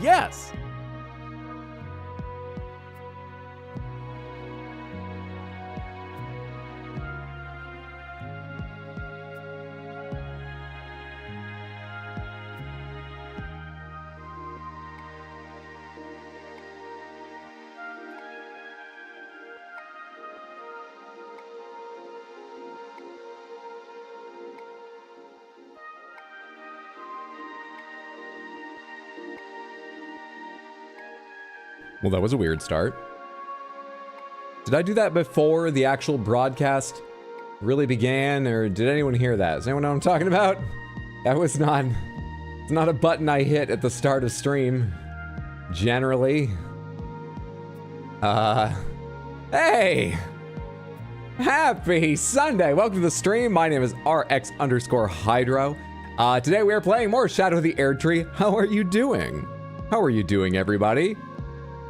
Yes! Well, that was a weird start. Did I do that before the actual broadcast really began, or did anyone hear that? Does anyone know what I'm talking about? That was not... It's not a button I hit at the start of stream. Generally. Hey! Happy Sunday! Welcome to the stream. My name is RX_Hydro. Today we are playing more Shadow of the Erdtree. How are you doing? How are you doing, everybody?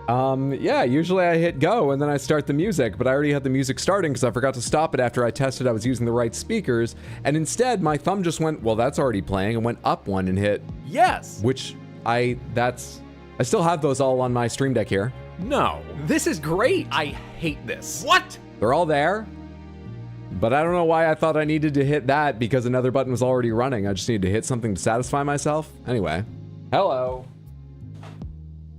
Yeah, usually I hit go and then I start the music, but I already had the music starting because I forgot to stop it after I tested I was using the right speakers, and instead my thumb just went, well, that's already playing, and went up one and hit Yes! which I still have those all on my stream deck here. No. This is great. I hate this. What? They're all there, but I don't know why I thought I needed to hit that because another button was already running. I just needed to hit something to satisfy myself. Anyway. Hello.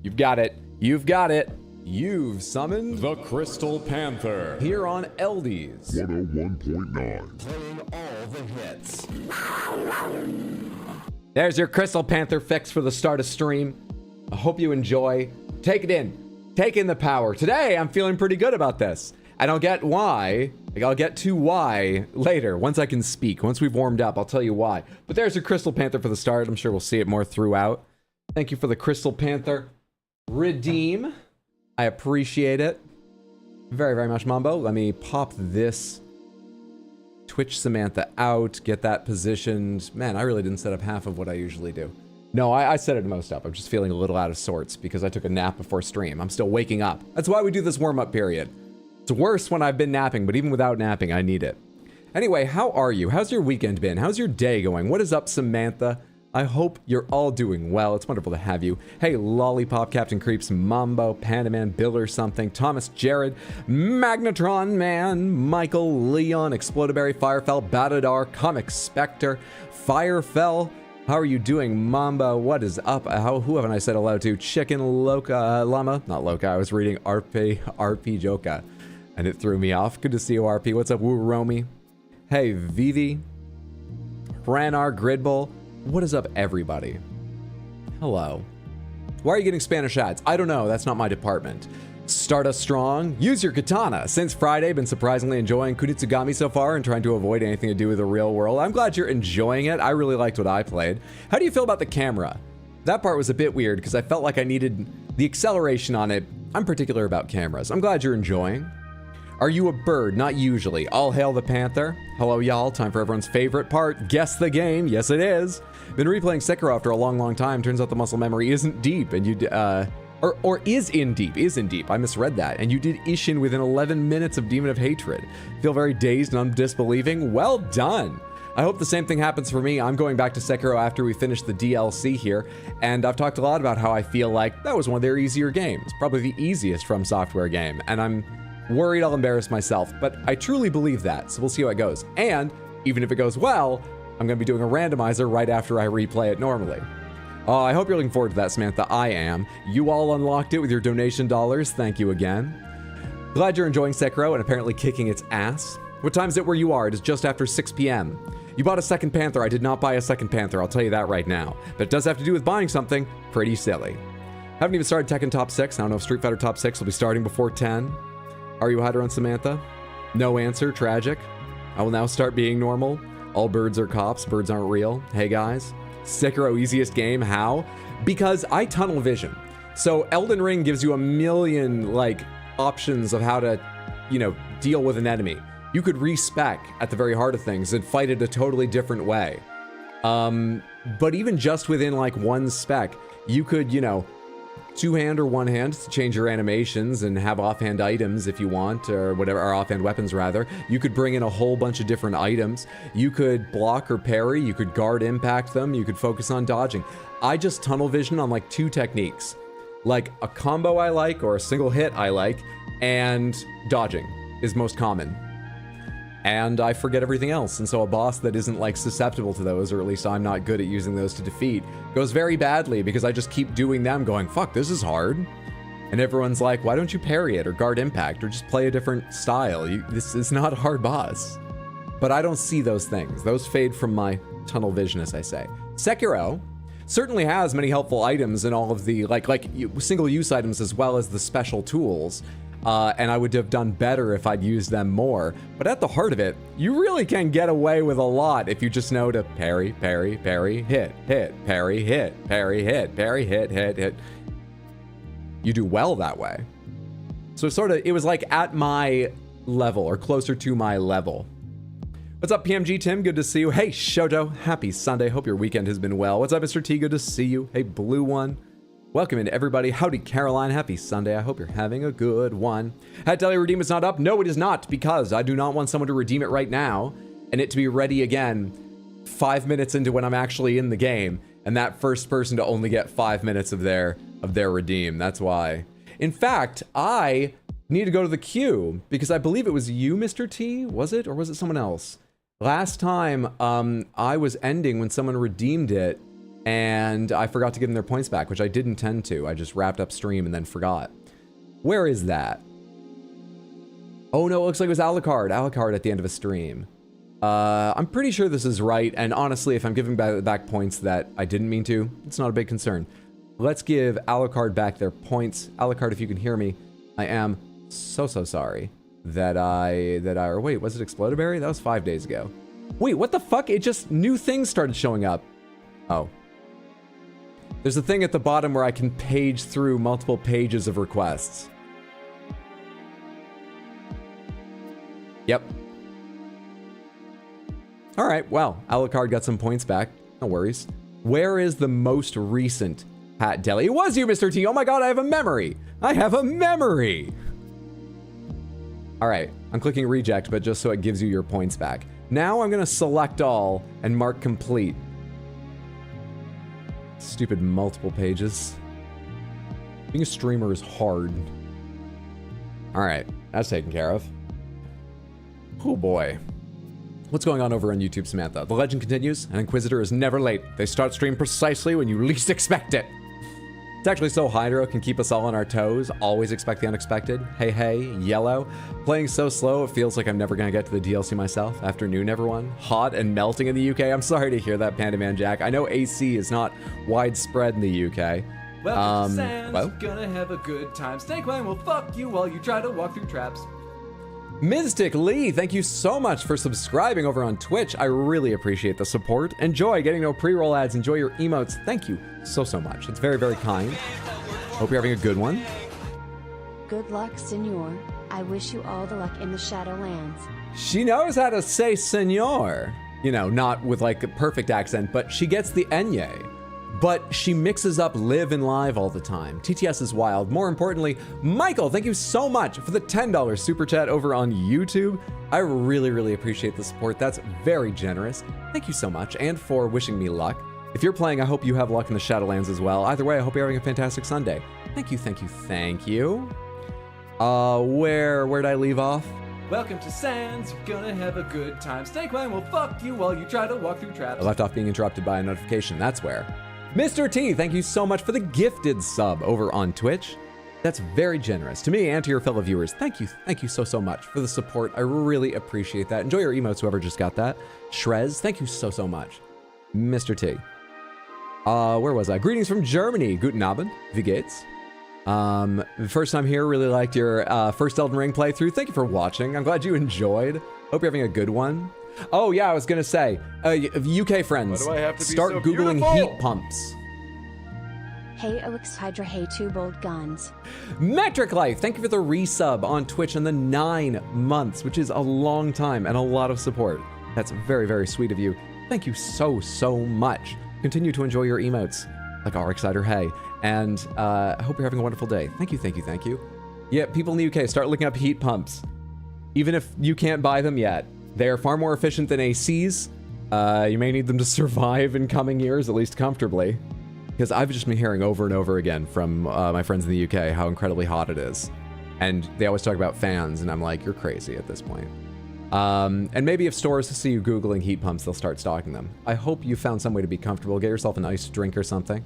You've got it. You've got it. You've summoned The Crystal Panther. here on LDs. 101.9. Playing all the hits. There's your Crystal Panther fix for the start of stream. I hope you enjoy. Take it in. Take in the power. Today, I'm feeling pretty good about this. And I'll get why. I'll get to why later, once I can speak. Once we've warmed up, I'll tell you why. But there's your Crystal Panther for the start. I'm sure we'll see it more throughout. Thank you for the Crystal Panther redeem. I appreciate it very, very much, Mambo. Let me pop this Twitch Samantha out, get that positioned. Man, I really didn't set up half of what I usually do. No, I set it most up. I'm just feeling a little out of sorts because I took a nap before stream. I'm still waking up. That's why we do this warm-up period. It's worse when I've been napping, but even without napping, I need it. Anyway, how are you? How's your weekend been? How's your day going? What is up, Samantha? I hope you're all doing well. It's wonderful to have you. Hey, Lollipop, Captain Creeps, Mambo, Pandaman, Bill or something, Thomas, Jared, Magnetron Man, Michael, Leon, Explodaberry, Firefell, Batadar, Comic Spectre, Firefell. How are you doing, Mambo? What is up? Who haven't I said hello to? Chicken Loca, Llama, not Loca. I was reading RP Joka, and it threw me off. Good to see you, RP. What's up, Woo Romy? Hey, Vivi, Franar, Gridbull. What is up, everybody? Hello. Why are you getting Spanish ads? I don't know. That's not my department. Start us strong. Use your katana. Since Friday, been surprisingly enjoying Kunitsugami so far and trying to avoid anything to do with the real world. I'm glad you're enjoying it. I really liked what I played. How do you feel about the camera? That part was a bit weird because I felt like I needed the acceleration on it. I'm particular about cameras. I'm glad you're enjoying. Are you a bird? Not usually. All hail the panther. Hello, y'all. Time for everyone's favorite part. Guess the game. Yes, it is. Been replaying Sekiro after a long, long time. Turns out the muscle memory isn't deep, and you or is in deep. I misread that. And you did Ishin within 11 minutes of Demon of Hatred. Feel very dazed and undisbelieving. Well done. I hope the same thing happens for me. I'm going back to Sekiro after we finish the DLC here, and I've talked a lot about how I feel like that was one of their easier games, probably the easiest From Software game, and I'm worried I'll embarrass myself, but I truly believe that, so we'll see how it goes. And even if it goes well, I'm going to be doing a randomizer right after I replay it normally. I hope you're looking forward to that, Samantha. I am. You all unlocked it with your donation dollars. Thank you again. Glad you're enjoying Sekiro and apparently kicking its ass. What time is it where you are? It is just after 6 p.m. You bought a second Panther. I did not buy a second Panther. I'll tell you that right now. But it does have to do with buying something pretty silly. Haven't even started Tekken Top 6. I don't know if Street Fighter Top 6 will be starting before 10. Are you Hydro and Samantha? No answer. Tragic. I will now start being normal. All birds are cops. Birds aren't real. Hey, guys. Sekiro easiest game. How? Because I tunnel vision. So Elden Ring gives you a million, options of how to, deal with an enemy. You could respec at the very heart of things and fight it a totally different way. But even just within, one spec, you could, two-hand or one-hand to change your animations and have offhand items if you want, or whatever, or offhand weapons rather. You could bring in a whole bunch of different items. You could block or parry, you could guard impact them, you could focus on dodging. I just tunnel vision on like 2 techniques. Like a combo I like, or a single hit I like, and dodging is most common. And I forget everything else, and so a boss that isn't like susceptible to those, or at least I'm not good at using those to defeat, goes very badly because I just keep doing them going, fuck, this is hard. And everyone's like, why don't you parry it or guard impact or just play a different style? This is not a hard boss. But I don't see those things. Those fade from my tunnel vision, as I say. Sekiro certainly has many helpful items and all of the single-use items as well as the special tools. And I would have done better if I'd used them more. But at the heart of it, you really can get away with a lot if you just know to parry, parry, parry, hit, parry, hit, parry, hit, parry, hit, hit. You do well that way. So it was like at my level or closer to my level. What's up, PMG Tim? Good to see you. Hey, Shoto. Happy Sunday. Hope your weekend has been well. What's up, Mr. T? Good to see you. Hey, Blue One. Welcome in, everybody. Howdy, Caroline. Happy Sunday. I hope you're having a good one. Had to tell you redeem is not up. No, it is not, because I do not want someone to redeem it right now and it to be ready again 5 minutes into when I'm actually in the game, and that first person to only get 5 minutes of their redeem. That's why. In fact, I need to go to the queue because I believe it was you, Mr. T. Was it, or was it someone else? Last time, I was ending when someone redeemed it, and I forgot to give them their points back, which I didn't intend to. I just wrapped up stream and then forgot. Where is that? Oh no, it looks like it was Alucard at the end of a stream. I'm pretty sure this is right, and honestly, if I'm giving back points that I didn't mean to, it's not a big concern. Let's give Alucard back their points. Alucard, if you can hear me, I am so sorry that or wait, was it Explodaberry? That was 5 days ago. Wait, what the fuck? It just, new things started showing up. Oh. There's a thing at the bottom where I can page through multiple pages of requests. Yep. All right, well, Alucard got some points back. No worries. Where is the most recent Hat Deli? It was you, Mr. T. Oh my god, I have a memory. I have a memory. All right, I'm clicking reject, but just so it gives you your points back. Now I'm gonna select all and mark complete. Stupid multiple pages. Being a streamer is hard. All right, that's taken care of. Oh boy. What's going on over on YouTube, Samantha? The legend continues. An Inquisitor is never late. They start stream precisely when you least expect it. It's actually so Hydro can keep us all on our toes. Always expect the unexpected. Hey, yellow. Playing so slow, it feels like I'm never gonna get to the DLC myself. Afternoon, everyone. Hot and melting in the UK. I'm sorry to hear that, Panda Man Jack. I know AC is not widespread in the UK. Welcome to Sans. Well, gonna have a good time. Snakewine will fuck you while you try to walk through traps. Mystic Lee, thank you so much for subscribing over on Twitch. I really appreciate the support. Enjoy getting no pre-roll ads. Enjoy your emotes. Thank you so much. It's very, very kind. Hope you're having a good one. Good luck, senor. I wish you all the luck in the Shadowlands. She knows how to say senor. You know, not with like a perfect accent, but she gets the enye. But she mixes up live and live all the time. TTS is wild. More importantly, Michael, thank you so much for the $10 super chat over on YouTube. I really, really appreciate the support. That's very generous. Thank you so much, and for wishing me luck. If you're playing, I hope you have luck in the Shadowlands as well. Either way, I hope you're having a fantastic Sunday. Thank you. Where'd I leave off? Welcome to Sans, you're gonna have a good time. Snakewine will fuck you while you try to walk through traps. I left off being interrupted by a notification, that's where. Mr. T, thank you so much for the gifted sub over on Twitch. That's very generous to me and to your fellow viewers. Thank you so much for the support. I really appreciate that. Enjoy your emotes, whoever just got that. Shrez, thank you so much. Mr. T. Where was I? Greetings from Germany. Guten Abend. Wie geht's? First time here, really liked your first Elden Ring playthrough. Thank you for watching. I'm glad you enjoyed. Hope you're having a good one. Oh yeah, I was gonna say, UK friends, Why do I have to be start so Googling beautiful? heat pumps. Hey, Elix Hydra, hey, two bold guns. Metric Life, thank you for the resub on Twitch and the 9 months, which is a long time and a lot of support. That's very, very sweet of you. Thank you so much. Continue to enjoy your emotes, like RX Hey, and I hope you're having a wonderful day. Thank you. Yeah, people in the UK, start looking up heat pumps. Even if you can't buy them yet, they are far more efficient than ACs. You may need them to survive in coming years, at least comfortably. Because I've just been hearing over and over again from my friends in the UK how incredibly hot it is. And they always talk about fans, and I'm like, you're crazy at this point. And maybe if stores see you Googling heat pumps, they'll start stocking them. I hope you found some way to be comfortable. Get yourself an iced drink or something.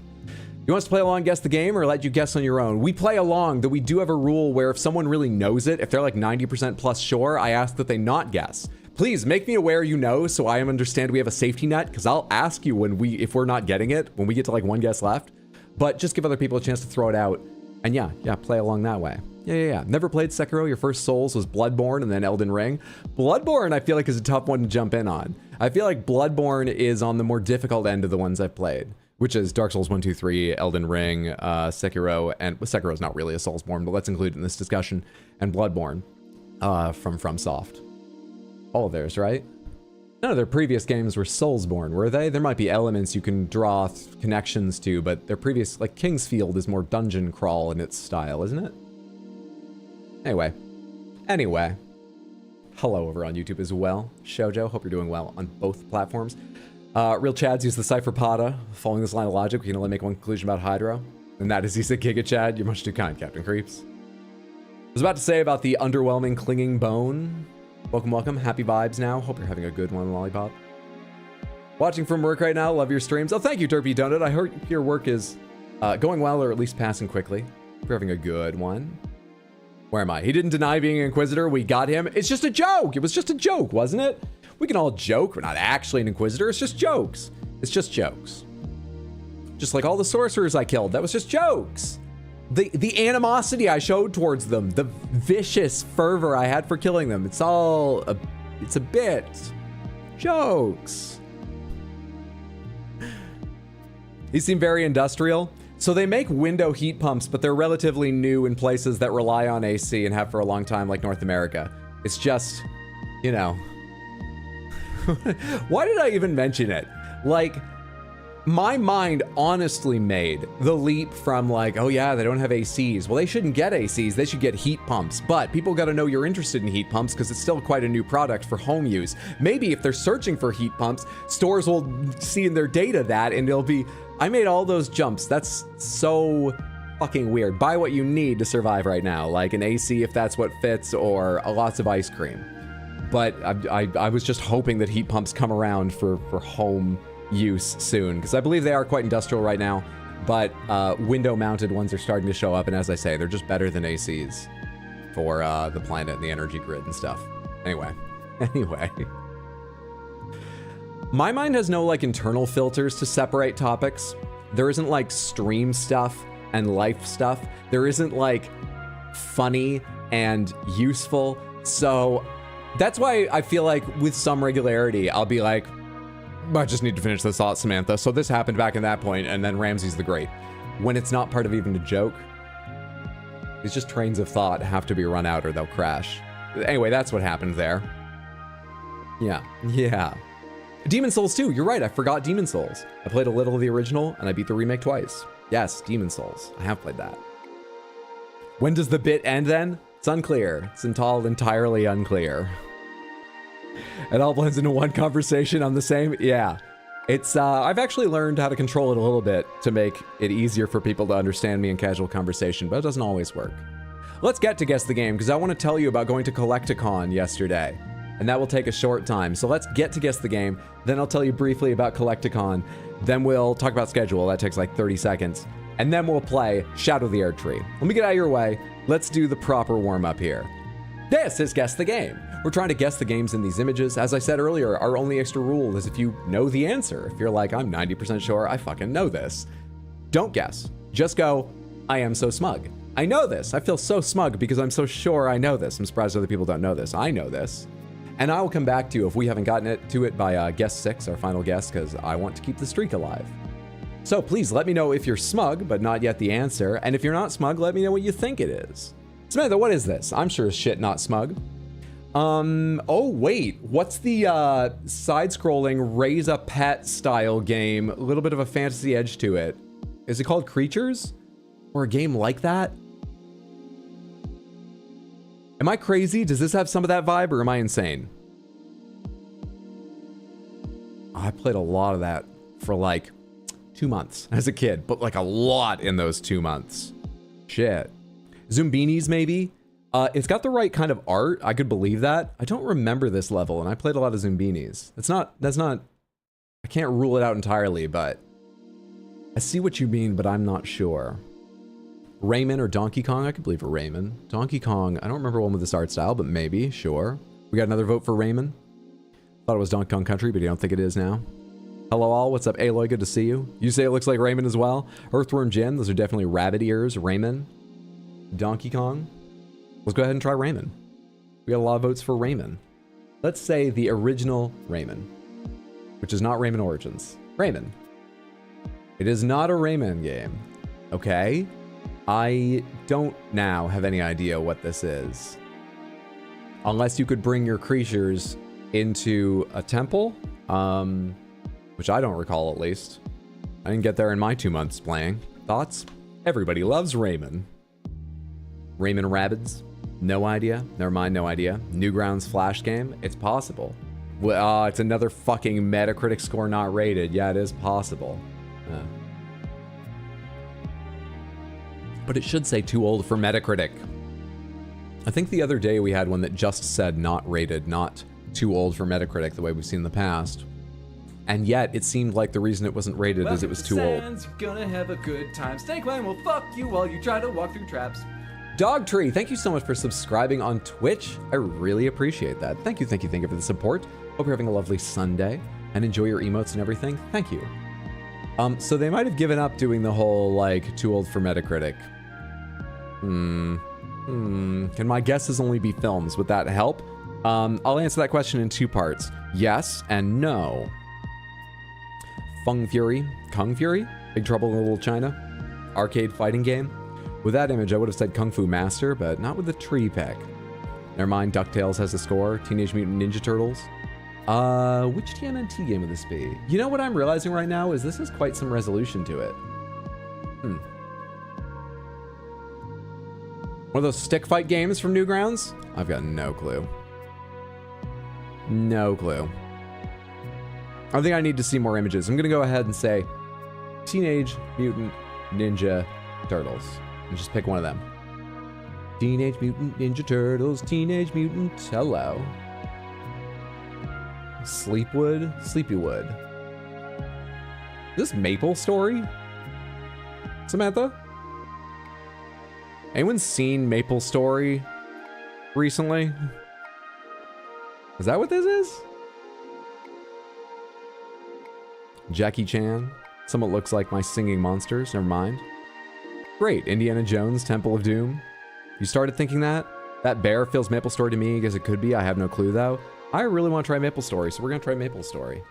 You want us to play along, guess the game, or let you guess on your own? We play along, though we do have a rule where if someone really knows it, if they're like 90% plus sure, I ask that they not guess. Please make me aware you know, so I understand we have a safety net, because I'll ask you if we're not getting it, when we get to like one guess left. But just give other people a chance to throw it out. And yeah, play along that way. Yeah. Never played Sekiro. Your first Souls was Bloodborne and then Elden Ring. Bloodborne, I feel like, is a tough one to jump in on. I feel like Bloodborne is on the more difficult end of the ones I've played, which is Dark Souls 1, 2, 3, Elden Ring, Sekiro, and Sekiro's not really a Soulsborne, but let's include it in this discussion, and Bloodborne from FromSoft. All of theirs, right? None of their previous games were Soulsborne, were they? There might be elements you can draw connections to, but their previous, like Kingsfield is more dungeon crawl in its style, isn't it? Anyway. Hello over on YouTube as well. Shoujo, hope you're doing well on both platforms. Real Chads use the Cypherpada. Following this line of logic, we can only make one conclusion about Hydro, and that is he's a Giga Chad. You're much too kind, Captain Creeps. I was about to say about the underwhelming clinging bone. Welcome. Happy vibes now. Hope you're having a good one, Lollipop. Watching from work right now. Love your streams. Oh, thank you, Derpy Donut. I heard your work is going well, or at least passing quickly. Hope you're having a good one. Where am I? He didn't deny being an Inquisitor. We got him. It's just a joke. It was just a joke, wasn't it? We can all joke. We're not actually an Inquisitor. It's just jokes. It's just jokes. Just like all the sorcerers I killed. That was just jokes. The animosity I showed towards them, the vicious fervor I had for killing them, it's a bit. Jokes. These seem very industrial. So they make window heat pumps, but they're relatively new in places that rely on AC and have for a long time, like North America. It's just, you know. Why did I even mention it? Like, my mind honestly made the leap from like, oh yeah, they don't have ACs. Well, they shouldn't get ACs. They should get heat pumps. But people got to know you're interested in heat pumps because it's still quite a new product for home use. Maybe if they're searching for heat pumps, stores will see in their data that, and it'll be, I made all those jumps. That's so fucking weird. Buy what you need to survive right now, like an AC if that's what fits, or lots of ice cream. But I was just hoping that heat pumps come around for home use soon, because I believe they are quite industrial right now, but window-mounted ones are starting to show up, and as I say, they're just better than ACs for the planet and the energy grid and stuff. Anyway. My mind has no like internal filters to separate topics. There isn't like stream stuff and life stuff. There isn't like funny and useful. So that's why I feel like with some regularity, I'll be like, I just need to finish this thought, Samantha. So this happened back in that point, and then Ramses the Great. When it's not part of even a joke, it's just trains of thought have to be run out or they'll crash. Anyway, that's what happened there. Yeah. Demon Souls 2, you're right, I forgot Demon Souls. I played a little of the original, and I beat the remake twice. Yes, Demon Souls, I have played that. When does the bit end then? It's unclear. It's entirely unclear. It all blends into one conversation on the same, yeah. It's, I've actually learned how to control it a little bit to make it easier for people to understand me in casual conversation, but it doesn't always work. Let's get to Guess the Game, because I want to tell you about going to Collecticon yesterday. And that will take a short time. So let's get to Guess the Game. Then I'll tell you briefly about Collecticon. Then we'll talk about schedule. That takes like 30 seconds. And then we'll play Shadow the Erdtree. Let me get out of your way. Let's do the proper warm-up here. This is Guess the Game. We're trying to guess the games in these images. As I said earlier, our only extra rule is if you know the answer. If you're like, I'm 90% sure I fucking know this. Don't guess. Just go, I am so smug. I know this. I feel so smug because I'm so sure I know this. I'm surprised other people don't know this. I know this. And I will come back to you if we haven't gotten to it by guess 6, our final guess, because I want to keep the streak alive. So please let me know if you're smug, but not yet the answer. And if you're not smug, let me know what you think it is. Samantha, what is this? I'm sure as shit not smug. Oh wait, what's the side-scrolling raise a pet style game? A little bit of a fantasy edge to it. Is it called Creatures? Or a game like that? Am I crazy? Does this have some of that vibe, or am I insane? I played a lot of that for like 2 months as a kid, but like a lot in those 2 months. Shit. Zumbinis, maybe? It's got the right kind of art. I could believe that. I don't remember this level, and I played a lot of Zumbinis. That's not, I can't rule it out entirely, but I see what you mean, but I'm not sure. Rayman or Donkey Kong? I could believe for Rayman. Donkey Kong, I don't remember one with this art style, but maybe, sure. We got another vote for Rayman. Thought it was Donkey Kong Country, but you don't think it is now. Hello all, what's up? Aloy, good to see you. You say it looks like Rayman as well. Earthworm Jim, those are definitely rabbit ears. Rayman. Donkey Kong. Let's go ahead and try Rayman. We got a lot of votes for Rayman. Let's say the original Rayman, which is not Rayman Origins. Rayman. It is not a Rayman game. Okay. I don't now have any idea what this is. Unless you could bring your creatures into a temple, which I don't recall at least. I didn't get there in my 2 months playing. Thoughts? Everybody loves Rayman. Rayman Rabbids? No idea. Never mind, no idea. Newgrounds Flash game? It's possible. Well, it's another fucking Metacritic score not rated. Yeah, it is possible. But it should say too old for Metacritic. I think the other day we had one that just said not rated, not too old for Metacritic, the way we've seen in the past. And yet, it seemed like the reason it wasn't rated is it was too old. You're gonna have a good time. Snake Line will fuck you while you try to walk through traps. Dogtree, thank you so much for subscribing on Twitch. I really appreciate that. Thank you, thank you, thank you for the support. Hope you're having a lovely Sunday and enjoy your emotes and everything. Thank you. So they might have given up doing the whole, like, too old for Metacritic. Can my guesses only be films? Would that help? I'll answer that question in 2 parts. Yes and no. Kung Fury? Big Trouble in Little China? Arcade fighting game? With that image, I would have said Kung Fu Master, but not with the tree pick. Never mind, DuckTales has a score. Teenage Mutant Ninja Turtles. Which TMNT game would this be? You know what I'm realizing right now is this has quite some resolution to it. One of those stick fight games from Newgrounds? I've got no clue. No clue. I think I need to see more images. I'm gonna go ahead and say Teenage Mutant Ninja Turtles. And just pick one of them. Teenage Mutant Ninja Turtles, Teenage Mutant, hello. Sleepwood? Sleepywood. Is this Maple Story? Samantha? Anyone seen Maple Story recently? Is that what this is? Jackie Chan. Somewhat looks like my singing monsters. Never mind. Great. Indiana Jones, Temple of Doom. You started thinking that? That bear feels Maple Story to me, as it could be. I have no clue, though. I really want to try Maple Story, so we're going to try Maple Story.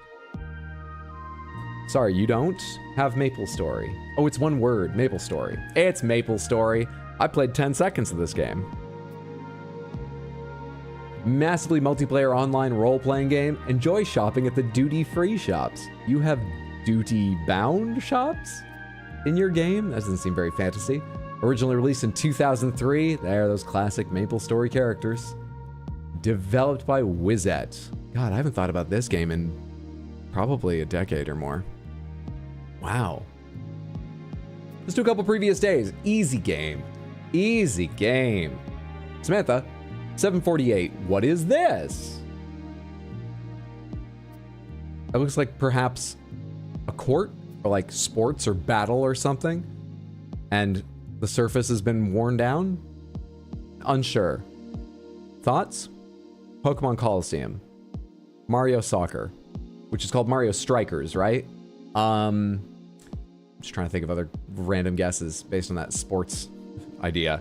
Sorry, you don't have Maple Story. Oh, it's one word. Maple Story. It's Maple Story. I played 10 seconds of this game. Massively multiplayer online role-playing game. Enjoy shopping at the duty-free shops. You have duty-bound shops in your game? That doesn't seem very fantasy. Originally released in 2003. There are those classic Maple Story characters. Developed by Wizet. God, I haven't thought about this game in probably a decade or more. Wow. Let's do a couple previous days. Easy game. Easy game. Samantha, 748. What is this? That looks like perhaps a court or like sports or battle or something. And the surface has been worn down? Unsure. Thoughts? Pokemon Coliseum. Mario Soccer, which is called Mario Strikers, right? I'm just trying to think of other random guesses based on that sports idea.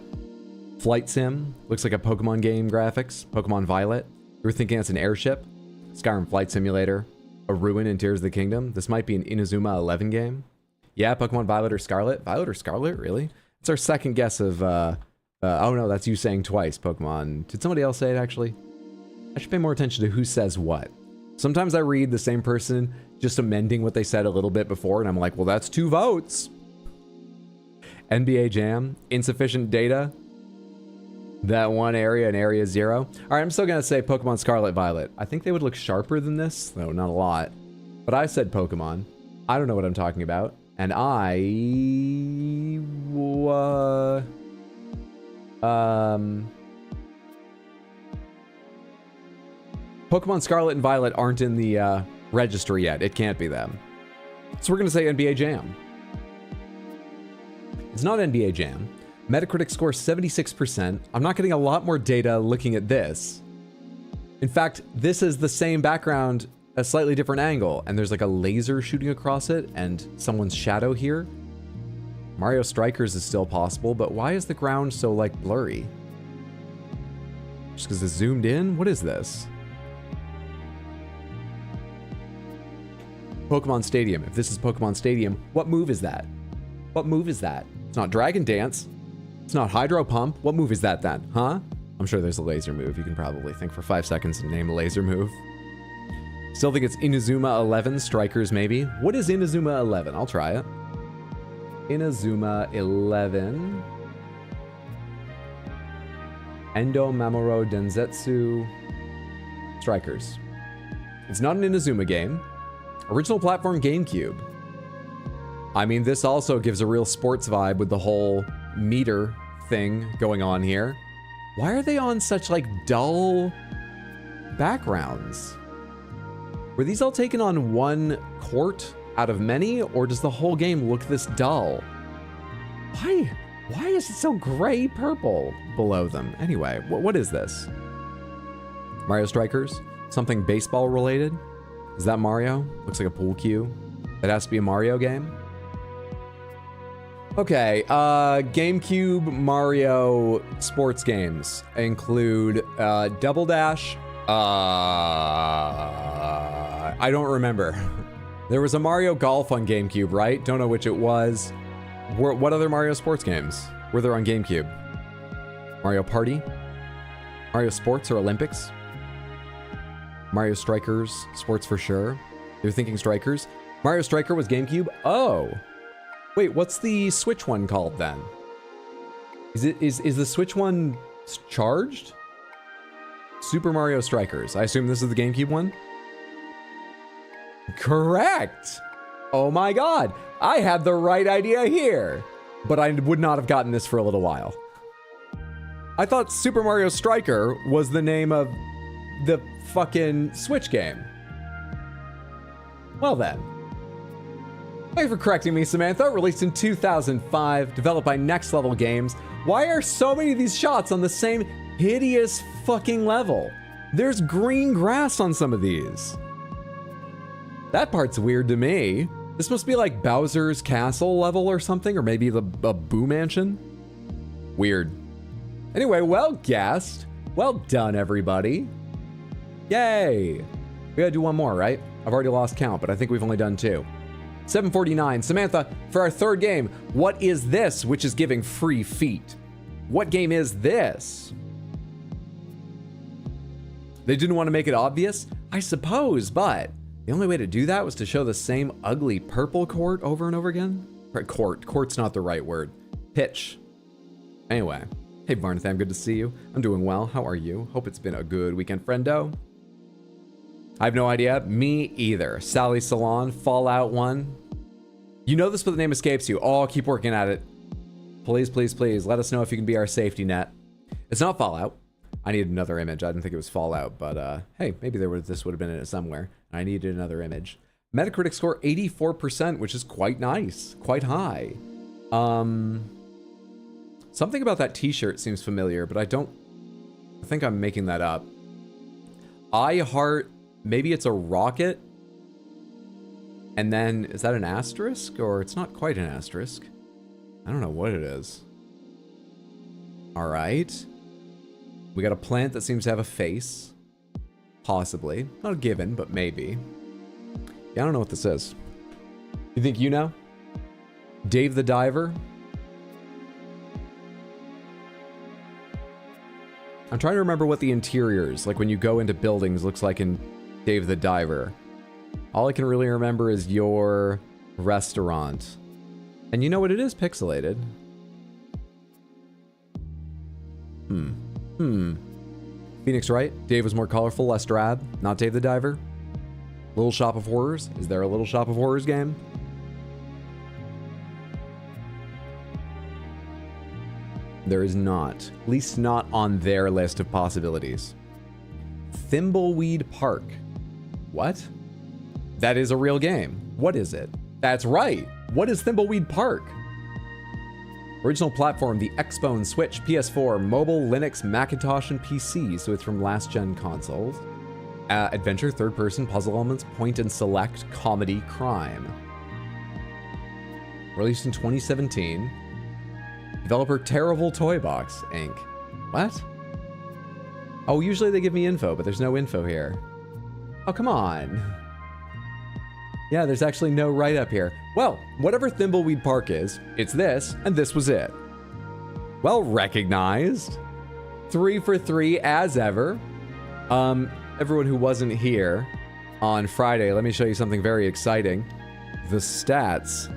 Flight Sim, looks like a Pokemon game graphics. Pokemon Violet. You were thinking it's an airship. Skyrim Flight Simulator. A Ruin in Tears of the Kingdom. This might be an Inazuma 11 game. Yeah, Pokemon Violet or Scarlet. Violet or Scarlet, really? It's our second guess of, oh no, that's you saying twice, Pokemon. Did somebody else say it, actually? I should pay more attention to who says what. Sometimes I read the same person just amending what they said a little bit before, and I'm like, well, that's 2 votes. NBA Jam, insufficient data. That one area and area 0. All right, I'm still going to say Pokemon Scarlet Violet. I think they would look sharper than this, though not a lot. But I said Pokemon. I don't know what I'm talking about. And Pokemon Scarlet and Violet aren't in the registry yet. It can't be them. So we're going to say NBA Jam. It's not NBA Jam. Metacritic score 76%. I'm not getting a lot more data looking at this. In fact, this is the same background, a slightly different angle, and there's like a laser shooting across it and someone's shadow here. Mario Strikers is still possible, but why is the ground so like blurry? Just because it's zoomed in? What is this? Pokemon Stadium. If this is Pokemon Stadium, what move is that? What move is that? It's not Dragon Dance. It's not Hydro Pump. What move is that then? Huh? I'm sure there's a laser move. You can probably think for 5 seconds and name a laser move. Still think it's Inazuma 11. Strikers, maybe. What is Inazuma 11? I'll try it. Inazuma 11. Endo Mamoru Densetsu. Strikers. It's not an Inazuma game. Original platform GameCube. I mean, this also gives a real sports vibe with the whole meter thing going on here. Why are they on such like dull backgrounds? Were these all taken on one court out of many, or does the whole game look this dull? Why is it so gray purple below them? Anyway, what is this? Mario Strikers? Something baseball related? Is that Mario? Looks like a pool cue. That has to be a Mario game. Okay, GameCube Mario sports games include Double Dash. I don't remember. There was a Mario Golf on GameCube, right? Don't know which it was. What other Mario sports games were there on GameCube? Mario Party? Mario Sports or Olympics? Mario Strikers, sports for sure. You're thinking Strikers? Mario Striker was GameCube? Oh. Wait, what's the Switch one called then? Is the Switch one charged? Super Mario Strikers. I assume this is the GameCube one? Correct! Oh my god! I had the right idea here! But I would not have gotten this for a little while. I thought Super Mario Striker was the name of the fucking Switch game. Well then. Thank you for correcting me, Samantha. Released in 2005, developed by Next Level Games. Why are so many of these shots on the same hideous fucking level? There's green grass on some of these. That part's weird to me. This must be like Bowser's Castle level or something, or maybe a Boo Mansion. Weird. Anyway, well guessed. Well done, everybody. Yay. We gotta do one more, right? I've already lost count, but I think we've only done 2. 749. Samantha, for our third game, what is this which is giving free feet? What game is this? They didn't want to make it obvious? I suppose, but the only way to do that was to show the same ugly purple court over and over again. Court's not the right word. Pitch. Anyway. Hey Varnatham, good to see you. I'm doing well. How are you? Hope it's been a good weekend, friendo. I have no idea. Me either. Sally Salon, Fallout 1. You know this, but the name escapes you. Oh, keep working at it. Please, please, please. Let us know if you can be our safety net. It's not Fallout. I need another image. I didn't think it was Fallout, but hey, maybe this would have been in it somewhere. I needed another image. Metacritic score 84%, which is quite nice. Quite high. Something about that t-shirt seems familiar, but I think I'm making that up. I heart... Maybe it's a rocket. And then, is that an asterisk? Or it's not quite an asterisk. I don't know what it is. All right. We got a plant that seems to have a face. Possibly. Not a given, but maybe. Yeah, I don't know what this is. You think you know? Dave the Diver? I'm trying to remember what the interiors, like when you go into buildings, looks like in Dave the Diver. All I can really remember is your restaurant. And you know what? It is pixelated. Phoenix, right? Dave was more colorful, less drab. Not Dave the Diver. Little Shop of Horrors. Is there a Little Shop of Horrors game? There is not. At least not on their list of possibilities. Thimbleweed Park. What? That is a real game. What is it? That's right. What is Thimbleweed Park? Original platform, the Xbone, Switch, PS4, mobile, Linux, Macintosh, and PC, so it's from last-gen consoles. Adventure, third-person, puzzle elements, point and select, comedy, crime. Released in 2017. Developer Terrible Toy Box, Inc. What? Oh, usually they give me info, but there's no info here. Oh, come on. Yeah, there's actually no write-up here. Well, whatever Thimbleweed Park is, it's this, and this was it. Well recognized. 3 for 3 as ever. Everyone who wasn't here on Friday, let me show you something very exciting. The stats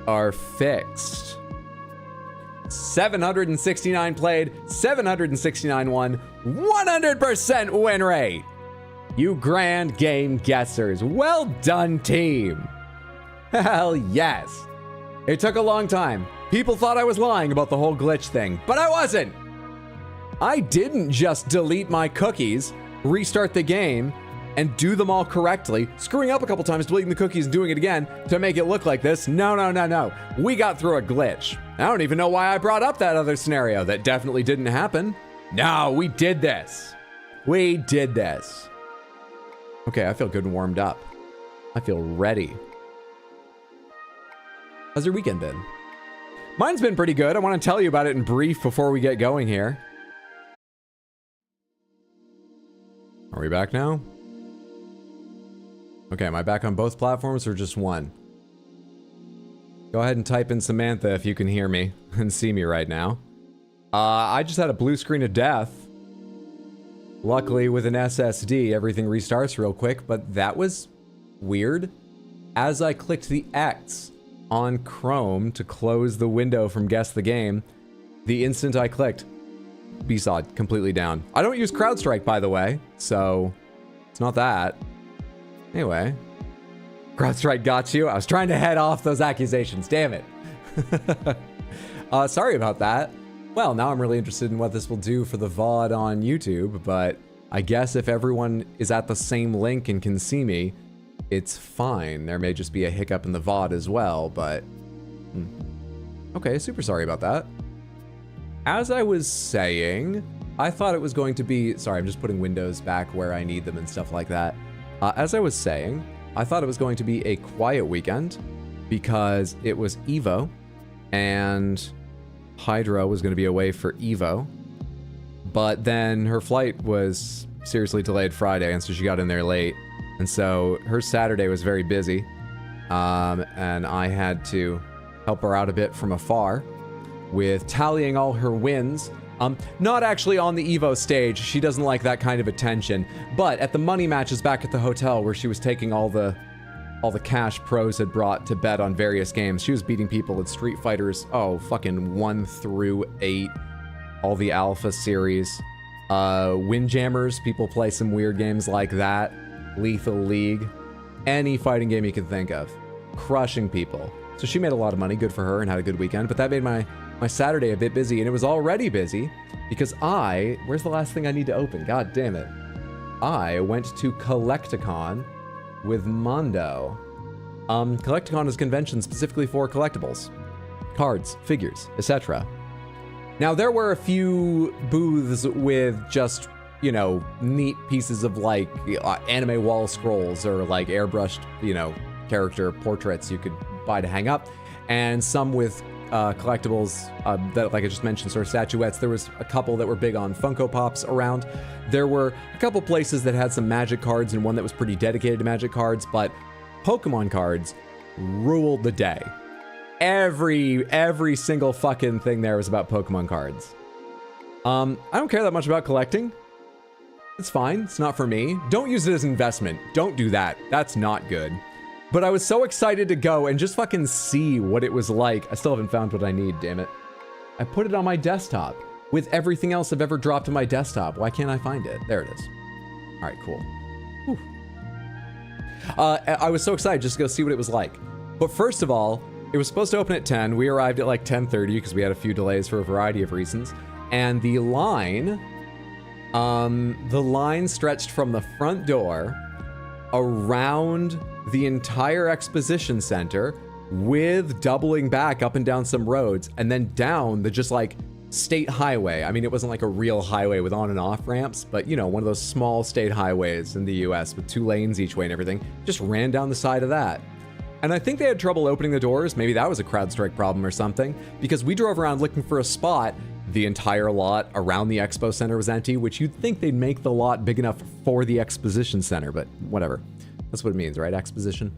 are fixed. 769 played, 769 won, 100% win rate. You grand game guessers. Well done, team. Hell yes. It took a long time. People thought I was lying about the whole glitch thing, but I wasn't. I didn't just delete my cookies, restart the game, and do them all correctly, screwing up a couple times, deleting the cookies and doing it again to make it look like this. No. We got through a glitch. I don't even know why I brought up that other scenario. That definitely didn't happen. No, we did this. We did this. Okay, I feel good and warmed up. I feel ready. How's your weekend been? Mine's been pretty good. I want to tell you about it in brief before we get going here. Are we back now? Okay, am I back on both platforms or just one? Go ahead and type in Samantha if you can hear me and see me right now. I just had a blue screen of death. Luckily, with an SSD, everything restarts real quick, but that was weird. As I clicked the X on Chrome to close the window from Guess the Game, the instant I clicked, BSOD completely down. I don't use CrowdStrike, by the way, so it's not that. Anyway, CrowdStrike got you. I was trying to head off those accusations, damn it. Sorry about that. Well, now I'm really interested in what this will do for the VOD on YouTube, but I guess if everyone is at the same link and can see me, it's fine. There may just be a hiccup in the VOD as well, but... Okay, super sorry about that. As I was saying, I thought it was going to be... Sorry, I'm just putting windows back where I need them and stuff like that. As I was saying, I thought it was going to be a quiet weekend because it was EVO, and Hydra was going to be away for EVO, but then her flight was seriously delayed Friday, and so she got in there late, and so her Saturday was very busy, and I had to help her out a bit from afar with tallying all her wins. Not actually on the EVO stage, she doesn't like that kind of attention, but at the money matches back at the hotel where she was taking all the cash pros had brought to bet on various games. She was beating people at Street Fighters, fucking 1 through 8, all the Alpha series. Windjammers, people play some weird games like that. Lethal League, any fighting game you can think of. Crushing people. So she made a lot of money, good for her, and had a good weekend, but that made my Saturday a bit busy, and it was already busy because where's the last thing I need to open? God damn it. I went to Collecticon with Mondo. Collecticon is a convention specifically for collectibles. Cards, figures, etc. Now, there were a few booths with just, neat pieces of, anime wall scrolls or, airbrushed, character portraits you could buy to hang up, and some with collectibles that, like I just mentioned, sort of statuettes. There was a couple that were big on Funko Pops around. There were a couple places that had some Magic cards and one that was pretty dedicated to Magic cards, but Pokemon cards ruled the day. Every single fucking thing there was about Pokemon cards. I don't care that much about collecting. It's fine. It's not for me. Don't use it as an investment. Don't do that. That's not good. But I was so excited to go and just fucking see what it was like. I still haven't found what I need, damn it. I put it on my desktop with everything else I've ever dropped to my desktop. Why can't I find it? There it is. All right, cool. Whew. I was so excited just to go see what it was like. But first of all, It was supposed to open at 10. We arrived at like 10:30 because we had a few delays for a variety of reasons. And the line stretched from the front door around the entire exposition center with doubling back up and down some roads and then down the just like state highway. I mean, it wasn't like a real highway with on and off ramps, but you know, one of those small state highways in the US with 2 lanes each way and everything. Just ran down the side of that. And I think they had trouble opening the doors. Maybe that was a CrowdStrike problem or something, because we drove around looking for a spot. The entire lot around the expo center was empty, which you'd think they'd make the lot big enough for the exposition center, but whatever. That's what it means, right? Exposition.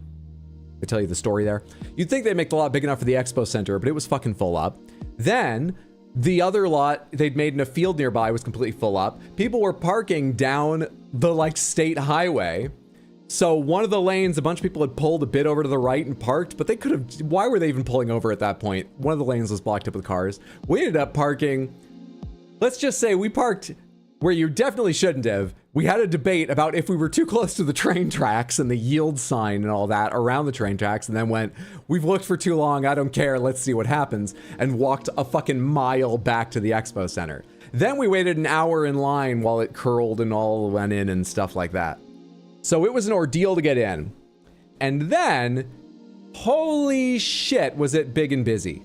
They tell you the story there. You'd think they'd make the lot big enough for the expo center, but it was fucking full up. Then the other lot they'd made in a field nearby was completely full up. People were parking down the like state highway. So one of the lanes, a bunch of people had pulled a bit over to the right and parked, but they could have, why were they even pulling over at that point? One of the lanes was blocked up with cars. We ended up parking, let's just say we parked where you definitely shouldn't have. We had a debate about if we were too close to the train tracks and the yield sign and all that around the train tracks, and then went, we've looked for too long, I don't care, let's see what happens, and walked a fucking mile back to the expo center. Then we waited an hour in line while it curled and all went in and stuff like that. So it was an ordeal to get in. And then, holy shit, was it big and busy.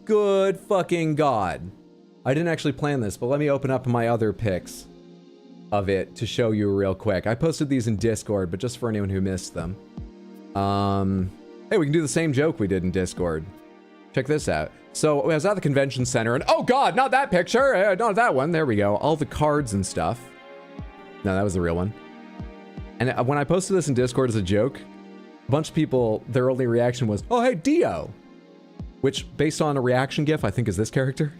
Good fucking God. I didn't actually plan this, but let me open up my other pics of it to show you real quick. I posted these in Discord, but just for anyone who missed them. Hey, we can do the same joke we did in Discord. Check this out. So I was at the convention center and, oh God, not that picture, not that one. There we go. All the cards and stuff. No, that was the real one. And when I posted this in Discord as a joke, a bunch of people, their only reaction was, oh, hey, Dio. Which, based on a reaction GIF, I think is this character.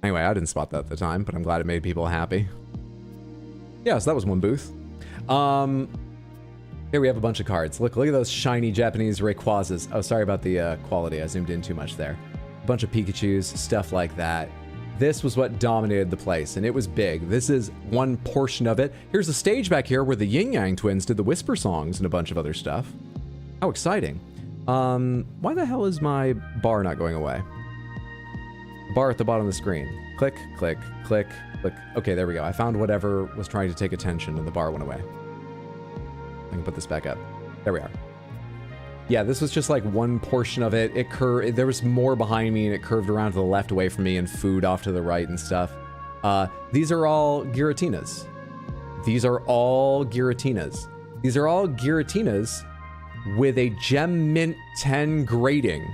Anyway, I didn't spot that at the time, but I'm glad it made people happy. Yeah, so that was one booth. Here we have a bunch of cards. Look at those shiny Japanese Rayquazas. Oh, sorry about the quality. I zoomed in too much there. A bunch of Pikachus, stuff like that. This was what dominated the place, and it was big. This is one portion of it. Here's a stage back here where the Yin Yang twins did the Whisper songs and a bunch of other stuff. How exciting. Why the hell is my bar not going away? Bar at the bottom of the screen. Click, click, click, click. Okay, there we go. I found whatever was trying to take attention and the bar went away. I can put this back up. There we are. Yeah, this was just like one portion of it. It curved, there was more behind me and it curved around to the left away from me and food off to the right and stuff. These are all Giratinas. These are all Giratinas. These are all Giratinas with a Gem Mint 10 grading,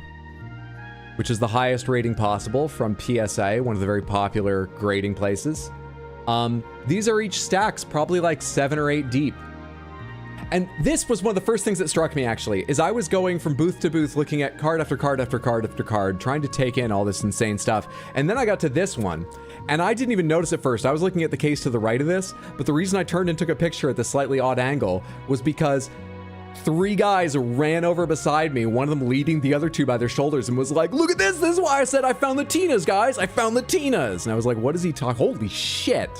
which is the highest rating possible from PSA, one of the very popular grading places. These are each stacks, probably like 7 or 8 deep. And this was one of the first things that struck me, actually, is I was going from booth to booth looking at card after card after card after card, trying to take in all this insane stuff. And then I got to this one, and I didn't even notice at first. I was looking at the case to the right of this, but the reason I turned and took a picture at this slightly odd angle was because 3 guys ran over beside me, one of them leading the other 2 by their shoulders, and was like, look at this is why I said I found the Tinas, guys, I found the Tinas. And I was like, what is he talking? Holy shit.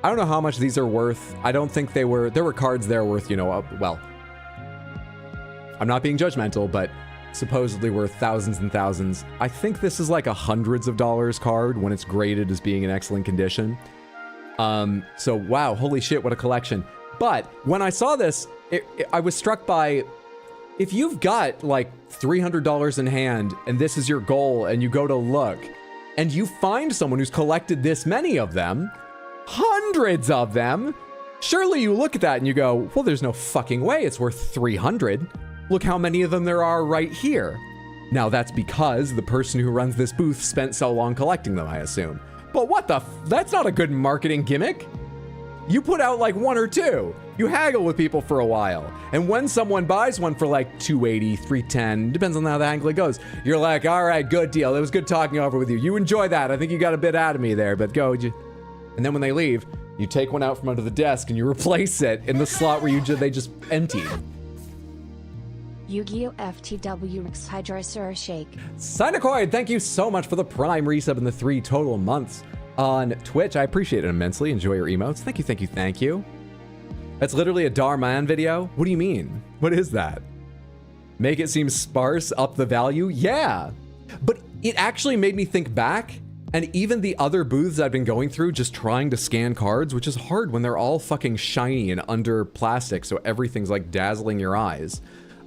I don't know how much these are worth. I don't think there were cards there worth, you know, well, I'm not being judgmental, but supposedly worth thousands and thousands. I think this is like a hundreds of dollars card when it's graded as being in excellent condition. So wow, holy shit, what a collection. But when I saw this, I was struck by, if you've got like $300 in hand and this is your goal and you go to look and you find someone who's collected this many of them, hundreds of them, surely you look at that and you go, well, there's no fucking way it's worth 300. Look how many of them there are right here. Now that's because the person who runs this booth spent so long collecting them, I assume. But what the that's not a good marketing gimmick. You put out like 1 or 2. You haggle with people for a while. And when someone buys one for like $280, $310, depends on how the angle goes, you're like, all right, good deal. It was good talking over with you. You enjoy that. I think you got a bit out of me there, but go. And then when they leave, you take one out from under the desk and you replace it in the slot where they just emptied. Yu-Gi-Oh! FTW X Hydra Shake. Sinacoid, thank you so much for the Prime resub in the 3 total months on Twitch. I appreciate it immensely. Enjoy your emotes. Thank you, thank you, thank you. That's literally a Darman video? What do you mean? What is that? Make it seem sparse, up the value? Yeah. But it actually made me think back, and even the other booths I've been going through just trying to scan cards, which is hard when they're all fucking shiny and under plastic, so everything's like dazzling your eyes.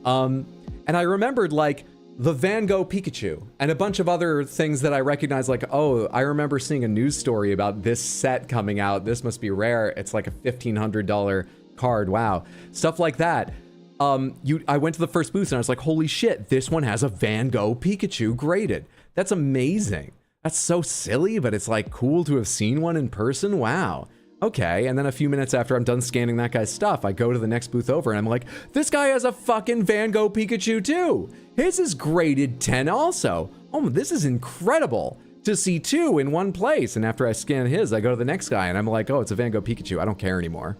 And I remembered like the Van Gogh Pikachu and a bunch of other things that I recognized, like, oh, I remember seeing a news story about this set coming out. This must be rare. It's like a $1,500 card. Wow. Stuff like that. I went to the first booth and I was like, holy shit, this one has a Van Gogh Pikachu graded. That's amazing. That's so silly, but it's like cool to have seen one in person. Wow. Okay, and then a few minutes after I'm done scanning that guy's stuff, I go to the next booth over and I'm like, this guy has a fucking Van Gogh Pikachu too. His is graded 10 also. Oh, this is incredible to see two in one place. And after I scan his, I go to the next guy and I'm like, oh, it's a Van Gogh Pikachu. I don't care anymore.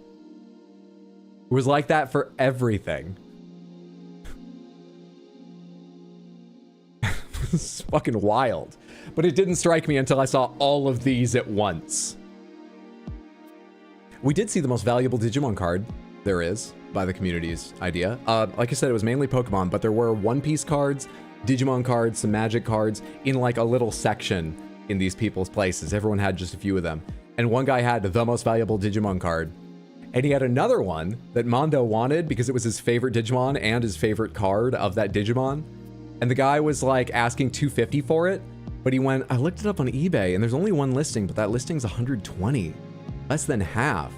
It was like that for everything. It's fucking wild. But it didn't strike me until I saw all of these at once. We did see the most valuable Digimon card there is by the community's idea. Like I said, it was mainly Pokemon, but there were One Piece cards, Digimon cards, some Magic cards in like a little section in these people's places. Everyone had just a few of them. And one guy had the most valuable Digimon card. And he had another one that Mondo wanted because it was his favorite Digimon and his favorite card of that Digimon. And the guy was like asking $250 for it, but he went, I looked it up on eBay and there's only one listing, but that listing's 120. Less than half.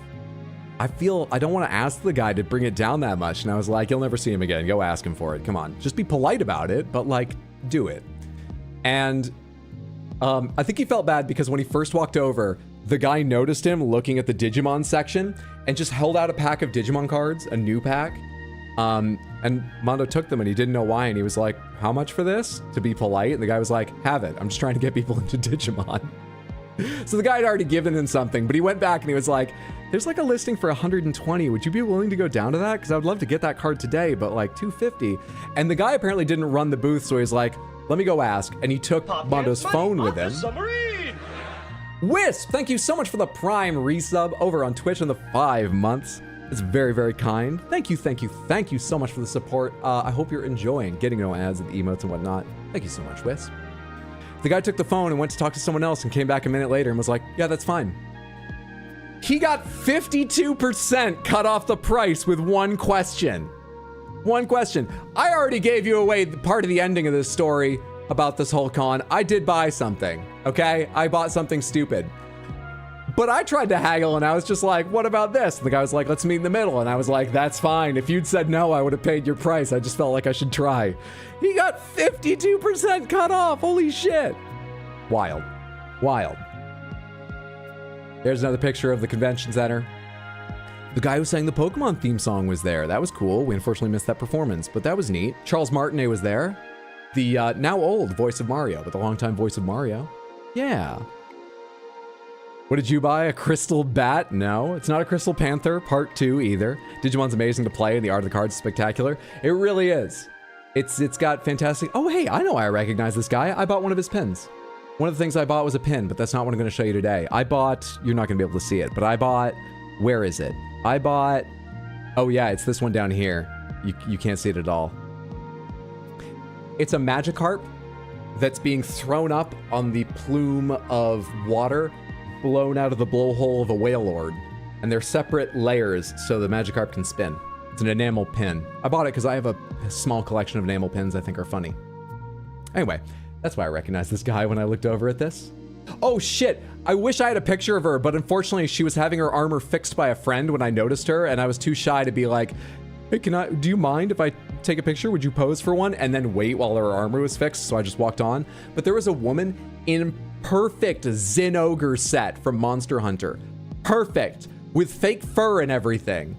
I don't want to ask the guy to bring it down that much. And I was like, you'll never see him again. Go ask him for it. Come on. Just be polite about it, but like, do it. And I think he felt bad because when he first walked over, the guy noticed him looking at the Digimon section and just held out a pack of Digimon cards, a new pack. And Mondo took them and he didn't know why. And he was like, how much for this? To be polite. And the guy was like, have it. I'm just trying to get people into Digimon. So the guy had already given him something, but he went back and he was like, there's like a listing for 120. Would you be willing to go down to that? Because I would love to get that card today, but like 250. And the guy apparently didn't run the booth, so he's like, let me go ask. And he took Mondo's phone with him. Wisp, thank you so much for the Prime resub over on Twitch in the 5 months. It's very, very kind. Thank you, thank you, thank you so much for the support. I hope you're enjoying getting no ads and emotes and whatnot. Thank you so much, Wisp. The guy took the phone and went to talk to someone else and came back a minute later and was like, yeah, that's fine. He got 52% cut off the price with one question. One question. I already gave you away part of the ending of this story about this whole con. I did buy something, okay? I bought something stupid. But I tried to haggle and I was just like, what about this? And the guy was like, let's meet in the middle. And I was like, that's fine. If you'd said no, I would have paid your price. I just felt like I should try. He got 52% cut off. Holy shit. Wild. Wild. There's another picture of the convention center. The guy who sang the Pokemon theme song was there. That was cool. We unfortunately missed that performance, but that was neat. Charles Martinet was there. The now old voice of Mario, but the longtime voice of Mario. Yeah. What did you buy? A Crystal Bat? No, it's not a Crystal Panther Part 2 either. Digimon's amazing to play and the art of the cards is spectacular. It really is. It's got fantastic... Oh, hey, I know I recognize this guy. I bought one of his pins. One of the things I bought was a pin, but that's not what I'm going to show you today. I bought... You're not going to be able to see it, but I bought... Where is it? I bought... Oh, yeah, it's this one down here. You can't see it at all. It's a Magikarp that's being thrown up on the plume of water blown out of the blowhole of a whale lord. And they're separate layers so the Magikarp can spin. It's an enamel pin. I bought it because I have a small collection of enamel pins I think are funny. Anyway, that's why I recognized this guy when I looked over at this. Oh shit, I wish I had a picture of her, but unfortunately she was having her armor fixed by a friend when I noticed her, and I was too shy to be like, hey, do you mind if I take a picture? Would you pose for one? And then wait while her armor was fixed, so I just walked on. But there was a woman in perfect Zinogre set from Monster Hunter. Perfect, with fake fur and everything.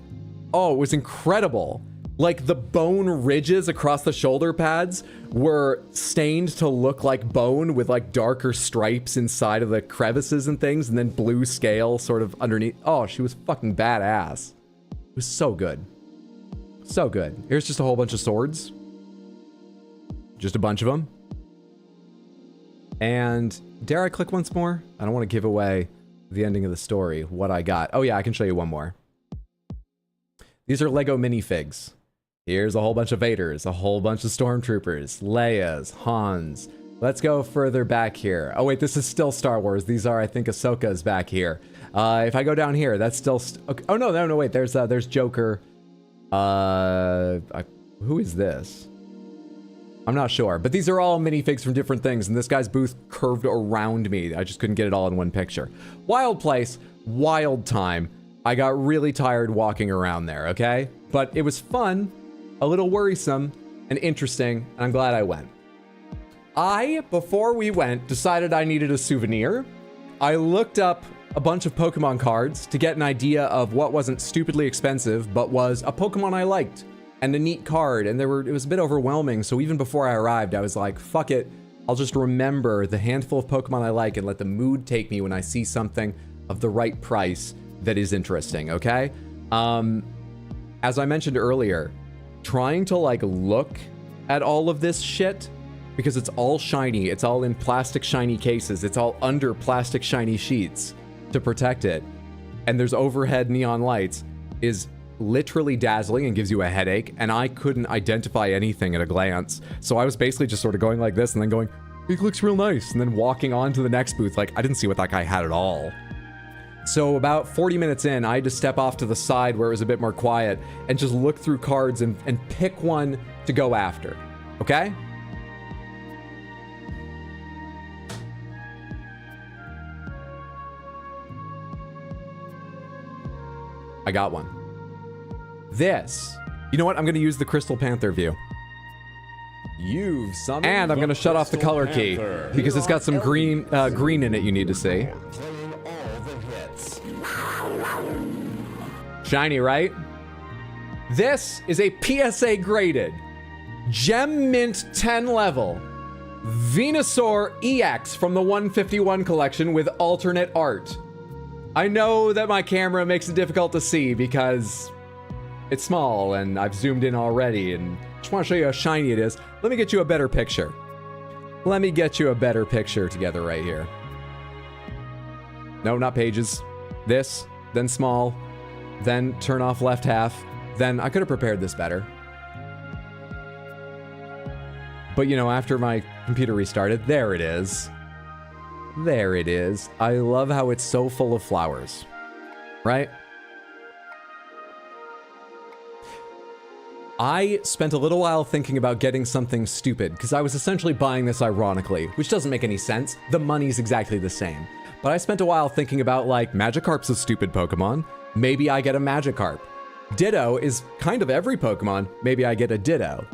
Oh, it was incredible. Like the bone ridges across the shoulder pads were stained to look like bone with like darker stripes inside of the crevices and things, and then blue scale sort of underneath. Oh, she was fucking badass. It was so good. So good. Here's just a whole bunch of swords. Just a bunch of them. And dare I click once more? I don't want to give away the ending of the story, what I got. Oh yeah, I can show you one more. These are Lego minifigs. Here's a whole bunch of Vaders, a whole bunch of Stormtroopers, Leia's, Han's. Let's go further back here. Oh wait, this is still Star Wars. These are, I think, Ahsoka's back here. If I go down here, that's still... okay. Oh no, wait, there's Joker. Who is this? I'm not sure, but these are all minifigs from different things, and this guy's booth curved around me. I just couldn't get it all in one picture. Wild place, wild time. I got really tired walking around there, okay? But it was fun, a little worrisome, and interesting, and I'm glad I went. Before we went, decided I needed a souvenir. I looked up a bunch of Pokemon cards to get an idea of what wasn't stupidly expensive, but was a Pokemon I liked. And a neat card, and it was a bit overwhelming, so even before I arrived, I was like, fuck it, I'll just remember the handful of Pokemon I like and let the mood take me when I see something of the right price that is interesting, okay? As I mentioned earlier, trying to like look at all of this shit, because it's all shiny, it's all in plastic shiny cases, it's all under plastic shiny sheets to protect it, and there's overhead neon lights, is literally dazzling and gives you a headache, and I couldn't identify anything at a glance. So I was basically just sort of going like this and then going, it looks real nice, and then walking on to the next booth like I didn't see what that guy had at all. So about 40 minutes in, I had to step off to the side where it was a bit more quiet and just look through cards and pick one to go after. Okay? I got one. This. You know what? I'm going to use the Crystal Panther view. You've summoned And I'm going to shut off the color key because it's got some green in it you need to see. Shiny, right? This is a PSA graded Gem Mint 10 level Venusaur EX from the 151 collection with alternate art. I know that my camera makes it difficult to see because it's small and I've zoomed in already and just want to show you how shiny it is. Let me get you a better picture. Let me get you a better picture together right here. No, not pages. This, then small, then turn off left half. Then I could have prepared this better. But you know, after my computer restarted, there it is. There it is. I love how it's so full of flowers. Right? I spent a little while thinking about getting something stupid, because I was essentially buying this ironically, which doesn't make any sense. The money's exactly the same. But I spent a while thinking about, like, Magikarp's a stupid Pokemon. Maybe I get a Magikarp. Ditto is kind of every Pokemon. Maybe I get a Ditto.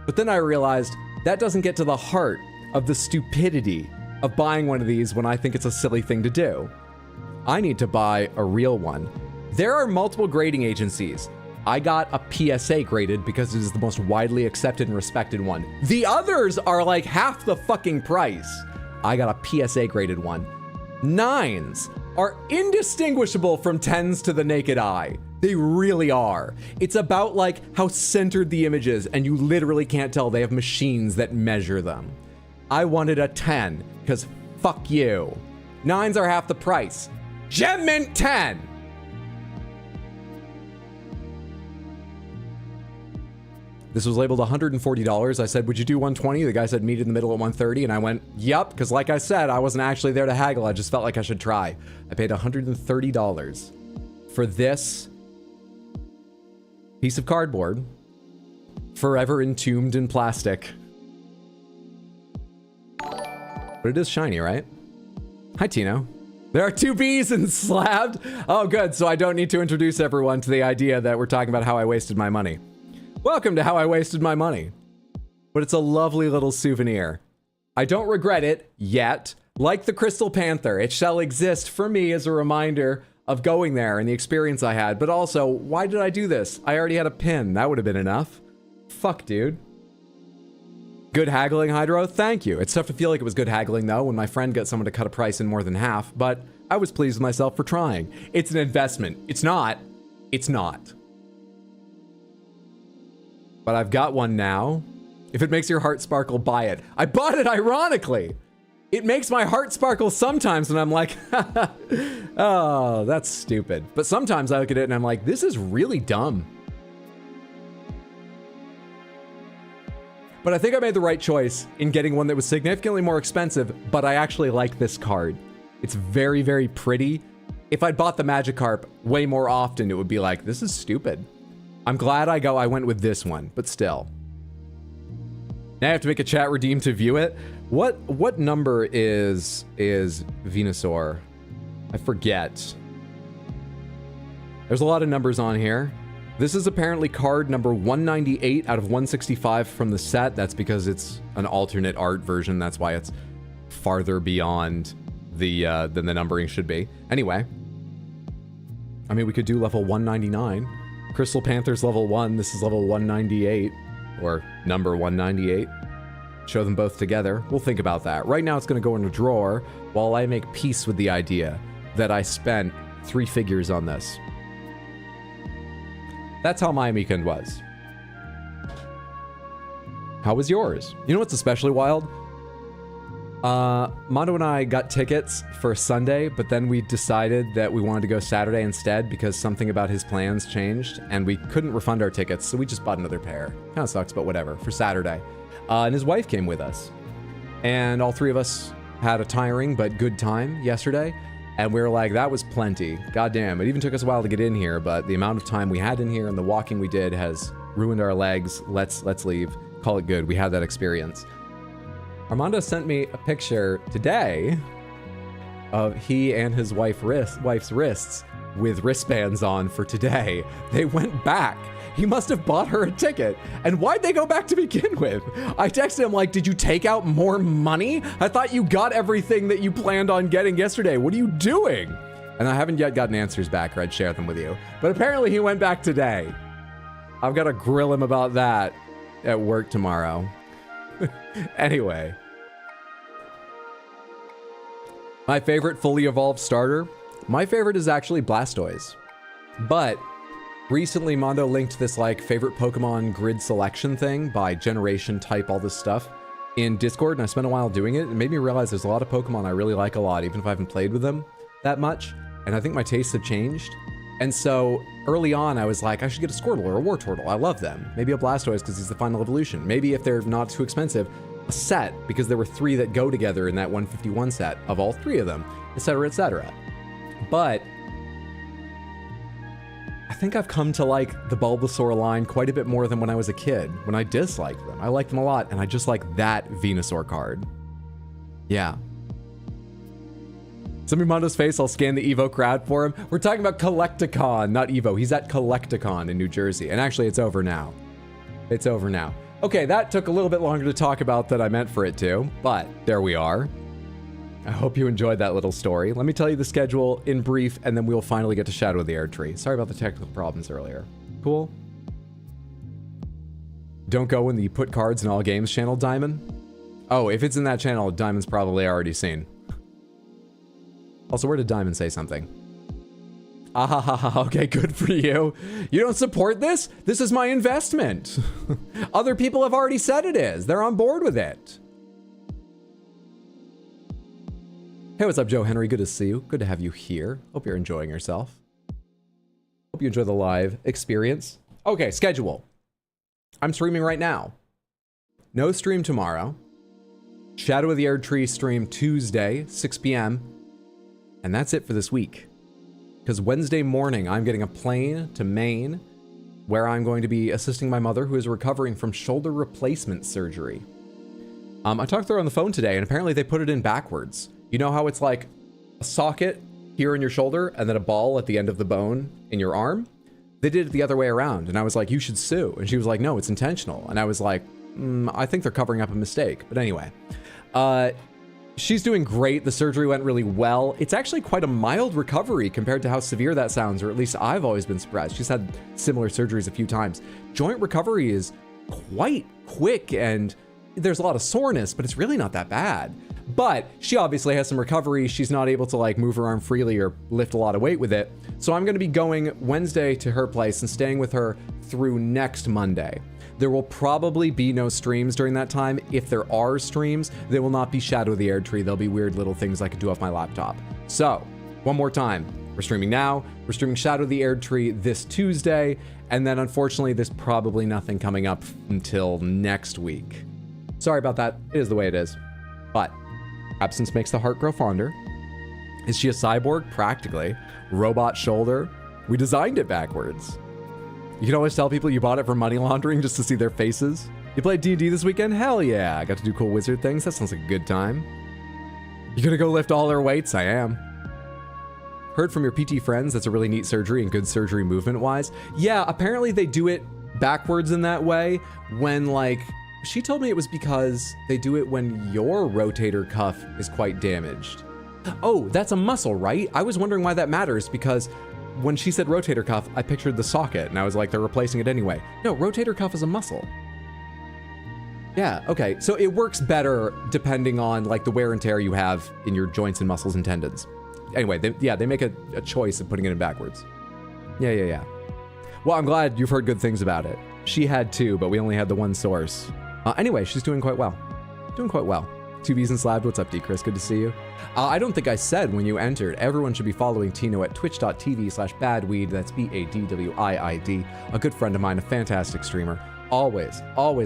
But then I realized that doesn't get to the heart of the stupidity of buying one of these when I think it's a silly thing to do. I need to buy a real one. There are multiple grading agencies. I got a PSA graded because it is the most widely accepted and respected one. The others are like half the fucking price. I got a PSA graded one. 9s are indistinguishable from 10s to the naked eye. They really are. It's about like how centered the image is, and you literally can't tell. They have machines that measure them. I wanted a 10, because fuck you. 9s are half the price. Gem Mint 10! This was labeled $140. I said, would you do 120? The guy said meet in the middle at 130, and I went, yep, because like I said, I wasn't actually there to haggle. I just felt like I should try. I paid $130 for this piece of cardboard, forever entombed in plastic. But it is shiny, right? Hi, Tino. There are 2 B's in Slabbed. Oh, good. So I don't need to introduce everyone to the idea that we're talking about how I wasted my money. Welcome to How I Wasted My Money. But it's a lovely little souvenir. I don't regret it yet. Like the Crystal Panther, it shall exist for me as a reminder of going there and the experience I had. But also, why did I do this? I already had a pin. That would have been enough. Fuck, dude. Good haggling, Hydro. Thank you. It's tough to feel like it was good haggling, though, when my friend got someone to cut a price in more than half, but I was pleased with myself for trying. It's an investment. It's not. It's not. But I've got one now. If it makes your heart sparkle, buy it. I bought it ironically. It makes my heart sparkle sometimes, and I'm like, oh, that's stupid. But sometimes I look at it and I'm like, this is really dumb. But I think I made the right choice in getting one that was significantly more expensive, but I actually like this card. It's very, very pretty. If I'd bought the Magikarp way more often, it would be like, this is stupid. I'm glad I went with this one, but still. Now I have to make a chat redeem to view it. What number is Venusaur? I forget. There's a lot of numbers on here. This is apparently card number 198 out of 165 from the set. That's because it's an alternate art version. That's why it's farther beyond the than the numbering should be. Anyway, I mean, we could do level 199. Crystal Panther's level 1. This is level 198, or number 198. Show them both together. We'll think about that. Right now, it's going to go in a drawer while I make peace with the idea that I spent 3 figures on this. That's how my weekend was. How was yours? You know what's especially wild? Mondo and I got tickets for Sunday, but then we decided that we wanted to go Saturday instead because something about his plans changed, and we couldn't refund our tickets, so we just bought another pair. Kind of sucks, but whatever, for Saturday. And his wife came with us. And all 3 of us had a tiring but good time yesterday. And we were like, that was plenty. Goddamn, it even took us a while to get in here, but the amount of time we had in here and the walking we did has ruined our legs. Let's leave. Call it good. We had that experience. Armando sent me a picture today of he and his wife's wrists with wristbands on for today. They went back. He must have bought her a ticket. And why'd they go back to begin with? I texted him like, did you take out more money? I thought you got everything that you planned on getting yesterday. What are you doing? And I haven't yet gotten answers back, or I'd share them with you. But apparently he went back today. I've got to grill him about that at work tomorrow. Anyway. My favorite fully evolved starter? My favorite is actually Blastoise. But recently, Mondo linked this like favorite Pokemon grid selection thing by generation, type, all this stuff in Discord, and I spent a while doing it. It made me realize there's a lot of Pokemon I really like a lot, even if I haven't played with them that much. And I think my tastes have changed. And so early on, I was like, I should get a Squirtle or a Wartortle. I love them. Maybe a Blastoise because he's the final evolution. Maybe if they're not too expensive, a set, because there were 3 that go together in that 151 set of all 3 of them, etc., etc. But I think I've come to like the Bulbasaur line quite a bit more than when I was a kid, when I disliked them. I liked them a lot, and I just like that Venusaur card. Yeah. Send me Mondo's face, I'll scan the Evo crowd for him. We're talking about Collecticon, not Evo. He's at Collecticon in New Jersey, and actually it's over now. It's over now. Okay, that took a little bit longer to talk about than I meant for it to, but there we are. I hope you enjoyed that little story. Let me tell you the schedule in brief, and then we'll finally get to Shadow of the Erdtree. Sorry about the technical problems earlier. Cool? Don't go in the Put Cards in All Games channel, Diamond. Oh, if it's in that channel, Diamond's probably already seen. Also, where did Diamond say something? Ah, okay, good for you. You don't support this? This is my investment. Other people have already said it is. They're on board with it. Hey, what's up, Joe Henry? Good to see you. Good to have you here. Hope you're enjoying yourself. Hope you enjoy the live experience. Okay, schedule. I'm streaming right now. No stream tomorrow. Shadow of the Erdtree stream Tuesday, 6 p.m. And that's it for this week. Because Wednesday morning, I'm getting a plane to Maine, where I'm going to be assisting my mother, who is recovering from shoulder replacement surgery. I talked to her on the phone today, and apparently they put it in backwards. You know how it's like a socket here in your shoulder and then a ball at the end of the bone in your arm? They did it the other way around, and I was like, you should sue. And she was like, no, it's intentional. And I was like, I think they're covering up a mistake. But anyway, she's doing great. The surgery went really well. It's actually quite a mild recovery compared to how severe that sounds, or at least I've always been surprised. She's had similar surgeries a few times. Joint recovery is quite quick, and there's a lot of soreness, but it's really not that bad. But she obviously has some recovery. She's not able to like move her arm freely or lift a lot of weight with it. So I'm going to be going Wednesday to her place and staying with her through next Monday. There will probably be no streams during that time. If there are streams, they will not be Shadow of the Erdtree. They'll be weird little things I could do off my laptop. So, one more time. We're streaming now. We're streaming Shadow of the Erdtree this Tuesday. And then unfortunately, there's probably nothing coming up until next week. Sorry about that. It is the way it is. But absence makes the heart grow fonder. Is she a cyborg? Practically. Robot shoulder? We designed it backwards. You can always tell people you bought it for money laundering just to see their faces. You played D&D this weekend? Hell yeah. I got to do cool wizard things. That sounds like a good time. You gonna go lift all her weights? I am. Heard from your PT friends that's a really neat surgery and good surgery movement-wise. Yeah, apparently they do it backwards in that way when, like, she told me it was because they do it when your rotator cuff is quite damaged. Oh, that's a muscle, right? I was wondering why that matters because when she said rotator cuff, I pictured the socket and I was like, they're replacing it anyway. No, rotator cuff is a muscle. Yeah, okay. So it works better depending on like the wear and tear you have in your joints and muscles and tendons. Anyway, they make a choice of putting it in backwards. Yeah. Well, I'm glad you've heard good things about it. She had too, but we only had the one source. Anyway, she's doing quite well. Doing quite well. 2Bs and Slabbed, what's up, D. Chris? Good to see you. I don't think I said when you entered, everyone should be following Tino at twitch.tv/badweed. That's BADWIID. A good friend of mine, a fantastic streamer. Always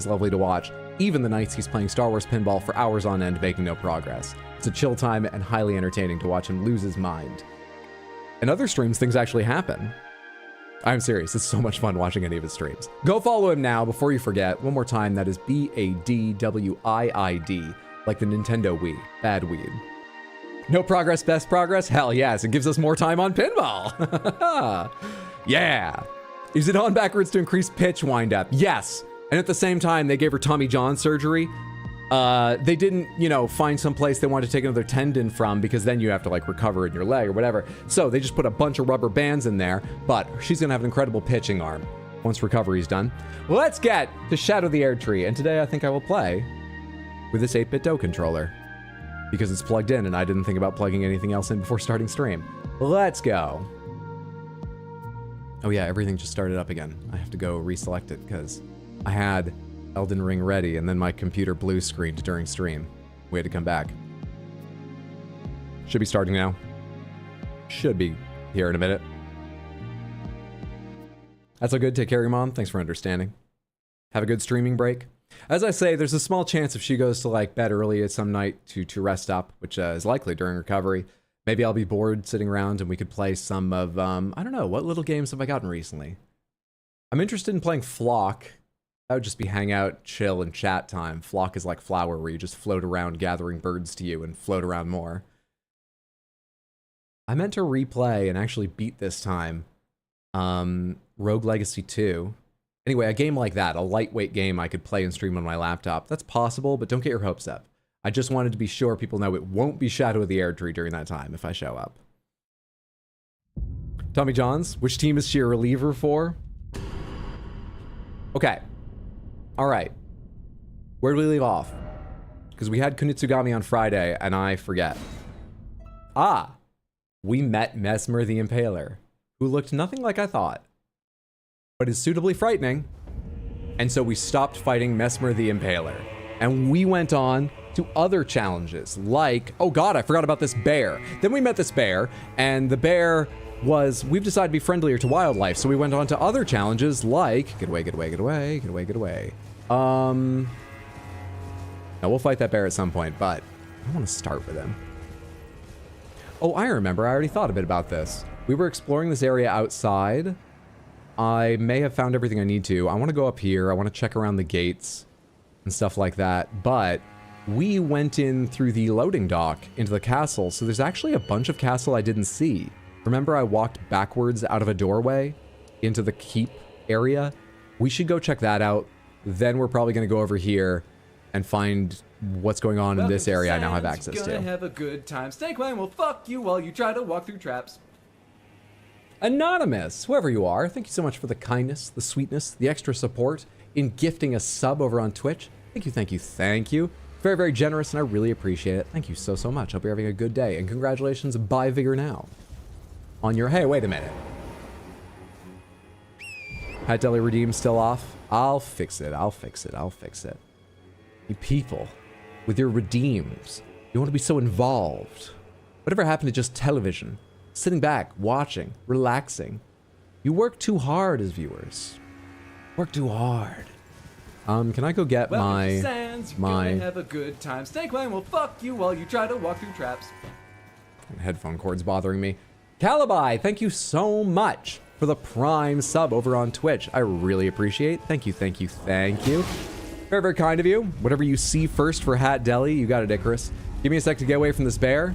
lovely to watch. Even the nights he's playing Star Wars pinball for hours on end, making no progress. It's a chill time and highly entertaining to watch him lose his mind. In other streams, things actually happen. I'm serious, it's so much fun watching any of his streams. Go follow him now before you forget. One more time, that is BADWIID, like the Nintendo Wii, bad weed. No progress, best progress? Hell yes, it gives us more time on pinball. Yeah. Is it on backwards to increase pitch wind up? Yes. And at the same time, they gave her Tommy John surgery. They didn't, find some place they wanted to take another tendon from because then you have to like recover in your leg or whatever. So they just put a bunch of rubber bands in there, but she's gonna have an incredible pitching arm once recovery's done. Let's get to Shadow the Erdtree, and today I think I will play with this 8-bit DOE controller because it's plugged in and I didn't think about plugging anything else in before starting stream. Let's go. Oh yeah, everything just started up again. I have to go reselect it because I had Elden Ring ready, and then my computer blue screened during stream. We had to come back. Should be starting now. Should be here in a minute. That's all good. Take care, your mom. Thanks for understanding. Have a good streaming break. As I say, there's a small chance if she goes to like bed early at some night to rest up, which is likely during recovery. Maybe I'll be bored sitting around and we could play some of, I don't know, what little games have I gotten recently? I'm interested in playing Flock. That would just be hang out, chill, and chat time. Flock is like flower where you just float around gathering birds to you and float around more. I meant to replay and actually beat this time Rogue Legacy 2. Anyway, a game like that, a lightweight game I could play and stream on my laptop. That's possible, but don't get your hopes up. I just wanted to be sure people know it won't be Shadow of the Erdtree during that time if I show up. Tommy Johns, which team is she a reliever for? Okay. All right. Where did we leave off? Because we had Kunitsugami on Friday, and I forget. Ah! We met Messmer the Impaler, who looked nothing like I thought, but is suitably frightening. And so we stopped fighting Messmer the Impaler, and we went on to other challenges, like, oh god, I forgot about this bear. Then we met this bear, and the bear was, we've decided to be friendlier to wildlife, so we went on to other challenges like, get away, get away, get away, get away, get away. Now we'll fight that bear at some point, but I want to start with him. Oh, I remember, I already thought a bit about this. We were exploring this area outside. I may have found everything I need to. I want to go up here, I want to check around the gates and stuff like that, but we went in through the loading dock into the castle, so there's actually a bunch of castle I didn't see. Remember I walked backwards out of a doorway into the keep area? We should go check that out. Then we're probably going to go over here and find what's going on in this area I now have access to. Gonna have a good time. Snakewine will fuck you while you try to walk through traps. Anonymous, whoever you are, thank you so much for the kindness, the sweetness, the extra support in gifting a sub over on Twitch. Thank you, thank you, thank you. Very, very generous, and I really appreciate it. Thank you so, so much. Hope you're having a good day, and congratulations, Buy Vigor Now. On your, hey, wait a minute. Hat Deli Redeem still off? I'll fix it, I'll fix it, I'll fix it. You people, with your redeems, you want to be so involved. Whatever happened to just television? Sitting back, watching, relaxing. You work too hard as viewers. Work too hard. Can I go get Welcome my... to Sands. You're my- gonna have a good time. Snake Wang will fuck you while you try to walk through traps. Headphone cord's bothering me. Calibi, thank you so much for the Prime sub over on Twitch. I really appreciate. Thank you, thank you, thank you. Very, very kind of you. Whatever you see first for Hat Deli, you got it, Icarus. Give me a sec to get away from this bear,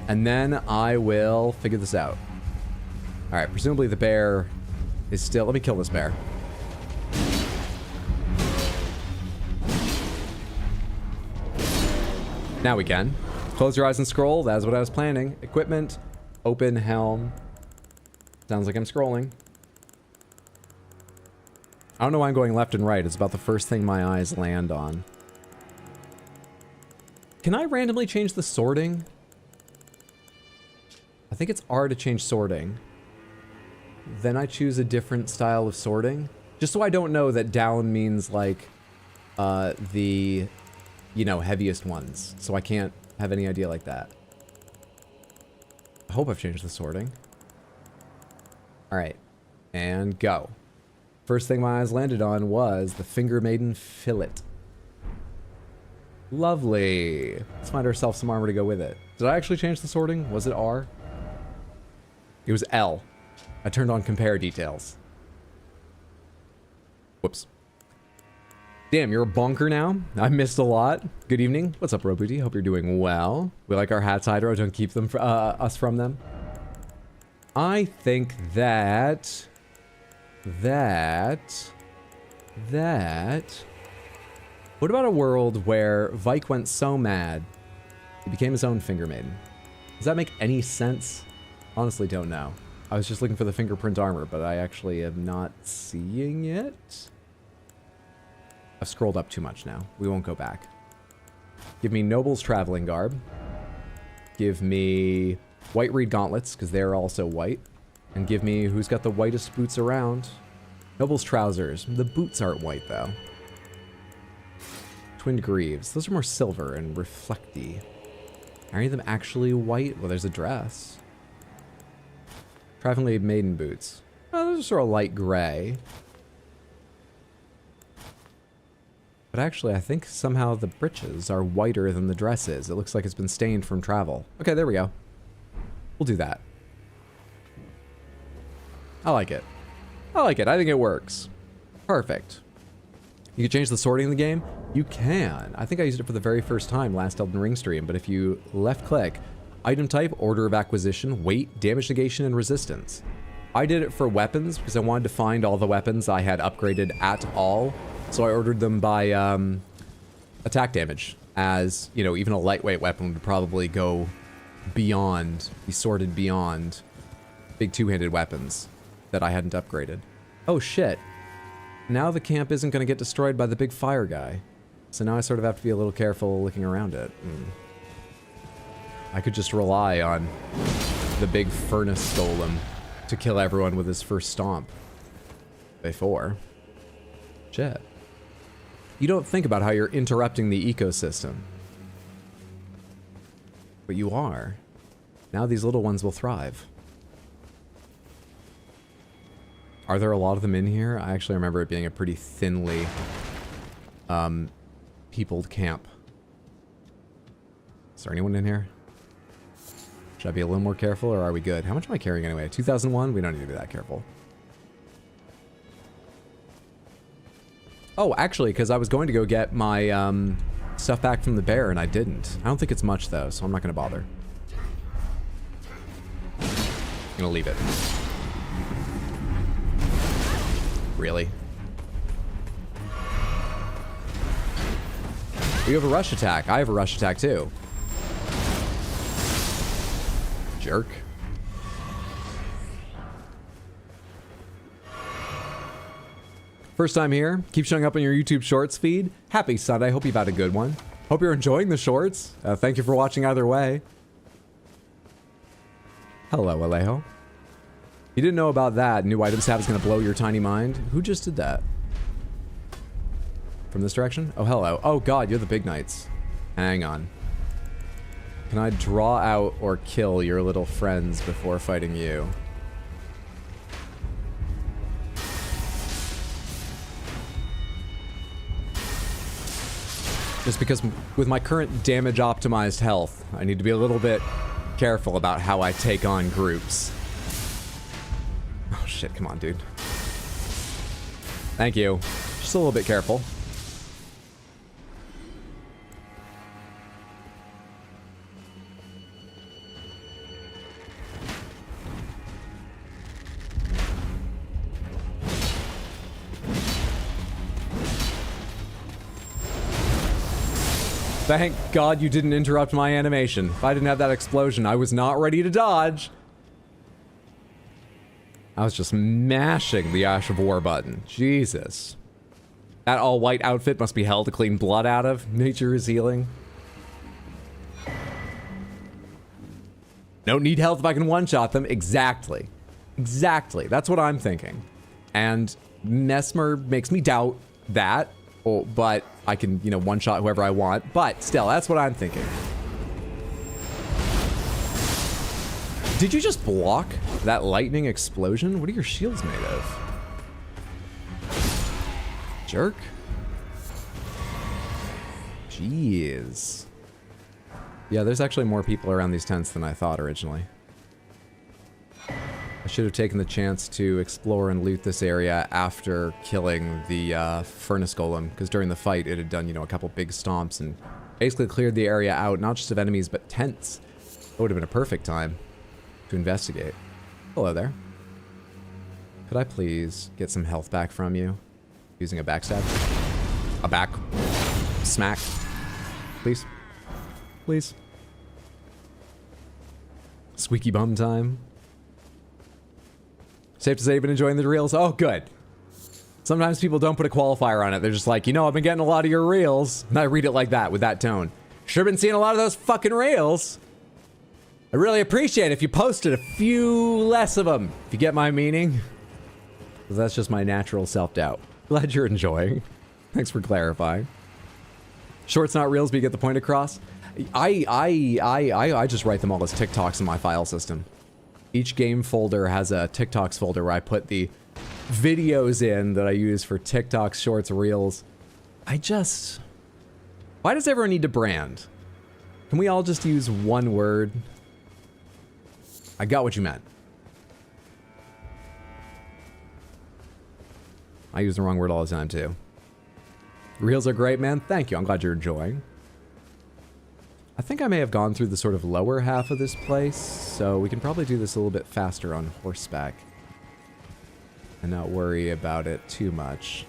and then I will figure this out. All right, presumably the bear is still... Let me kill this bear. Now we can. Close your eyes and scroll. That's what I was planning. Equipment, open helm. Sounds like I'm scrolling. I don't know why I'm going left and right. It's about the first thing my eyes land on. Can I randomly change the sorting? I think it's R to change sorting. Then I choose a different style of sorting. Just so I don't know that down means like the, you know, heaviest ones. So I can't have any idea like that. I hope I've changed the sorting. All right, and go. First thing my eyes landed on was the Finger Maiden Fillet. Lovely. Let's find ourselves some armor to go with it. Did I actually change the sorting? Was it R? It was L. I turned on compare details. Whoops. Damn, you're a bonker now? I missed a lot. Good evening. What's up, Robuti? Hope you're doing well. We like our hats, Hydro. Don't keep them us from them. I think that... What about a world where Vike went so mad, he became his own Finger Maiden? Does that make any sense? Honestly, don't know. I was just looking for the fingerprint armor, but I actually am not seeing it. I've scrolled up too much now. We won't go back. Give me Noble's Traveling Garb. Give me White Reed Gauntlets, because they're also white. And give me who's got the whitest boots around. Noble's Trousers. The boots aren't white, though. Twinned Greaves. Those are more silver and reflecty. Are any of them actually white? Well, there's a dress. Traveling Maiden Boots. Oh, those are sort of light gray. But actually, I think somehow the breeches are whiter than the dress is. It looks like it's been stained from travel. Okay, there we go. We'll do that. I like it. I like it. I think it works. Perfect. You can change the sorting in the game? You can. I think I used it for the very first time last Elden Ring stream, but if you left click, item type, order of acquisition, weight, damage negation, and resistance. I did it for weapons because I wanted to find all the weapons I had upgraded at all. So I ordered them by attack damage, as, you know, even a lightweight weapon would probably go beyond, be sorted beyond big two-handed weapons that I hadn't upgraded. Oh shit. Now the camp isn't going to get destroyed by the big fire guy. So now I sort of have to be a little careful looking around it. I could just rely on the big furnace golem to kill everyone with his first stomp. Before. Shit. You don't think about how you're interrupting the ecosystem. But you are. Now these little ones will thrive. Are there a lot of them in here? I actually remember it being a pretty thinly peopled camp. Is there anyone in here? Should I be a little more careful, or are we good? How much am I carrying anyway? 2001? We don't need to be that careful. Oh, actually, because I was going to go get my stuff back from the bear, and I didn't. I don't think it's much, though, so I'm not going to bother. I'm going to leave it. Really? You have a rush attack. I have a rush attack, too. Jerk. First time here, keep showing up on your YouTube Shorts feed. Happy Sunday, hope you've had a good one. Hope you're enjoying the shorts. Thank you for watching either way. Hello, Alejo. You didn't know about that. New items tab is going to blow your tiny mind. Who just did that? From this direction? Oh, hello. Oh god, you're the big knights. Hang on. Can I draw out or kill your little friends before fighting you? Just because with my current damage optimized health, I need to be a little bit careful about how I take on groups. Oh shit, come on, dude. Thank you. Just a little bit careful. Thank God you didn't interrupt my animation. If I didn't have that explosion, I was not ready to dodge. I was just mashing the Ash of War button. Jesus. That all-white outfit must be hell to clean blood out of. Nature is healing. Don't need health if I can one-shot them. Exactly. Exactly. That's what I'm thinking. And Messmer makes me doubt that. Oh, but I can, you know, one-shot whoever I want. But still, that's what I'm thinking. Did you just block that lightning explosion? What are your shields made of? Jerk. Jeez. Yeah, there's actually more people around these tents than I thought originally. I should have taken the chance to explore and loot this area after killing the furnace golem, because during the fight it had done, you know, a couple big stomps and basically cleared the area out, not just of enemies, but tents. It would have been a perfect time to investigate. Hello there. Could I please get some health back from you? Using a backstab? A back smack? Please? Please? Squeaky bum time. Safe to say you've been enjoying the reels? Oh, good. Sometimes people don't put a qualifier on it. They're just like, you know, I've been getting a lot of your reels. And I read it like that, with that tone. Sure been seeing a lot of those fucking reels. I really appreciate it if you posted a few less of them. If you get my meaning. Because that's just my natural self-doubt. Glad you're enjoying. Thanks for clarifying. Shorts, not reels, but you get the point across. I just write them all as TikToks in my file system. Each game folder has a TikToks folder where I put the videos in that I use for TikToks, shorts, reels. Why does everyone need to brand? Can we all just use one word? I got what you meant. I use the wrong word all the time too. Reels are great, man. Thank you. I'm glad you're enjoying. I think I may have gone through the sort of lower half of this place, so we can probably do this a little bit faster on horseback and not worry about it too much.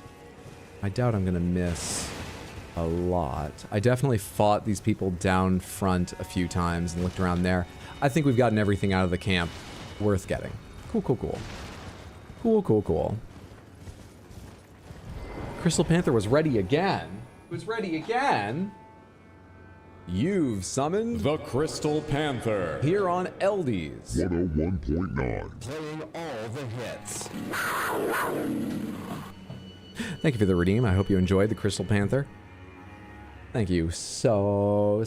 I doubt I'm gonna miss a lot. I definitely fought these people down front a few times and looked around there. I think we've gotten everything out of the camp worth getting. Cool, cool, cool. Cool, cool, cool. Crystal Panther was ready again. Was ready again? You've summoned the Crystal Panther Here on Eldies. 101.9. playing all the hits. Thank you for the redeem. I hope you enjoyed the Crystal Panther. Thank you so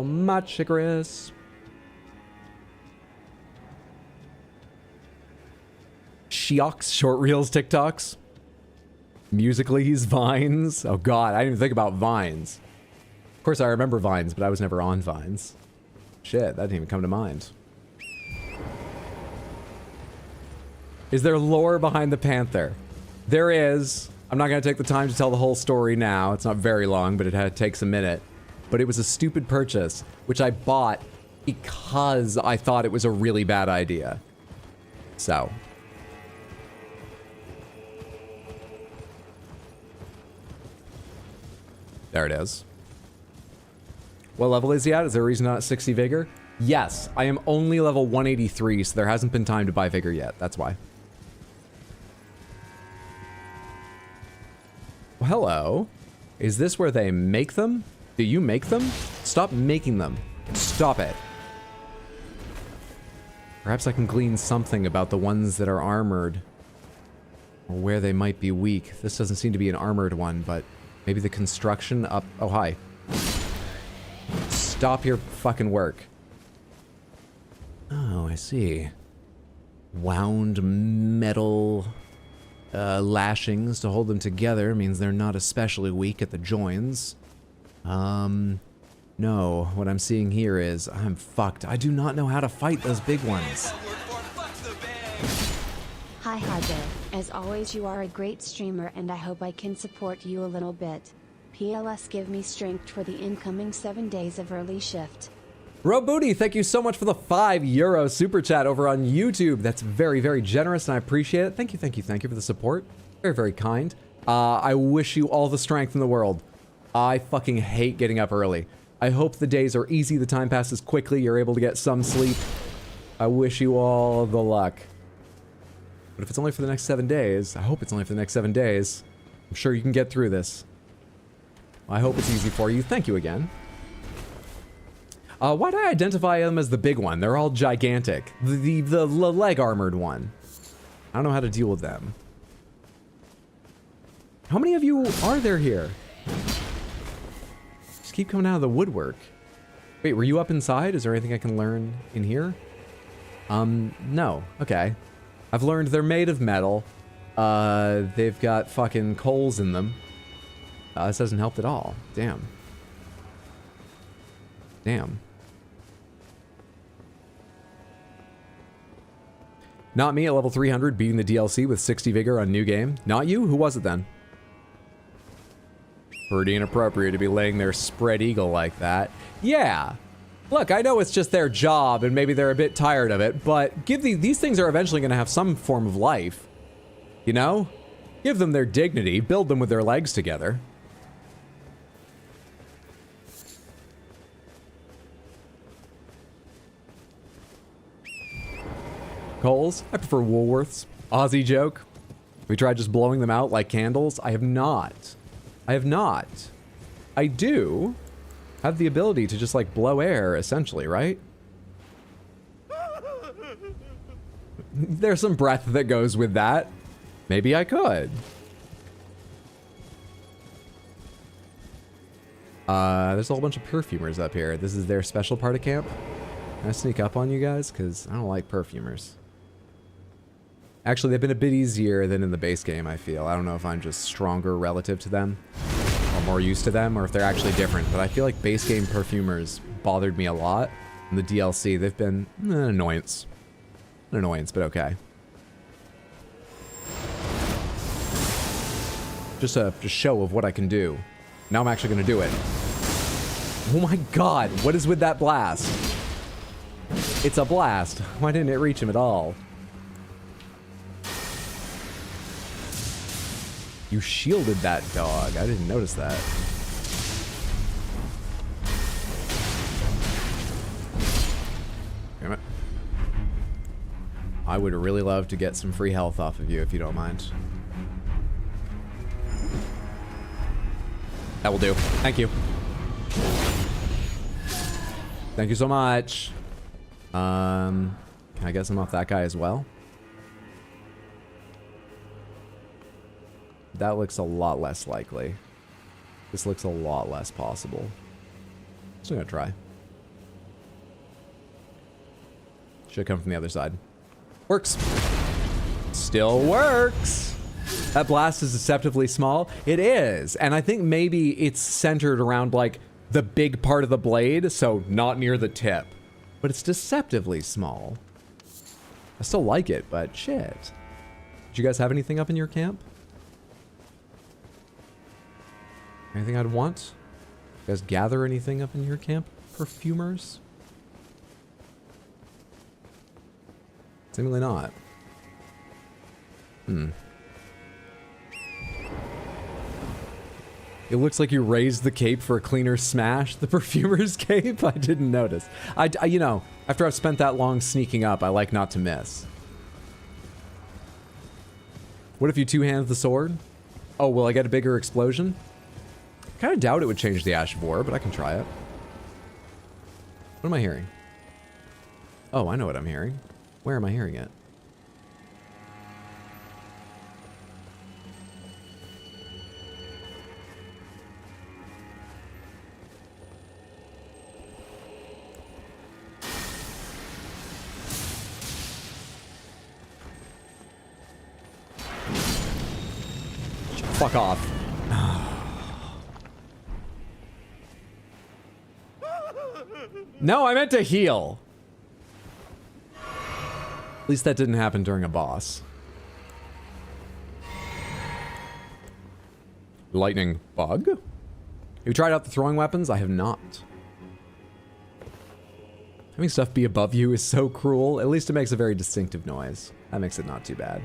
much, Chris. Shioks, short reels, TikToks. Musically's, Vines. Oh god, I didn't even think about Vines. Of course I remember Vines, but I was never on Vines. Shit, that didn't even come to mind. Is there lore behind the Panther? There is. I'm not going to take the time to tell the whole story now. It's not very long, but it takes a minute. But it was a stupid purchase, which I bought because I thought it was a really bad idea. So. There it is. What level is he at? Is there a reason not at 60 Vigor? Yes, I am only level 183, so there hasn't been time to buy Vigor yet. That's why. Well, hello. Is this where they make them? Do you make them? Stop making them. Stop it. Perhaps I can glean something about the ones that are armored. Or where they might be weak. This doesn't seem to be an armored one, but maybe the construction up... Oh, hi. Stop your fucking work. Oh, I see. Wound metal lashings to hold them together means they're not especially weak at the joins. No, what I'm seeing here is I'm fucked. I do not know how to fight those big ones. Hi there. As always, you are a great streamer and I hope I can support you a little bit. PLS, give me strength for the incoming 7 days of early shift. Robooty, thank you so much for the €5 super chat over on YouTube. That's very, very generous and I appreciate it. Thank you for the support. Very, very kind. I wish you all the strength in the world. I fucking hate getting up early. I hope the days are easy, the time passes quickly, you're able to get some sleep. I wish you all the luck. But if it's only for the next 7 days, I hope it's only for the next 7 days. I'm sure you can get through this. I hope it's easy for you. Thank you again. Why do I identify them as the big one? They're all gigantic. The leg armored one. I don't know how to deal with them. How many of you are there here? Just keep coming out of the woodwork. Wait, were you up inside? Is there anything I can learn in here? No. Okay. I've learned they're made of metal. They've got fucking coals in them. This hasn't helped at all. Damn. Damn. Not me at level 300 beating the DLC with 60 vigor on new game. Not you? Who was it then? Pretty inappropriate to be laying there spread eagle like that. Yeah. Look, I know it's just their job and maybe they're a bit tired of it, but these things are eventually going to have some form of life. You know? Give them their dignity, build them with their legs together. Coles? I prefer Woolworths. Aussie joke. We tried just blowing them out like candles? I have not. I have not. I do have the ability to just like blow air, essentially, right? There's some breath that goes with that. Maybe I could. There's a whole bunch of perfumers up here. This is their special part of camp. Can I sneak up on you guys? Because I don't like perfumers. Actually, they've been a bit easier than in the base game, I feel. I don't know if I'm just stronger relative to them, or more used to them, or if they're actually different, but I feel like base game perfumers bothered me a lot. In the DLC, they've been an annoyance. An annoyance, but okay. Just a show of what I can do. Now I'm actually going to do it. Oh my god, what is with that blast? It's a blast. Why didn't it reach him at all? You shielded that dog. I didn't notice that. Damn it. I would really love to get some free health off of you if you don't mind. That will do. Thank you. Thank you so much. Can I get some off that guy as well? That looks a lot less likely. This looks a lot less possible. Still gonna try. Should come from the other side. Works. Still works. That blast is deceptively small. It is. And I think maybe it's centered around like the big part of the blade, so not near the tip. But it's deceptively small. I still like it, but shit. Did you guys have anything up in your camp? Anything I'd want? You guys gather anything up in your camp? Perfumers? Seemingly not. It looks like you raised the cape for a cleaner smash. The perfumer's cape? I didn't notice. I, you know, after I've spent that long sneaking up, I like not to miss. What if you two-hand the sword? Oh, will I get a bigger explosion? Kind of doubt it would change the Ash of War, but I can try it. What am I hearing? Oh, I know what I'm hearing. Where am I hearing it? Fuck off. No, I meant to heal. At least that didn't happen during a boss. Lightning bug? Have you tried out the throwing weapons? I have not. Having stuff be above you is so cruel. At least it makes a very distinctive noise. That makes it not too bad.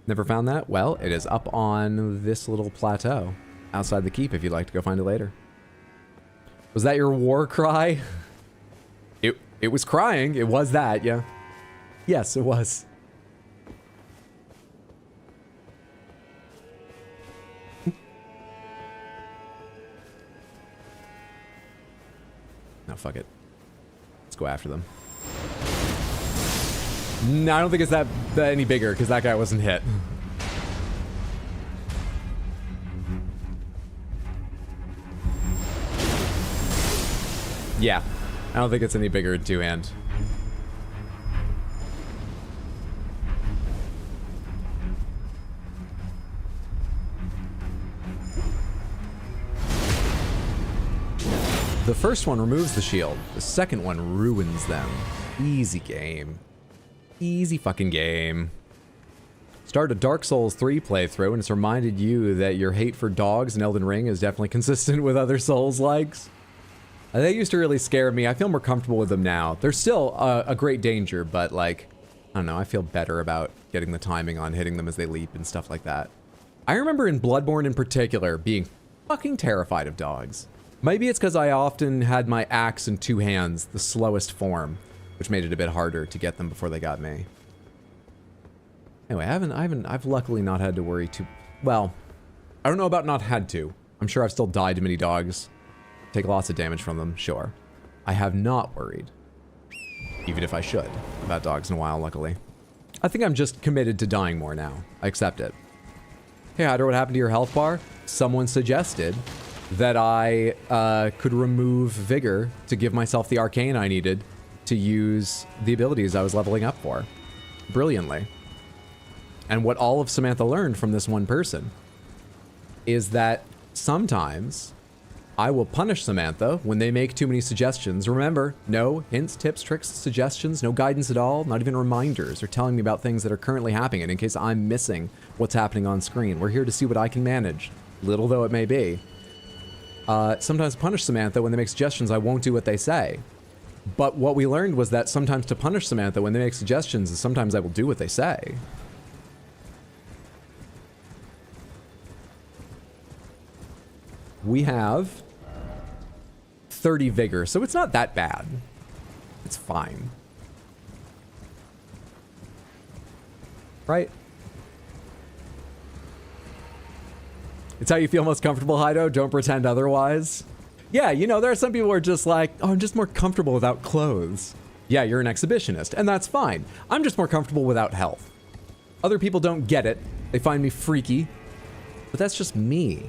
Never found that? Well, it is up on this little plateau outside the keep if you'd like to go find it later. Was that your war cry? It was crying. It was that, yeah. Yes, it was. No, fuck it. Let's go after them. No, I don't think it's that any bigger, because that guy wasn't hit. Yeah, I don't think it's any bigger in two-hand. The first one removes the shield. The second one ruins them. Easy game. Easy fucking game. Started a Dark Souls 3 playthrough, and it's reminded you that your hate for dogs in Elden Ring is definitely consistent with other Souls-likes. They used to really scare me. I feel more comfortable with them now. They're still a great danger, but like, I don't know, I feel better about getting the timing on hitting them as they leap and stuff like that. I remember in Bloodborne in particular being fucking terrified of dogs. Maybe it's because I often had my axe in two hands, the slowest form, which made it a bit harder to get them before they got me. Anyway, I've luckily not had to worry too, well, I don't know about not had to. I'm sure I've still died to many dogs. Take lots of damage from them, sure. I have not worried, even if I should, about dogs in a while, luckily. I think I'm just committed to dying more now. I accept it. Hey, Hydra, what happened to your health bar? Someone suggested that I could remove Vigor to give myself the arcane I needed to use the abilities I was leveling up for. Brilliantly. And what all of Samantha learned from this one person is that sometimes I will punish Samantha when they make too many suggestions. Remember, no hints, tips, tricks, suggestions, no guidance at all, not even reminders or telling me about things that are currently happening in case I'm missing what's happening on screen. We're here to see what I can manage, little though it may be. Sometimes punish Samantha when they make suggestions, I won't do what they say. But what we learned was that sometimes to punish Samantha when they make suggestions is sometimes I will do what they say. We have 30 vigor, so it's not that bad. It's fine. Right? It's how you feel most comfortable, Hido. Don't pretend otherwise. Yeah, you know, there are some people who are just like, oh, I'm just more comfortable without clothes. Yeah, you're an exhibitionist, and that's fine. I'm just more comfortable without health. Other people don't get it. They find me freaky. But that's just me.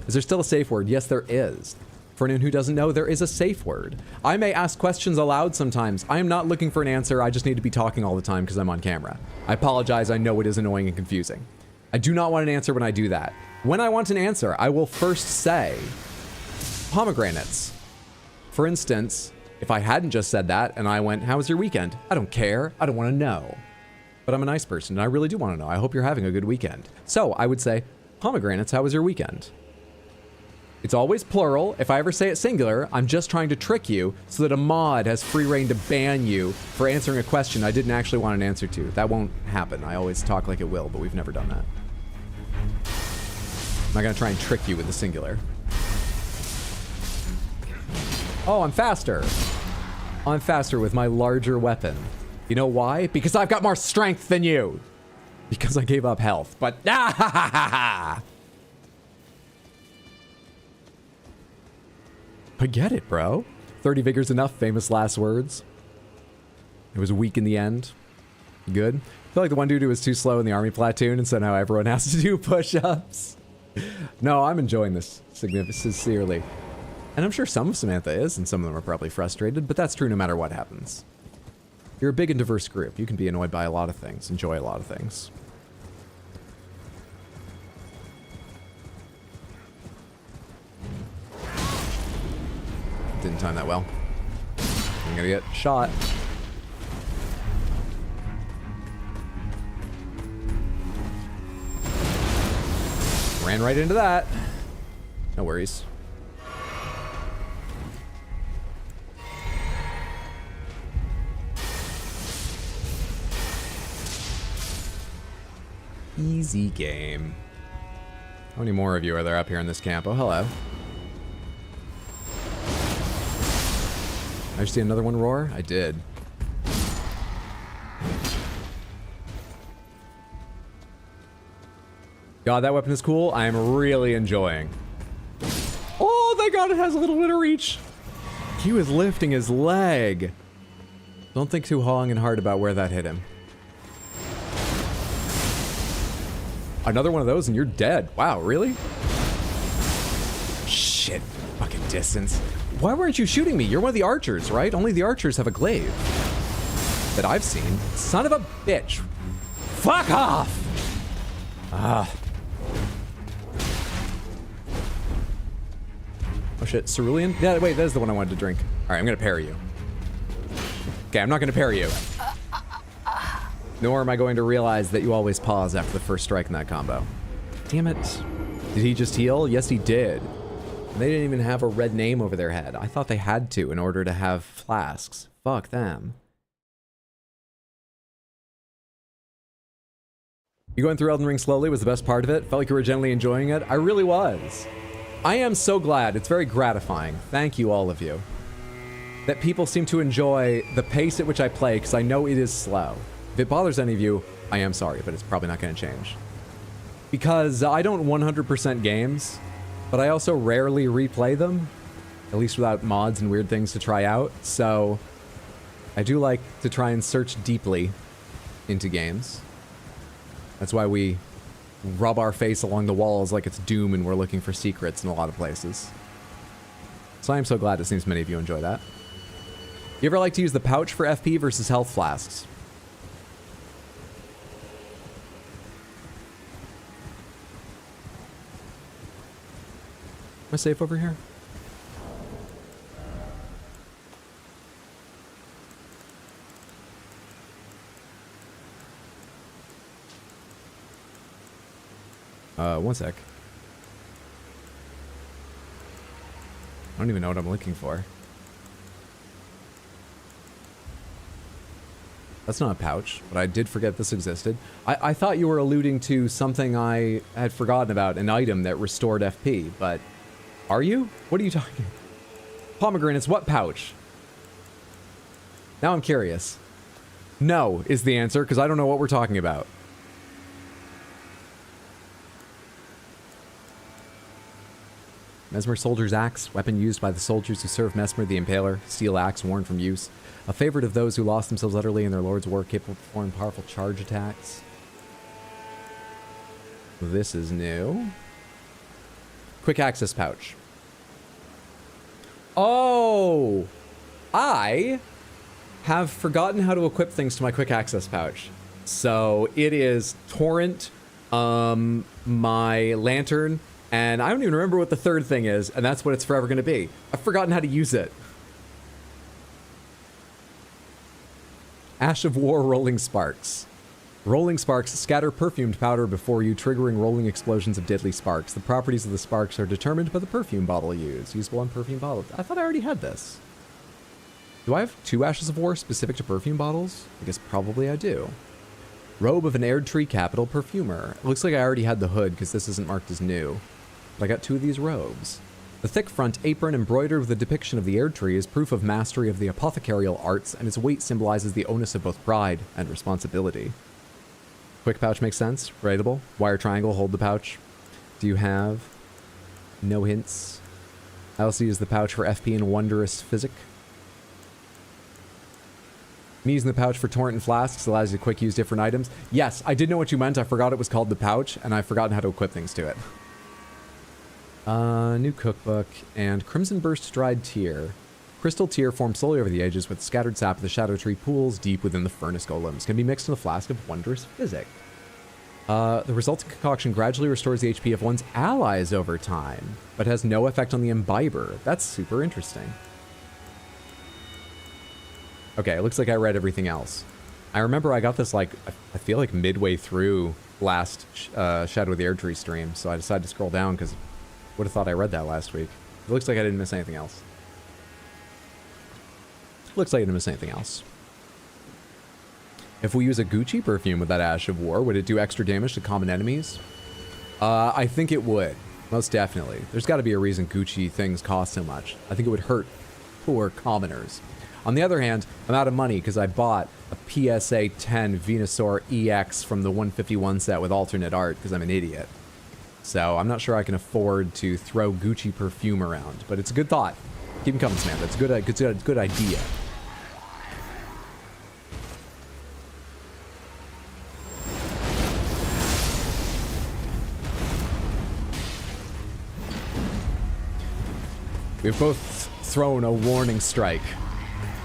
Is there still a safe word? Yes, there is. For anyone who doesn't know, there is a safe word. I may ask questions aloud sometimes. I am not looking for an answer. I just need to be talking all the time because I'm on camera. I apologize. I know it is annoying and confusing. I do not want an answer when I do that. When I want an answer, I will first say pomegranates. For instance, if I hadn't just said that and I went, how was your weekend? I don't care. I don't want to know. But I'm a nice person and I really do want to know. I hope you're having a good weekend. So I would say, pomegranates, how was your weekend? It's always plural. If I ever say it singular, I'm just trying to trick you so that a mod has free reign to ban you for answering a question I didn't actually want an answer to. That won't happen. I always talk like it will, but we've never done that. I'm not gonna try and trick you with the singular. Oh, I'm faster. I'm faster with my larger weapon. You know why? Because I've got more strength than you. Because I gave up health, but I get it, bro. 30 vigor's enough, famous last words. It was weak in the end. Good. I feel like the one dude who was too slow in the army platoon and so now everyone has to do push-ups. No, I'm enjoying this sincerely. And I'm sure some of Samantha is, and some of them are probably frustrated, but that's true no matter what happens. You're a big and diverse group. You can be annoyed by a lot of things, enjoy a lot of things. didn't time that well. I'm gonna get shot. Ran right into that. No worries. Easy game. How many more of you are there up here in this camp? Oh, hello. I see another one roar? I did. God, that weapon is cool. I am really enjoying. Oh, thank God it has a little bit of reach. He was lifting his leg. Don't think too long and hard about where that hit him. Another one of those and you're dead. Wow, really? Shit. Fucking distance. Why weren't you shooting me? You're one of the archers, right? Only the archers have a glaive. That I've seen. Son of a bitch. Fuck off! Ah. Oh shit, cerulean? Yeah, wait, that is the one I wanted to drink. Alright, I'm gonna parry you. Okay, I'm not gonna parry you. Nor am I going to realize that you always pause after the first strike in that combo. Damn it. Did he just heal? Yes, he did. And they didn't even have a red name over their head. I thought they had to in order to have flasks. Fuck them. You going through Elden Ring slowly was the best part of it. Felt like you were genuinely enjoying it. I really was. I am so glad. It's very gratifying. Thank you, all of you. That people seem to enjoy the pace at which I play, because I know it is slow. If it bothers any of you, I am sorry, but it's probably not going to change. Because I don't 100% games, but I also rarely replay them, at least without mods and weird things to try out, so I do like to try and search deeply into games. That's why we rub our face along the walls like it's Doom and we're looking for secrets in a lot of places. So I am so glad it seems many of you enjoy that. You ever like to use the pouch for FP versus health flasks? Am I safe over here? One sec. I don't even know what I'm looking for. That's not a pouch, but I did forget this existed. I thought you were alluding to something I had forgotten about, an item that restored FP, but are you? What are you talking? Pomegranates, what pouch? Now I'm curious. No is the answer, because I don't know what we're talking about. Messmer Soldier's Axe, weapon used by the soldiers who serve Messmer the Impaler, steel axe worn from use. A favorite of those who lost themselves utterly in their lord's war, capable of performing powerful charge attacks. This is new. Quick access pouch. Oh! I have forgotten how to equip things to my quick access pouch. So it is Torrent, my lantern, and I don't even remember what the third thing is, and that's what it's forever going to be. I've forgotten how to use it. Ash of War Rolling Sparks. Rolling sparks scatter perfumed powder before you, triggering rolling explosions of deadly sparks. The properties of the sparks are determined by the perfume bottle used. Usable on perfume bottles. I thought I already had this. Do I have 2 Ashes of War specific to perfume bottles? I guess probably I do. Robe of an Aired Tree Capital Perfumer. It looks like I already had the hood because this isn't marked as new. But I got 2 of these robes. The thick front apron embroidered with a depiction of the Aired Tree is proof of mastery of the apothecarial arts, and its weight symbolizes the onus of both pride and responsibility. Quick pouch makes sense. Rateable. Wire triangle, hold the pouch. Do you have? No hints. I also use the pouch for FP and Wondrous Physic. Me using the pouch for Torrent and Flasks allows you to quick use different items. Yes, I did know what you meant. I forgot it was called the pouch, and I've forgotten how to equip things to it. New cookbook, and Crimson Burst Dried Tear. Crystal tear formed slowly over the edges with scattered sap of the shadow tree pools deep within the furnace golems. Can be mixed in a flask of Wondrous Physic. The resulting concoction gradually restores the HP of one's allies over time, but has no effect on the imbiber. That's super interesting. Okay, it looks like I read everything else. I remember I got this, like, I feel like midway through last Shadow of the Erdtree stream, so I decided to scroll down because I would have thought I read that last week. It looks like I didn't miss anything else. Looks like I didn't miss anything else. If we use a Gucci perfume with that Ash of War, would it do extra damage to common enemies? I think it would. Most definitely. There's got to be a reason Gucci things cost so much. I think it would hurt poor commoners. On the other hand, I'm out of money because I bought a PSA 10 Venusaur EX from the 151 set with alternate art because I'm an idiot. So I'm not sure I can afford to throw Gucci perfume around, but it's a good thought. Keep them coming, Samantha. It's a good idea. We've both thrown a warning strike.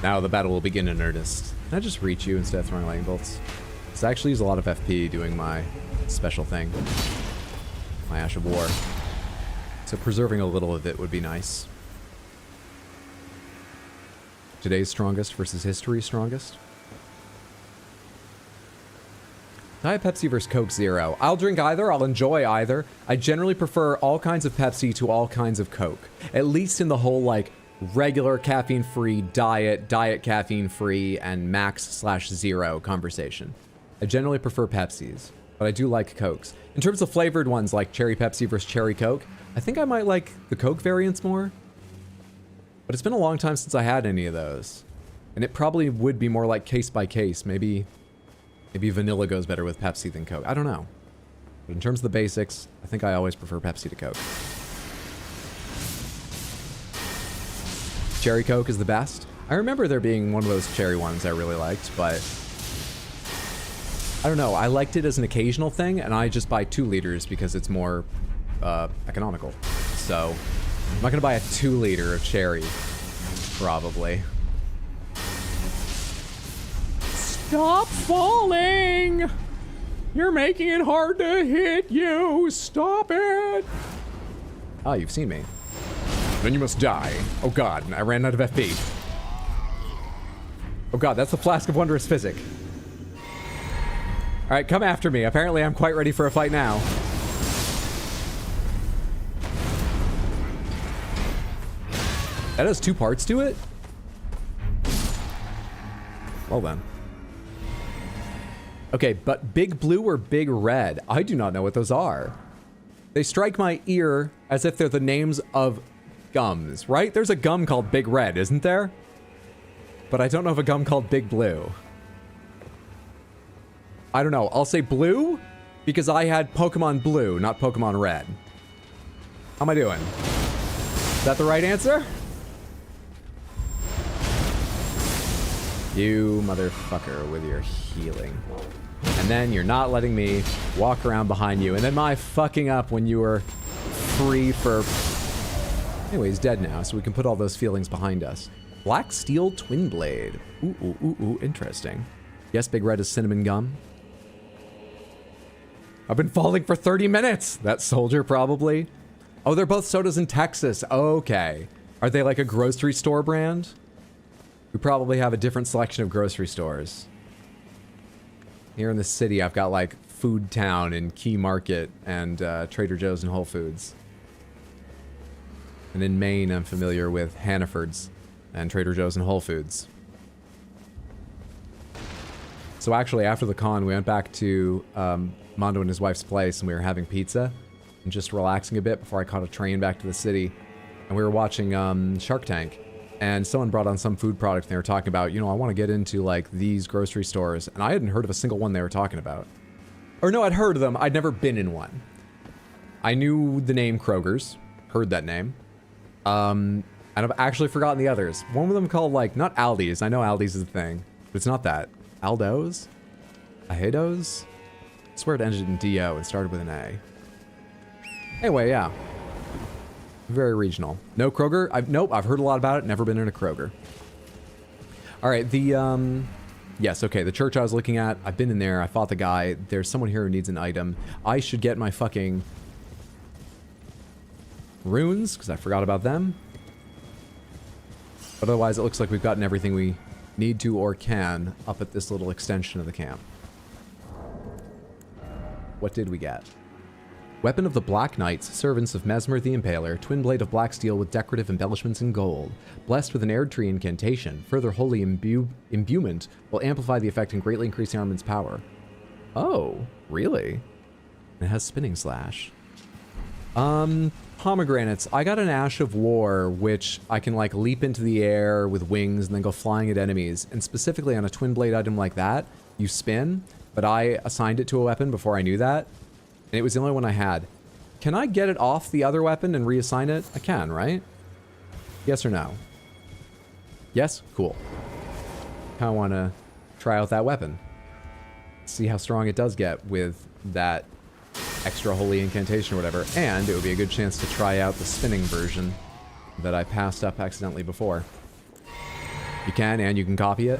Now the battle will begin in earnest. Can I just reach you instead of throwing lightning bolts? Because I actually use a lot of FP doing my special thing. My Ash of War. So preserving a little of it would be nice. Today's strongest versus history's strongest. Diet Pepsi versus Coke Zero. I'll drink either. I'll enjoy either. I generally prefer all kinds of Pepsi to all kinds of Coke. At least in the whole, like, regular caffeine-free diet caffeine-free, and max/zero conversation. I generally prefer Pepsis, but I do like Cokes. In terms of flavored ones like Cherry Pepsi versus Cherry Coke, I think I might like the Coke variants more. But it's been a long time since I had any of those. And it probably would be more like case by case. Maybe vanilla goes better with Pepsi than Coke. I don't know. But in terms of the basics, I think I always prefer Pepsi to Coke. Cherry Coke is the best. I remember there being one of those cherry ones I really liked, but I don't know. I liked it as an occasional thing, and I just buy 2 liters because it's more economical. So I'm not gonna buy a 2 liter of cherry, probably. Stop falling! You're making it hard to hit you! Stop it! Ah, you've seen me. Then you must die. Oh god, I ran out of FP. Oh god, that's the Flask of Wondrous Physic. Alright, come after me. Apparently I'm quite ready for a fight now. That has 2 parts to it? Well then. Okay, but Big Blue or Big Red? I do not know what those are. They strike my ear as if they're the names of gums, right? There's a gum called Big Red, isn't there? But I don't know of a gum called Big Blue. I don't know. I'll say blue because I had Pokemon Blue, not Pokemon Red. How am I doing? Is that the right answer? You motherfucker with your healing. And then you're not letting me walk around behind you. And then my fucking up when you were free for... Anyway, he's dead now, so we can put all those feelings behind us. Black Steel Twin Blade. Ooh, ooh, ooh, ooh, interesting. Yes, Big Red is cinnamon gum. I've been falling for 30 minutes! That soldier, probably. Oh, they're both sodas in Texas. Okay. Are they like a grocery store brand? We probably have a different selection of grocery stores. Here in the city, I've got like Food Town and Key Market and Trader Joe's and Whole Foods. And in Maine, I'm familiar with Hannaford's and Trader Joe's and Whole Foods. So actually, after the con, we went back to Mondo and his wife's place, and we were having pizza and just relaxing a bit before I caught a train back to the city. And we were watching Shark Tank. And someone brought on some food product, and they were talking about, you know, I want to get into, like, these grocery stores. And I hadn't heard of a single one they were talking about. Or no, I'd heard of them. I'd never been in one. I knew the name Kroger's. Heard that name. And I've actually forgotten the others. One of them called, like, not Aldi's. I know Aldi's is a thing. But it's not that. Aldo's? Ahedo's? I swear it ended in D-O and started with an A. Anyway, yeah. Very regional. No Kroger? Nope, I've heard a lot about it. Never been in a Kroger. All right, yes, okay, the church I was looking at, I've been in there. I fought the guy. There's someone here who needs an item. I should get my fucking runes, because I forgot about them. But otherwise, it looks like we've gotten everything we need to or can up at this little extension of the camp. What did we get? Weapon of the Black Knights, servants of Messmer the Impaler, twin blade of black steel with decorative embellishments in gold. Blessed with an Air Tree incantation, further holy imbuement will amplify the effect and greatly increase the armament's power. Oh, really? It has spinning slash. Pomegranates. I got an Ash of War, which I can like leap into the air with wings and then go flying at enemies. And specifically on a twin blade item like that, you spin, but I assigned it to a weapon before I knew that. And it was the only one I had. Can I get it off the other weapon and reassign it? I can, right? Yes or no? Yes? Cool. Kinda wanna try out that weapon. See how strong it does get with that extra holy incantation or whatever. And it would be a good chance to try out the spinning version that I passed up accidentally before. You can, and you can copy it.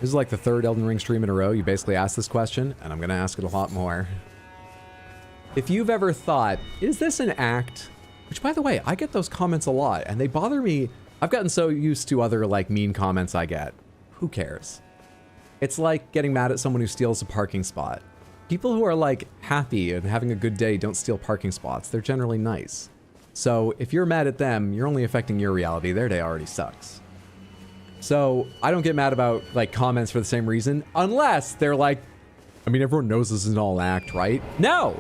This is like the third Elden Ring stream in a row. You basically asked this question, and I'm going to ask it a lot more. If you've ever thought, is this an act? Which, by the way, I get those comments a lot, and they bother me. I've gotten so used to other, like, mean comments I get. Who cares? It's like getting mad at someone who steals a parking spot. People who are, like, happy and having a good day don't steal parking spots. They're generally nice. So, if you're mad at them, you're only affecting your reality. Their day already sucks. So, I don't get mad about, like, comments for the same reason, unless they're like, I mean, everyone knows this is an all act, right? No!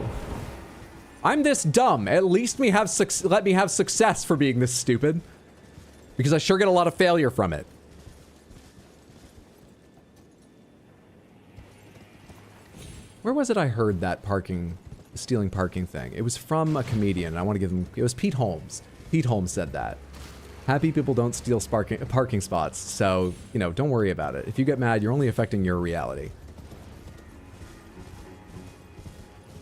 I'm this dumb. At least let me have success for being this stupid. Because I sure get a lot of failure from it. Where was it I heard that stealing parking thing? It was from a comedian, and I want to give him, it was Pete Holmes. Pete Holmes said that. Happy people don't steal parking spots, so, you know, don't worry about it. If you get mad, you're only affecting your reality.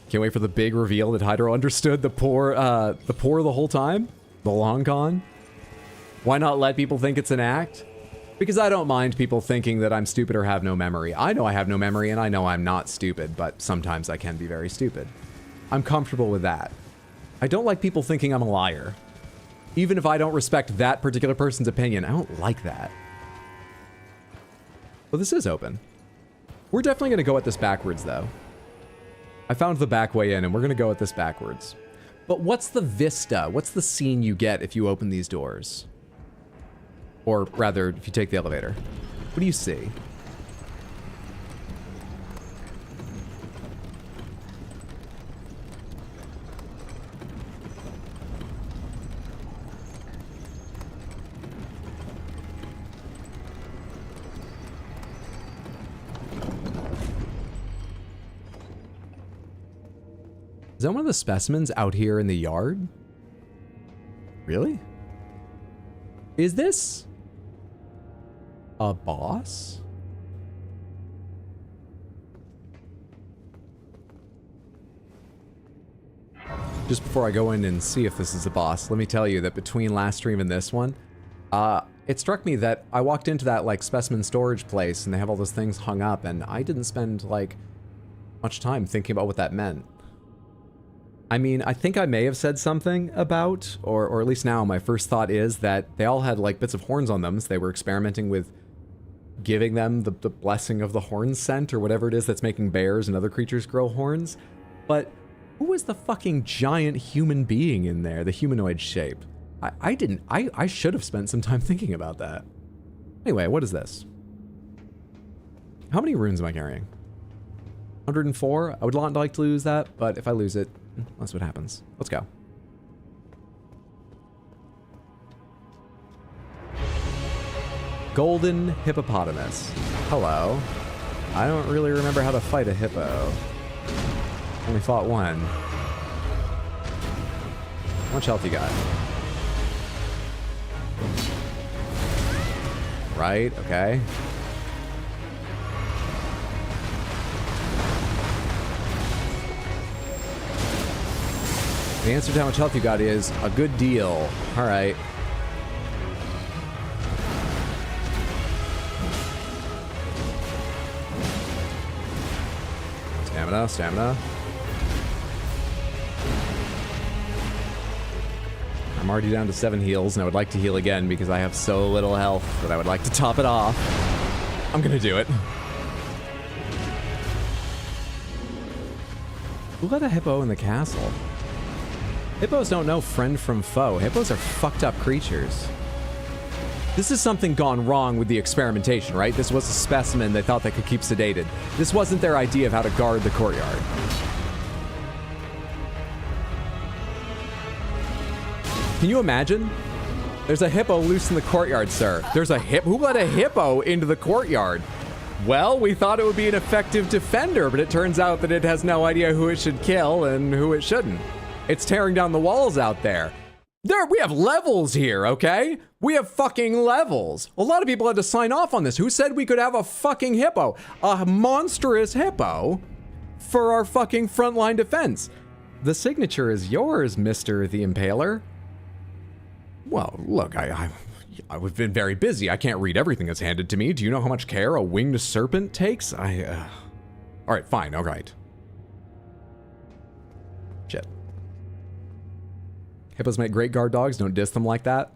Can't wait for the big reveal that Hydro understood the poor the whole time? The long con? Why not let people think it's an act? Because I don't mind people thinking that I'm stupid or have no memory. I know I have no memory and I know I'm not stupid, but sometimes I can be very stupid. I'm comfortable with that. I don't like people thinking I'm a liar. Even if I don't respect that particular person's opinion, I don't like that. Well, this is open. We're definitely going to go at this backwards, though. I found the back way in, and we're going to go at this backwards. But what's the vista? What's the scene you get if you open these doors? Or rather, if you take the elevator. What do you see? Is that one of the specimens out here in the yard? Really? Is this a boss? Just before I go in and see if this is a boss, let me tell you that between last stream and this one, it struck me that I walked into that like specimen storage place and they have all those things hung up, and I didn't spend like much time thinking about what that meant. I mean, I think I may have said something about, or at least now my first thought is that they all had like bits of horns on them, so they were experimenting with giving them the blessing of the horn scent or whatever it is that's making bears and other creatures grow horns. But who was the fucking giant human being in there, the humanoid shape? I should have spent some time thinking about that. Anyway, what is this? How many runes am I carrying? 104? I would not like to lose that, but if I lose it, that's what happens. Let's go. Golden hippopotamus. Hello. I don't really remember how to fight a hippo. Only fought one. How much health you got? Right, okay. The answer to how much health you got is a good deal. All right. Stamina, stamina. I'm already down to 7 heals, and I would like to heal again because I have so little health that I would like to top it off. I'm gonna do it. Who let a hippo in the castle? Hippos don't know friend from foe. Hippos are fucked up creatures. This is something gone wrong with the experimentation, right? This was a specimen they thought they could keep sedated. This wasn't their idea of how to guard the courtyard. Can you imagine? There's a hippo loose in the courtyard, sir. There's a who let a hippo into the courtyard? Well, we thought it would be an effective defender, but it turns out that it has no idea who it should kill and who it shouldn't. It's tearing down the walls out there. We have levels here, okay? We have fucking levels. A lot of people had to sign off on this. Who said we could have a fucking hippo? A monstrous hippo for our fucking frontline defense. The signature is yours, Mr. the Impaler. Well, look, I've been very busy. I can't read everything that's handed to me. Do you know how much care a winged serpent takes? All right, fine, all right. Shit. Hippos make great guard dogs. Don't diss them like that.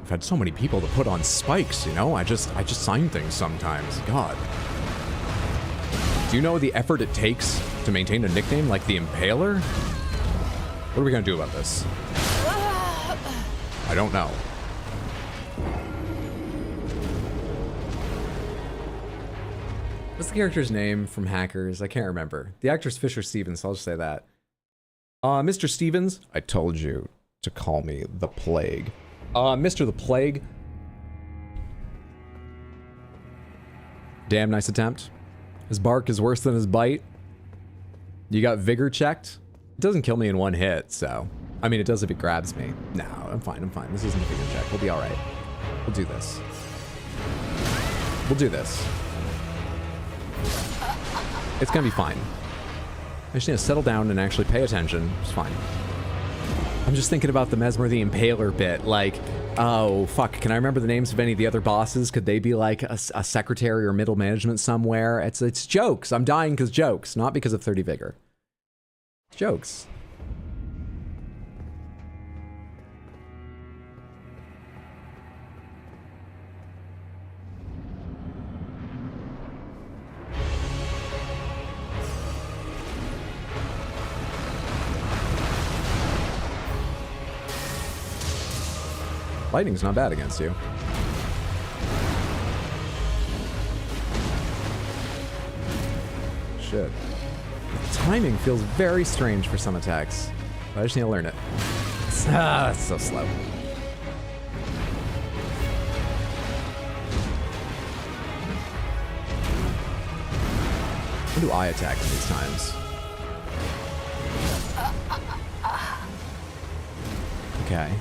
I've had so many people to put on spikes, you know? I just sign things sometimes. God. Do you know the effort it takes to maintain a nickname like the Impaler? What are we gonna do about this? I don't know. What's the character's name from Hackers? I can't remember. The actor's Fisher Stevens, so I'll just say that. Mr. Stevens, I told you to call me the Plague. Mr. the Plague. Damn nice attempt. His bark is worse than his bite. You got vigor checked? It doesn't kill me in one hit, so... I mean, it does if it grabs me. No, I'm fine, I'm fine. This isn't a vigor check. We'll be alright. We'll do this. We'll do this. It's gonna be fine. I just need to settle down and actually pay attention. It's fine. I'm just thinking about the Messmer the Impaler bit. Like, oh, fuck. Can I remember the names of any of the other bosses? Could they be like a secretary or middle management somewhere? It's jokes. I'm dying because jokes, not because of 30 vigor. Jokes. Lightning's not bad against you. Shit. The timing feels very strange for some attacks. But I just need to learn it. That's so slow. When do I attack in these times? Okay.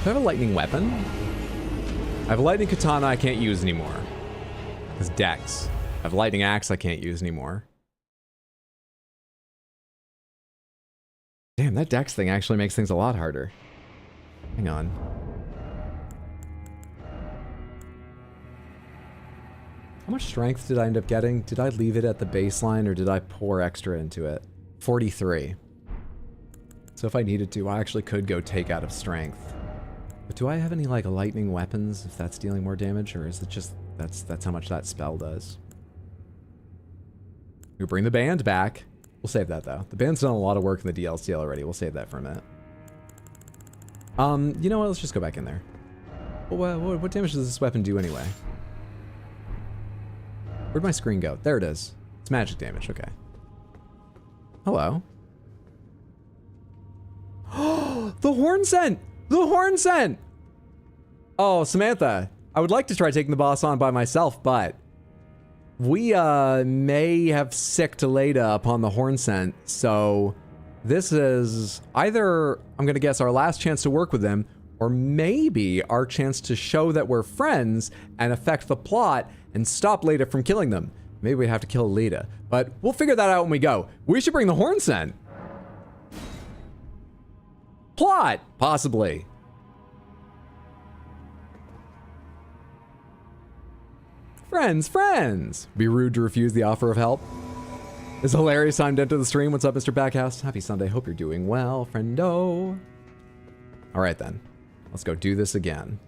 Do I have a lightning weapon? I have a lightning katana I can't use anymore. It's Dex. I have a lightning axe I can't use anymore. Damn, that Dex thing actually makes things a lot harder. Hang on. How much strength did I end up getting? Did I leave it at the baseline or did I pour extra into it? 43. So if I needed to, I actually could go take out of strength. But do I have any, like, lightning weapons, if that's dealing more damage, or is it just, that's how much that spell does? We bring the band back. We'll save that, though. The band's done a lot of work in the DLC already. We'll save that for a minute. You know what? Let's just go back in there. What damage does this weapon do anyway? Where'd my screen go? There it is. It's magic damage, okay. Hello. The horn scent! The horn scent! Oh, Samantha, I would like to try taking the boss on by myself, but we may have sicked Leda upon the horn scent, so this is either, I'm gonna guess, our last chance to work with them, or maybe our chance to show that we're friends and affect the plot and stop Leda from killing them. Maybe we have to kill Leda, but we'll figure that out when we go. We should bring the horn scent. Plot, possibly. Friends. Be rude to refuse the offer of help. Is hilarious timed into the stream. What's up, Mr. Backhouse? Happy Sunday. Hope you're doing well, friendo. All right, then. Let's go do this again.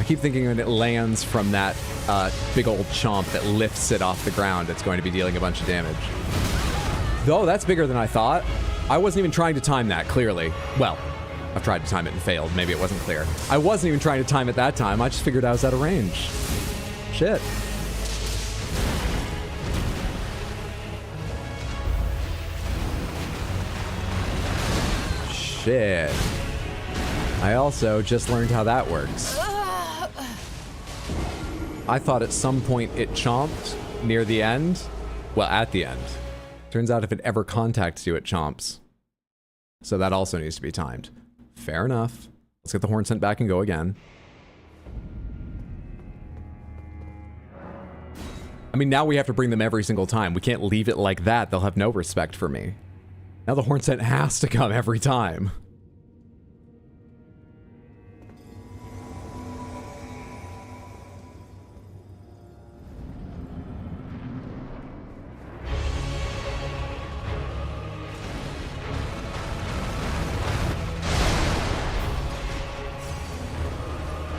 Keep thinking when it lands from that big old chomp that lifts it off the ground, it's going to be dealing a bunch of damage. Though that's bigger than I thought. I wasn't even trying to time that, clearly. Well, I've tried to time it and failed. Maybe it wasn't clear. I wasn't even trying to time it that time. I just figured I was out of range. Shit. Shit. I also just learned how that works. I thought at some point it chomped near the end. Well, at the end. Turns out if it ever contacts you, it chomps. So that also needs to be timed. Fair enough. Let's get the horn sent back and go again. I mean, now we have to bring them every single time. We can't leave it like that. They'll have no respect for me. Now the horn scent has to come every time.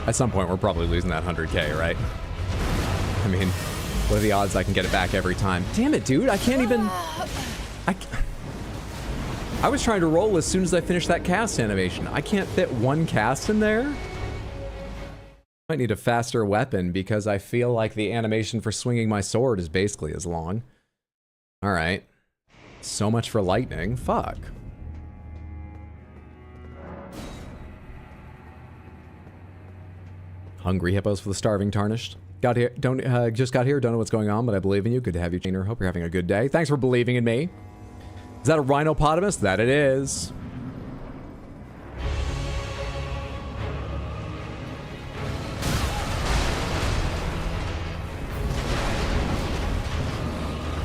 At some point, we're probably losing that 100K, right? I mean, what are the odds I can get it back every time? Damn it, dude, I can't even... I was trying to roll as soon as I finished that cast animation. I can't fit one cast in there? Might need a faster weapon because I feel like the animation for swinging my sword is basically as long. All right. So much for lightning. Fuck. Hungry hippos for the starving tarnished. Got here, just got here, don't know what's going on, but I believe in you. Good to have you, Gina. Hope you're having a good day. Thanks for believing in me. Is that a rhinopotamus? That it is.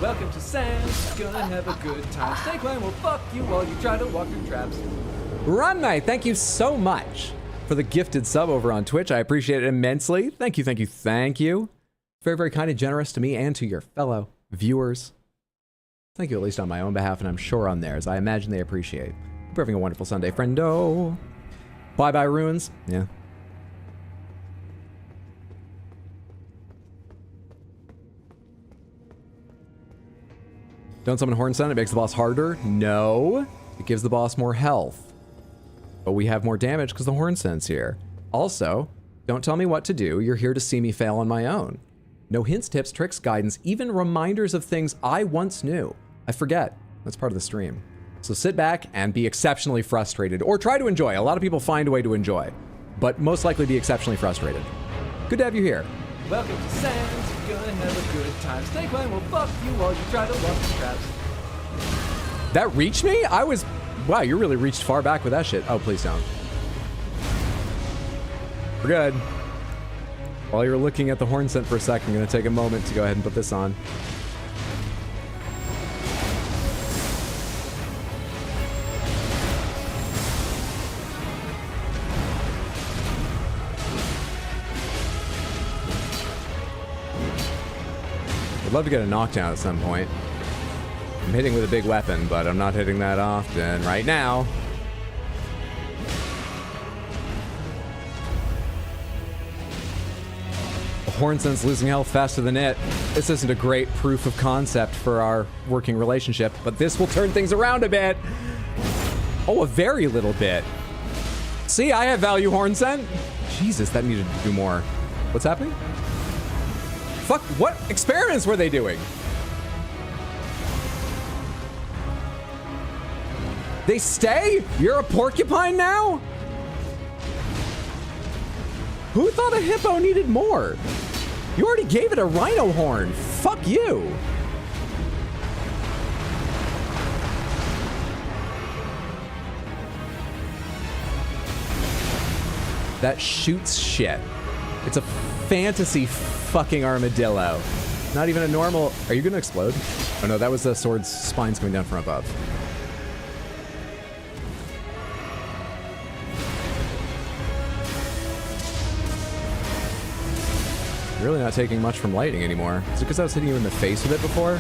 Welcome to Sam's, gonna have a good time. Snake Line will fuck you while you try to walk through traps. Run Knight, thank you so much for the gifted sub over on Twitch. I appreciate it immensely. Thank you, thank you, thank you. Very, very kind and generous to me and to your fellow viewers. Thank you, at least on my own behalf, and I'm sure on theirs. I imagine they appreciate. Hope you're having a wonderful Sunday, friendo. Bye-bye, ruins. Yeah. Don't summon Horn Sun, it makes the boss harder. No, it gives the boss more health. But we have more damage because the Horn Sun's here. Also, don't tell me what to do. You're here to see me fail on my own. No hints, tips, tricks, guidance, even reminders of things I once knew. I forget. That's part of the stream. So sit back and be exceptionally frustrated, or try to enjoy. A lot of people find a way to enjoy, but most likely be exceptionally frustrated. Good to have you here. Welcome to Sam's, you're gonna have a good time. Snake Line will fuck you while you try to walk through traps. That reached me? I was... Wow, you really reached far back with that shit. Oh, please don't. We're good. While you're looking at the horn scent for a second, I'm going to take a moment to go ahead and put this on. I'd love to get a knockdown at some point. I'm hitting with a big weapon, but I'm not hitting that often right now. The Horn Sense losing health faster than it. This isn't a great proof of concept for our working relationship, but this will turn things around a bit. Oh, a very little bit. See, I have value, Horn Scent. Jesus, that needed to do more. What's happening? Fuck, what experiments were they doing? They stay? You're a porcupine now? Who thought a hippo needed more? You already gave it a rhino horn. Fuck you. that shoots shit. It's a fantasy fucking armadillo. Not even a normal... Are you gonna explode? Oh no, that was the sword's spines coming down from above. Really not taking much from lightning anymore. Is it because I was hitting you in the face with it before?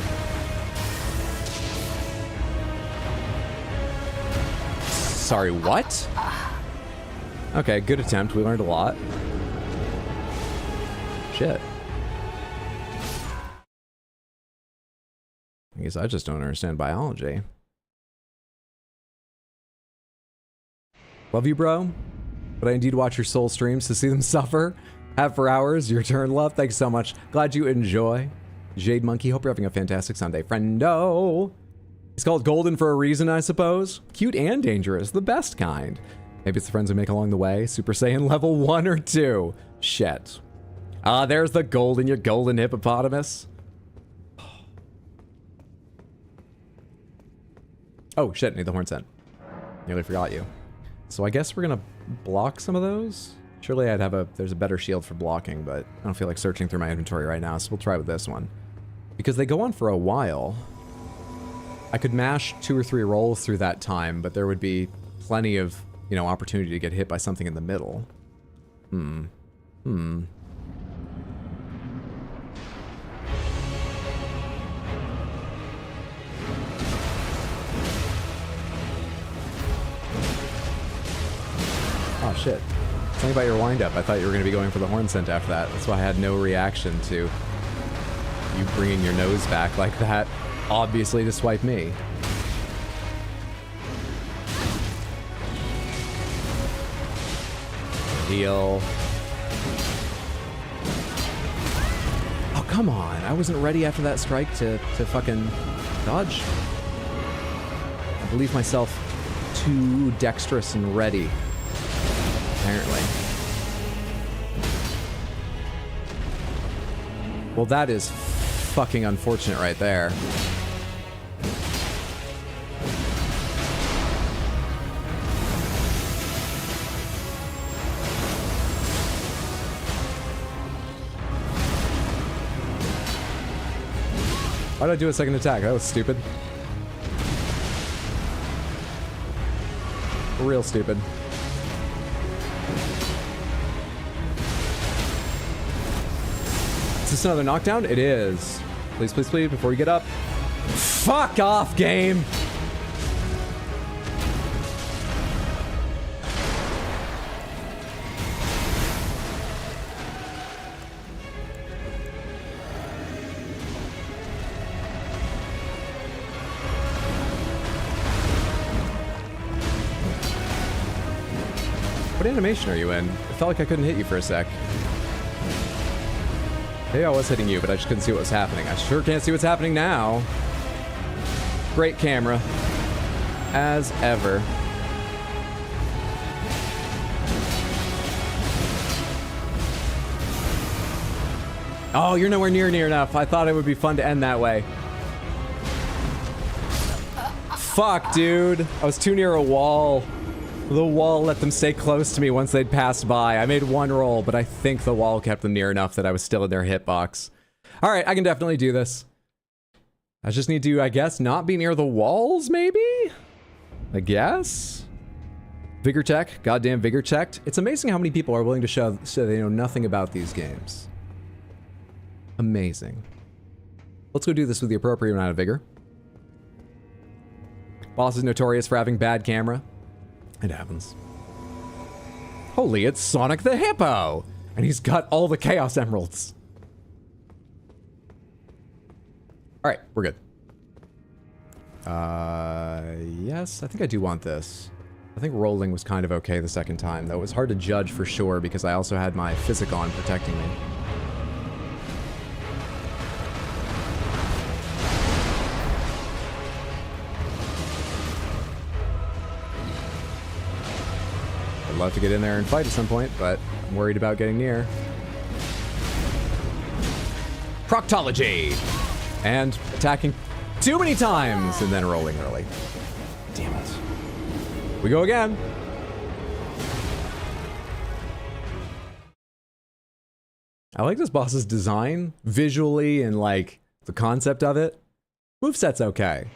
Sorry, what? Okay, good attempt. We learned a lot. Shit. I guess I just don't understand biology. Love you, bro. But I indeed watch your soul streams to see them suffer. Have for hours. Your turn, love. Thanks so much. Glad you enjoy. Jade Monkey, hope you're having a fantastic Sunday. Friendo. It's called Golden for a reason, I suppose. Cute and dangerous. The best kind. Maybe it's the friends we make along the way. Super Saiyan level 1 or 2. Shit. Ah, there's the golden, your golden hippopotamus. Oh, shit, need the horn scent. Nearly forgot you. So I guess we're gonna block some of those? Surely I'd have there's a better shield for blocking, but I don't feel like searching through my inventory right now, so we'll try with this one. Because they go on for a while. I could mash 2 or 3 rolls through that time, but there would be plenty of, you know, opportunity to get hit by something in the middle. Oh shit. Something about your wind-up. I thought you were going to be going for the horn scent after that. That's why I had no reaction to you bringing your nose back like that. Obviously to swipe me. Heal. Oh, come on. I wasn't ready after that strike to fucking dodge. I believe myself too dexterous and ready. Apparently. Well, that is fucking unfortunate right there. Why did I do a second attack? That was stupid. Real stupid. Is this another knockdown? It is. Please, please, please, before you get up. Fuck off, game! What animation are you in? It felt like I couldn't hit you for a sec. Maybe I was hitting you, but I just couldn't see what was happening. I sure can't see what's happening now. Great camera. As ever. Oh, you're nowhere near enough. I thought it would be fun to end that way. Fuck, dude. I was too near a wall. The wall let them stay close to me once they'd passed by. I made one roll, but I think the wall kept them near enough that I was still in their hitbox. Alright, I can definitely do this. I just need to, I guess, not be near the walls, maybe? I guess? Vigor check. Goddamn vigor checked. It's amazing how many people are willing to show they know nothing about these games. Amazing. Let's go do this with the appropriate amount of vigor. Boss is notorious for having bad camera. It happens. Holy, it's Sonic the Hippo! And he's got all the Chaos Emeralds. Alright, we're good. Yes, I think I do want this. I think rolling was kind of okay the second time, though it was hard to judge for sure because I also had my Physicon protecting me. I'd love to get in there and fight at some point, but I'm worried about getting near. Proctology! And attacking too many times, and then rolling early. Damn it. We go again. I like this boss's design, visually, and like the concept of it. Moveset's okay,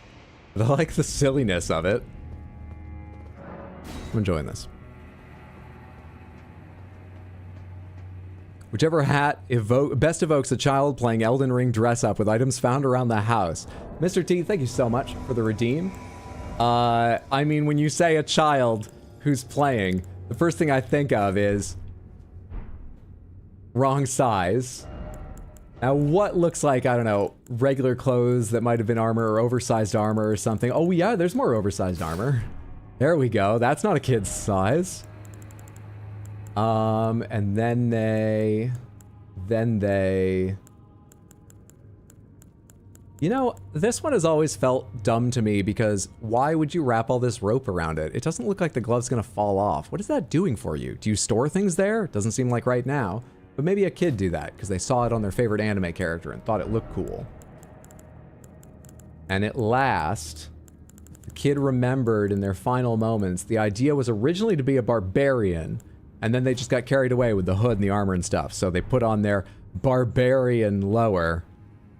but I like the silliness of it. I'm enjoying this. Whichever hat best evokes a child playing Elden Ring dress up with items found around the house. Mr. T, thank you so much for the redeem. I mean, when you say a child who's playing, the first thing I think of is wrong size. Now, what looks like, I don't know, regular clothes that might have been armor or oversized armor or something. Oh yeah, there's more oversized armor. There we go. That's not a kid's size. And then they... You know, this one has always felt dumb to me because why would you wrap all this rope around it? It doesn't look like the glove's gonna fall off. What is that doing for you? Do you store things there? Doesn't seem like right now. But maybe a kid do that because they saw it on their favorite anime character and thought it looked cool. And at last, the kid remembered in their final moments, the idea was originally to be a barbarian, and then they just got carried away with the hood and the armor and stuff. So they put on their barbarian lower,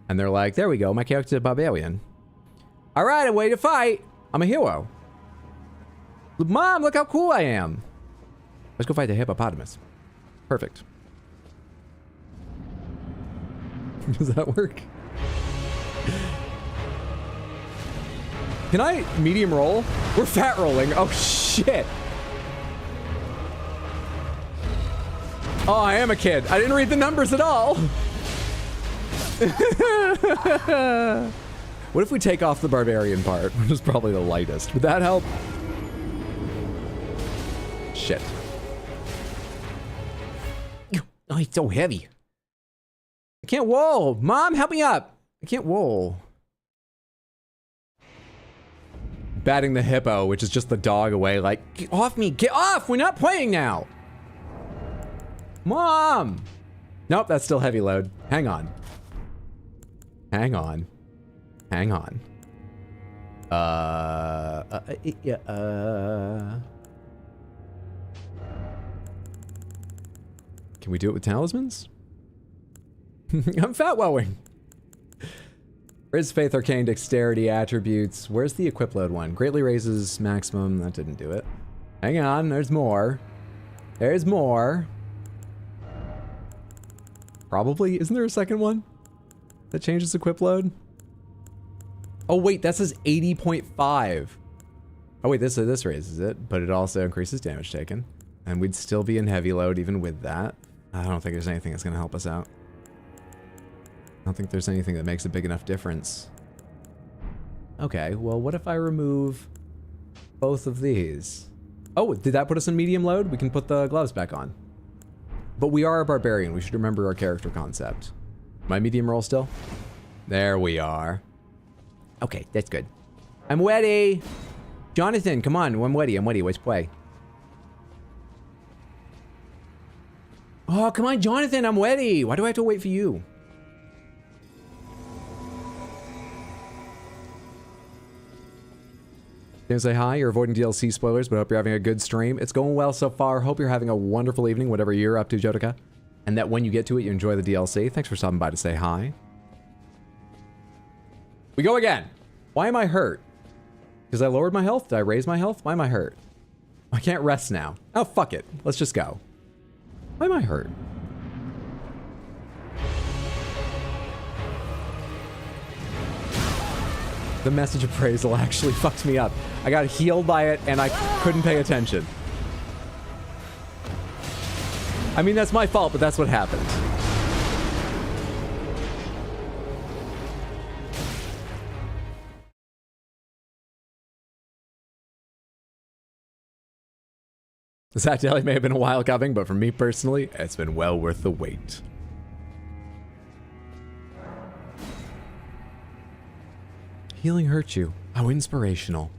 and they're like, there we go, my character's a barbarian. All right, I'm ready to fight. I'm a hero. Mom, look how cool I am. Let's go fight the hippopotamus. Perfect. Does that work? Can I medium roll? We're fat rolling. Oh, shit. Oh, I am a kid. I didn't read the numbers at all. What if we take off the barbarian part, which is probably the lightest? Would that help? Shit. Oh, it's so heavy. I can't roll. Mom, help me up. I can't roll. Batting the hippo, which is just the dog away, like, get off me, get off! We're not playing now! Mom! Nope, that's still heavy load. Hang on. Hang on. Hang on. Can we do it with talismans? I'm fat wowing. Raise faith, arcane, dexterity, attributes. Where's the equip load one? Greatly raises maximum. That didn't do it. Hang on, there's more. There's more. Probably. Isn't there a second one that changes equip load? Oh wait, that says 80.5. Oh wait, this raises it, but it also increases damage taken. And we'd still be in heavy load even with that. I don't think there's anything that's gonna help us out. I don't think there's anything that makes a big enough difference. Okay, well, what if I remove both of these? Oh, did that put us in medium load? We can put the gloves back on. But we are a barbarian. We should remember our character concept. My medium roll still? There we are. Okay, that's good. I'm ready. Jonathan, come on. I'm ready. I'm ready. Let's play. Oh, come on, Jonathan. I'm ready. Why do I have to wait for you? Can say hi? You're avoiding DLC spoilers, but hope you're having a good stream. It's going well so far. Hope you're having a wonderful evening, whatever you're up to, Jodica. And that when you get to it, you enjoy the DLC. Thanks for stopping by to say hi. We go again. Why am I hurt? Because I lowered my health? Did I raise my health? Why am I hurt? I can't rest now. Oh, fuck it. Let's just go. Why am I hurt? The message appraisal actually fucked me up. I got healed by it and I couldn't pay attention. I mean, that's my fault, but that's what happened. That daily may have been a while coming, but for me personally, it's been well worth the wait. Healing hurt you. How inspirational.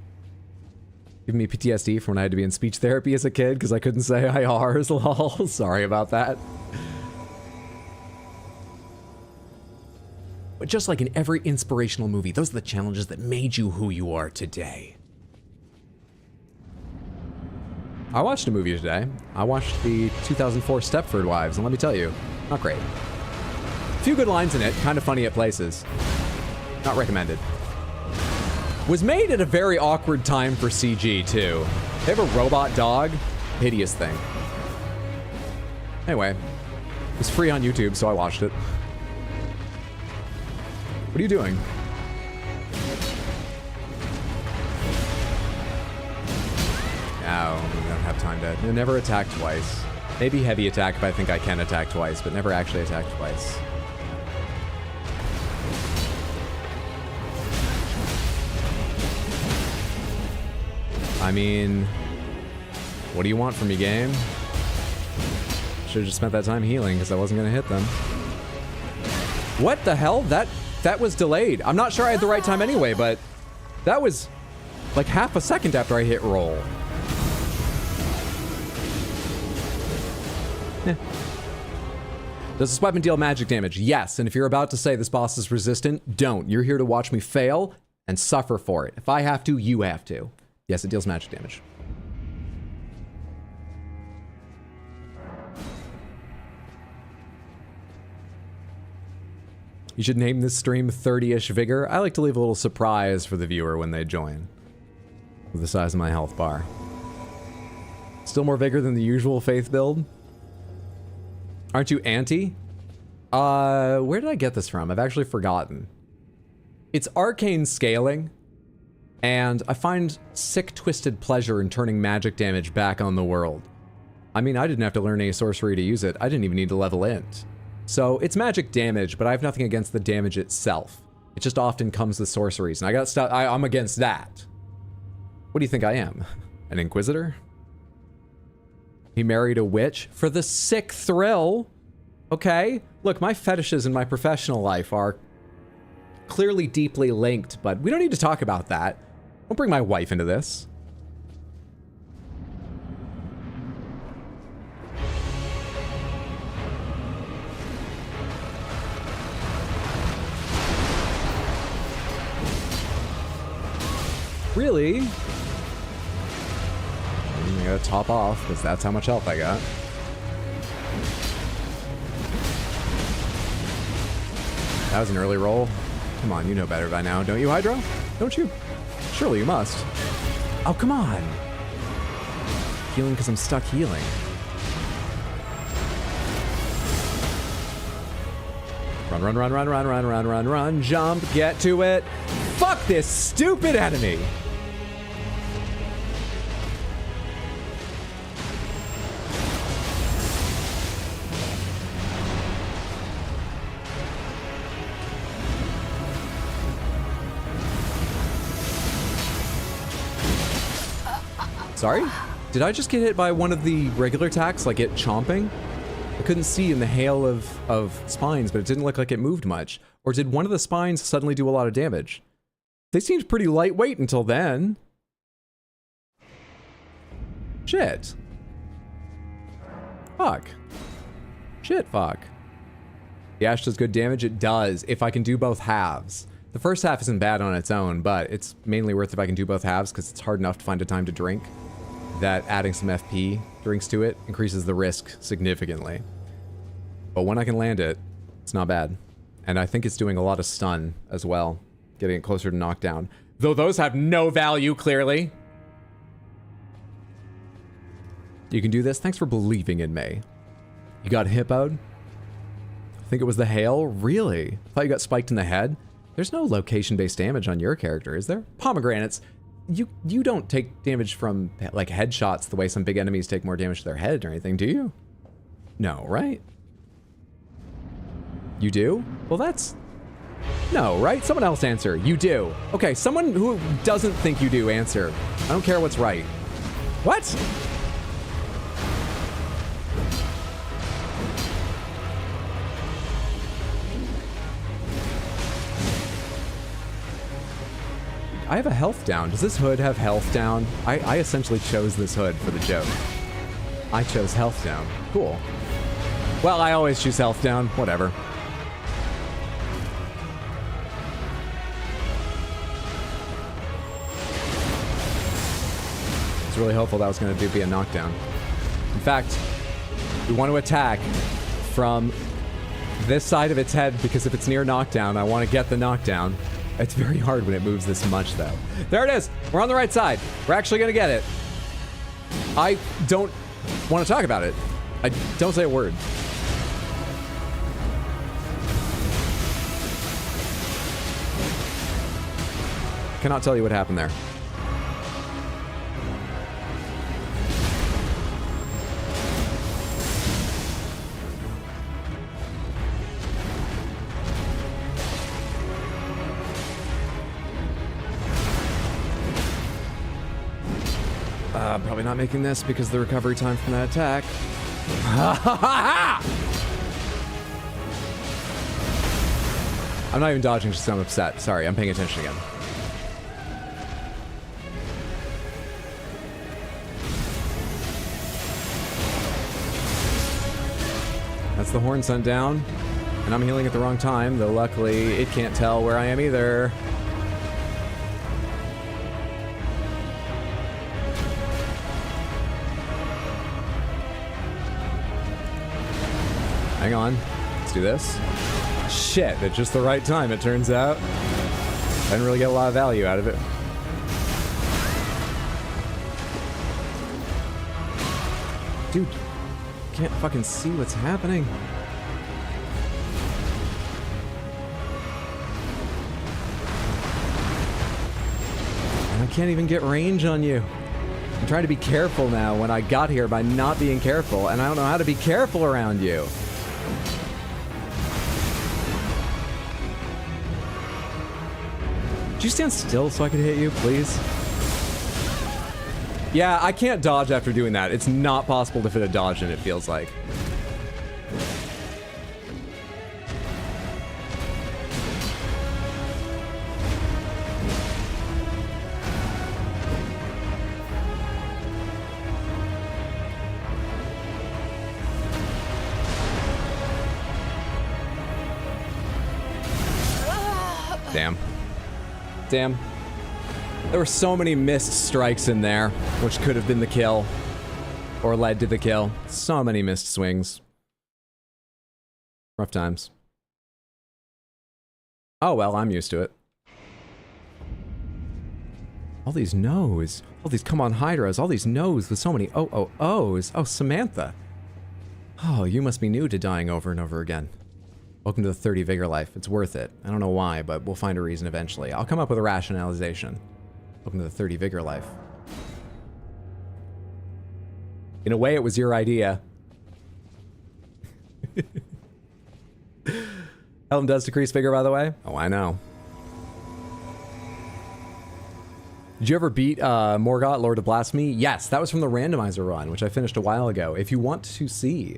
Giving me PTSD from when I had to be in speech therapy as a kid because I couldn't say IRs, lol. Sorry about that. But just like in every inspirational movie, those are the challenges that made you who you are today. I watched a movie today. I watched the 2004 Stepford Wives, and let me tell you, not great. A few good lines in it, kind of funny at places. Not recommended. Was made at a very awkward time for CG, too. They have a robot dog. Hideous thing. Anyway, it was free on YouTube, so I watched it. What are you doing? No, we don't have time to... Never attack twice. Maybe heavy attack if I think I can attack twice, but never actually attack twice. I mean... What do you want from me, game? Should've just spent that time healing, because I wasn't gonna hit them. What the hell? That was delayed. I'm not sure I had the right time anyway, but... That was... like half a second after I hit roll. Eh. Does this weapon deal magic damage? Yes, and if you're about to say this boss is resistant, don't. You're here to watch me fail and suffer for it. If I have to, you have to. Yes, it deals magic damage. You should name this stream 30-ish Vigor. I like to leave a little surprise for the viewer when they join. With the size of my health bar. Still more Vigor than the usual Faith build? Aren't you anti? Where did I get this from? I've actually forgotten. It's arcane scaling, and I find sick twisted pleasure in turning magic damage back on the world. I mean, I didn't have to learn any sorcery to use it. I didn't even need to level int. So it's magic damage, but I have nothing against the damage itself. It just often comes with sorceries, and I got stuff. I'm against that. What do you think I am? An inquisitor? He married a witch for the sick thrill. Okay. Look, my fetishes in my professional life are clearly deeply linked, but we don't need to talk about that. Don't bring my wife into this. Really? I gotta top off, because that's how much health I got. That was an early roll. Come on, you know better by now, don't you, Hydro? Don't you? Surely you must. Oh, come on. Healing because I'm stuck healing. Run, run, run, run, run, run, run, run, run, jump, get to it. Fuck this stupid enemy. Sorry? Did I just get hit by one of the regular attacks, like it chomping? I couldn't see in the hail of spines, but it didn't look like it moved much. Or did one of the spines suddenly do a lot of damage? They seemed pretty lightweight until then. Shit. Fuck. Shit, fuck. The ash does good damage? It does, if I can do both halves. The first half isn't bad on its own, but it's mainly worth if I can do both halves, because it's hard enough to find a time to drink. That adding some FP drinks to it increases the risk significantly. But when I can land it, it's not bad. And I think it's doing a lot of stun as well, getting it closer to knockdown. Though those have no value, clearly. You can do this. Thanks for believing in me. You got hippoed? I think it was the hail? Really? I thought you got spiked in the head? There's no location-based damage on your character, is there? Pomegranates. You don't take damage from, like, headshots the way some big enemies take more damage to their head or anything, do you? No, right? You do? Well, that's... No, right? Someone else answer. You do. Okay, someone who doesn't think you do, answer. I don't care what's right. What? I have a health down. Does this hood have health down? I essentially chose this hood for the joke. I chose health down. Cool. Well, I always choose health down. Whatever. It's really hopeful that was going to be a knockdown. In fact, we want to attack from this side of its head, because if it's near knockdown, I want to get the knockdown. It's very hard when it moves this much, though. There it is! We're on the right side. We're actually going to get it. I don't want to talk about it. I don't say a word. Cannot tell you what happened there. Probably not making this because of the recovery time from that attack. I'm not even dodging just 'cause I'm upset. Sorry, I'm paying attention again. That's the horn sent down, and I'm healing at the wrong time, though luckily it can't tell where I am either. Hang on. Let's do this. Shit, at just the right time, it turns out. I didn't really get a lot of value out of it. Dude, can't fucking see what's happening. And I can't even get range on you. I'm trying to be careful now when I got here by not being careful, and I don't know how to be careful around you. Could you stand still so I could hit you, please? Yeah, I can't dodge after doing that. It's not possible to fit a dodge in, it feels like. Damn. Damn. There were so many missed strikes in there, which could have been the kill. Or led to the kill. So many missed swings. Rough times. Oh well, I'm used to it. All these no's. All these come on hydras. All these no's with so many O's. Oh, Samantha. Oh, you must be new to dying over and over again. Welcome to the 30 Vigor life. It's worth it. I don't know why, but we'll find a reason eventually. I'll come up with a rationalization. Welcome to the 30 Vigor life. In a way, it was your idea. Helm does decrease vigor, by the way. Oh, I know. Did you ever beat Morgoth, Lord of Blasphemy? Yes, that was from the randomizer run, which I finished a while ago. If you want to see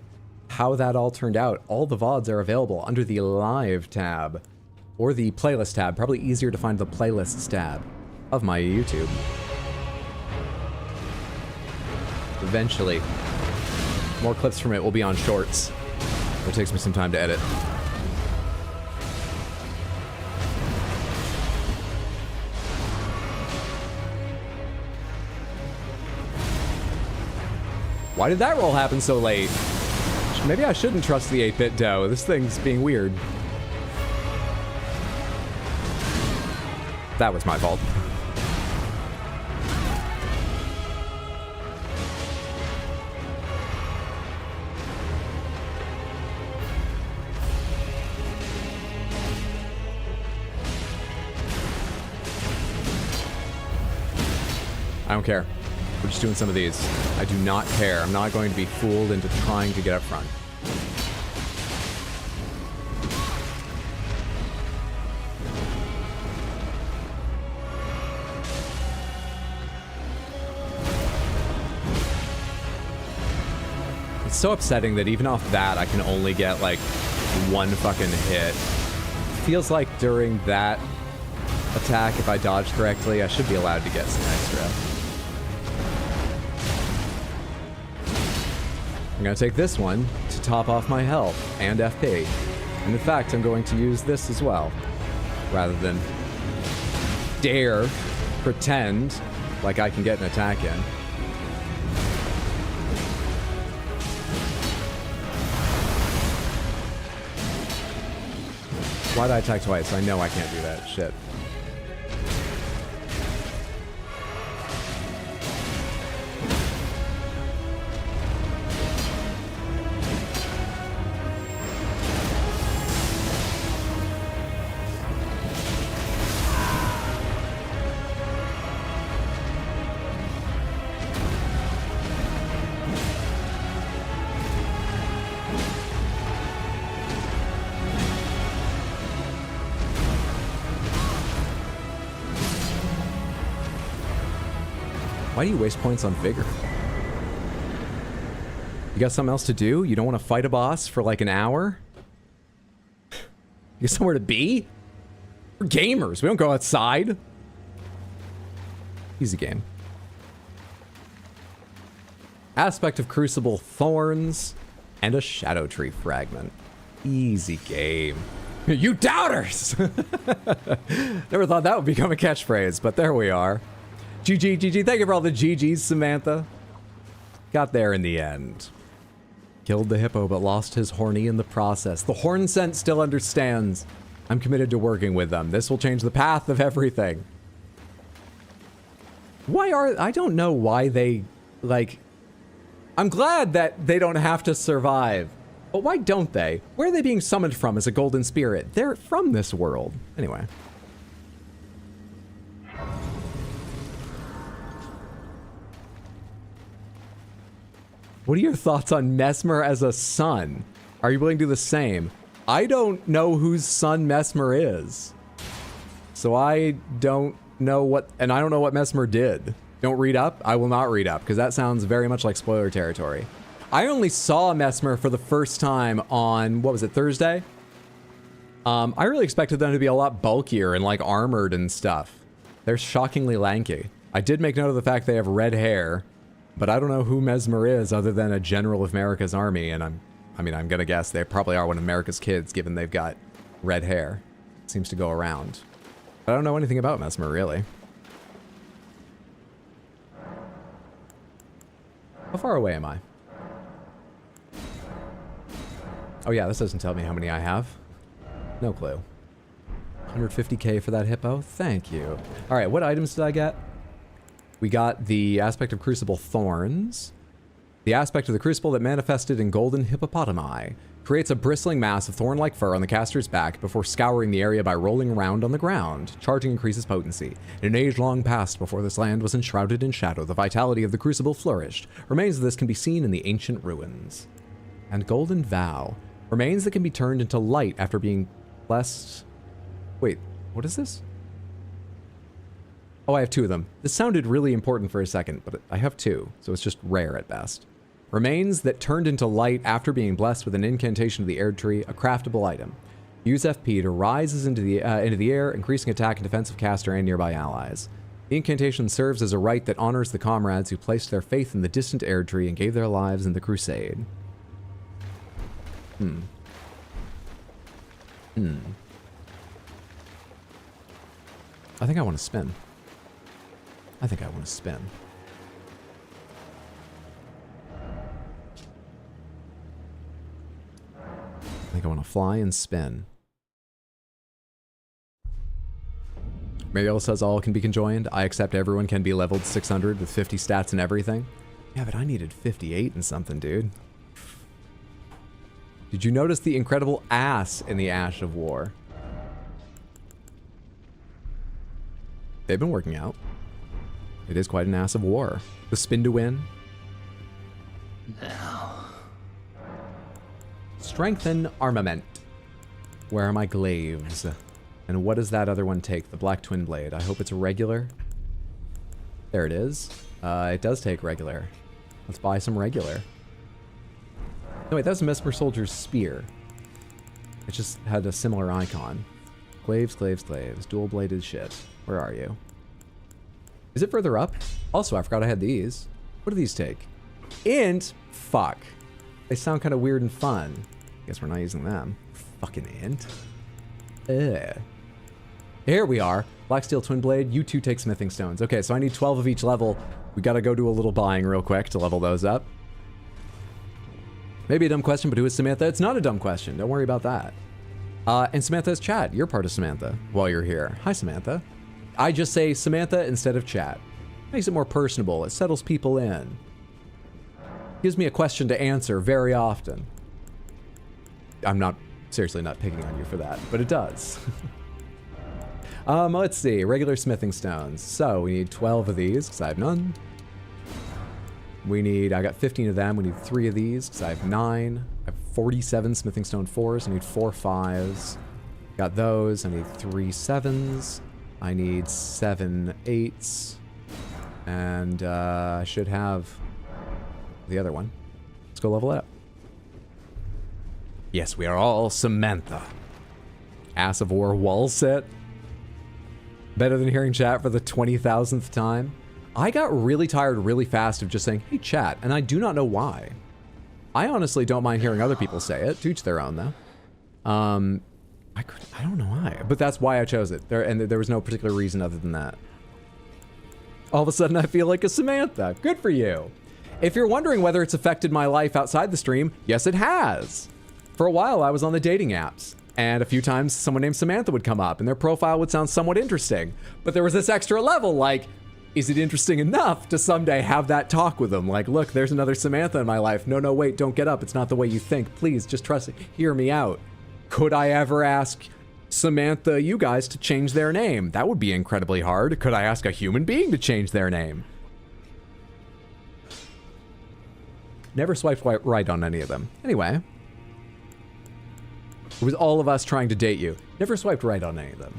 how that all turned out, all the VODs are available under the Live tab or the Playlist tab. Probably easier to find the Playlists tab of my YouTube. Eventually, more clips from it will be on Shorts. It takes me some time to edit. Why did that roll happen so late? Maybe I shouldn't trust the 8-bit dough. This thing's being weird. That was my fault. I don't care. We're just doing some of these. I do not care. I'm not going to be fooled into trying to get up front. It's so upsetting that even off that, I can only get like one fucking hit. Feels like during that attack, if I dodge correctly, I should be allowed to get some extra. I'm going to take this one to top off my health and FP. And in fact, I'm going to use this as well, rather than dare pretend like I can get an attack in. Why did I attack twice? I know I can't do that. Shit. Why do you waste points on vigor? You got something else to do? You don't want to fight a boss for like an hour? You got somewhere to be? We're gamers. We don't go outside. Easy game. Aspect of Crucible Thorns and a Shadow Tree fragment. Easy game. You doubters! Never thought that would become a catchphrase, but there we are. GG. Thank you for all the GGs, Samantha. Got there in the end. Killed the hippo, but lost his horny in the process. The horn scent still understands. I'm committed to working with them. This will change the path of everything. I don't know why they, like... I'm glad that they don't have to survive. But why don't they? Where are they being summoned from as a golden spirit? They're from this world. Anyway. What are your thoughts on Messmer as a son? Are you willing to do the same? I don't know whose son Messmer is. So I don't know what... And I don't know what Messmer did. Don't read up? I will not read up, because that sounds very much like spoiler territory. I only saw Messmer for the first time on... What was it, Thursday? I really expected them to be a lot bulkier and, like, armored and stuff. They're shockingly lanky. I did make note of the fact they have red hair. But I don't know who Messmer is other than a general of America's army, and I'm gonna guess they probably are one of America's kids, given they've got red hair. Seems to go around. But I don't know anything about Messmer, really. How far away am I? Oh yeah, this doesn't tell me how many I have. No clue. 150k for that hippo? Thank you. Alright, what items did I get? We got the aspect of Crucible Thorns. The aspect of the Crucible that manifested in golden hippopotami. Creates a bristling mass of thorn-like fur on the caster's back before scouring the area by rolling around on the ground. Charging increases potency. In an age long past before this land was enshrouded in shadow, the vitality of the Crucible flourished. Remains of this can be seen in the ancient ruins. And Golden Vow. Remains that can be turned into light after being blessed... Wait, what is this? Oh, I have two of them. This sounded really important for a second, but I have two, so it's just rare at best. Remains that turned into light after being blessed with an incantation of the Erd Tree, a craftable item. Use FP to rise into the air, increasing attack and defense of caster and nearby allies. The incantation serves as a rite that honors the comrades who placed their faith in the distant Erd Tree and gave their lives in the crusade. I think I want to spin. I think I want to spin. I think I want to fly and spin. Mariel says all can be conjoined. I accept everyone can be leveled 600 with 50 stats and everything. Yeah, but I needed 58 and something, dude. Did you notice the incredible ass in the Ash of War? They've been working out. It is quite an ass of war. The spin to win. Now. Strengthen armament. Where are my glaives? And what does that other one take? The Black Twin Blade. I hope it's regular. There it is. It does take regular. Let's buy some regular. No, wait, that was a Messmer Soldier's Spear. It just had a similar icon. Glaives, glaives, glaives. Dual-bladed shit. Where are you? Is it further up? Also, I forgot I had these. What do these take? Int? Fuck. They sound kind of weird and fun. Guess we're not using them. Fucking int. Ugh. Here we are. Black Steel Twin Blade. You two take smithing stones. Okay, so I need 12 of each level. We gotta go do a little buying real quick to level those up. Maybe a dumb question, but who is Samantha? It's not a dumb question. Don't worry about that. And Samantha's chat. You're part of Samantha while you're here. Hi, Samantha. I just say Samantha instead of chat. Makes it more personable. It settles people in. Gives me a question to answer very often. I'm not, seriously not picking on you for that, but it does. Let's see, regular smithing stones. So we need 12 of these, because I have none. I got 15 of them. We need 3 of these, because I have 9. I have 47 smithing stone 4s. I need 4 5s. Got those. I need 3 7s. I need 7 8s. And I should have the other one. Let's go level it up. Yes, we are all Samantha. Ass of War wall set. Better than hearing chat for the 20,000th time. I got really tired really fast of just saying, hey chat, and I do not know why. I honestly don't mind hearing other people say it. To each their own though. I don't know why, but that's why I chose it. There was no particular reason other than that. All of a sudden I feel like a Samantha. Good for you. If you're wondering whether it's affected my life outside the stream, yes it has. For a while I was on the dating apps, and a few times someone named Samantha would come up and their profile would sound somewhat interesting. But there was this extra level, like, is it interesting enough to someday have that talk with them? Like, look, there's another Samantha in my life. No, wait, don't get up. It's not the way you think. Please, just trust it. Hear me out. Could I ever ask Samantha, you guys, to change their name? That would be incredibly hard. Could I ask a human being to change their name? Never swiped right on any of them. Anyway. It was all of us trying to date you. Never swiped right on any of them.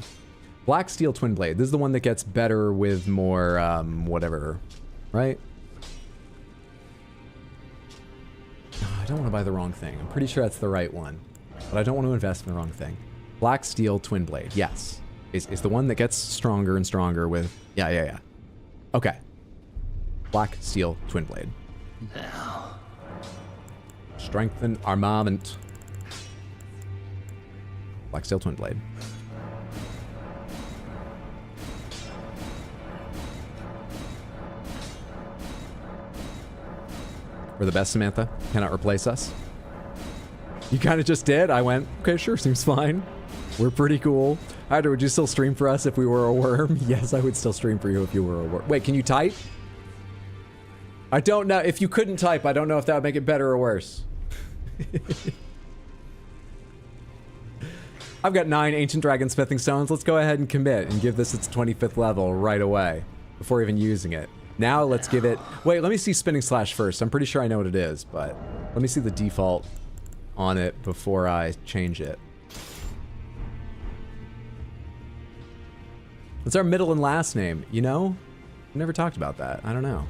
Black Steel Twin Blade. This is the one that gets better with more, whatever. Right? I don't want to buy the wrong thing. I'm pretty sure that's the right one. But I don't want to invest in the wrong thing. Black Steel Twin Blade. Yes. Is the one that gets stronger and stronger with... Yeah. Okay. Black Steel Twin Blade. Now. Strengthen armament. Black Steel Twin Blade. We're the best, Samantha. Cannot replace us. You kind of just did. I went, okay, sure, seems fine. We're pretty cool. Hyder, would you still stream for us if we were a worm? Yes, I would still stream for you if you were a worm. Wait, can you type? I don't know. If you couldn't type, I don't know if that would make it better or worse. I've got 9 Ancient Dragon Smithing Stones. Let's go ahead and commit and give this its 25th level right away before even using it. Now let's give it... Wait, let me see Spinning Slash first. I'm pretty sure I know what it is, but let me see the default on it before I change it. What's our middle and last name? You know? I've never talked about that. I don't know.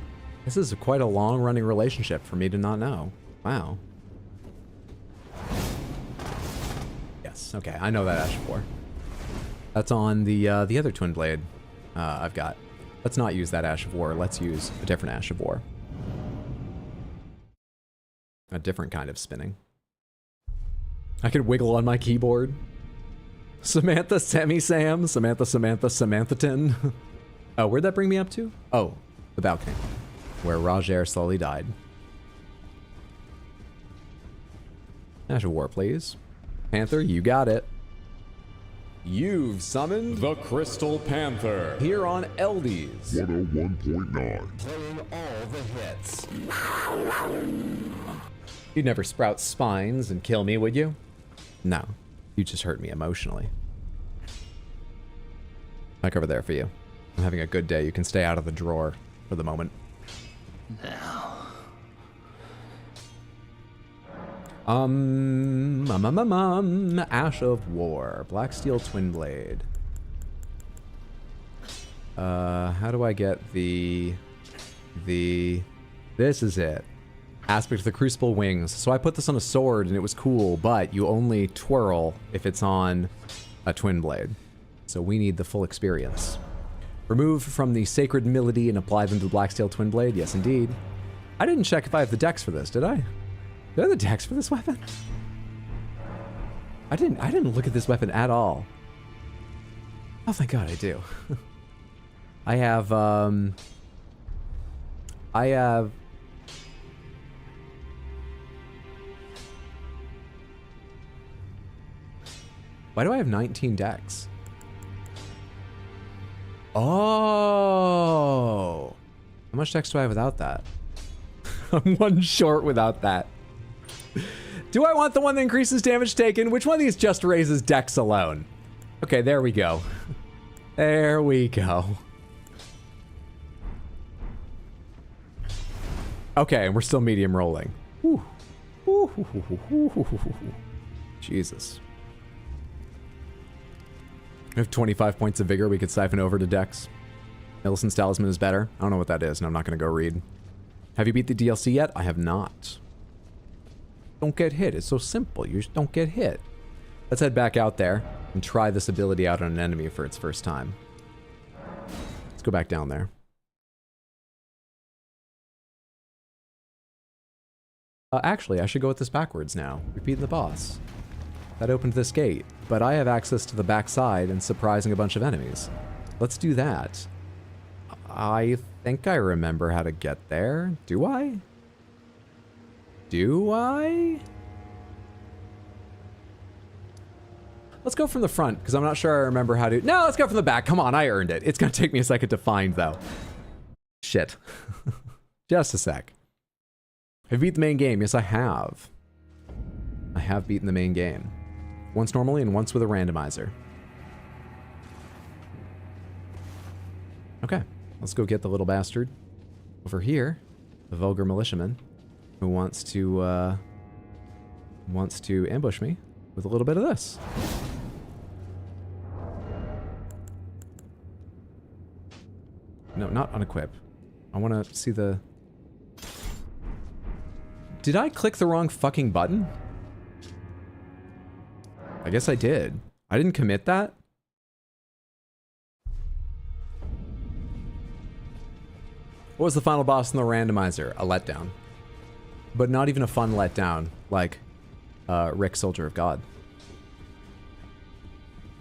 This is quite a long-running relationship for me to not know. Wow. Yes, okay. I know that Ash of War. That's on the other Twin Blade I've got. Let's not use that Ash of War. Let's use a different Ash of War. A different kind of spinning. I could wiggle on my keyboard. Samantha, Sammy-Sam, Samantha, Samanthaton. Oh, where'd that bring me up to? Oh, the balcony, where Roger slowly died. Ash of War, please. Panther, you got it. You've summoned the Crystal Panther here on Eldies 101.9. Playing all the hits. You'd never sprout spines and kill me, would you? No. You just hurt me emotionally. Back over there for you. I'm having a good day. You can stay out of the drawer for the moment. Now. Ash of War. Black Steel Twin Blade. How do I get the... This is it. Aspect of the Crucible Wings. So I put this on a sword and it was cool, but you only twirl if it's on a Twin Blade. So we need the full experience. Remove from the Sacred Melody and apply them to the Black Steel Twin Blade. Yes, indeed. I didn't check if I have the dex for this, did I? Do I have the dex for this weapon? I didn't look at this weapon at all. Oh, thank God I do. I have, Why do I have 19 decks? Oh. How much decks do I have without that? I'm 1 short without that. Do I want the one that increases damage taken? Which one of these just raises dex alone? Okay, there we go. There we go. Okay, and we're still medium rolling. Whew. Jesus. We have 25 points of vigor we could siphon over to Dex. Millicent's Talisman is better. I don't know what that is, and I'm not going to go read. Have you beat the DLC yet? I have not. Don't get hit. It's so simple. You just don't get hit. Let's head back out there and try this ability out on an enemy for its first time. Let's go back down there. Actually, I should go with this backwards now. We've beaten the boss. That opened this gate, but I have access to the backside and surprising a bunch of enemies. Let's do that. I think I remember how to get there. Do I? Do I? Let's go from the front, because I'm not sure I remember how to... No, let's go from the back. Come on, I earned it. It's going to take me a second to find, though. Shit. Just a sec. Have you beat the main game? Yes, I have. I have beaten the main game. Once normally and once with a randomizer. Okay, let's go get the little bastard. Over here, the vulgar militiaman who wants to ambush me with a little bit of this. No, not unequip. I want to see the... Did I click the wrong fucking button? I guess I did. I didn't commit that? What was the final boss in the randomizer? A letdown. But not even a fun letdown, like Rick, Soldier of God.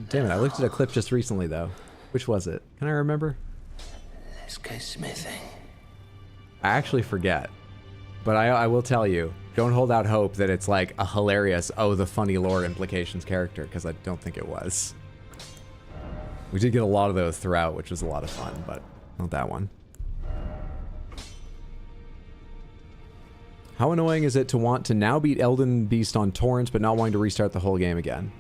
Damn it, I looked at a clip just recently, though. Which was it? Can I remember? Let's go smithing. I actually forget. But I will tell you, don't hold out hope that it's like a hilarious, oh, the funny lore implications character, because I don't think it was. We did get a lot of those throughout, which was a lot of fun, but not that one. How annoying is it to want to now beat Elden Beast on torrents, but not wanting to restart the whole game again?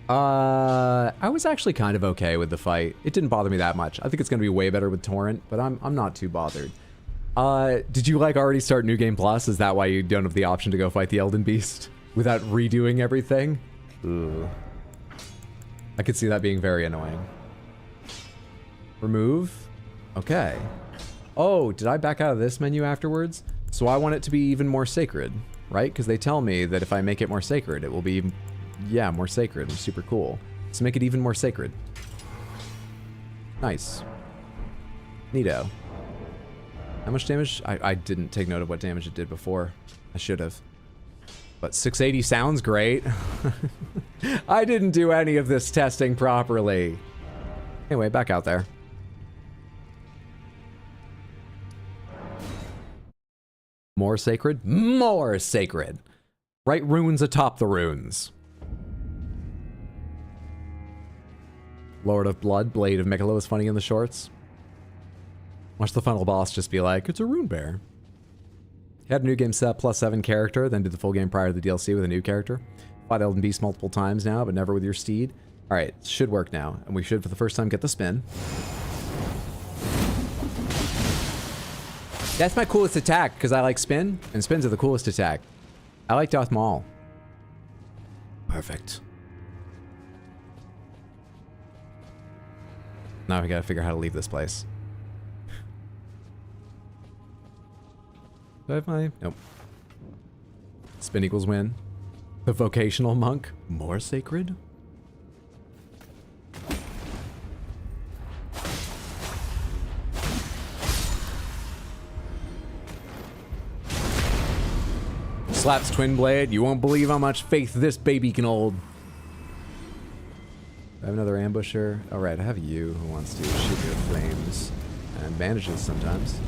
I was actually kind of okay with the fight. It didn't bother me that much. I think it's going to be way better with torrent, but I'm not too bothered. Did you like already start New Game Plus? Is that why you don't have the option to go fight the Elden Beast without redoing everything? Ooh. I could see that being very annoying. Remove? Okay. Oh, did I back out of this menu afterwards? So I want it to be even more sacred, right? Because they tell me that if I make it more sacred, it will be, yeah, more sacred and super cool. So make it even more sacred. Nice. Neato. How much damage? I didn't take note of what damage it did before. I should have. But 680 sounds great. I didn't do any of this testing properly. Anyway, back out there. More sacred? More sacred! Right runes atop the runes. Lord of Blood, Blade of Mikelo is funny in the shorts. Watch the final boss just be like, it's a rune bear. He had a new game set, +7 character, then did the full game prior to the DLC with a new character. Fought Elden Beast multiple times now, but never with your steed. Alright, should work now. And we should, for the first time, get the spin. That's my coolest attack, because I like spin, and spins are the coolest attack. I like Darth Maul. Perfect. Now we gotta figure out how to leave this place. Do I have my... Nope. Spin equals win. The vocational monk. More sacred? Slaps twin blade. You won't believe how much faith this baby can hold. I have another ambusher. Alright, I have you who wants to shoot me with flames. And bandages sometimes.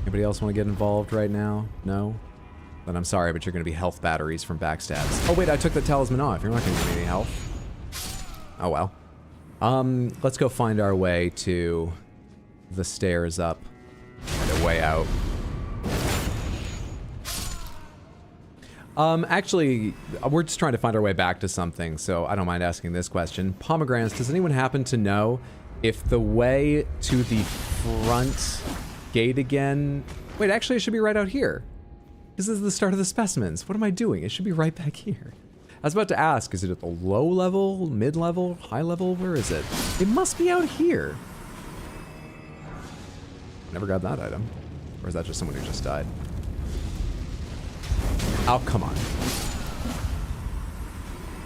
Anybody else want to get involved right now? No? then I'm sorry, but you're going to be health batteries from backstabs. Oh, wait, I took the talisman off. You're not going to give me any health. Oh, well. Let's go find our way to the stairs up and a way out. Actually, we're just trying to find our way back to something, so I don't mind asking this question. Pomegranates, does anyone happen to know if the way to the front gate again... Wait, actually, it should be right out here. This is the start of the specimens. What am I doing? It should be right back here. I was about to ask, is it at the low level, mid level, high level? Where is it? It must be out here. Never got that item. Or is that just someone who just died? Oh, come on.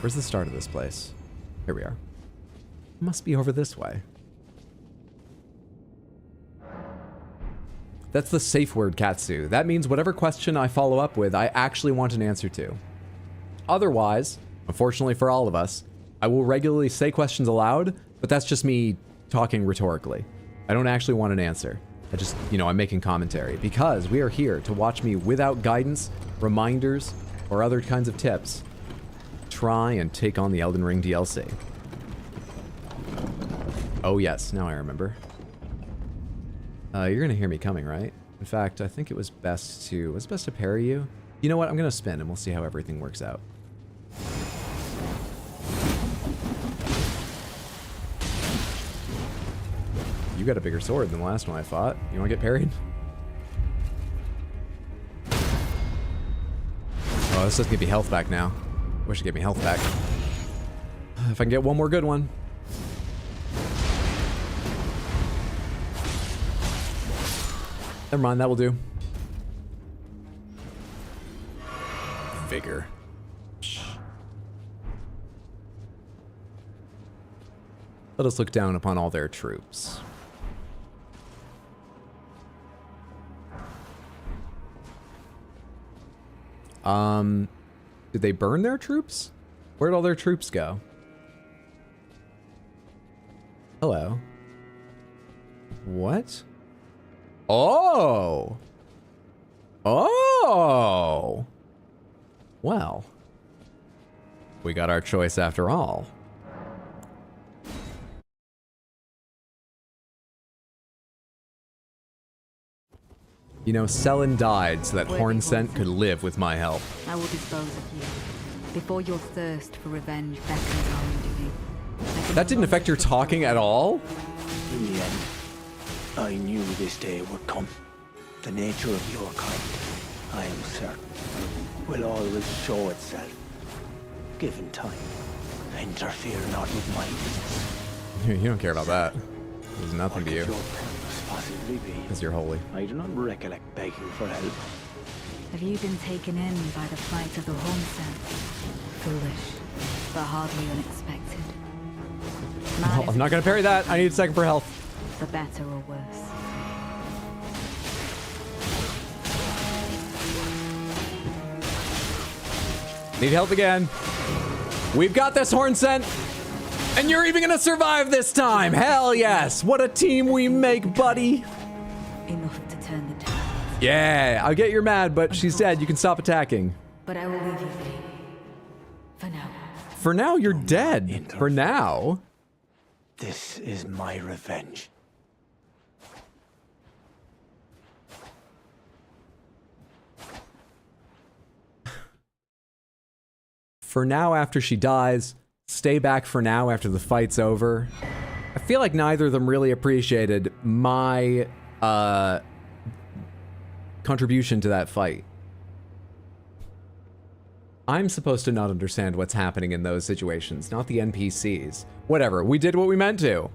Where's the start of this place? Here we are. It must be over this way. That's the safe word, Katsu. That means whatever question I follow up with, I actually want an answer to. Otherwise, unfortunately for all of us, I will regularly say questions aloud, but that's just me talking rhetorically. I don't actually want an answer. I just, you know, I'm making commentary because we are here to watch me without guidance, reminders, or other kinds of tips try and take on the Elden Ring DLC. Oh yes, now I remember. You're gonna hear me coming, right? In fact, I think it was best to... Was it best to parry you? You know what? I'm gonna spin and we'll see how everything works out. You got a bigger sword than the last one I fought. You wanna get parried? Oh, this doesn't give me health back now. Wish it gave me health back. If I can get one more good one. Never mind, that will do. Vigor. Let us look down upon all their troops. Did they burn their troops? Where'd all their troops go? Hello. What? Oh! Oh! Well. We got our choice after all. You know, Selen died so that Hornsent could live with my help. I will dispose of you before your thirst for revenge beckons our undoing. That didn't affect your talking at all? In the end, I knew this day would come. The nature of your kind, I am certain, will always show itself. Given time, interfere not with my business. You don't care about that. There's nothing to you. What could your purpose possibly be? Because you're holy. I do not recollect begging for help. Have you been taken in by the flight of the Hornsent? Foolish, but hardly unexpected. No, I'm not gonna parry that. I need a second for health. For better or worse. Need help again. We've got this, Hornsent. And you're even gonna survive this time. Hell yes. What a team we make, buddy. Enough to turn the tide. Yeah, I get you're mad, but she's dead. You can stop attacking. But I will leave you be. For now. For now, you're dead. For now. This is my revenge. For now after she dies. Stay back for now after the fight's over. I feel like neither of them really appreciated my contribution to that fight. I'm supposed to not understand what's happening in those situations, not the NPCs. Whatever, we did what we meant to.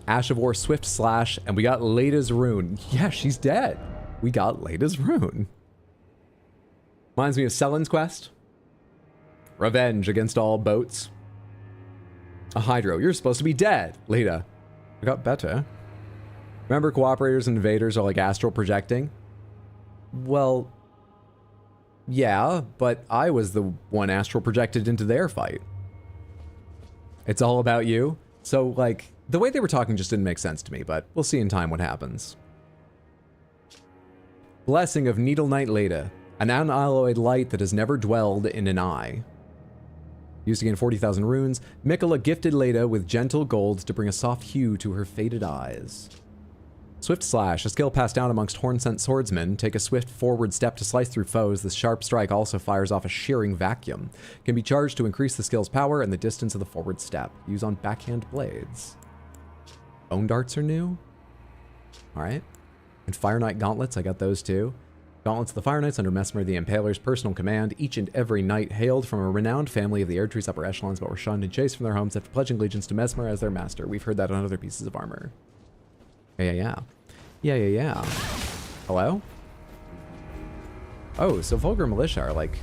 Ash of War Swift Slash, and we got Leda's Rune. Yeah, she's dead. We got Leda's Rune. Reminds me of Selen's quest. Revenge against all boats. A Hydro, you're supposed to be dead. Leda, I got better. Remember, cooperators and invaders are like astral projecting? Well, yeah, but I was the one astral projected into their fight. It's all about you. So, like, the way they were talking just didn't make sense to me, but we'll see in time what happens. Blessing of Needle Knight Leda. An unalloyed light that has never dwelled in an eye. Used to gain 40,000 runes, Mikola gifted Leda with gentle gold to bring a soft hue to her faded eyes. Swift Slash, a skill passed down amongst horn-sent swordsmen. Take a swift forward step to slice through foes. This sharp strike also fires off a shearing vacuum. Can be charged to increase the skill's power and the distance of the forward step. Use on backhand blades. Bone darts are new. Alright. And Fire Knight gauntlets, I got those too. Gauntlets of the Fire Knights under Messmer the Impaler's personal command. Each and every knight hailed from a renowned family of the Erdtree's upper echelons, but were shunned and chased from their homes after pledging allegiance to Messmer as their master. We've heard that on other pieces of armor. Yeah. Hello? Oh, so Vulgar Militia are, like,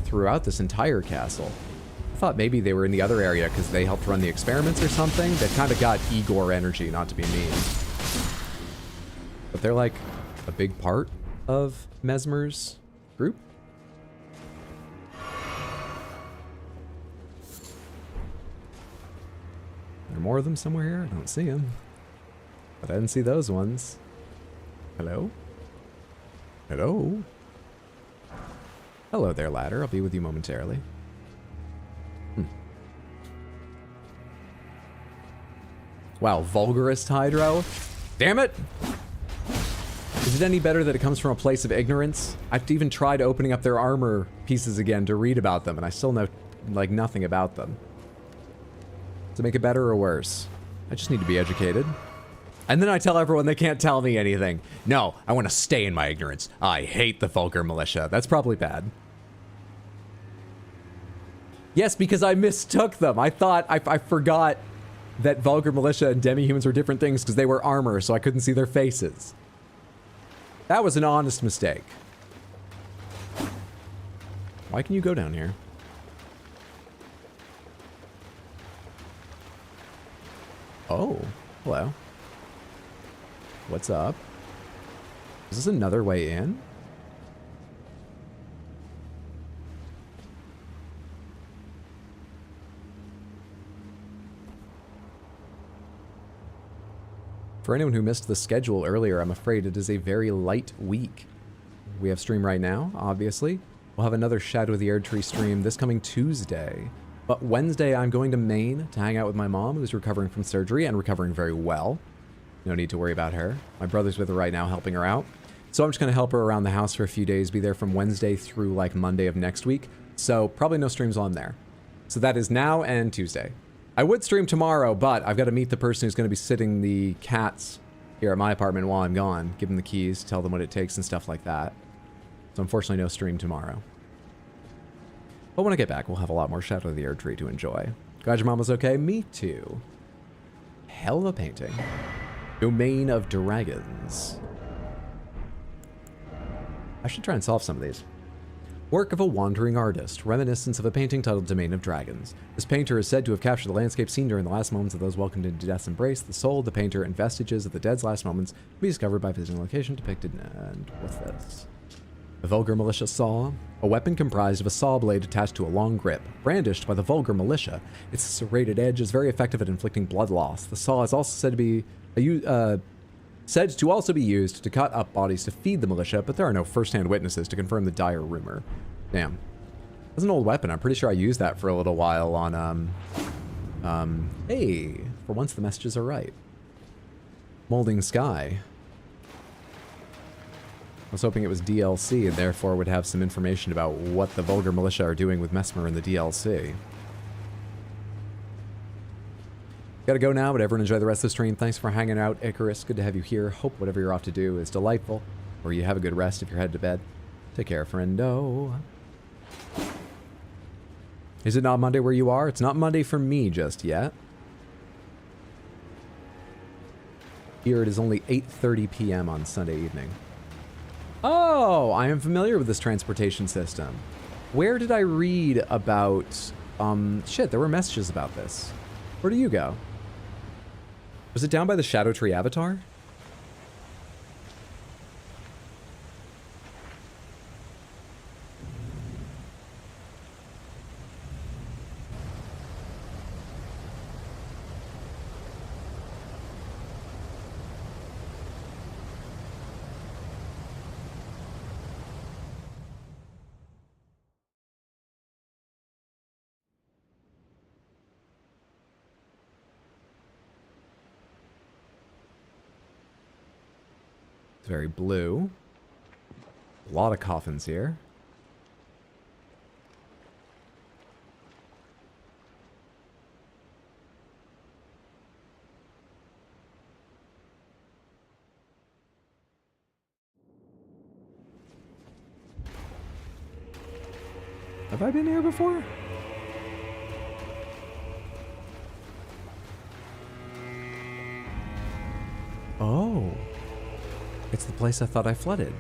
throughout this entire castle. I thought maybe they were in the other area because they helped run the experiments or something. They've kind of got Igor energy, not to be mean. But they're, like, a big part of Messmer's group. Are there more of them somewhere here? I don't see them. But I didn't see those ones. Hello? Hello? Hello there, ladder. I'll be with you momentarily. Wow, Vulgarist Hydro? Damn it! Is it any better that it comes from a place of ignorance? I've even tried opening up their armor pieces again to read about them, and I still know, like, nothing about them. Does it make it better or worse? I just need to be educated. And then I tell everyone they can't tell me anything. No, I want to stay in my ignorance. I hate the Vulgar Militia. That's probably bad. Yes, because I mistook them. I thought, I forgot that Vulgar Militia and Demi-Humans were different things because they were armor, so I couldn't see their faces. That was an honest mistake. Why can you go down here? Oh, hello. What's up? Is this another way in? For anyone who missed the schedule earlier, I'm afraid it is a very light week. We have stream right now, obviously. We'll have another Shadow of the Erdtree stream this coming Tuesday. But Wednesday, I'm going to Maine to hang out with my mom, who's recovering from surgery and recovering very well. No need to worry about her. My brother's with her right now, helping her out. So I'm just going to help her around the house for a few days, be there from Wednesday through like Monday of next week. So probably no streams on there. So that is now and Tuesday. I would stream tomorrow, but I've got to meet the person who's going to be sitting the cats here at my apartment while I'm gone. Give them the keys, tell them what it takes and stuff like that. So unfortunately no stream tomorrow. But when I get back, we'll have a lot more Shadow of the Erdtree to enjoy. Glad your mom was okay? Me too. Hell of a painting. Domain of Dragons. I should try and solve some of these. Work of a wandering artist, reminiscence of a painting titled Domain of Dragons. This painter is said to have captured the landscape scene during the last moments of those welcomed into death's embrace. The soul of the painter and vestiges of the dead's last moments can be discovered by visiting the location depicted. And what's this? The Vulgar Militia Saw. A weapon comprised of a saw blade attached to a long grip. Brandished by the Vulgar Militia, its serrated edge is very effective at inflicting blood loss. The saw is also said to be said to also be used to cut up bodies to feed the militia, but there are no first-hand witnesses to confirm the dire rumor. Damn. That's an old weapon. I'm pretty sure I used that for a little while on, hey, for once the messages are right. Molding Sky. I was hoping it was DLC and therefore would have some information about what the Vulgar Militia are doing with Messmer in the DLC. Gotta go now, but everyone enjoy the rest of the stream. Thanks for hanging out, Icarus. Good to have you here. Hope whatever you're off to do is delightful, or you have a good rest if you're headed to bed. Take care, friendo. Is it not Monday where you are? It's not Monday for me just yet. Here it is only 8:30 p.m. on Sunday evening. Oh, I am familiar with this transportation system. Where did I read about... shit, there were messages about this. Where do you go? Was it down by the Shadow Tree Avatar? very blue. A lot of coffins here. Have I been here before? Oh. It's the place I thought I flooded.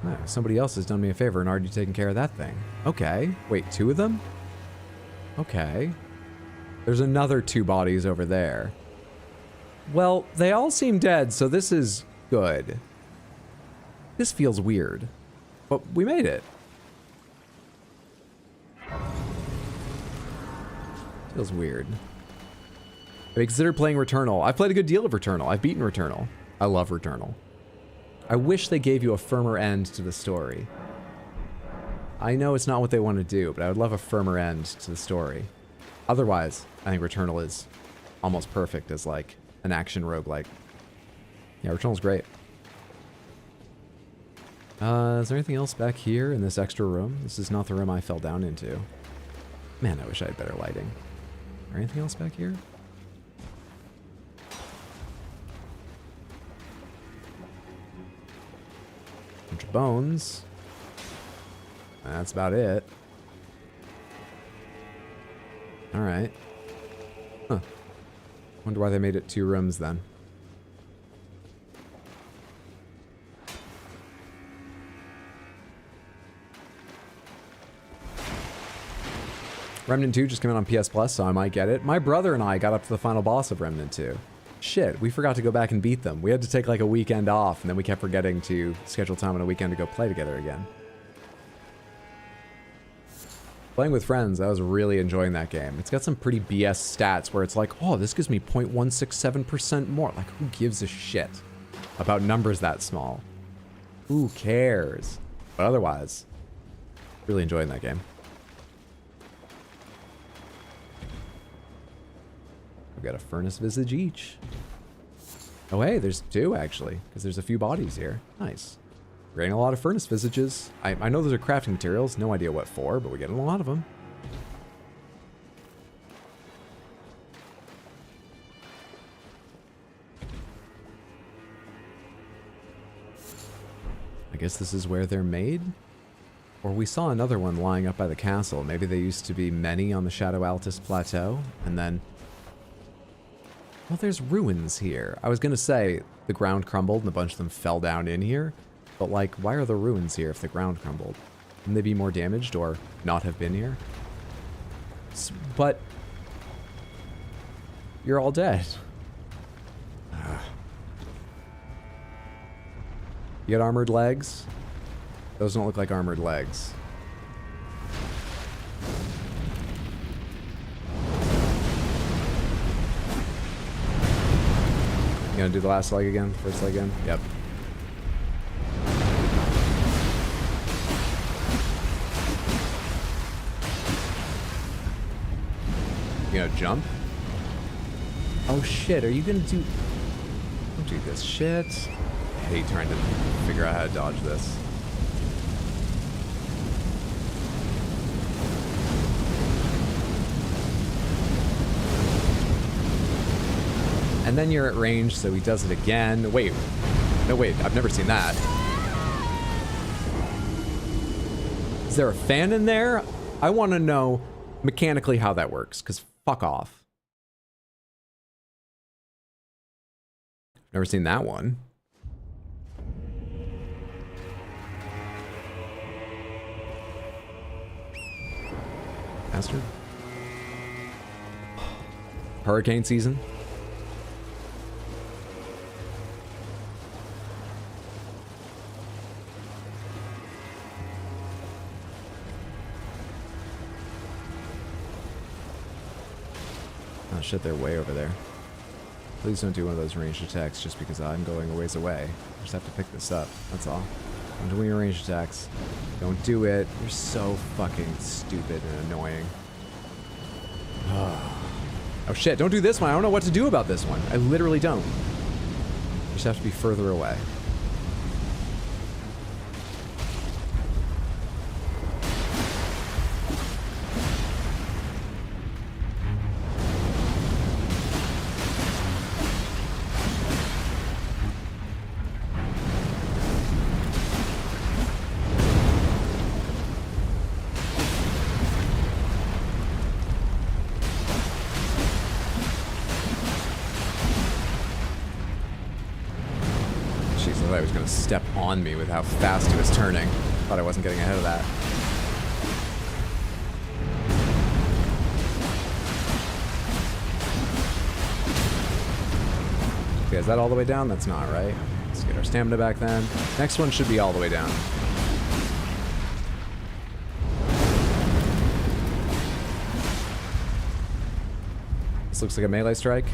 Oh, somebody else has done me a favor and already taken care of that thing. Okay. Wait, 2 of them? Okay. There's another 2 bodies over there. Well, they all seem dead, so this is good. This feels weird. But we made it. Feels weird. Have you considered playing Returnal? I've played a good deal of Returnal. I've beaten Returnal. I love Returnal. I wish they gave you a firmer end to the story. I know it's not what they want to do, but I would love a firmer end to the story. Otherwise, I think Returnal is almost perfect as like an action roguelike. Yeah, Returnal's great. Is there anything else back here in this extra room? This is not the room I fell down into. Man, I wish I had better lighting. Is there anything else back here? Bunch of bones. That's about it. Alright. Huh. Wonder why they made it 2 rooms then. Remnant 2 just came out on PS Plus, so I might get it. My brother and I got up to the final boss of Remnant 2. Shit, we forgot to go back and beat them. We had to take like a weekend off, and then we kept forgetting to schedule time on a weekend to go play together again. Playing with friends, I was really enjoying that game. It's got some pretty BS stats where it's like, oh, this gives me 0.167% more. Like, who gives a shit about numbers that small? Who cares? But otherwise, really enjoying that game. We've got a furnace visage each. Oh, hey, there's 2 actually, because there's a few bodies here. Nice. We're getting a lot of furnace visages. I know those are crafting materials. No idea what for, but we're getting a lot of them. I guess this is where they're made? Or we saw another one lying up by the castle. Maybe there used to be many on the Shadow Altus Plateau, and then... Well, there's ruins here. I was gonna say the ground crumbled and a bunch of them fell down in here, but like, why are the ruins here if the ground crumbled? Wouldn't they be more damaged or not have been here? But you're all dead. You got armored legs? Those don't look like armored legs. You gonna do the last leg again? First leg again? Yep. You gonna jump? Oh shit, are you gonna do... Don't do this shit. I hate trying to figure out how to dodge this. And then you're at range, so he does it again. Wait. No, wait. I've never seen that. Is there a fan in there? I want to know mechanically how that works, because fuck off. Never seen that one. Master? Hurricane season? Oh shit, they're way over there. Please don't do one of those ranged attacks just because I'm going a ways away. I just have to pick this up, that's all. Don't do any ranged attacks. Don't do it. You're so fucking stupid and annoying. Oh shit, don't do this one. I don't know what to do about this one. I literally don't. Just have to be further away. Step on me with how fast he was turning. Thought I wasn't getting ahead of that. Okay, is that all the way down? That's not, right? Let's get our stamina back then. Next one should be all the way down. This looks like a melee strike.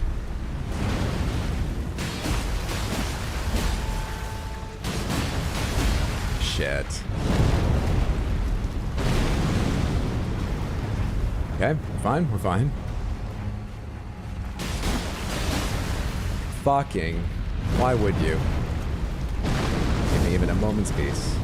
Shit. Okay, we're fine, we're fine. Fucking. Why would you? Give me even a moment's peace.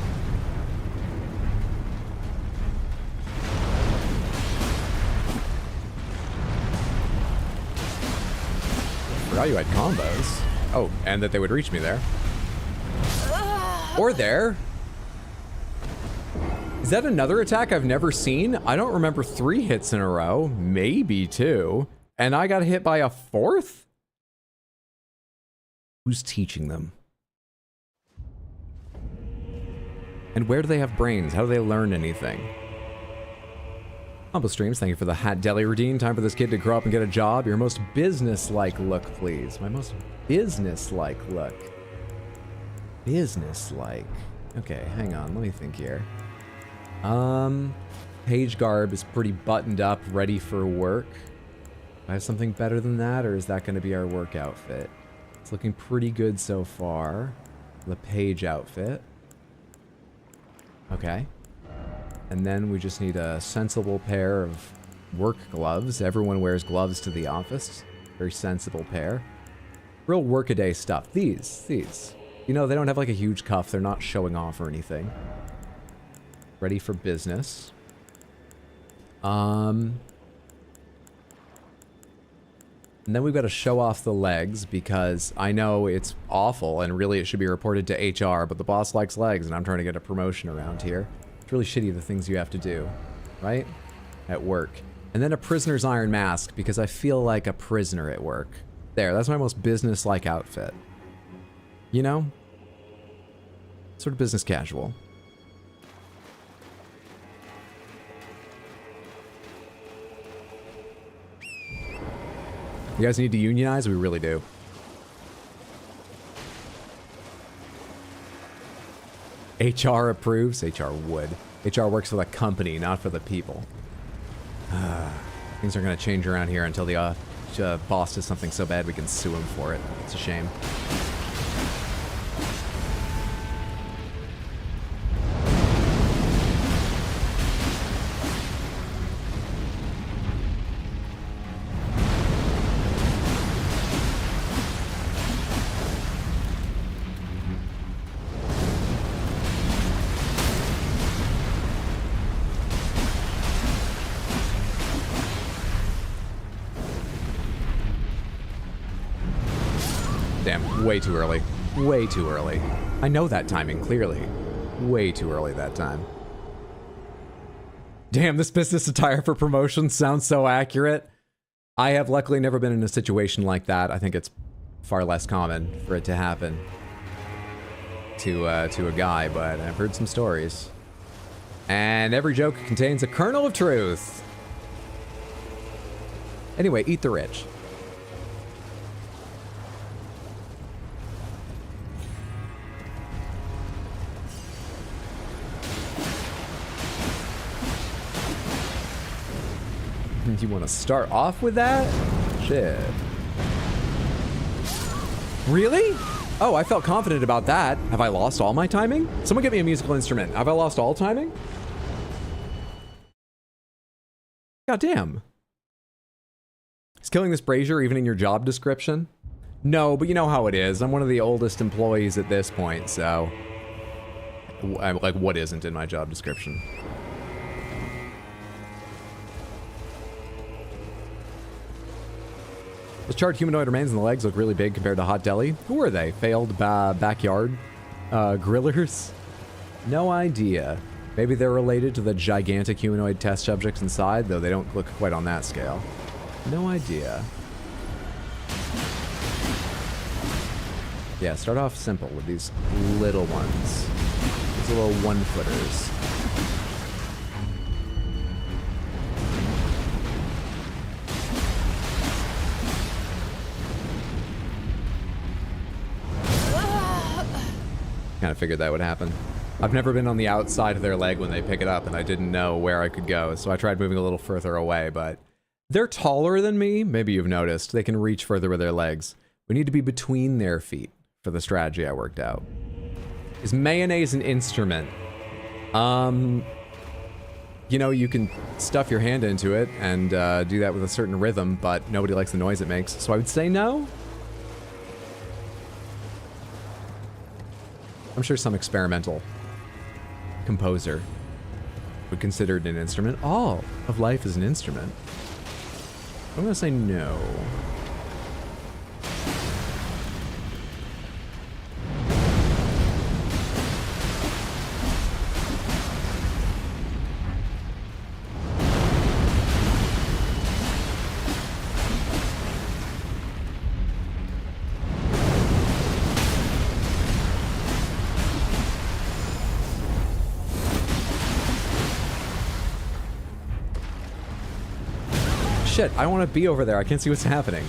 Forgot you had combos. Oh, and that they would reach me there. Or there. Is that another attack I've never seen? I don't remember 3 hits in a row. Maybe 2. And I got hit by a 4th? Who's teaching them? And where do they have brains? How do they learn anything? Humble Streams, thank you for the Hat Deli Redeem. Time for this kid to grow up and get a job. Your most business-like look, please. My most business-like look. Business-like. Okay, hang on. Let me think here. Page garb is pretty buttoned up, ready for work. Do I have something better than that, or is that going to be our work outfit? It's looking pretty good so far. The page outfit. Okay. And then we just need a sensible pair of work gloves. Everyone wears gloves to the office. Very sensible pair. Real workaday stuff. These. You know, they don't have like a huge cuff. They're not showing off or anything. Ready for business. And then we've got to show off the legs because I know it's awful and really it should be reported to HR, but the boss likes legs and I'm trying to get a promotion around here. It's really shitty the things you have to do, right? At work. And then a prisoner's iron mask because I feel like a prisoner at work. There, that's my most business-like outfit. You know? Sort of business casual. You guys need to unionize? We really do. HR approves? HR would. HR works for the company, not for the people. Things are going to change around here until the boss does something so bad we can sue him for it. It's a shame. Way too early. Way too early. I know that timing, clearly. Way too early that time. Damn, this business attire for promotion sounds so accurate. I have luckily never been in a situation like that. I think it's far less common for it to happen to a guy, but I've heard some stories. And every joke contains a kernel of truth. Anyway, eat the rich. You want to start off with that? Shit. Really? Oh, I felt confident about that. Have I lost all my timing? Someone get me a musical instrument. Have I lost all timing? God damn. Is killing this brazier even in your job description? No, but you know how it is. I'm one of the oldest employees at this point, so... I'm like, what isn't in my job description? Those charred humanoid remains in the legs look really big compared to Hot Deli. Who are they? Failed backyard grillers? No idea. Maybe they're related to the gigantic humanoid test subjects inside, though they don't look quite on that scale. No idea. Yeah, start off simple with these little ones. These little one-footers. Kind of figured that would happen. I've never been on the outside of their leg when they pick it up, and I didn't know where I could go, so I tried moving a little further away, but they're taller than me. Maybe you've noticed. They can reach further with their legs. We need to be between their feet for the strategy I worked out. Is mayonnaise an instrument? You know, you can stuff your hand into it and do that with a certain rhythm, but nobody likes the noise it makes, so I would say no. I'm sure some experimental composer would consider it an instrument. All of life is an instrument. I'm gonna say no. Shit, I want to be over there. I can't see what's happening.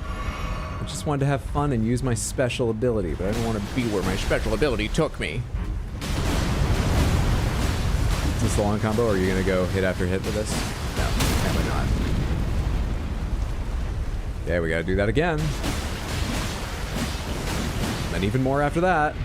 I just wanted to have fun and use my special ability, but I don't want to be where my special ability took me. Is this the long combo, or are you going to go hit after hit with this? No, probably not. Yeah, we got to do that again. Then even more after that.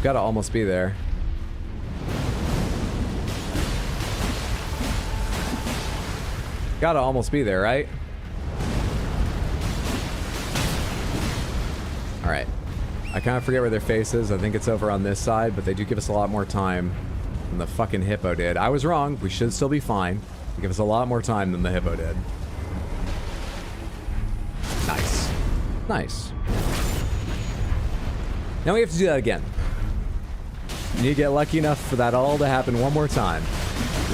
Gotta almost be there. Gotta almost be there, right? Alright. I kind of forget where their face is. I think it's over on this side, but they do give us a lot more time than the fucking hippo did. I was wrong. We should still be fine. They give us a lot more time than the hippo did. Nice. Nice. Now we have to do that again. You need to get lucky enough for that all to happen one more time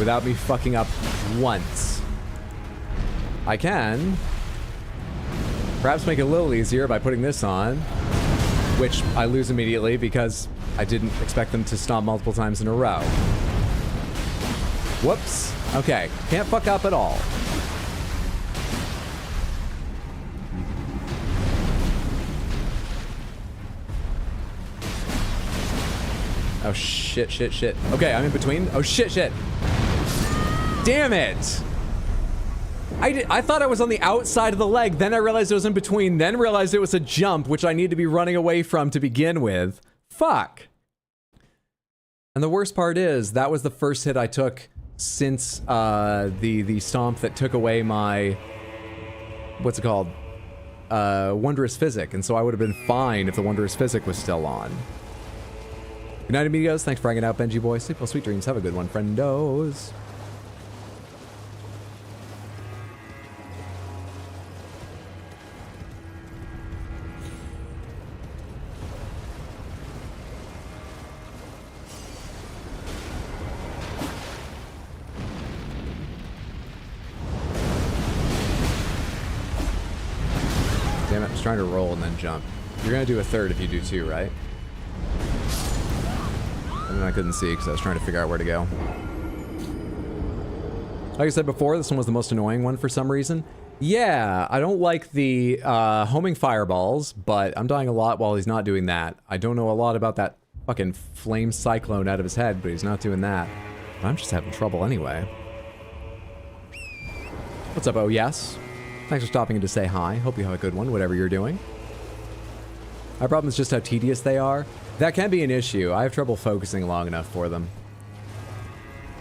without me fucking up once. I can perhaps make it a little easier by putting this on, which I lose immediately because I didn't expect them to stomp multiple times in a row. Whoops. Okay, can't fuck up at all. Oh, shit, shit, shit. Okay, I'm in between. Oh, shit, shit. Damn it! I thought I was on the outside of the leg, then I realized it was in between, then realized it was a jump, which I need to be running away from to begin with. Fuck. And the worst part is, that was the first hit I took since the stomp that took away my... What's it called? Wondrous Physic, and so I would have been fine if the Wondrous Physic was still on. Good night, amigos. Thanks for hanging out, Benji boy. Sleep well, sweet dreams. Have a good one, friendos. Damn it, I was trying to roll and then jump. You're gonna do a third if you do two, right? And I couldn't see because I was trying to figure out where to go. Like I said before, this one was the most annoying one for some reason. Yeah, I don't like the homing fireballs, but I'm dying a lot while he's not doing that. I don't know a lot about that fucking flame cyclone out of his head, but he's not doing that. I'm just having trouble anyway. What's up, oh yes? Thanks for stopping in to say hi. Hope you have a good one, whatever you're doing. My problem is just how tedious they are. That can be an issue. I have trouble focusing long enough for them.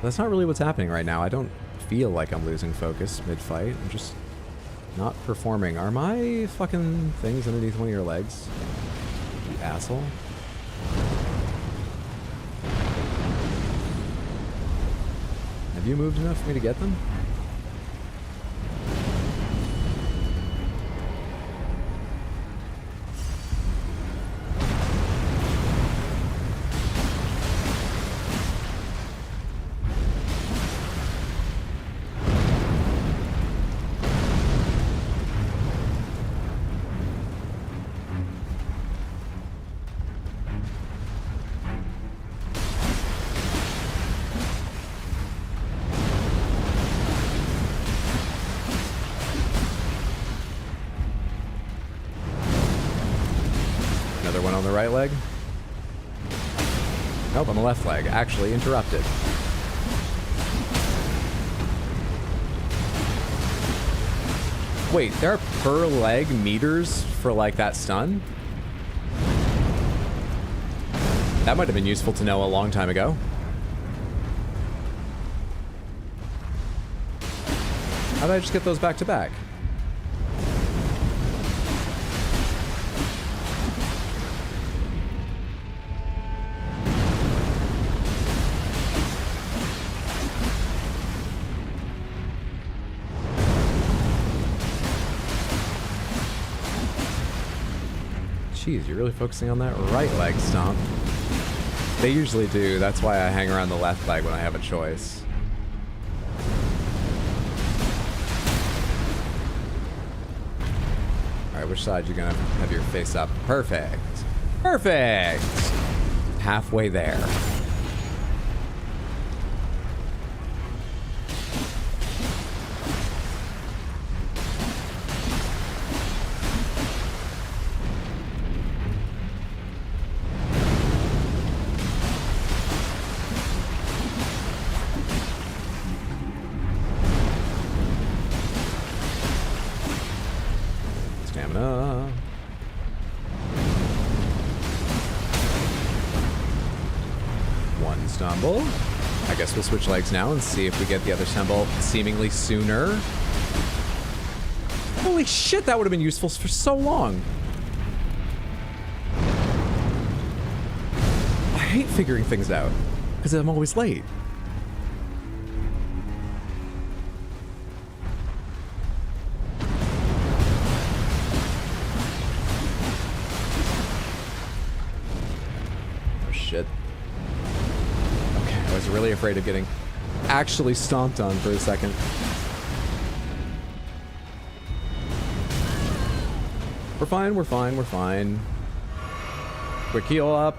That's not really what's happening right now. I don't feel like I'm losing focus mid-fight. I'm just not performing. Are my fucking things underneath one of your legs? You asshole. Have you moved enough for me to get them? On the right leg? Nope, on the left leg. Actually interrupted. Wait, there are per leg meters for like that stun? That might have been useful to know a long time ago. How did I just get those back to back? Jeez, you're really focusing on that right leg stomp. They usually do. That's why I hang around the left leg when I have a choice. Alright, which side you gonna have your face up? Perfect. Perfect! Halfway there. Stumble. I guess we'll switch legs now and see if we get the other stumble seemingly sooner. Holy shit, that would have been useful for so long. I hate figuring things out because I'm always late. Oh shit. I was really afraid of getting actually stomped on for a second. We're fine, we're fine, we're fine. Quick heal up.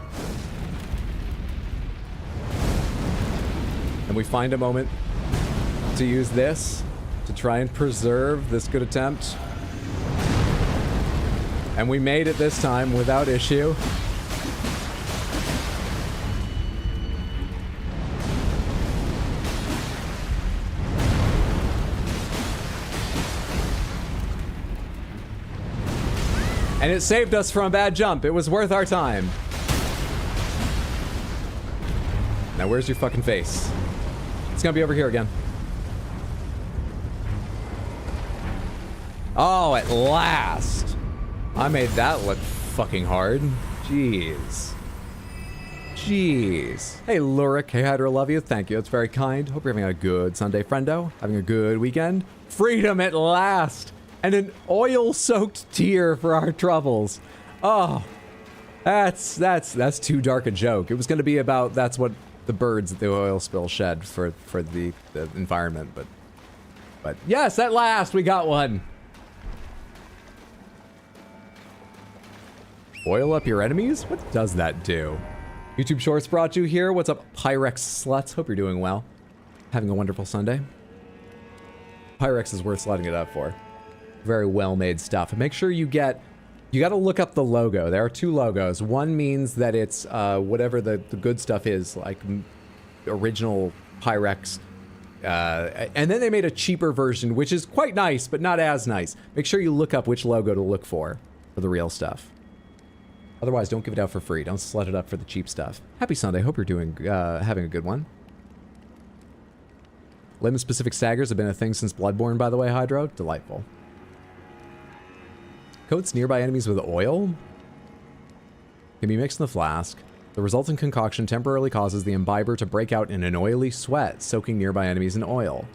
And we find a moment to use this to try and preserve this good attempt. And we made it this time without issue. And it saved us from a bad jump. It was worth our time. Now where's your fucking face? It's gonna be over here again. Oh, at last. I made that look fucking hard. Jeez. Jeez. Hey, Lurik. Hey, Hydra, love you. Thank you. It's very kind. Hope you're having a good Sunday, friendo. Having a good weekend. Freedom at last. And an oil-soaked tear for our troubles. Oh, that's too dark a joke. It was going to be about that's what the birds at the oil spill shed for the environment, but yes, at last we got one. Oil up your enemies? What does that do? YouTube Shorts brought you here. What's up, Pyrex sluts? Hope you're doing well. Having a wonderful Sunday. Pyrex is worth slotting it up for. Very well-made stuff. And make sure you got to look up the logo. There are two logos. One means that it's whatever the good stuff is, like original Pyrex. And then they made a cheaper version, which is quite nice, but not as nice. Make sure you look up which logo to look for the real stuff. Otherwise, don't give it out for free. Don't slut it up for the cheap stuff. Happy Sunday. Hope you're doing, having a good one. Lemon-specific staggers have been a thing since Bloodborne, by the way, Hydro. Delightful. Coats nearby enemies with oil. Can be mixed in the flask. The resulting concoction temporarily causes the imbiber to break out in an oily sweat, soaking nearby enemies in oil.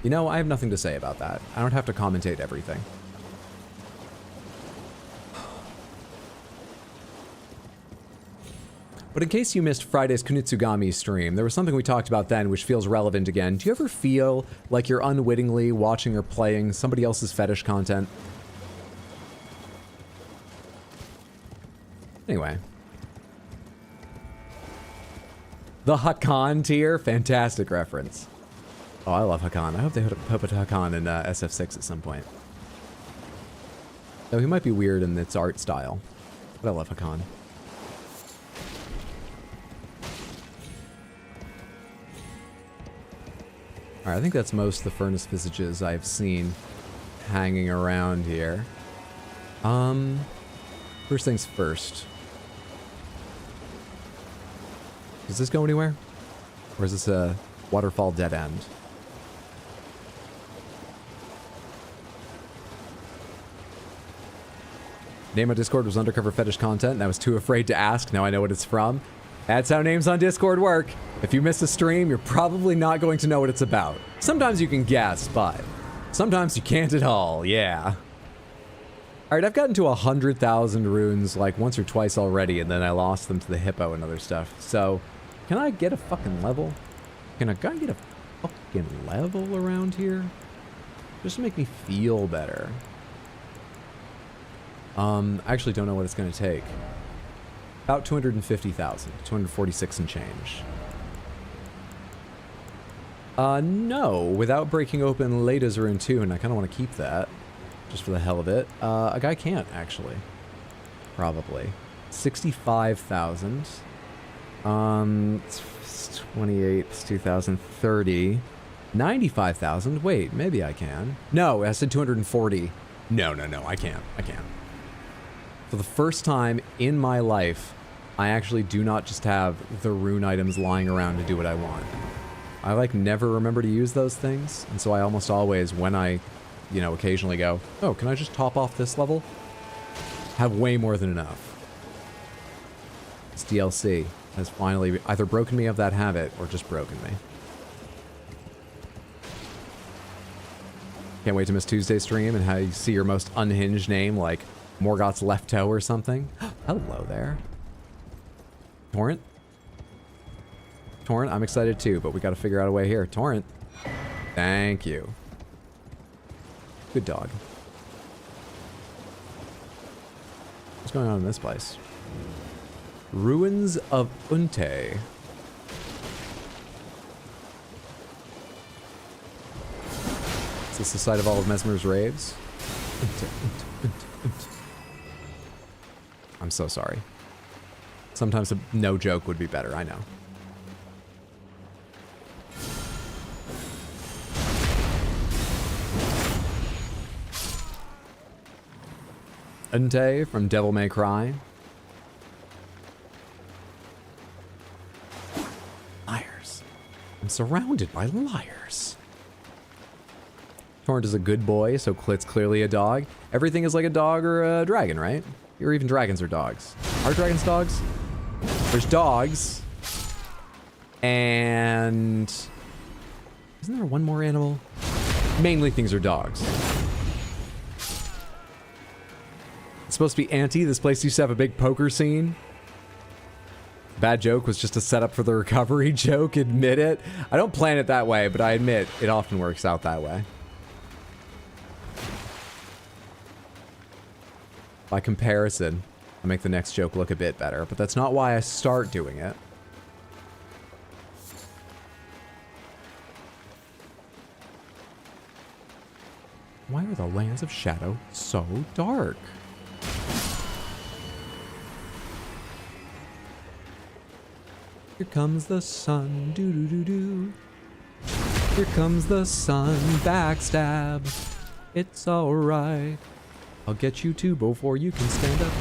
You know, I have nothing to say about that. I don't have to commentate everything. But in case you missed Friday's Kunitsugami stream, there was something we talked about then which feels relevant again. Do you ever feel like you're unwittingly watching or playing somebody else's fetish content? Anyway. The Hakan tier? Fantastic reference. Oh, I love Hakan. I hope they put Hakan in SF6 at some point. Though he might be weird in its art style. But I love Hakan. Alright, I think that's most of the furnace visages I've seen hanging around here. First things first. Does this go anywhere? Or is this a waterfall dead end? Name on Discord was undercover fetish content, and I was too afraid to ask. Now I know what it's from. That's how names on Discord work. If you miss a stream, you're probably not going to know what it's about. Sometimes you can guess, but sometimes you can't at all, yeah. Alright, I've gotten to 100,000 runes like once or twice already, and then I lost them to the hippo and other stuff. So, can I get a fucking level? Can a guy get a fucking level around here? Just to make me feel better. I actually don't know what it's going to take. About 250,000. 246 and change. No. Without breaking open Lada's Rune 2, and I kind of want to keep that. Just for the hell of it. A guy can't, actually. Probably. 65,000. It's 28, it's 2030. 95,000. Wait, maybe I can. No, I said 240. No, I can't. For the first time in my life, I actually do not just have the rune items lying around to do what I want. I like never remember to use those things, and so I almost always, when I, you know, occasionally go, oh, can I just top off this level? Have way more than enough. This DLC has finally either broken me of that habit or just broken me. Can't wait to miss Tuesday's stream and how you see your most unhinged name like Morgoth's left toe or something. Hello there. Torrent? Torrent, I'm excited too, but we gotta figure out a way here. Torrent. Thank you. Good dog. What's going on in this place? Ruins of Unte. Is this the site of all of Messmer's raves? I'm so sorry. Sometimes a no joke would be better, I know. Unte from Devil May Cry. Liars. I'm surrounded by liars. Torrent is a good boy, so Clit's clearly a dog. Everything is like a dog or a dragon, right? Or even dragons are dogs. Are dragons dogs? There's dogs. And... isn't there one more animal? Mainly things are dogs. It's supposed to be Auntie. This place used to have a big poker scene. Bad joke was just a setup for the recovery joke. Admit it. I don't plan it that way, but I admit it often works out that way. By comparison, I make the next joke look a bit better, but that's not why I start doing it. Why are the lands of shadow so dark? Here comes the sun, doo doo doo doo. Here comes the sun, backstab. It's alright. I'll get you too before you can stand up.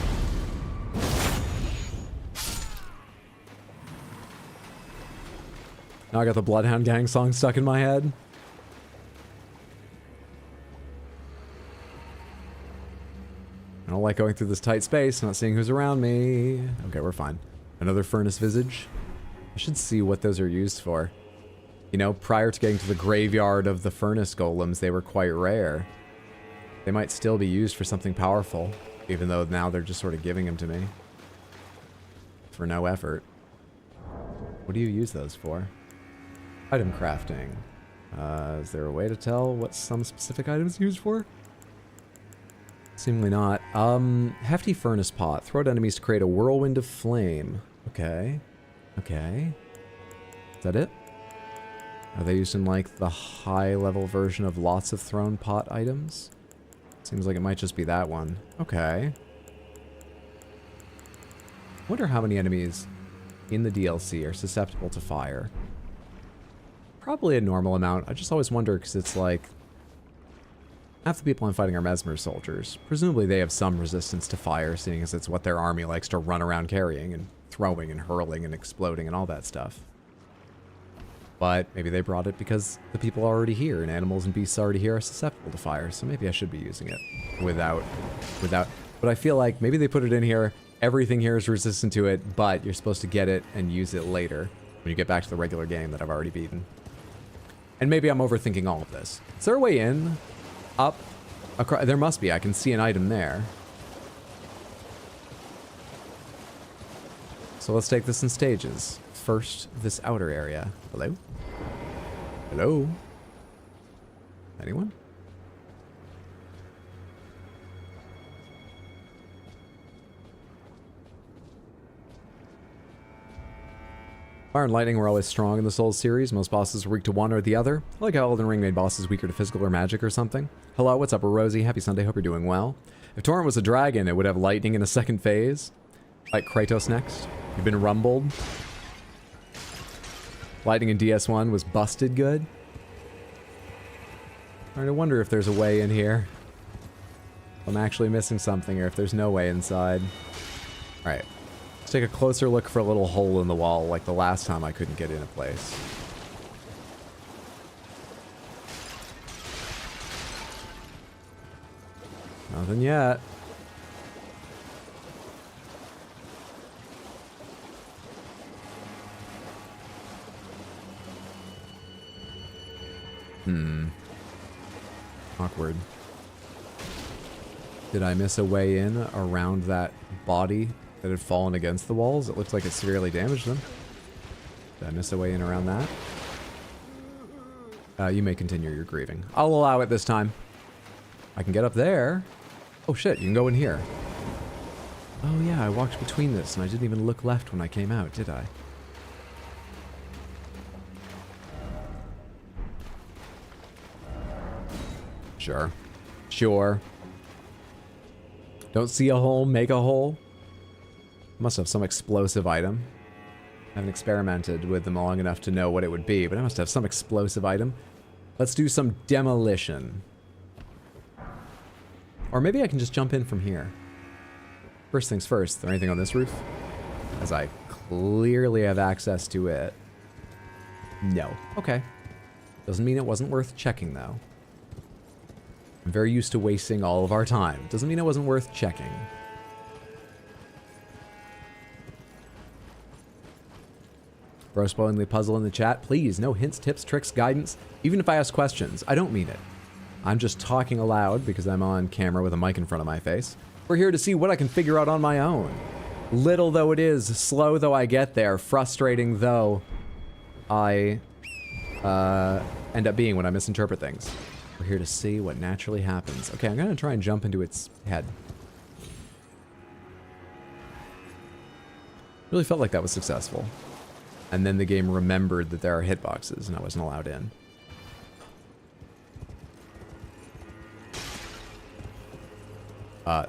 Now I got the Bloodhound Gang song stuck in my head. I don't like going through this tight space, not seeing who's around me. Okay, we're fine. Another furnace visage. I should see what those are used for. You know, prior to getting to the graveyard of the furnace golems, they were quite rare. They might still be used for something powerful, even though now they're just sort of giving them to me. For no effort. What do you use those for? Item crafting. Is there a way to tell what some specific items used for? Seemingly not. Hefty furnace pot. Throw at enemies to create a whirlwind of flame. Okay. Okay. Is that it? Are they used in like the high level version of lots of thrown pot items? Seems like it might just be that one. Okay. Wonder how many enemies in the DLC are susceptible to fire. Probably a normal amount. I just always wonder because it's like half the people I'm fighting are Messmer soldiers. Presumably they have some resistance to fire, seeing as it's what their army likes to run around carrying and throwing and hurling and exploding and all that stuff. But maybe they brought it because the people already here and animals and beasts already here are susceptible to fire, so maybe I should be using it without. But I feel like maybe they put it in here, everything here is resistant to it, but you're supposed to get it and use it later when you get back to the regular game that I've already beaten. And maybe I'm overthinking all of this. Is there a way in? Up? Across? There must be. I can see an item there. So let's take this in stages. First, this outer area. Hello? Hello? Anyone? Fire and lightning were always strong in the Souls series. Most bosses were weak to one or the other. I like how Elden Ring made bosses weaker to physical or magic or something. Hello, what's up, Rosie? Happy Sunday, hope you're doing well. If Torrent was a dragon, it would have lightning in a second phase. Like Kratos next. You've been rumbled. Lightning in DS1 was busted good. I wonder if there's a way in here. If I'm actually missing something or if there's no way inside. Alright. Let's take a closer look for a little hole in the wall like the last time I couldn't get in a place. Nothing yet. Awkward. Did I miss a way in around that body that had fallen against the walls? It looks like it severely damaged them. Did I miss a way in around that? You may continue your grieving. I'll allow it this time. I can get up there. Oh shit, you can go in here. Oh yeah, I walked between this and I didn't even look left when I came out, did I? Sure. Sure. Don't see a hole, make a hole. Must have some explosive item. I haven't experimented with them long enough to know what it would be, but I must have some explosive item. Let's do some demolition. Or maybe I can just jump in from here. First things first, is there anything on this roof? As I clearly have access to it. No. Okay. Doesn't mean it wasn't worth checking, though. I'm very used to wasting all of our time. Doesn't mean it wasn't worth checking. Bro spoiling the puzzle in the chat. Please, no hints, tips, tricks, guidance. Even if I ask questions, I don't mean it. I'm just talking aloud because I'm on camera with a mic in front of my face. We're here to see what I can figure out on my own. Little though it is, slow though I get there, frustrating though I end up being when I misinterpret things. We're here to see what naturally happens. Okay, I'm gonna try and jump into its head. Really felt like that was successful. And then the game remembered that there are hitboxes and I wasn't allowed in. I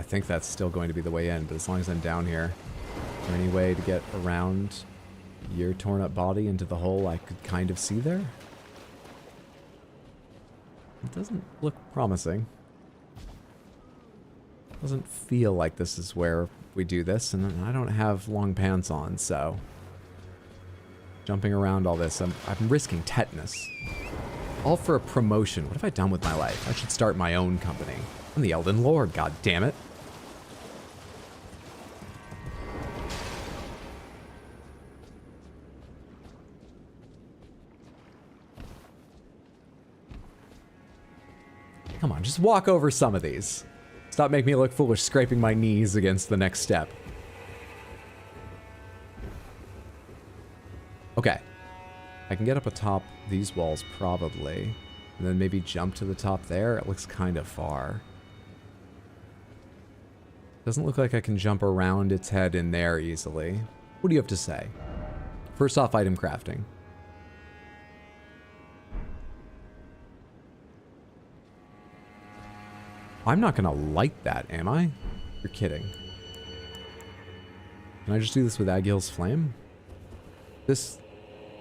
think that's still going to be the way in, but as long as I'm down here, is there any way to get around your torn up body into the hole I could kind of see there. It doesn't look promising. Doesn't feel like this is where we do this, and I don't have long pants on, so jumping around all this, I'm risking tetanus. All for a promotion. What have I done with my life? I should start my own company. I'm the Elden Lord, god damn it. Come on, just walk over some of these. Stop making me look foolish scraping my knees against the next step. Okay. I can get up atop these walls probably. And then maybe jump to the top there. It looks kind of far. Doesn't look like I can jump around its head in there easily. What do you have to say? First off, item crafting. I'm not gonna light that, am I? You're kidding. Can I just do this with Agil's Flame? This...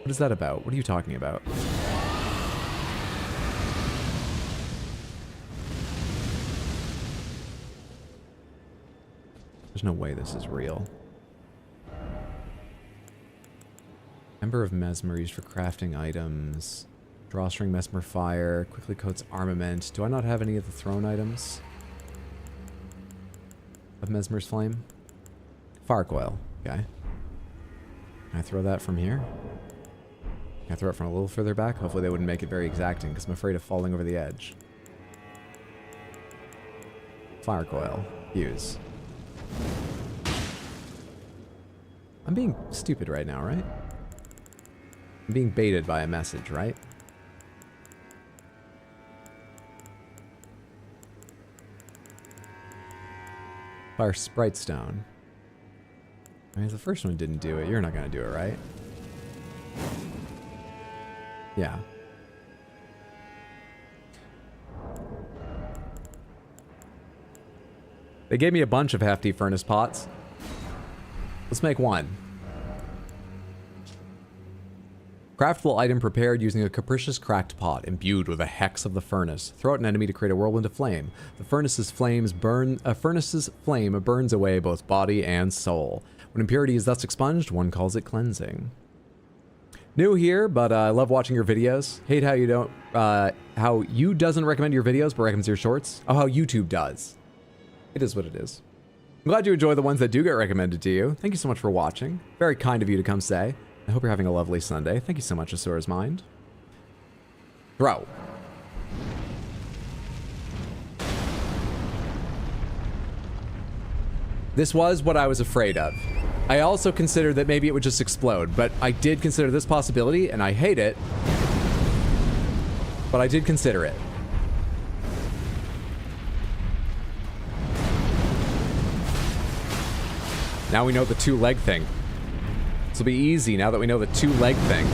What is that about? What are you talking about? There's no way this is real. Ember of Messmer used for crafting items. Drawstring Messmer fire. Quickly coats armament. Do I not have any of the thrown items? Of Messmer's flame? Fire coil. Okay. Can I throw that from here? Can I throw it from a little further back? Hopefully they wouldn't make it very exacting because I'm afraid of falling over the edge. Fire coil. Use. I'm being stupid right now, right? I'm being baited by a message, right? Fire Sprite Stone. I mean, if the first one didn't do it, you're not gonna do it, right? Yeah. They gave me a bunch of hefty furnace pots. Let's make one. Craftable item prepared using a capricious cracked pot imbued with a hex of the furnace. Throw at an enemy to create a whirlwind of flame. The furnace's flame burns away both body and soul. When impurity is thus expunged, one calls it cleansing. New here, but I love watching your videos. Hate how you don't, how you doesn't recommend your videos, but recommends your shorts. Oh, how YouTube does. It is what it is. I'm glad you enjoy the ones that do get recommended to you. Thank you so much for watching. Very kind of you to come say. I hope you're having a lovely Sunday. Thank you so much, Asura's Mind. Throw. This was what I was afraid of. I also considered that maybe it would just explode, but I did consider this possibility, and I hate it. But I did consider it. Now we know the two-leg thing. This will be easy now that we know the two-leg thing.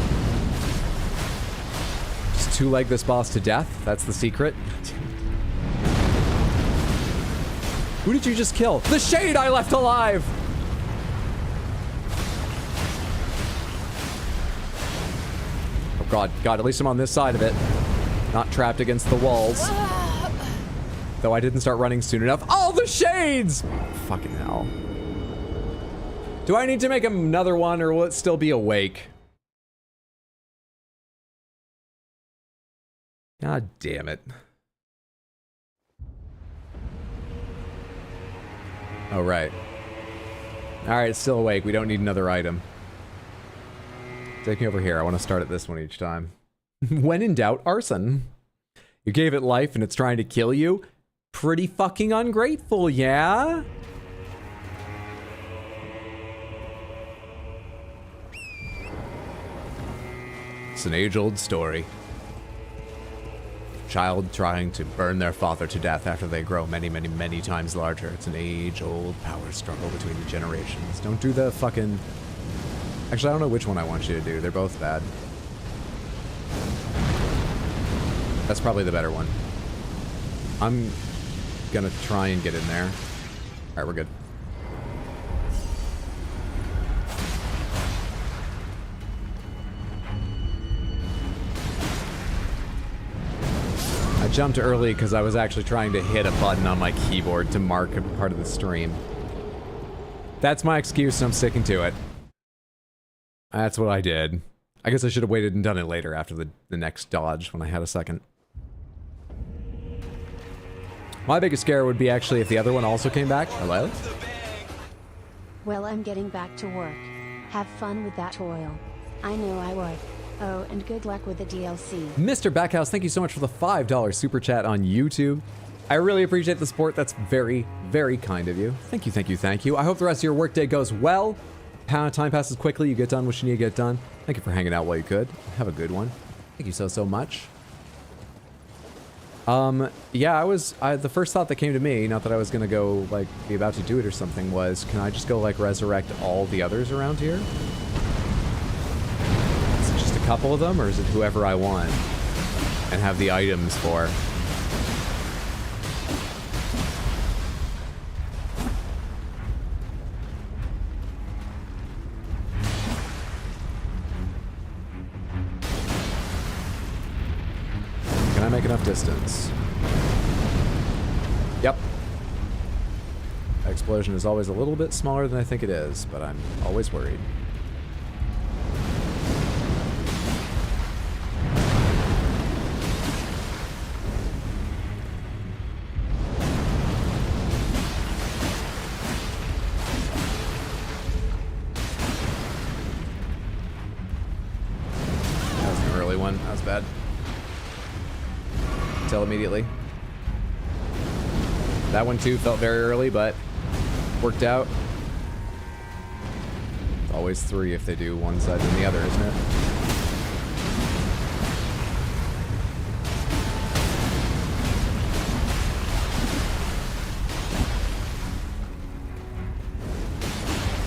Just two-leg this boss to death. That's the secret. Who did you just kill? The shade I left alive! Oh god, god, at least I'm on this side of it. Not trapped against the walls. Though I didn't start running soon enough. Oh, the shades! Fucking hell. Do I need to make another one, or will it still be awake? God damn it. Oh, right. Alright, it's still awake. We don't need another item. Take me over here. I want to start at this one each time. When in doubt, arson. You gave it life and it's trying to kill you? Pretty fucking ungrateful, yeah? It's an age-old story. Child trying to burn their father to death after they grow many, many, many times larger. It's an age-old power struggle between the generations. Don't do the fucking... Actually, I don't know which one I want you to do. They're both bad. That's probably the better one. I'm gonna try and get in there. Alright, we're good. jumped early because I was actually trying to hit a button on my keyboard to mark a part of the stream. That's my excuse, and I'm sticking to it. That's what I did. I guess I should have waited and done it later after the next dodge when I had a second. My biggest scare would be actually if the other one also came back. Hello? Well, I'm getting back to work. Have fun with that toil. I know I would. Oh, and good luck with the DLC. Mr. Backhouse, thank you so much for the $5 super chat on YouTube. I really appreciate the support. That's very, very kind of you. Thank you, thank you, thank you. I hope the rest of your workday goes well. Time passes quickly. You get done what you need to get done. Thank you for hanging out while you could. Have a good one. Thank you so much. Yeah, the first thought that came to me, not that I was gonna go, like, be about to do it or something, was, can I just go, like, resurrect all the others around here? Is it just a couple of them, or is it whoever I want? And have the items for? Can I make enough distance? Yep. Explosion is always a little bit smaller than I think it is, but I'm always worried. That was an early one. That was bad. Tell immediately. That one too felt very early, but worked out. It's always three if they do one side than the other, isn't it?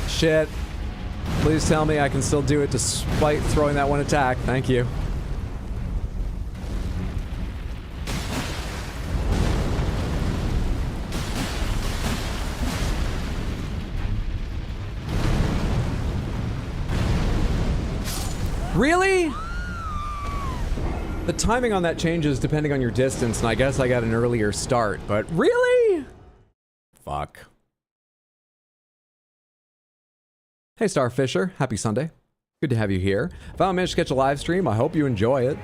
Shit. Please tell me I can still do it despite throwing that one attack. Thank you. Really? The timing on that changes depending on your distance, and I guess I got an earlier start, but really? Fuck. Hey Starfisher, happy Sunday. Good to have you here. If I managed to catch a live stream, I hope you enjoy it.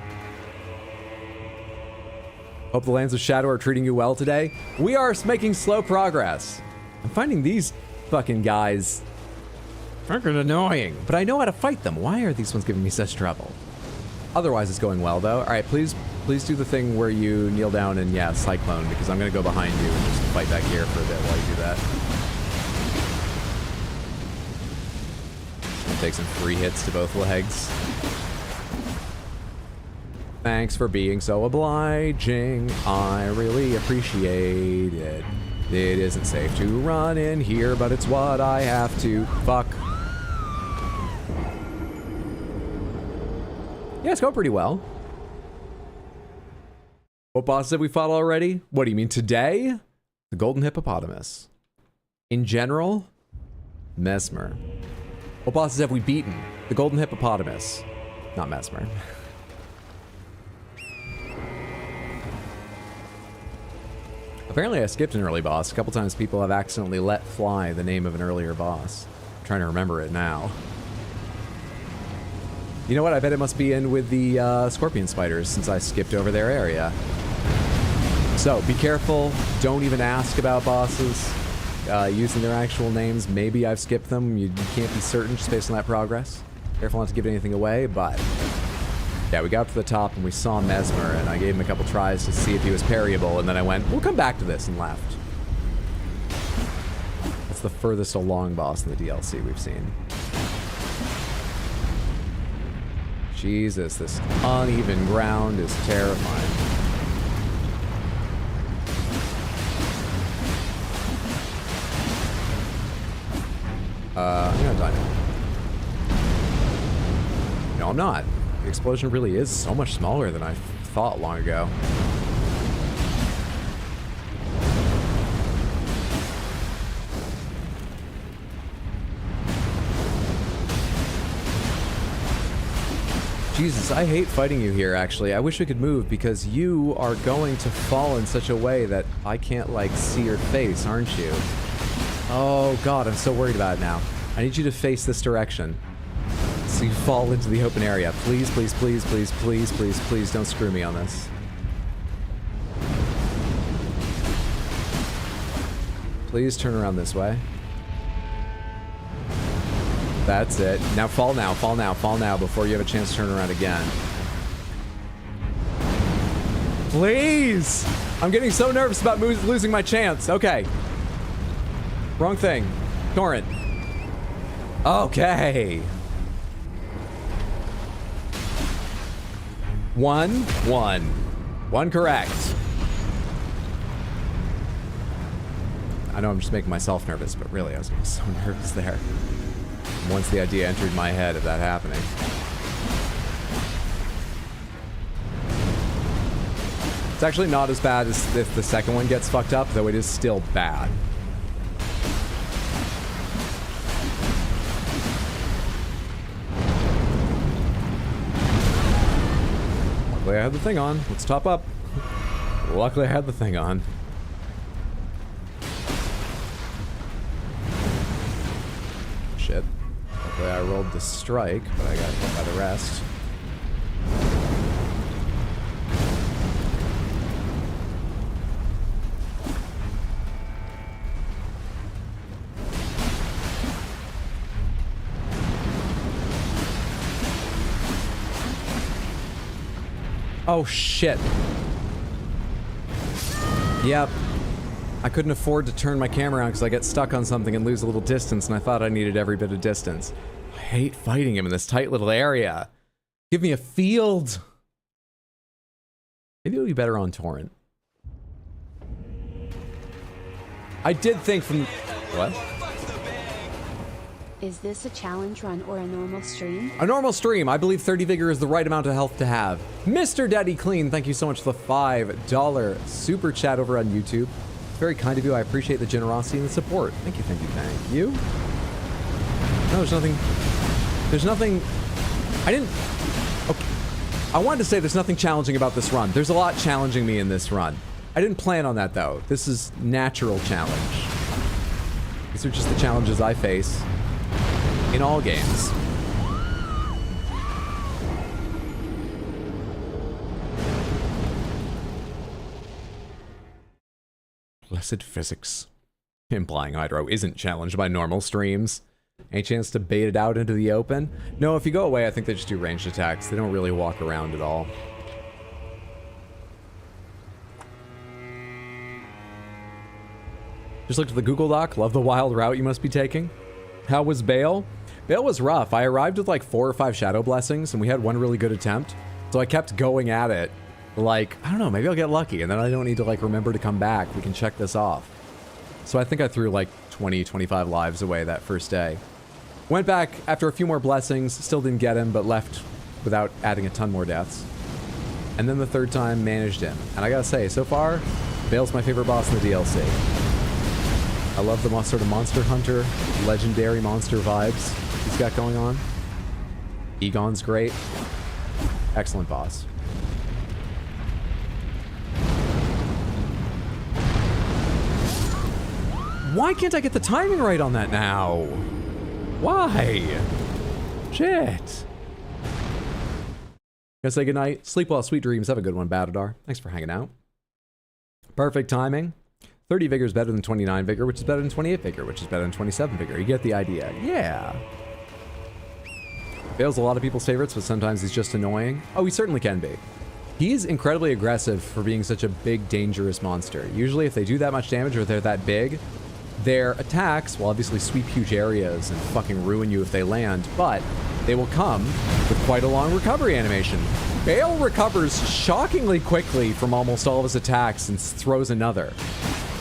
Hope the Lands of Shadow are treating you well today. We are making slow progress. I'm finding these fucking guys fucking annoying, but I know how to fight them. Why are these ones giving me such trouble? Otherwise, it's going well, though. All right, please do the thing where you kneel down and, yeah, Cyclone, because I'm going to go behind you and just fight back here for a bit while you do that. Take some free hits to both legs. Thanks for being so obliging. I really appreciate it. It isn't safe to run in here, but it's what I have to. Fuck. Yeah, it's going pretty well. What bosses have we fought already? What do you mean, today? The Golden Hippopotamus. In general, Messmer. What bosses have we beaten? The Golden Hippopotamus. Not Messmer. Apparently I skipped an early boss. A couple times people have accidentally let fly the name of an earlier boss. I'm trying to remember it now. You know what? I bet it must be in with the scorpion spiders since I skipped over their area. So be careful. Don't even ask about bosses using their actual names. Maybe I've skipped them. You can't be certain just based on that progress. Careful not to give anything away, but yeah, we got up to the top and we saw Messmer, and I gave him a couple tries to see if he was parryable, and then I went, we'll come back to this, and left. That's the furthest along boss in the DLC we've seen. Jesus, this uneven ground is terrifying. I'm gonna die now. No, I'm not. The explosion really is so much smaller than I thought long ago. Jesus, I hate fighting you here, actually. I wish we could move because you are going to fall in such a way that I can't, like, see your face, aren't you? Oh, God, I'm so worried about it now. I need you to face this direction so you fall into the open area. Please, please, please, please, please, please, please don't screw me on this. Please turn around this way. That's it. Now fall now, fall now, fall now before you have a chance to turn around again. Please! I'm getting so nervous about losing my chance. Okay. Wrong thing. Torrent. Okay. 1 correct. I know I'm just making myself nervous, but really I was getting so nervous there. Once the idea entered my head of that happening. It's actually not as bad as if the second one gets fucked up, though it is still bad. Luckily I had the thing on. Let's top up. Luckily I had the thing on. Shit. Luckily I rolled the strike, but I got hit by the rest. Oh shit. Yep. I couldn't afford to turn my camera on because I get stuck on something and lose a little distance, and I thought I needed every bit of distance. I hate fighting him in this tight little area. Give me a field. Maybe it'll be better on Torrent. I did think from... What? Is this a challenge run or a normal stream? A normal stream. I believe 30 vigor is the right amount of health to have. Mr. Daddy Clean, thank you so much for the $5 super chat over on YouTube. It's very kind of you. I appreciate the generosity and the support. Thank you, thank you, thank you. No, there's nothing... There's nothing... I didn't... Okay. I wanted to say there's nothing challenging about this run. There's a lot challenging me in this run. I didn't plan on that, though. This is natural challenge. These are just the challenges I face in all games. Blessed physics. Implying Hydro isn't challenged by normal streams. Any chance to bait it out into the open? No, if you go away, I think they just do ranged attacks. They don't really walk around at all. Just looked at the Google Doc. Love the wild route you must be taking. How was Bale? Bale was rough. I arrived with like 4 or 5 Shadow Blessings, and we had one really good attempt. So I kept going at it. Like, I don't know, maybe I'll get lucky, and then I don't need to like remember to come back. We can check this off. So I think I threw like 20, 25 lives away that first day. Went back after a few more blessings, still didn't get him, but left without adding a ton more deaths. And then the third time managed him. And I gotta say, so far, Bale's my favorite boss in the DLC. I love the sort of Monster Hunter, legendary monster vibes he's got going on. Egon's great. Excellent boss. Why can't I get the timing right on that now? Why? Shit. Gonna say goodnight. Sleep well, sweet dreams. Have a good one, Batadar. Thanks for hanging out. Perfect timing. 30 vigor is better than 29 vigor, which is better than 28 vigor, which is better than 27 vigor. You get the idea. Yeah. Bale's a lot of people's favorites, but sometimes he's just annoying. Oh, he certainly can be. He's incredibly aggressive for being such a big, dangerous monster. Usually if they do that much damage or they're that big, their attacks will obviously sweep huge areas and fucking ruin you if they land, but they will come with quite a long recovery animation. Bale recovers shockingly quickly from almost all of his attacks and throws another.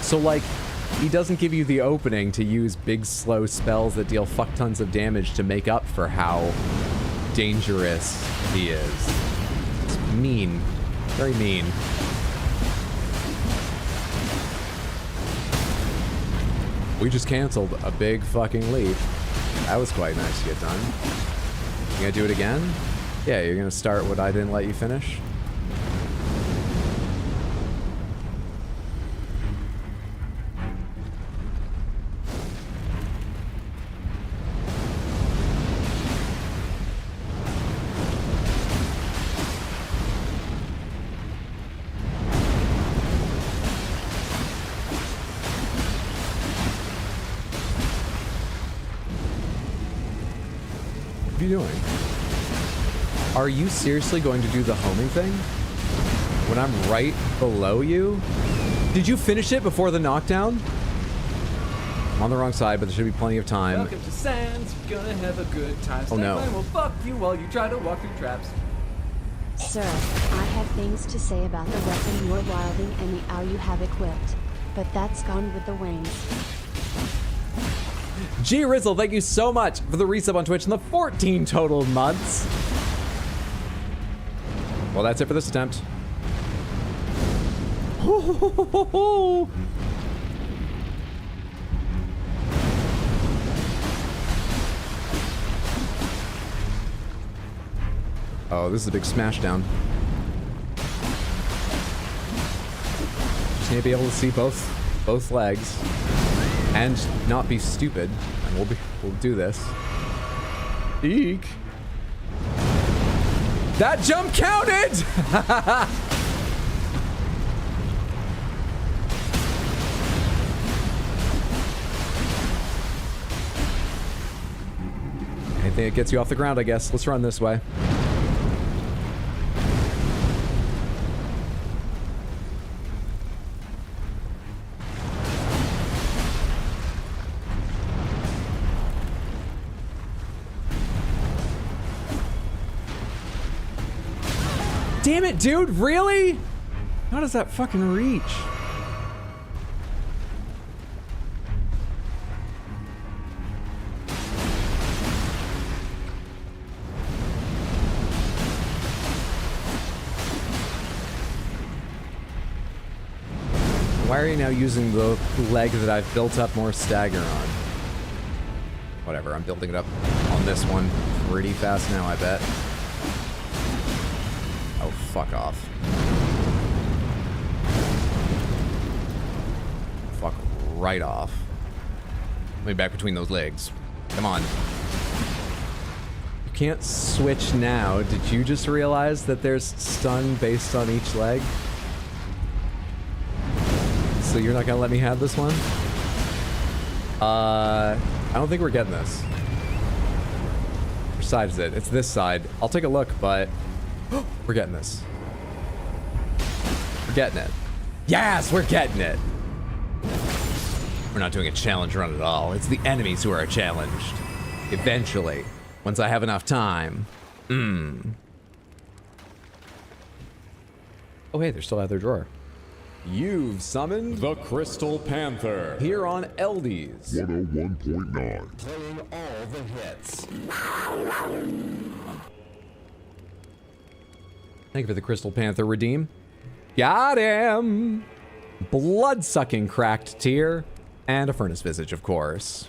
So, like, he doesn't give you the opening to use big, slow spells that deal fuck tons of damage to make up for how dangerous he is. It's mean. Very mean. We just canceled a big fucking leap. That was quite nice to get done. You gonna do it again? Yeah, you're gonna start what I didn't let you finish? What are you doing? Are you seriously going to do the homing thing? When I'm right below you? Did you finish it before the knockdown? I'm on the wrong side, but there should be plenty of time. Welcome to Sands, you're gonna have a good time. Oh, no. Snake will fuck you while you try to walk through traps. Sir, I have things to say about the weapon you're wielding and the owl you have equipped. But that's gone with the wings. G Rizzle, thank you so much for the resub on Twitch in the 14 total months. Well, that's it for this attempt. Oh, this is a big smash down. Just need to be able to see both legs and not be stupid, and we'll do this. Eek. That jump counted! Anything that gets you off the ground, I guess. Let's run this way. Damn it, dude, really? How does that fucking reach? Why are you now using the leg that I've built up more stagger on? Whatever, I'm building it up on this one pretty fast now, I bet. Oh, fuck off. Fuck right off. Let me back between those legs. Come on. You can't switch now. Did you just realize that there's stun based on each leg? So you're not gonna let me have this one? I don't think we're getting this. Which side is it? It's this side. I'll take a look, but we're getting this. We're getting it. Yes, we're getting it. We're not doing a challenge run at all. It's the enemies who are challenged. Eventually. Once I have enough time. Oh, hey, they're still out their drawer. You've summoned The Crystal Panther. here on Eldies. 101.9. Playing all the hits. Thank you for the Crystal Panther redeem. Got him! Blood-sucking cracked tear. And a furnace visage, of course.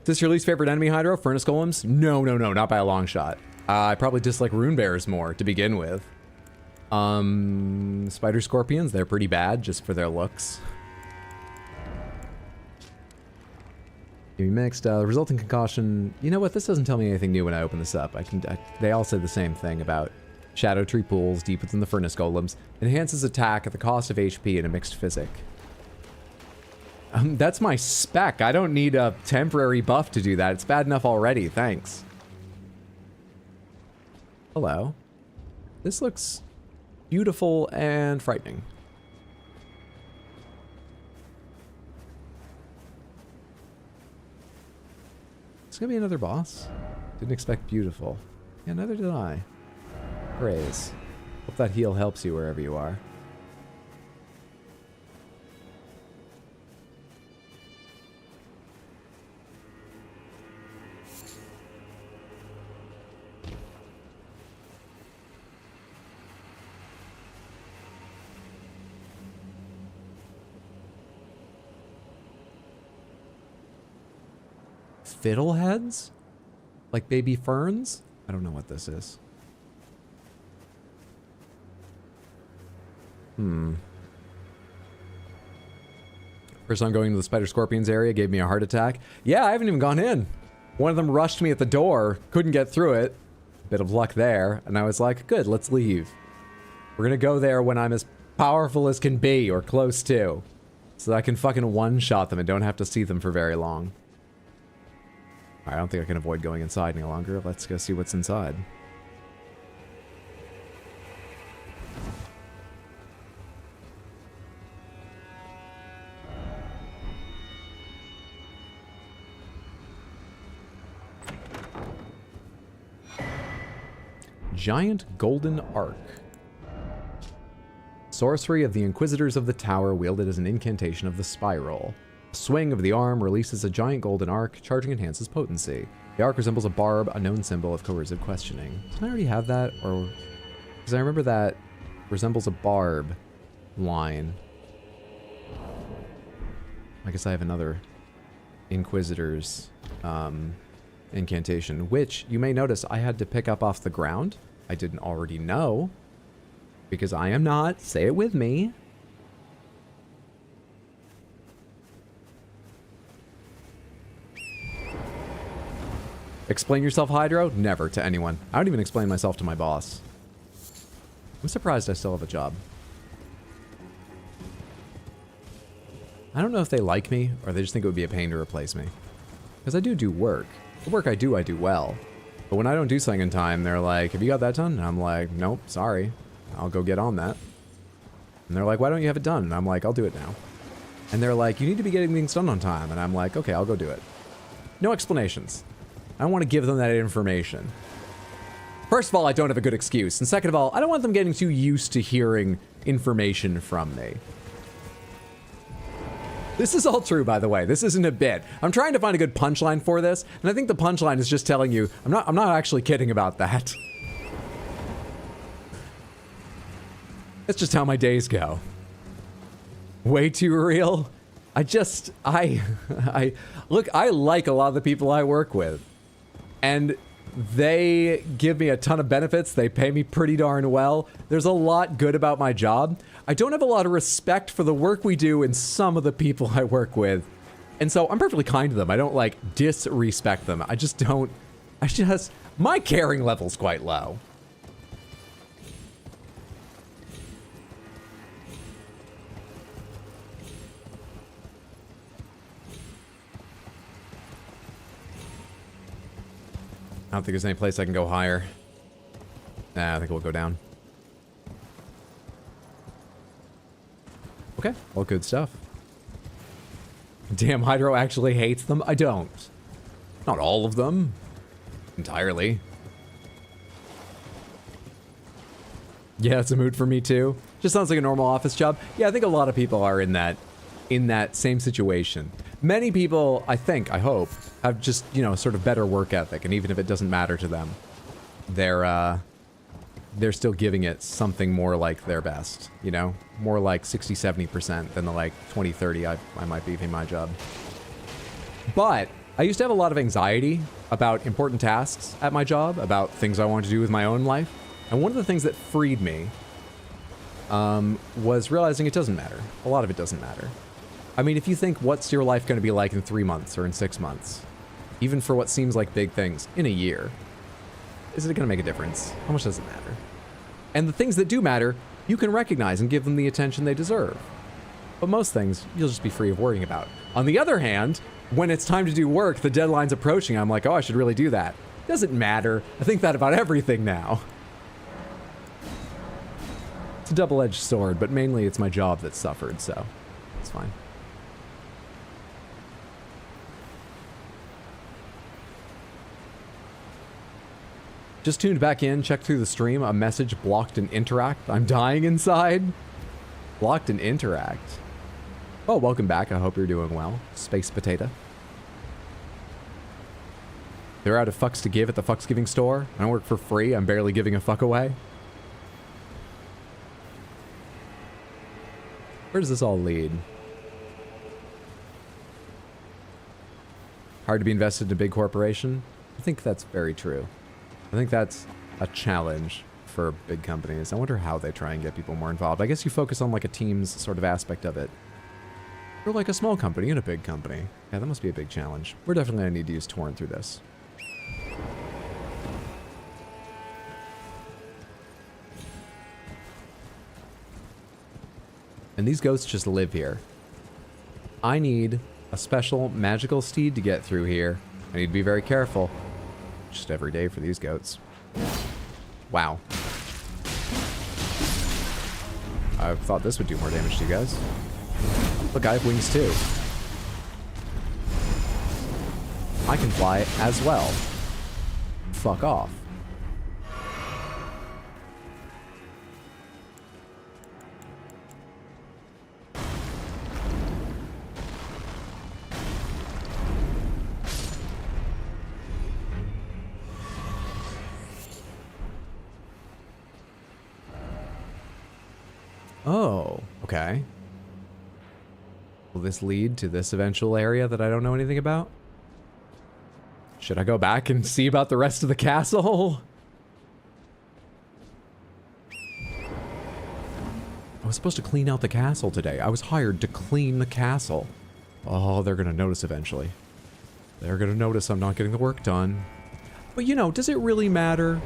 Is this your least favorite enemy, Hydro? Furnace golems? No, not by a long shot. I probably dislike rune bearers more to begin with. Spider scorpions, they're pretty bad just for their looks. You mixed, resulting concoction. You know what? This doesn't tell me anything new when I open this up. They all said the same thing about Shadow Tree pools deep within the furnace golems. Enhances attack at the cost of HP in a mixed physic. That's my spec. I don't need a temporary buff to do that. It's bad enough already. Thanks. Hello. This looks beautiful and frightening. It's gonna be another boss. Didn't expect beautiful. Yeah, neither did I. Praise. Hope that heal helps you wherever you are. Fiddleheads? Like baby ferns? I don't know what this is. First time going to the Spider Scorpions area gave me a heart attack. Yeah, I haven't even gone in. One of them rushed me at the door, couldn't get through it. Bit of luck there, and I was like, good, let's leave. We're gonna go there when I'm as powerful as can be, or close to. So that I can fucking one-shot them and don't have to see them for very long. I don't think I can avoid going inside any longer. Let's go see what's inside. Giant Golden Arc. Sorcery of the Inquisitors of the Tower, wielded as an incantation of the Spiral. A swing of the arm releases a giant golden arc, charging enhances potency. The arc resembles a barb, a known symbol of coercive questioning. Didn't I already have that? Or... because I remember that resembles a barb line. I guess I have another Inquisitor's incantation, which you may notice I had to pick up off the ground. I didn't already know, because I am not, say it with me, explain yourself, Hydro? Never to anyone. I don't even explain myself to my boss. I'm surprised I still have a job. I don't know if they like me, or they just think it would be a pain to replace me. Because I do work. The work I do well. But when I don't do something in time, they're like, have you got that done? And I'm like, nope, sorry. I'll go get on that. And they're like, why don't you have it done? And I'm like, I'll do it now. And they're like, you need to be getting things done on time. And I'm like, okay, I'll go do it. No explanations. I don't want to give them that information. First of all, I don't have a good excuse. And second of all, I don't want them getting too used to hearing information from me. This is all true, by the way. This isn't a bit. I'm trying to find a good punchline for this, and I think the punchline is just telling you, I'm not actually kidding about that. It's just how my days go. Way too real. Look, I like a lot of the people I work with, and they give me a ton of benefits. They pay me pretty darn well. There's a lot good about my job. I don't have a lot of respect for the work we do and some of the people I work with. And so I'm perfectly kind to them. I don't like disrespect them. My caring level's quite low. I don't think there's any place I can go higher. Nah, I think we'll go down. Okay, well, good stuff. Damn, Hydro actually hates them? I don't. Not all of them. Entirely. Yeah, it's a mood for me too. Just sounds like a normal office job. Yeah, I think a lot of people are in that same situation. Many people, I hope, have just, you know, sort of better work ethic, and even if it doesn't matter to them, they're still giving it something more like their best, you know? More like 60-70% than the like 20-30 I might be in my job. But I used to have a lot of anxiety about important tasks at my job, about things I wanted to do with my own life. And one of the things that freed me was realizing it doesn't matter. A lot of it doesn't matter. I mean, if you think, what's your life going to be like in 3 months or in 6 months? Even for what seems like big things, in a year. Is it going to make a difference? How much does it matter? And the things that do matter, you can recognize and give them the attention they deserve. But most things, you'll just be free of worrying about. On the other hand, when it's time to do work, the deadline's approaching, I'm like, oh, I should really do that. Doesn't matter. I think that about everything now. It's a double-edged sword, but mainly it's my job that suffered, so it's fine. Just tuned back in, checked through the stream, a message blocked and interact. I'm dying inside. Blocked and interact. Oh, welcome back. I hope you're doing well. Space Potato. They're out of fucks to give at the fucks giving store. I don't work for free. I'm barely giving a fuck away. Where does this all lead? Hard to be invested in a big corporation? I think that's very true. I think that's a challenge for big companies. I wonder how they try and get people more involved. I guess you focus on like a team's sort of aspect of it. Or like a small company and a big company. Yeah, that must be a big challenge. We're definitely going to need to use Torrent through this. And these ghosts just live here. I need a special magical steed to get through here. I need to be very careful. Just every day for these goats. Wow. I thought this would do more damage to you guys. Look, I have wings too. I can fly as well. Fuck off. Oh, okay. Will this lead to this eventual area that I don't know anything about? Should I go back and see about the rest of the castle? I was supposed to clean out the castle today. I was hired to clean the castle. Oh, they're gonna notice eventually. They're gonna notice I'm not getting the work done. But you know, does it really matter?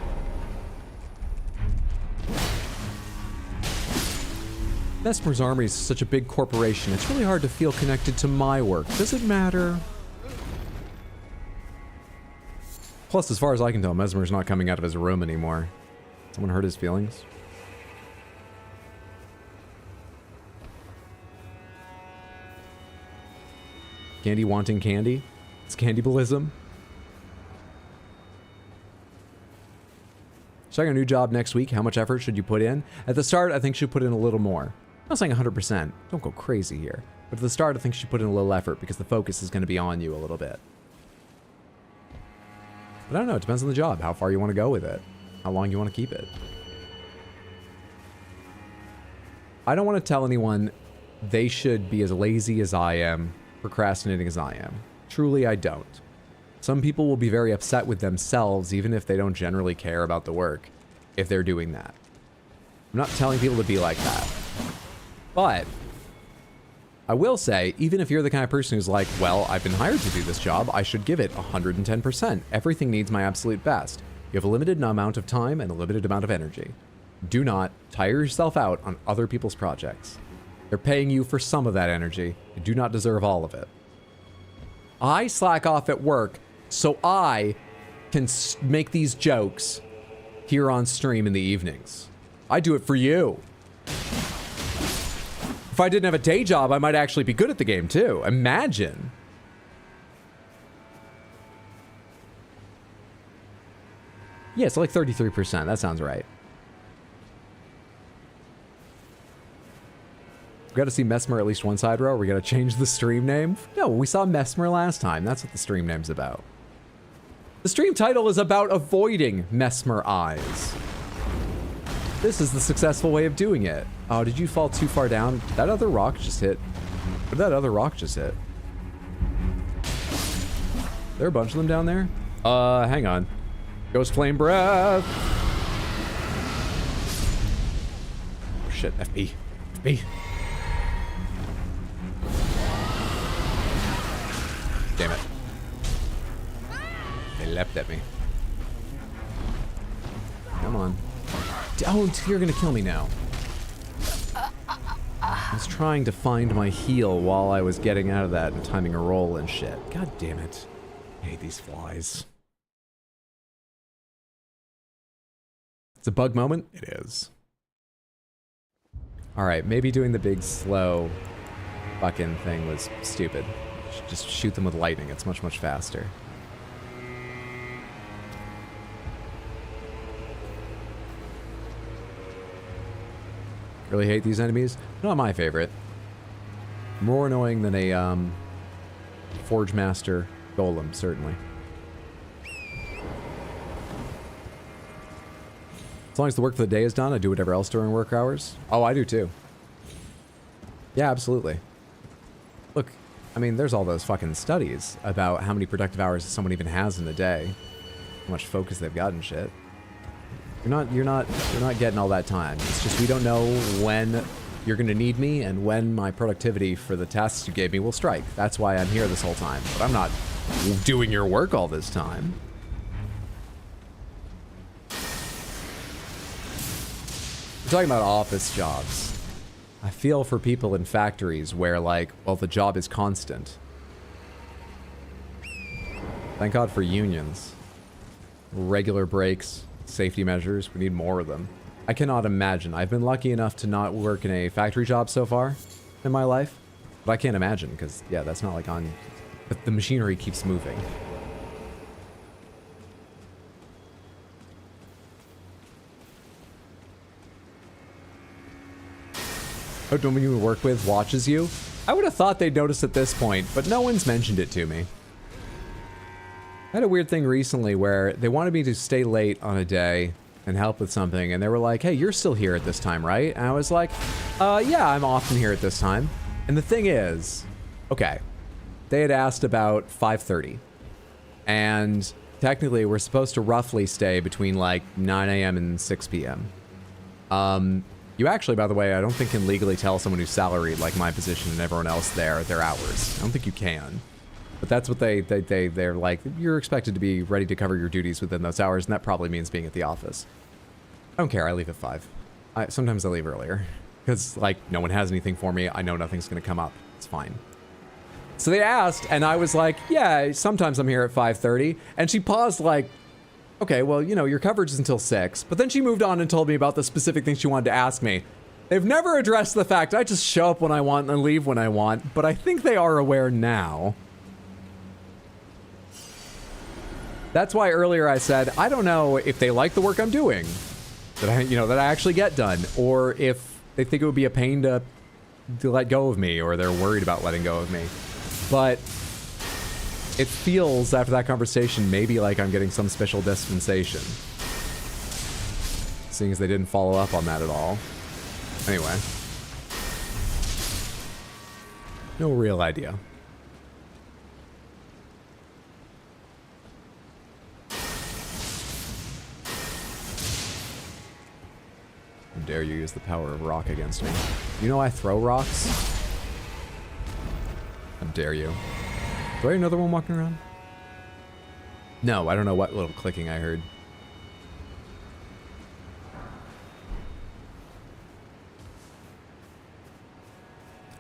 Messmer's army is such a big corporation, it's really hard to feel connected to my work. Does it matter? Plus, as far as I can tell, Messmer's not coming out of his room anymore. Someone hurt his feelings? Candy wanting candy? It's cannibalism? Starting a new job next week, how much effort should you put in? At the start, I think you should put in a little more. I'm not saying 100%. Don't go crazy here. But at the start, I think you should put in a little effort because the focus is going to be on you a little bit. But I don't know. It depends on the job. How far you want to go with it. How long you want to keep it. I don't want to tell anyone they should be as lazy as I am, procrastinating as I am. Truly, I don't. Some people will be very upset with themselves, even if they don't generally care about the work, if they're doing that. I'm not telling people to be like that. But I will say, even if you're the kind of person who's like, well, I've been hired to do this job, I should give it 110%. Everything needs my absolute best. You have a limited amount of time and a limited amount of energy. Do not tire yourself out on other people's projects. They're paying you for some of that energy. You do not deserve all of it. I slack off at work so I can make these jokes here on stream in the evenings. I do it for you. If I didn't have a day job, I might actually be good at the game too. Imagine. Yeah, so like 33%. That sounds right. We got to see Messmer at least one side row. We got to change the stream name. No, we saw Messmer last time. That's what the stream name's about. The stream title is about avoiding Messmer eyes. This is the successful way of doing it. Oh, did you fall too far down? That other rock just hit. What did that other rock just hit? There are a bunch of them down there? Hang on. Ghost Flame Breath. Oh shit, FP. FP. Damn it. They leapt at me. Come on. Oh, you're gonna kill me now. I was trying to find my heal while I was getting out of that and timing a roll and shit. God damn it. I hate these flies. It's a bug moment? It is. Alright, maybe doing the big slow fucking thing was stupid. Just shoot them with lightning. It's much, much faster. Really hate these enemies. Not my favorite. More annoying than a Forge Master Golem, certainly. As long as the work for the day is done, I do whatever else during work hours. Oh, I do too. Yeah, absolutely. Look, I mean, there's all those fucking studies about how many productive hours someone even has in a day. How much focus they've got and shit. You're not getting all that time. It's just we don't know when you're gonna need me and when my productivity for the tasks you gave me will strike. That's why I'm here this whole time. But I'm not doing your work all this time. We're talking about office jobs. I feel for people in factories where, like, well, the job is constant. Thank God for unions. Regular breaks, safety measures, we need more of them. I cannot imagine. I've been lucky enough to not work in a factory job so far in my life, but I can't imagine because, yeah, that's not like on... But the machinery keeps moving. Oh, the woman you work with watches you? I would have thought they'd notice at this point, but no one's mentioned it to me. I had a weird thing recently where they wanted me to stay late on a day and help with something, and they were like, hey, you're still here at this time, right? And I was like, yeah, I'm often here at this time. And the thing is, okay, they had asked about 5:30, and technically we're supposed to roughly stay between like 9 a.m. and 6 p.m. You actually, by the way, I don't think can legally tell someone who's salaried, like my position and everyone else there, their hours. I don't think you can. But that's what they're like, you're expected to be ready to cover your duties within those hours, and that probably means being at the office. I don't care, I leave at 5. Sometimes I leave earlier. Because, like, no one has anything for me, I know nothing's gonna come up. It's fine. So they asked, and I was like, yeah, sometimes I'm here at 5:30. And she paused like, okay, well, you know, your coverage is until 6. But then she moved on and told me about the specific thing she wanted to ask me. They've never addressed the fact I just show up when I want and leave when I want, but I think they are aware now. That's why earlier I said, I don't know if they like the work I'm doing, that I actually get done, or if they think it would be a pain to let go of me, or they're worried about letting go of me. But it feels, after that conversation, maybe like I'm getting some special dispensation. Seeing as they didn't follow up on that at all. Anyway. No real idea. How dare you use the power of rock against me? You know I throw rocks? How dare you? Do I hear another one walking around? No, I don't know what little clicking I heard.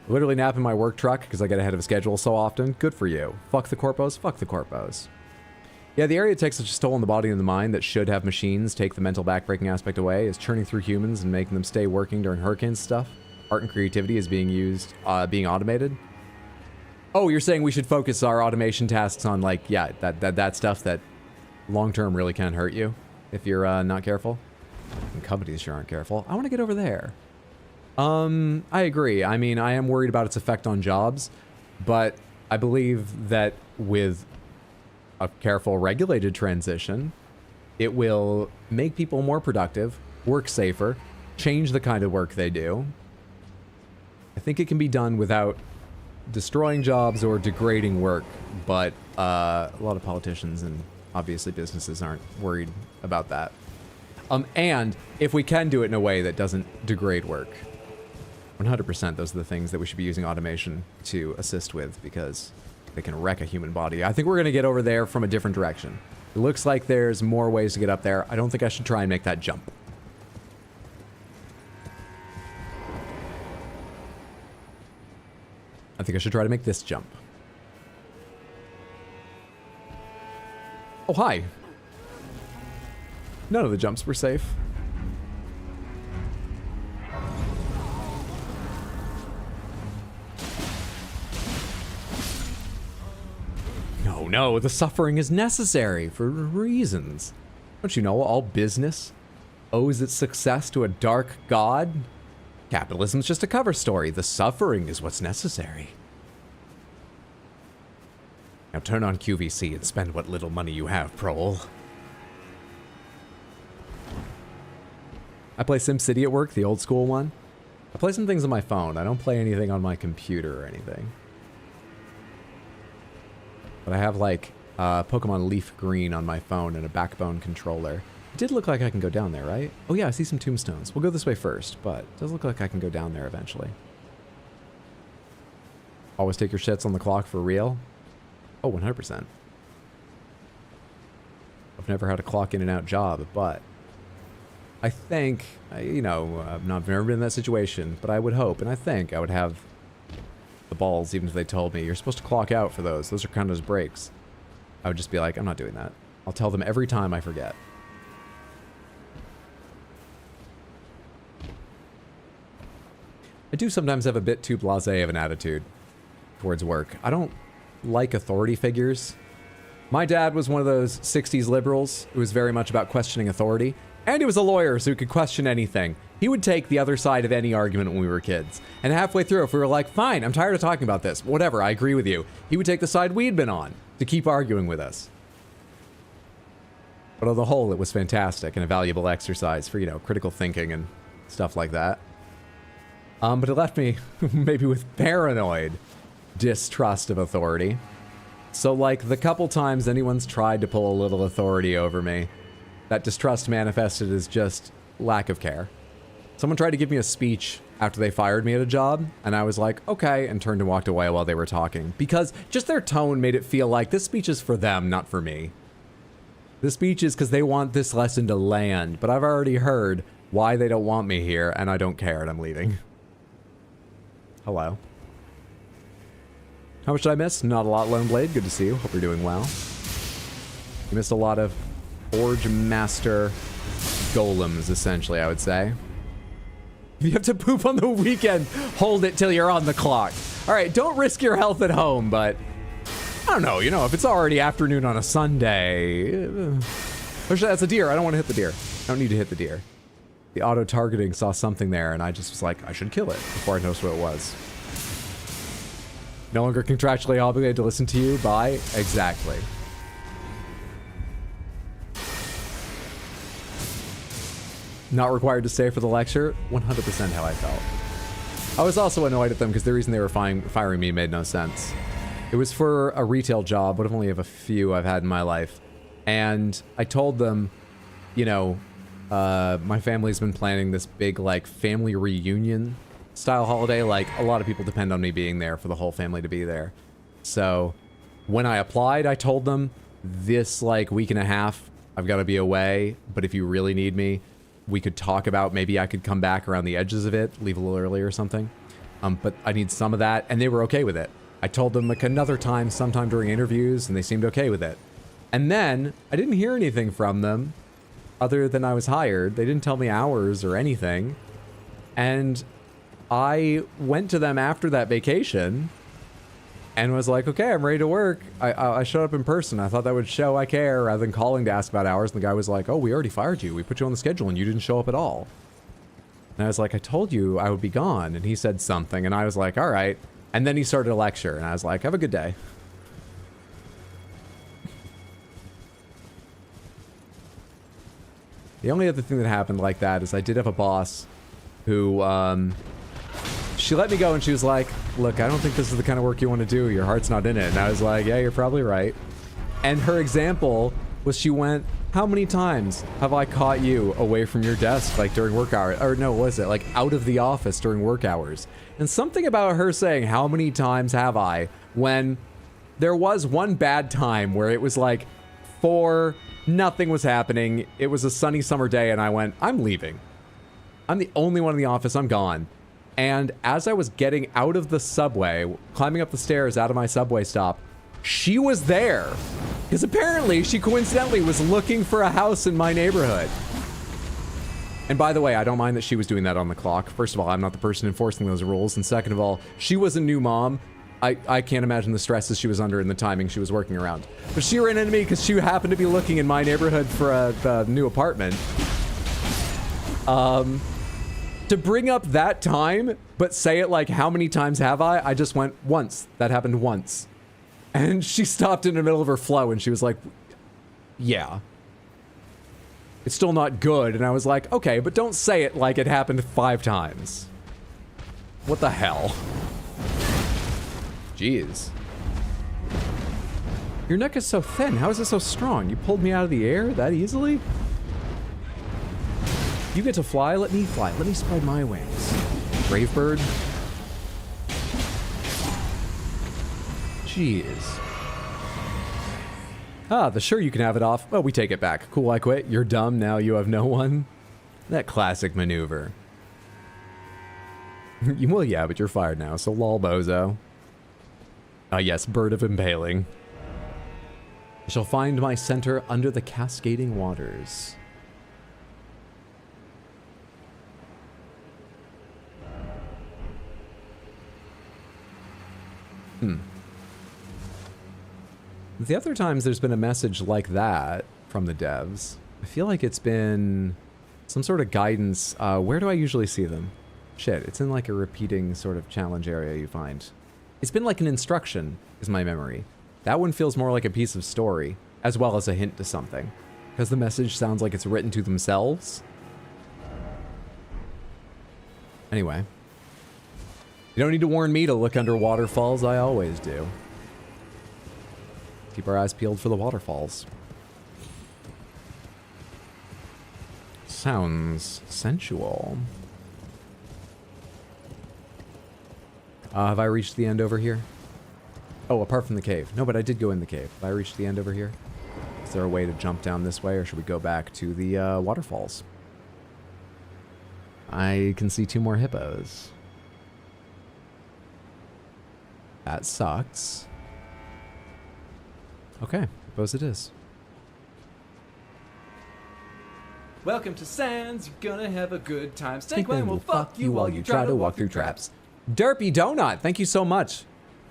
Literally nap in my work truck because I get ahead of schedule so often. Good for you. Fuck the corpos, fuck the corpos. Yeah, the area takes such a toll on the body and the mind that should have machines take the mental backbreaking aspect away, is churning through humans and making them stay working during hurricane stuff. Art and creativity is being used, being automated. Oh, you're saying we should focus our automation tasks on, like, yeah, that stuff that long-term really can hurt you if you're not careful. And companies sure aren't careful. I want to get over there. I agree. I mean, I am worried about its effect on jobs, but I believe that with a careful, regulated transition, it will make people more productive, work safer, change the kind of work they do. I think it can be done without destroying jobs or degrading work, but a lot of politicians and obviously businesses aren't worried about that. And if we can do it in a way that doesn't degrade work, 100% those are the things that we should be using automation to assist with, because they can wreck a human body. I think we're going to get over there from a different direction. It looks like there's more ways to get up there. I don't think I should try and make that jump. I think I should try to make this jump. Oh, hi. None of the jumps were safe. No, the suffering is necessary for reasons. Don't you know all business owes its success to a dark god? Capitalism's just a cover story. The suffering is what's necessary. Now turn on QVC and spend what little money you have, Prole. I play SimCity at work, the old school one. I play some things on my phone. I don't play anything on my computer or anything. But I have, like, Pokemon Leaf Green on my phone and a Backbone controller. It did look like I can go down there, right? Oh yeah, I see some tombstones. We'll go this way first, but it does look like I can go down there eventually. Always take your shits on the clock for real? Oh, 100%. I've never had a clock in and out job, but I think, you know, I've never been in that situation, but I would hope, and I think I would have the balls, even if they told me, you're supposed to clock out for those. Those are counted as breaks. I would just be like, I'm not doing that. I'll tell them every time I forget. I do sometimes have a bit too blasé of an attitude towards work. I don't like authority figures. My dad was one of those 60s liberals who was very much about questioning authority. And he was a lawyer, so he could question anything. He would take the other side of any argument when we were kids. And halfway through, if we were like, fine, I'm tired of talking about this, whatever, I agree with you, he would take the side we'd been on to keep arguing with us. But on the whole, it was fantastic and a valuable exercise for, you know, critical thinking and stuff like that. But it left me maybe with paranoid distrust of authority. So, like, the couple times anyone's tried to pull a little authority over me, that distrust manifested as just lack of care. Someone tried to give me a speech after they fired me at a job, and I was like, okay, and turned and walked away while they were talking. Because just their tone made it feel like this speech is for them, not for me. This speech is because they want this lesson to land, but I've already heard why they don't want me here, and I don't care, and I'm leaving. Hello. How much did I miss? Not a lot, Lone Blade. Good to see you. Hope you're doing well. You missed a lot of Forge Master golems, essentially, I would say. If you have to poop on the weekend, hold it till you're on the clock. All right, don't risk your health at home, but I don't know, you know, if it's already afternoon on a Sunday. Actually, that's a deer. I don't want to hit the deer. I don't need to hit the deer. The auto-targeting saw something there, and I just was like, I should kill it before I noticed what it was. No longer contractually obligated to listen to you. Bye. Exactly. Not required to stay for the lecture. 100% how I felt. I was also annoyed at them because the reason they were firing me made no sense. It was for a retail job, but I only have a few I've had in my life. And I told them, you know, my family's been planning this big, like, family reunion style holiday. Like, a lot of people depend on me being there for the whole family to be there. So when I applied, I told them this, like, week and a half, I've got to be away. But if you really need me, we could talk about maybe I could come back around the edges of it, leave a little early or something. But I need some of that. And they were okay with it. I told them like another time, sometime during interviews, and they seemed okay with it. And then I didn't hear anything from them other than I was hired. They didn't tell me hours or anything. And I went to them after that vacation and was like, okay, I'm ready to work. I showed up in person. I thought that would show I care rather than calling to ask about hours. And the guy was like, oh, we already fired you. We put you on the schedule and you didn't show up at all. And I was like, I told you I would be gone. And he said something and I was like, all right. And then he started a lecture and I was like, have a good day. The only other thing that happened like that is I did have a boss who, she let me go and she was like, look, I don't think this is the kind of work you want to do. Your heart's not in it. And I was like, yeah, you're probably right. And her example was she went, how many times have I caught you away from your desk, like during work hours? Or no, what was it? Like out of the office during work hours. And something about her saying, how many times have I, when there was one bad time where it was like nothing was happening. It was a sunny summer day and I went, I'm leaving. I'm the only one in the office. I'm gone. And as I was getting out of the subway, climbing up the stairs out of my subway stop, she was there. Because apparently she coincidentally was looking for a house in my neighborhood. And by the way, I don't mind that she was doing that on the clock. First of all, I'm not the person enforcing those rules. And second of all, she was a new mom. I can't imagine the stresses she was under and the timing she was working around. But she ran into me because she happened to be looking in my neighborhood for a new apartment. To bring up that time, but say it like, how many times have I just went, once. That happened once. And she stopped in the middle of her flow and she was like, yeah. It's still not good. And I was like, okay, but don't say it like it happened 5 times. What the hell? Jeez. Your neck is so thin. How is it so strong? You pulled me out of the air that easily? You get to fly, let me fly. Let me spread my wings. Brave bird. Jeez. Ah, the sure you can have it off. Oh, we take it back. Cool, I quit. You're dumb, now you have no one. That classic maneuver. Well, yeah, but you're fired now, so lol, bozo. Ah, yes, bird of impaling. I shall find my center under the cascading waters. The other times there's been a message like that from the devs, I feel like it's been some sort of guidance. Where do I usually see them? Shit, it's in like a repeating sort of challenge area you find. It's been like an instruction, is my memory. That one feels more like a piece of story, as well as a hint to something. Because the message sounds like it's written to themselves. Anyway. You don't need to warn me to look under waterfalls, I always do. Keep our eyes peeled for the waterfalls. Sounds sensual. Have I reached the end over here? Oh, apart from the cave. No, but I did go in the cave. Have I reached the end over here? Is there a way to jump down this way, or should we go back to the waterfalls? I can see 2 more hippos. That sucks. Okay, suppose it is. Welcome to Sands, you're gonna have a good time. Snakeman will fuck you while you try to walk through traps. Derpy Donut, thank you so much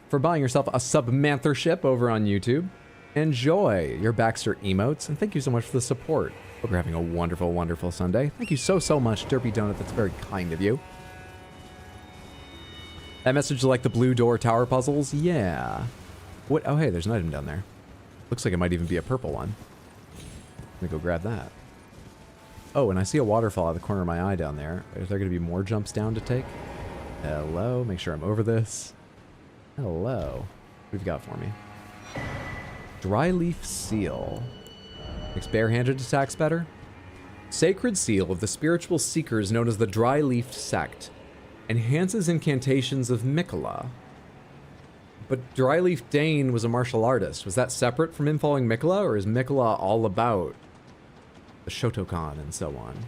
for buying yourself a submanthership over on YouTube. Enjoy your Baxter emotes, and thank you so much for the support. Hope you're having a wonderful, wonderful Sunday. Thank you so, so much, Derpy Donut. That's very kind of you. That message like the blue door tower puzzles? Yeah. What? Oh, hey, there's an item down there. Looks like it might even be a purple one. Let me go grab that. Oh, and I see a waterfall out of the corner of my eye down there. Is there going to be more jumps down to take? Hello? Make sure I'm over this. Hello. What have you got for me? Dry leaf seal. Makes barehanded attacks better. Sacred seal of the spiritual seekers known as the Dry Leaf Sect. Enhances incantations of Mikola. But Dryleaf Dane was a martial artist. Was that separate from him following Mikola, or is Mikola all about the Shotokan and so on?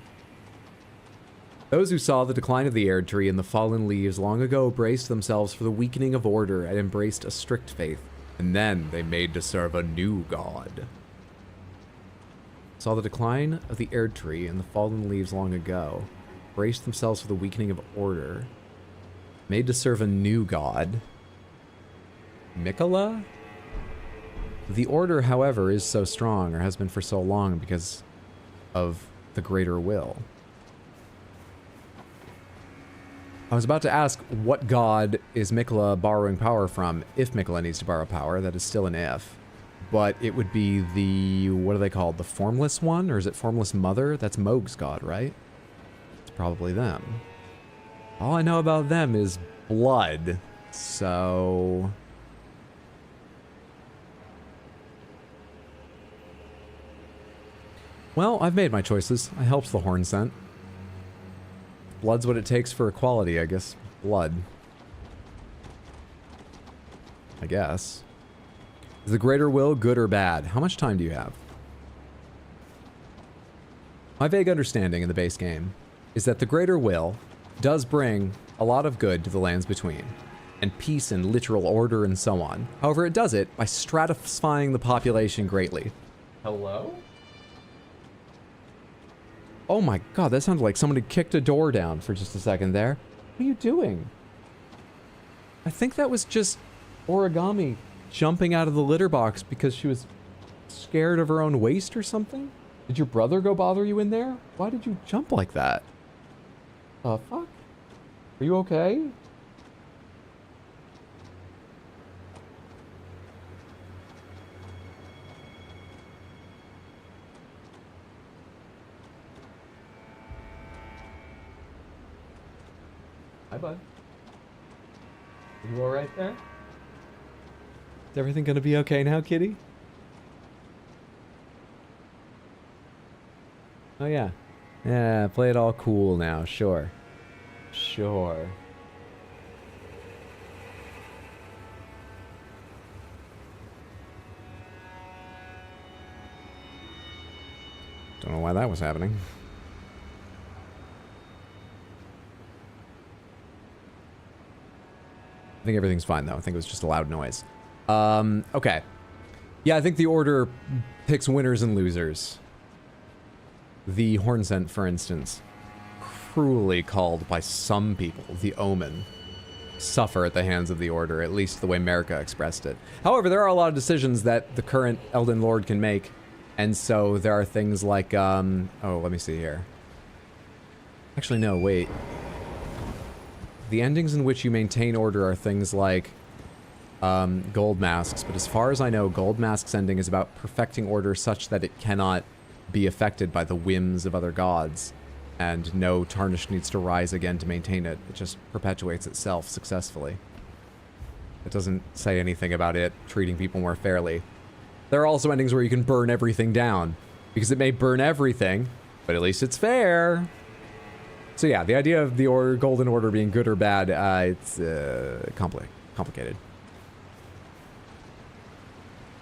Those who saw the decline of the Erd Tree and the fallen leaves long ago braced themselves for the weakening of order and embraced a strict faith. And then they made to serve a new god. Saw the decline of the Erd Tree and the fallen leaves long ago. Braced themselves for the weakening of order. Made to serve a new god. Mikola? The order, however, is so strong, or has been for so long, because of the greater will. I was about to ask what god is Mikola borrowing power from, if Mikola needs to borrow power. That is still an if. But it would be the, what are they called? The Formless One? Or is it Formless Mother? That's Mohg's god, right? It's probably them. All I know about them is blood. So... well, I've made my choices. I helped the Horn Scent. Blood's what it takes for equality, I guess. Blood. I guess. Is the greater will good or bad? How much time do you have? My vague understanding in the base game is that the greater will does bring a lot of good to the lands between, and peace and literal order and so on. However, it does it by stratifying the population greatly. Hello? Oh my god, that sounded like somebody kicked a door down for just a second there. What are you doing? I think that was just Origami jumping out of the litter box because she was scared of her own waste or something? Did your brother go bother you in there? Why did you jump like that? Fuck? Are you okay? Hi, bud. Are you alright there? Is everything gonna be okay now, kitty? Oh, yeah. Yeah, play it all cool now. Sure. Sure. Don't know why that was happening. I think everything's fine, though. I think it was just a loud noise. Okay. Yeah, I think the order picks winners and losers. The Horn Scent, for instance, cruelly called by some people the Omen, suffer at the hands of the Order, at least the way America expressed it. However, there are a lot of decisions that the current Elden Lord can make, and so there are things like, oh, let me see here. Actually, no, wait. The endings in which you maintain Order are things like Gold Masks, but as far as I know, Gold Mask's ending is about perfecting Order such that it cannot be affected by the whims of other gods, and no tarnish needs to rise again to maintain it. It just perpetuates itself successfully. It doesn't say anything about it treating people more fairly. There are also endings where you can burn everything down, because it may burn everything, but at least it's fair. So yeah, the idea of the Golden Order being good or bad, it's complicated.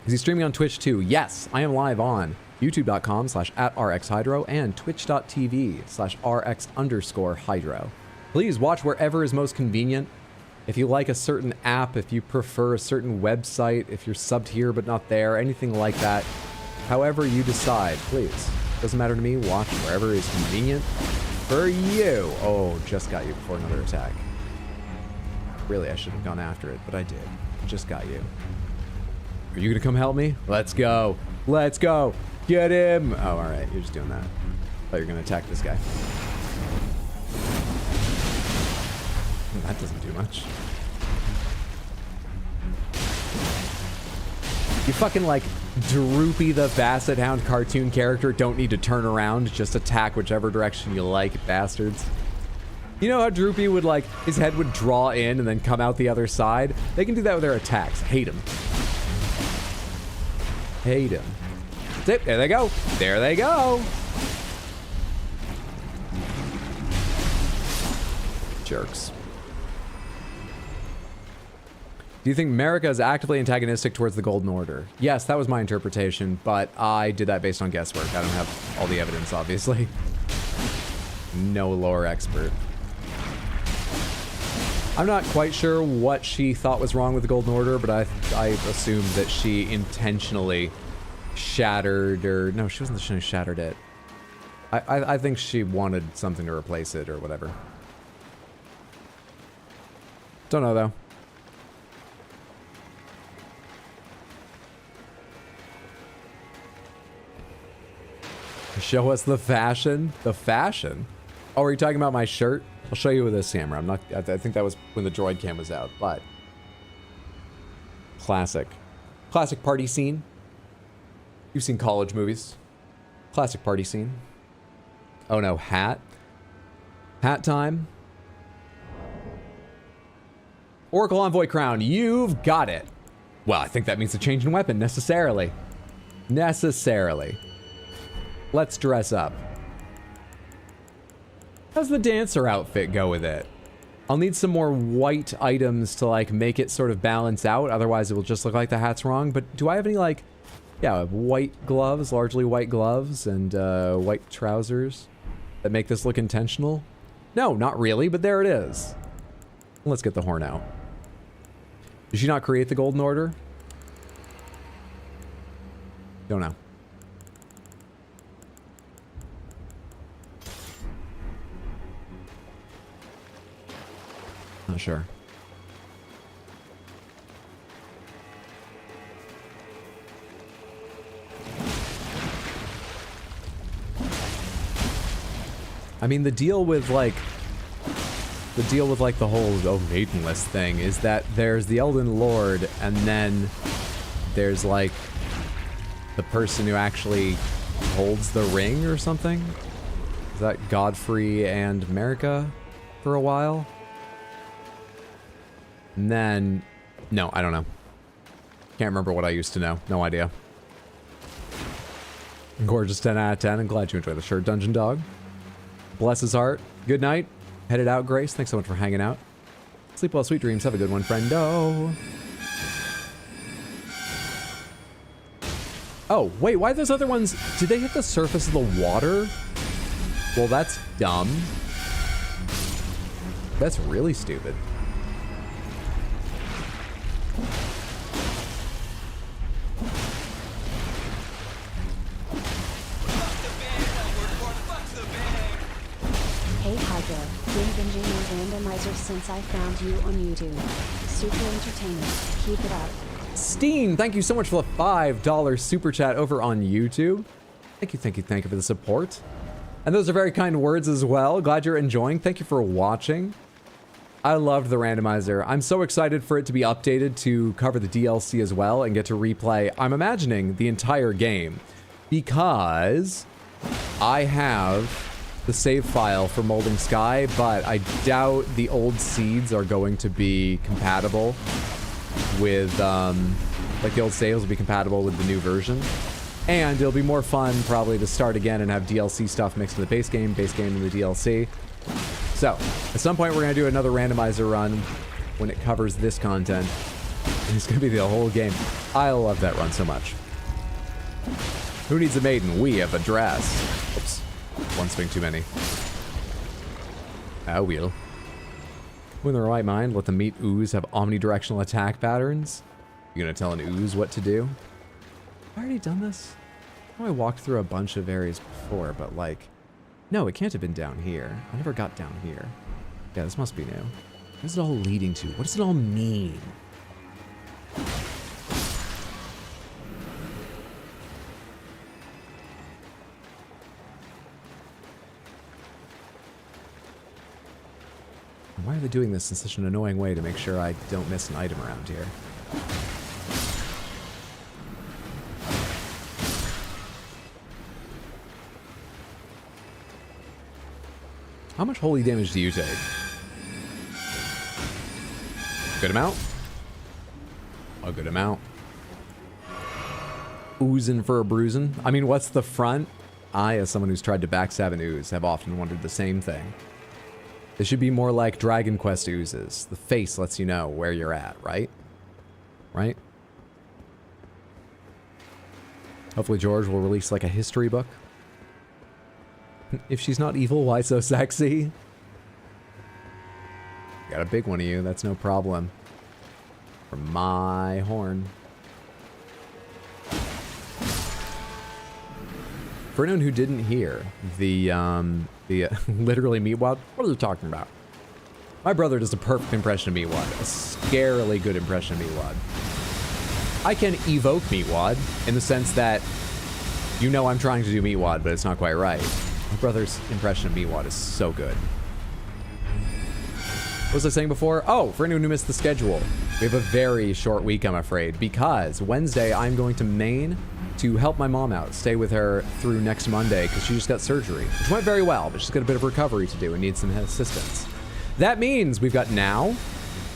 Is he streaming on Twitch too? Yes, I am live on youtube.com/@rxhydro and twitch.tv/rx_hydro. Please watch wherever is most convenient. If you like a certain app, if you prefer a certain website, if you're subbed here but not there, anything like that, however you decide, please. Doesn't matter to me, watch wherever is convenient for you. Oh, just got you before another attack. Really, I should have gone after it, but I did. Just got you. Are you gonna come help me? Let's go. Let's go. Get him! Oh, alright, you're just doing that. Thought you were gonna attack this guy. That doesn't do much. You fucking, like, Droopy the Basset Hound cartoon character don't need to turn around, just attack whichever direction you like, bastards. You know how Droopy would, like, his head would draw in and then come out the other side? They can do that with their attacks. Hate him. Hate him. There they go. There they go. Jerks. Do you think America is actively antagonistic towards the Golden Order? Yes, that was my interpretation, but I did that based on guesswork. I don't have all the evidence, obviously. No lore expert. I'm not quite sure what she thought was wrong with the Golden Order, but I assumed that she intentionally shattered, or no, she wasn't the one who shattered it. I think she wanted something to replace it or whatever. Don't know though. Show us the fashion. The fashion? Oh, are you talking about my shirt? I'll show you with this camera. I'm not. I think that was when the droid cam was out, but classic party scene. You've seen college movies. Classic party scene. Oh no, hat. Hat time. Oracle Envoy crown. You've got it. Well, I think that means a change in weapon necessarily. Necessarily. Let's dress up. How's the dancer outfit go with it? I'll need some more white items to like make it sort of balance out. Otherwise it will just look like the hat's wrong. But do I have any like, yeah, white gloves, largely white gloves and white trousers that make this look intentional? No, not really, but there it is. Let's get the horn out. Did she not create the Golden Order? Don't know. Not sure. I mean, the deal with like the whole maidenless thing is that there's the Elden Lord and then there's like the person who actually holds the ring or something. Is that Godfrey and America for a while? And then, no, I don't know. Can't remember what I used to know. No idea. Gorgeous 10 out of 10. I'm glad you enjoyed the shirt, Dungeon Dog. Bless his heart. Good night. Headed out, Grace. Thanks so much for hanging out. Sleep well, sweet dreams. Have a good one, friendo. Oh, wait, why those other ones? Did they hit the surface of the water? Well, that's dumb. That's really stupid. Hey Hydra, been binging your randomizer since I found you on YouTube. Super entertaining. Keep it up. Steen, thank you so much for the $5 super chat over on YouTube. Thank you, thank you, thank you for the support. And those are very kind words as well. Glad you're enjoying. Thank you for watching. I loved the randomizer. I'm so excited for it to be updated to cover the DLC as well and get to replay, I'm imagining, the entire game. Because I have the save file for Molding Sky, but I doubt the old seeds are going to be compatible with, like the old saves will be compatible with the new version. And it'll be more fun probably to start again and have DLC stuff mixed in the base game and the DLC. So, at some point we're going to do another randomizer run when it covers this content. And it's going to be the whole game. I love that run so much. Who needs a maiden? We have a dress. Oops. One swing too many. I will. Who in their right mind let the meat ooze have omnidirectional attack patterns? You gonna tell an ooze what to do? Have I already done this? I know I walked through a bunch of areas before, but like... No, it can't have been down here. I never got down here. Yeah, this must be new. What is it all leading to? What does it all mean? Why are they doing this in such an annoying way to make sure I don't miss an item around here? How much holy damage do you take? Good amount? A good amount. Oozing for a bruising. I mean, what's the front? I, as someone who's tried to backstab an ooze, have often wondered the same thing. They should be more like Dragon Quest oozes. The face lets you know where you're at, right? Right? Hopefully George will release like a history book. If she's not evil, why so sexy? Got a big one of you, that's no problem. From my horn. For anyone who didn't hear, the literally Meatwad, what are you talking about? My brother does a perfect impression of Meatwad, a scarily good impression of Meatwad. I can evoke Meatwad in the sense that you know I'm trying to do Meatwad, but it's not quite right. My brother's impression of Meatwad is so good. What was I saying before? Oh, for anyone who missed the schedule, we have a very short week, I'm afraid, because Wednesday I'm going to Maine to help my mom out, stay with her through next Monday, because she just got surgery, which went very well, but she's got a bit of recovery to do and needs some assistance. That means we've got now,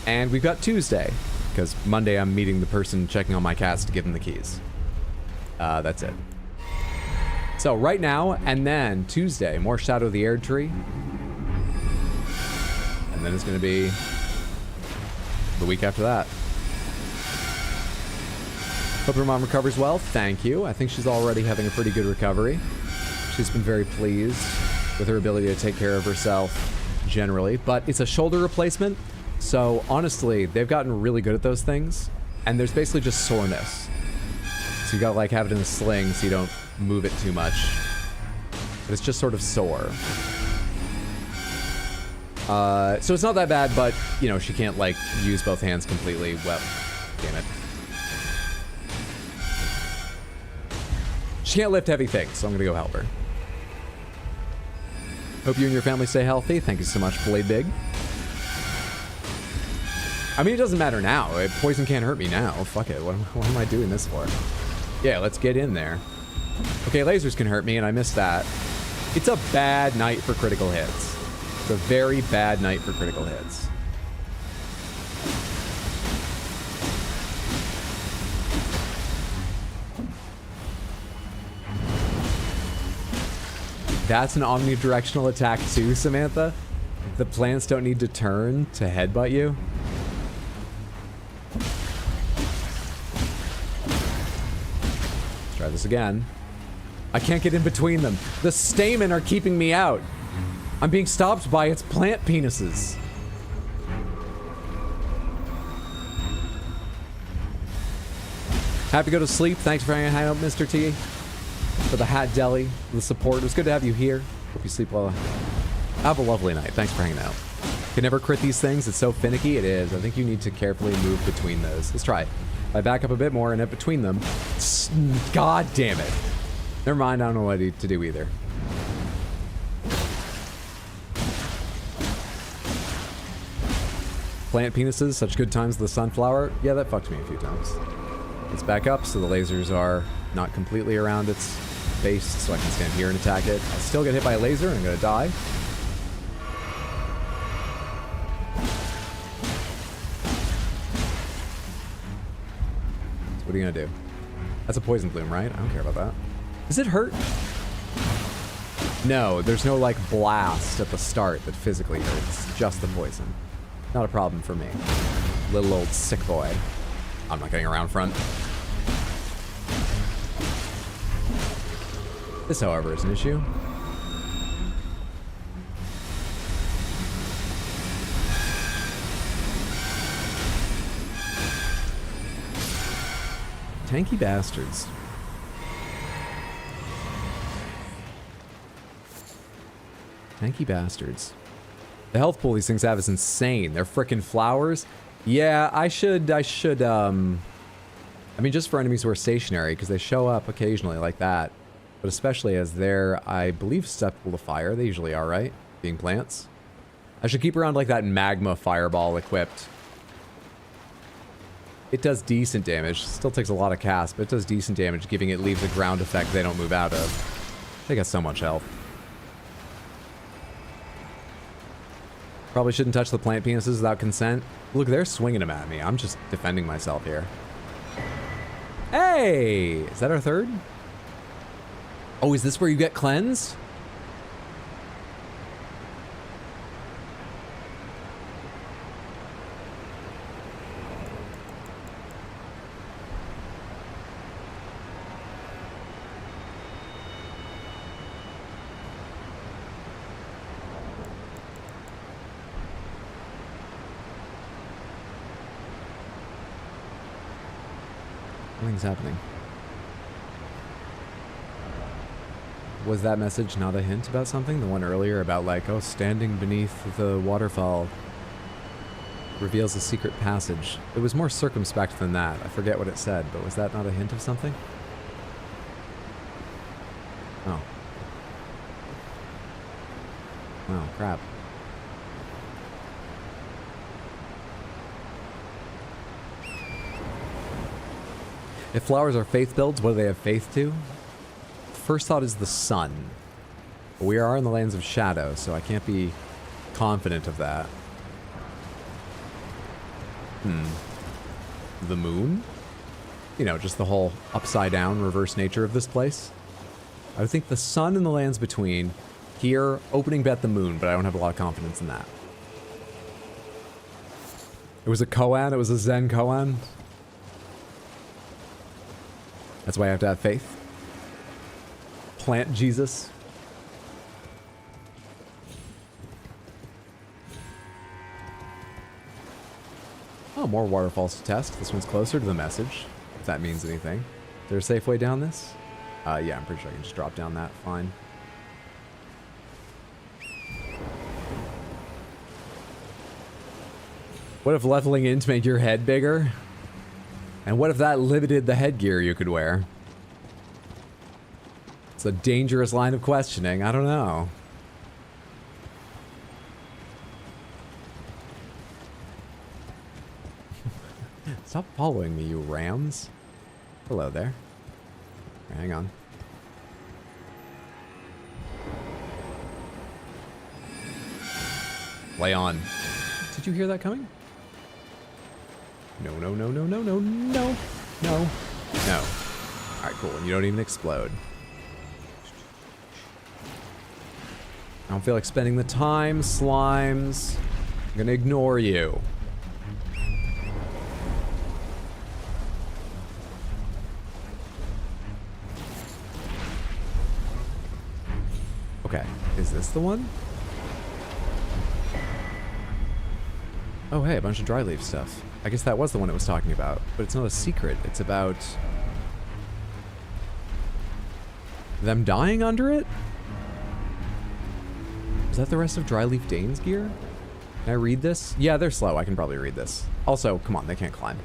and we've got Tuesday, because Monday I'm meeting the person checking on my cats to give them the keys. That's it. So right now, and then Tuesday, more Shadow of the Erdtree. And then it's going to be the week after that. Hope your mom recovers well. Thank you. I think she's already having a pretty good recovery. She's been very pleased with her ability to take care of herself generally. But it's a shoulder replacement. So honestly, they've gotten really good at those things. And there's basically just soreness. So you got to like have it in a sling so you don't move it too much. But it's just sort of sore. So it's not that bad, but, you know, she can't, like, use both hands completely. Well, damn it. She can't lift heavy things, so I'm gonna go help her. Hope you and your family stay healthy. Thank you so much, Blade Big. I mean, it doesn't matter now. Poison can't hurt me now. Fuck it. What am I doing this for? Yeah, let's get in there. Okay, lasers can hurt me, and I missed that. It's a bad night for critical hits. It's a very bad night for critical hits. That's an omnidirectional attack too, Samantha? The plants don't need to turn to headbutt you? Let's try this again. I can't get in between them. The stamen are keeping me out. I'm being stopped by its plant penises. Happy to go to sleep. Thanks for hanging out, Mr. T. For the Hat Deli, the support. It was good to have you here. Hope you sleep well. Have a lovely night. Thanks for hanging out. Can never crit these things. It's so finicky. It is. I think you need to carefully move between those. Let's try it. If I back up a bit more and in between them. God damn it. Never mind. I don't know what to do either. Plant penises. Such good times with the sunflower. Yeah, that fucked me a few times. Let's back up so the lasers are not completely around its base so I can stand here and attack it. I'll still get hit by a laser and I'm gonna die. So what are you gonna do? That's a poison bloom, right? I don't care about that. Does it hurt? No, there's no like blast at the start that physically hurts. Just the poison. Not a problem for me. Little old sick boy. I'm not getting around front. This, however, is an issue. Tanky bastards. Tanky bastards. The health pool these things have is insane. They're frickin' flowers. Yeah, I mean, just for enemies who are stationary, because they show up occasionally like that. But especially as they're, I believe, susceptible to fire. They usually are, right? Being plants. I should keep around like that magma fireball equipped. It does decent damage. Still takes a lot of cast, but it does decent damage, giving it leaves a ground effect they don't move out of. They got so much health. Probably shouldn't touch the plant penises without consent. Look, they're swinging them at me. I'm just defending myself here. Hey! Is that our third? Oh, is this where you get cleansed? Nothing's happening. Was that message not a hint about something? The one earlier about like, oh, standing beneath the waterfall reveals a secret passage. It was more circumspect than that. I forget what it said, but was that not a hint of something? Oh. Oh, crap. If flowers are faith builds, what do they have faith to? First thought is the sun. But we are in the lands of shadow, so I can't be confident of that. The moon? You know, just the whole upside down reverse nature of this place. I would think the sun and the lands between. Here, opening bet the moon, but I don't have a lot of confidence in that. It was a koan, it was a Zen koan. That's why I have to have faith. Plant Jesus. Oh, more waterfalls to test. This one's closer to the message, if that means anything. Is there a safe way down this? Yeah, I'm pretty sure I can just drop down that. Fine. What if leveling in to make your head bigger? And what if that limited the headgear you could wear? It's a dangerous line of questioning. I don't know. Stop following me, you rams. Hello there. Hang on. Play on. Did you hear that coming? No, no, no, no, no, no, no, no, no. Alright, cool. And you don't even explode. I don't feel like spending the time, slimes. I'm gonna ignore you. Okay, is this the one? Oh hey, a bunch of dry leaf stuff. I guess that was the one it was talking about, but it's not a secret. It's about them dying under it? Is that the rest of Dryleaf Dane's gear? Can I read this? Yeah, they're slow. I can probably read this. Also, come on, they can't climb.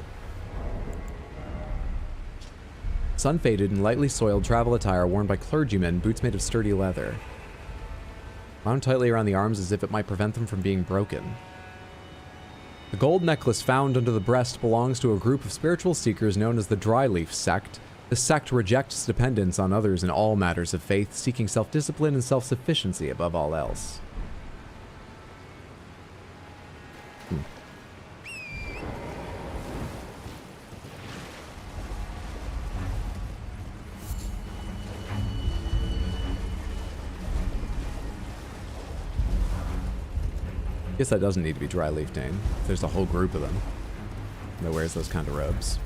Sun-faded and lightly soiled travel attire worn by clergymen, boots made of sturdy leather. Wound tightly around the arms as if it might prevent them from being broken. The gold necklace found under the breast belongs to a group of spiritual seekers known as the Dryleaf Sect. The sect rejects dependence on others in all matters of faith, seeking self-discipline and self-sufficiency above all else. Guess that doesn't need to be Dryleaf Dane. There's a whole group of them that wears those kind of robes.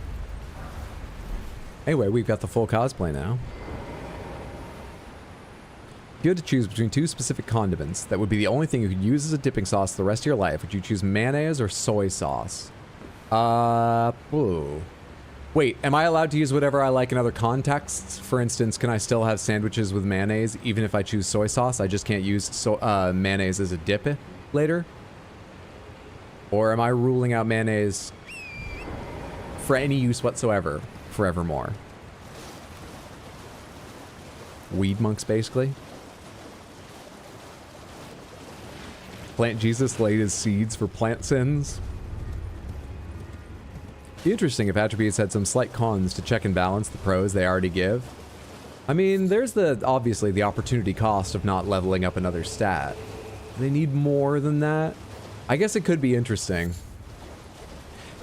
Anyway, we've got the full cosplay now. If you had to choose between two specific condiments that would be the only thing you could use as a dipping sauce the rest of your life, would you choose mayonnaise or soy sauce? Ooh. Wait, am I allowed to use whatever I like in other contexts? For instance, can I still have sandwiches with mayonnaise even if I choose soy sauce? I just can't use mayonnaise as a dip later? Or am I ruling out mayonnaise for any use whatsoever forevermore? Weed monks, basically. Plant Jesus laid his seeds for plant sins. Be interesting if attributes had some slight cons to check and balance the pros they already give. I mean, there's obviously the opportunity cost of not leveling up another stat. They need more than that. I guess it could be interesting.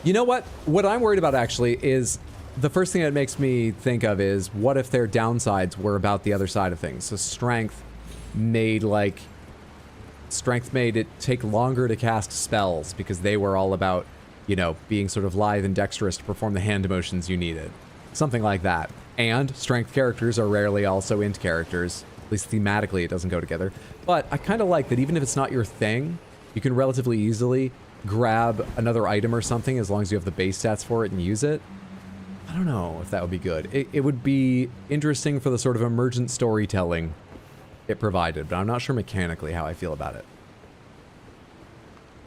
You know what? What I'm worried about actually is the first thing that makes me think of is what if their downsides were about the other side of things? So strength made it take longer to cast spells because they were all about, you know, being sort of lithe and dexterous to perform the hand motions you needed. Something like that. And strength characters are rarely also int characters. At least thematically it doesn't go together. But I kind of like that even if it's not your thing, you can relatively easily grab another item or something as long as you have the base stats for it and use it. I don't know if that would be good. It would be interesting for the sort of emergent storytelling it provided, but I'm not sure mechanically how I feel about it.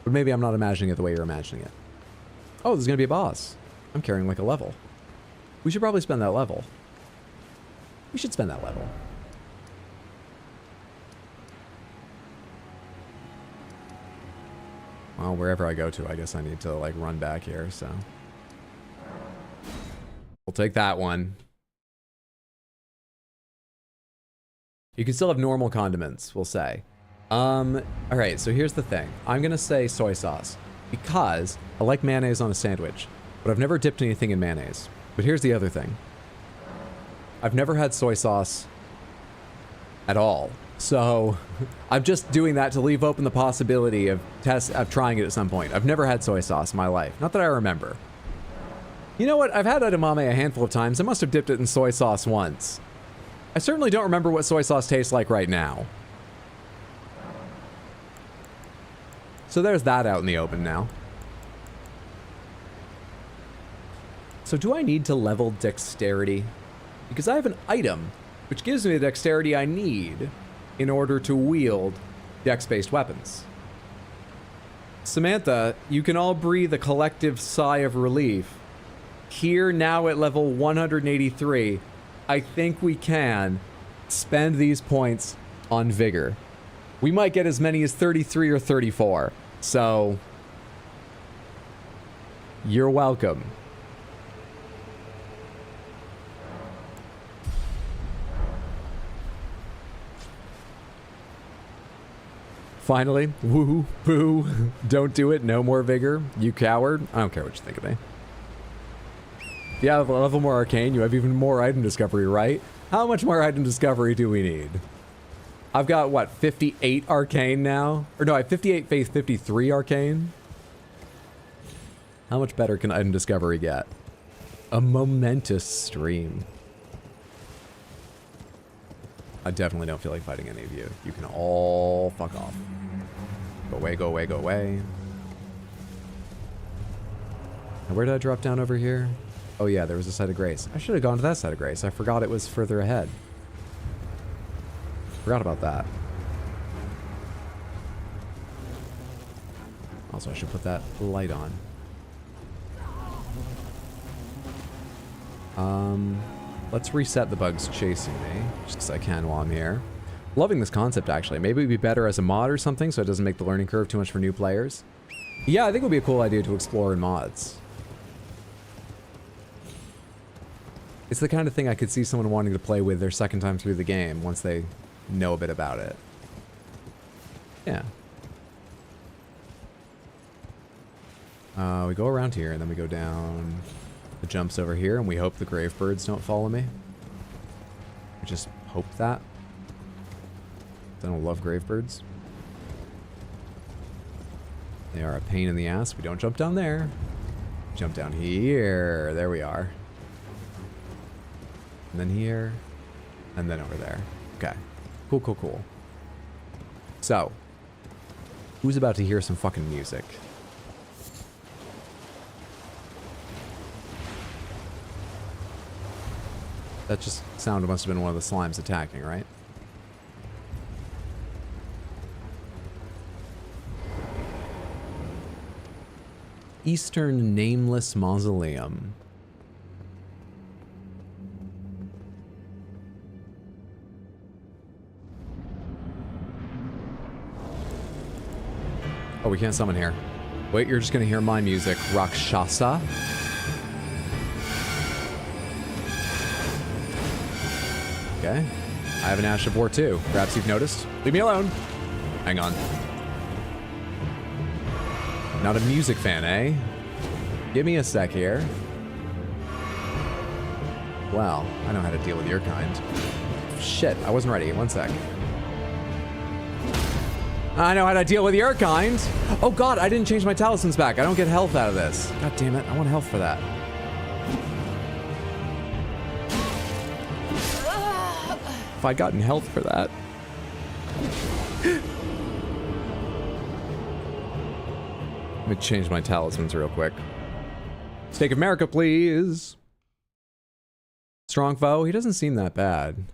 But maybe I'm not imagining it the way you're imagining it. Oh, there's going to be a boss. I'm carrying like a level. We should probably spend that level. We should spend that level. Well, wherever I go to, I guess I need to, like, run back here, so. We'll take that one. You can still have normal condiments, we'll say. Alright, so here's the thing. I'm gonna say soy sauce, because I like mayonnaise on a sandwich, but I've never dipped anything in mayonnaise. But here's the other thing. I've never had soy sauce at all. So, I'm just doing that to leave open the possibility of trying it at some point. I've never had soy sauce in my life. Not that I remember. You know what? I've had edamame a handful of times. I must have dipped it in soy sauce once. I certainly don't remember what soy sauce tastes like right now. So there's that out in the open now. So do I need to level dexterity? Because I have an item which gives me the dexterity I need in order to wield dex-based weapons. Samantha, you can all breathe a collective sigh of relief. Here, now at level 183, I think we can spend these points on vigor. We might get as many as 33 or 34, so you're welcome. Finally, woo, boo, don't do it, no more vigor, you coward. I don't care what you think of me. Yeah, level more arcane, you have even more item discovery, right? How much more item discovery do we need? I've got, what, 58 arcane now? Or no, I have 58 faith, 53 arcane. How much better can item discovery get? A momentous stream. I definitely don't feel like fighting any of you. You can all fuck off. Go away, go away, go away. Now, where did I drop down over here? Oh yeah, there was a site of grace. I should have gone to that site of grace. I forgot it was further ahead. Forgot about that. Also, I should put that light on. Let's reset the bugs chasing me, just because I can while I'm here. Loving this concept, actually. Maybe it'd be better as a mod or something, so it doesn't make the learning curve too much for new players. Yeah, I think it would be a cool idea to explore in mods. It's the kind of thing I could see someone wanting to play with their second time through the game once they know a bit about it. Yeah. We go around here, and then we go down the jumps over here, and we hope the grave birds don't follow me. We just hope that. I don't love grave birds. They are a pain in the ass. We don't jump down there. Jump down here. There we are. And then here. And then over there. Okay. Cool, cool, cool. So, who's about to hear some fucking music? That just sound must have been one of the slimes attacking, right? Eastern Nameless Mausoleum. Oh, we can't summon here. Wait, you're just gonna hear my music. Rakshasa. Okay. I have an Ash of War too. Perhaps you've noticed. Leave me alone. Hang on. Not a music fan, eh? Give me a sec here. Well, I know how to deal with your kind. Shit, I wasn't ready. One sec. I know how to deal with your kind. Oh god, I didn't change my talismans back. I don't get health out of this. God damn it, I want health for that. If I'd gotten health for that. Let me change my talismans real quick. Stake of America, please. Strong foe? He doesn't seem that bad.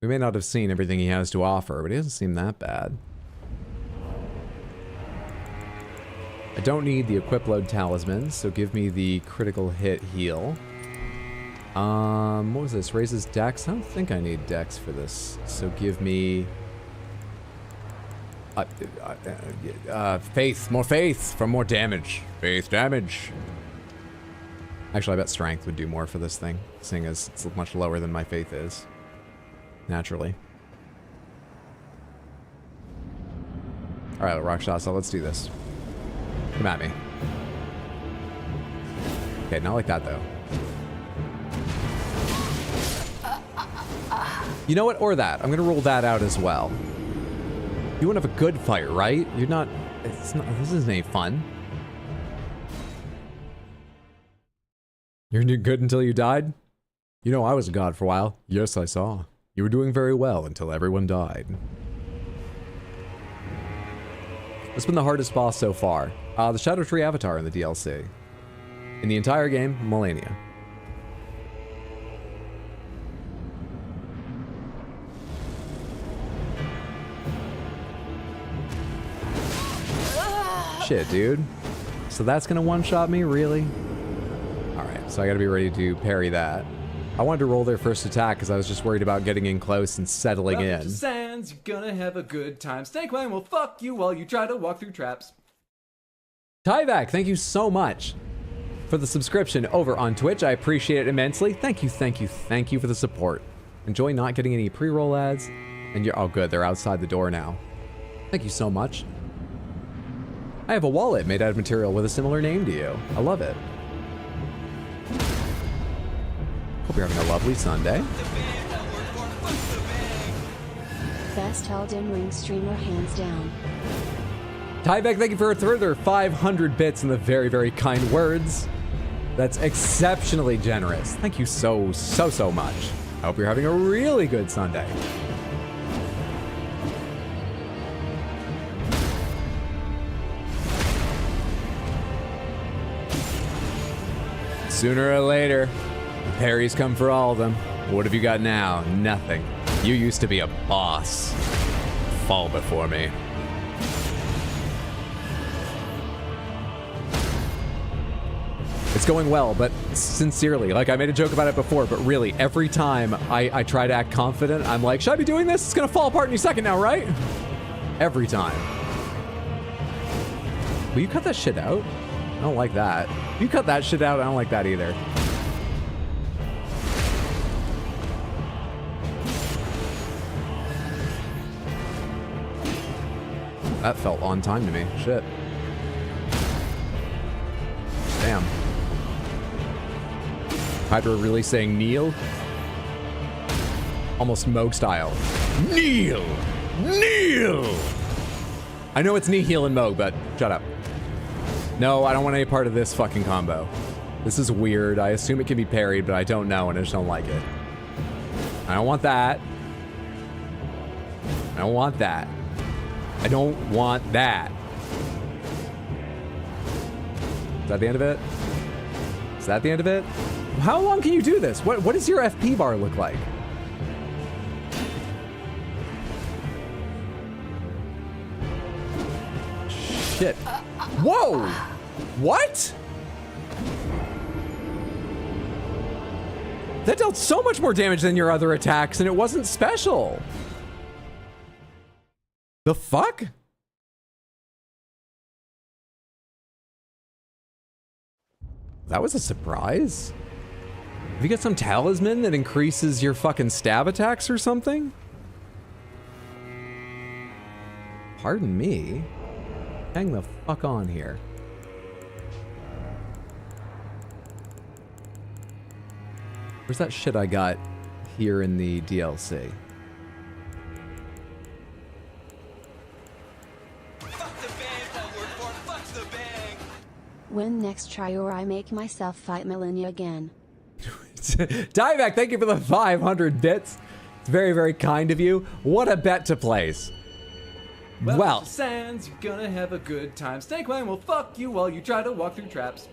We may not have seen everything he has to offer, but he doesn't seem that bad. I don't need the equip load talisman, so give me the critical hit heal. What was this? Raises dex? I don't think I need dex for this. So give me... faith. More faith for more damage. Faith damage. Actually, I bet strength would do more for this thing, seeing as it's much lower than my faith is. Naturally. Alright, Rakshasa, let's do this. Come at me. Okay, not like that, though. You know what? Or that. I'm gonna roll that out as well. You want to have a good fight, right? You're not... It's not... This isn't any fun. You're good until you died? You know, I was a god for a while. Yes, I saw. You were doing very well until everyone died. What's been the hardest boss so far? The Shadow Tree Avatar in the DLC. In the entire game, Melania. Shit, dude. So that's gonna one-shot me? Really? Alright, so I gotta be ready to parry that. I wanted to roll their first attack because I was just worried about getting in close and settling in. Welcome to Sans, you're gonna have a good time. Snakeman will fuck you while you try to walk through traps. Tyvac, thank you so much for the subscription over on Twitch. I appreciate it immensely. Thank you, thank you, thank you for the support. Enjoy not getting any pre-roll ads. And you're... Oh, good. They're outside the door now. Thank you so much. I have a wallet made out of material with a similar name to you. I love it. Hope you're having a lovely Sunday. best Elden Ring streamer hands down. Tyvek, thank you for a further 500 bits and the very, very kind words. That's exceptionally generous. Thank you so much. I hope you're having a really good Sunday. Sooner or later, the parries come for all of them. What have you got now? Nothing. You used to be a boss. Fall before me. It's going well, but sincerely, like I made a joke about it before, but really, every time I try to act confident, I'm like, should I be doing this? It's gonna fall apart any second now, right? Every time. Will you cut that shit out? I don't like that. You cut that shit out, I don't like that either. That felt on time to me. Shit. Damn. Hydra really saying kneel? Almost Moog style. Kneel! Kneel! I know it's Nihil and Moog, but shut up. No, I don't want any part of this fucking combo. This is weird. I assume it can be parried, but I don't know and I just don't like it. I don't want that. I don't want that. I don't want that. Is that the end of it? Is that the end of it? How long can you do this? What does your FP bar look like? Shit. Whoa! What? That dealt so much more damage than your other attacks, and it wasn't special. The fuck? That was a surprise. Have you got some talisman that increases your fucking stab attacks or something? Pardon me. Hang the fuck on here. Where's that shit I got here in the DLC? When next try or I make myself fight Millennia again. Dievac, thank you for the 500 bits. It's very, very kind of you. What a bet to place. Well, Sans, you're gonna have a good time. Snakewang will fuck you while you try to walk through traps.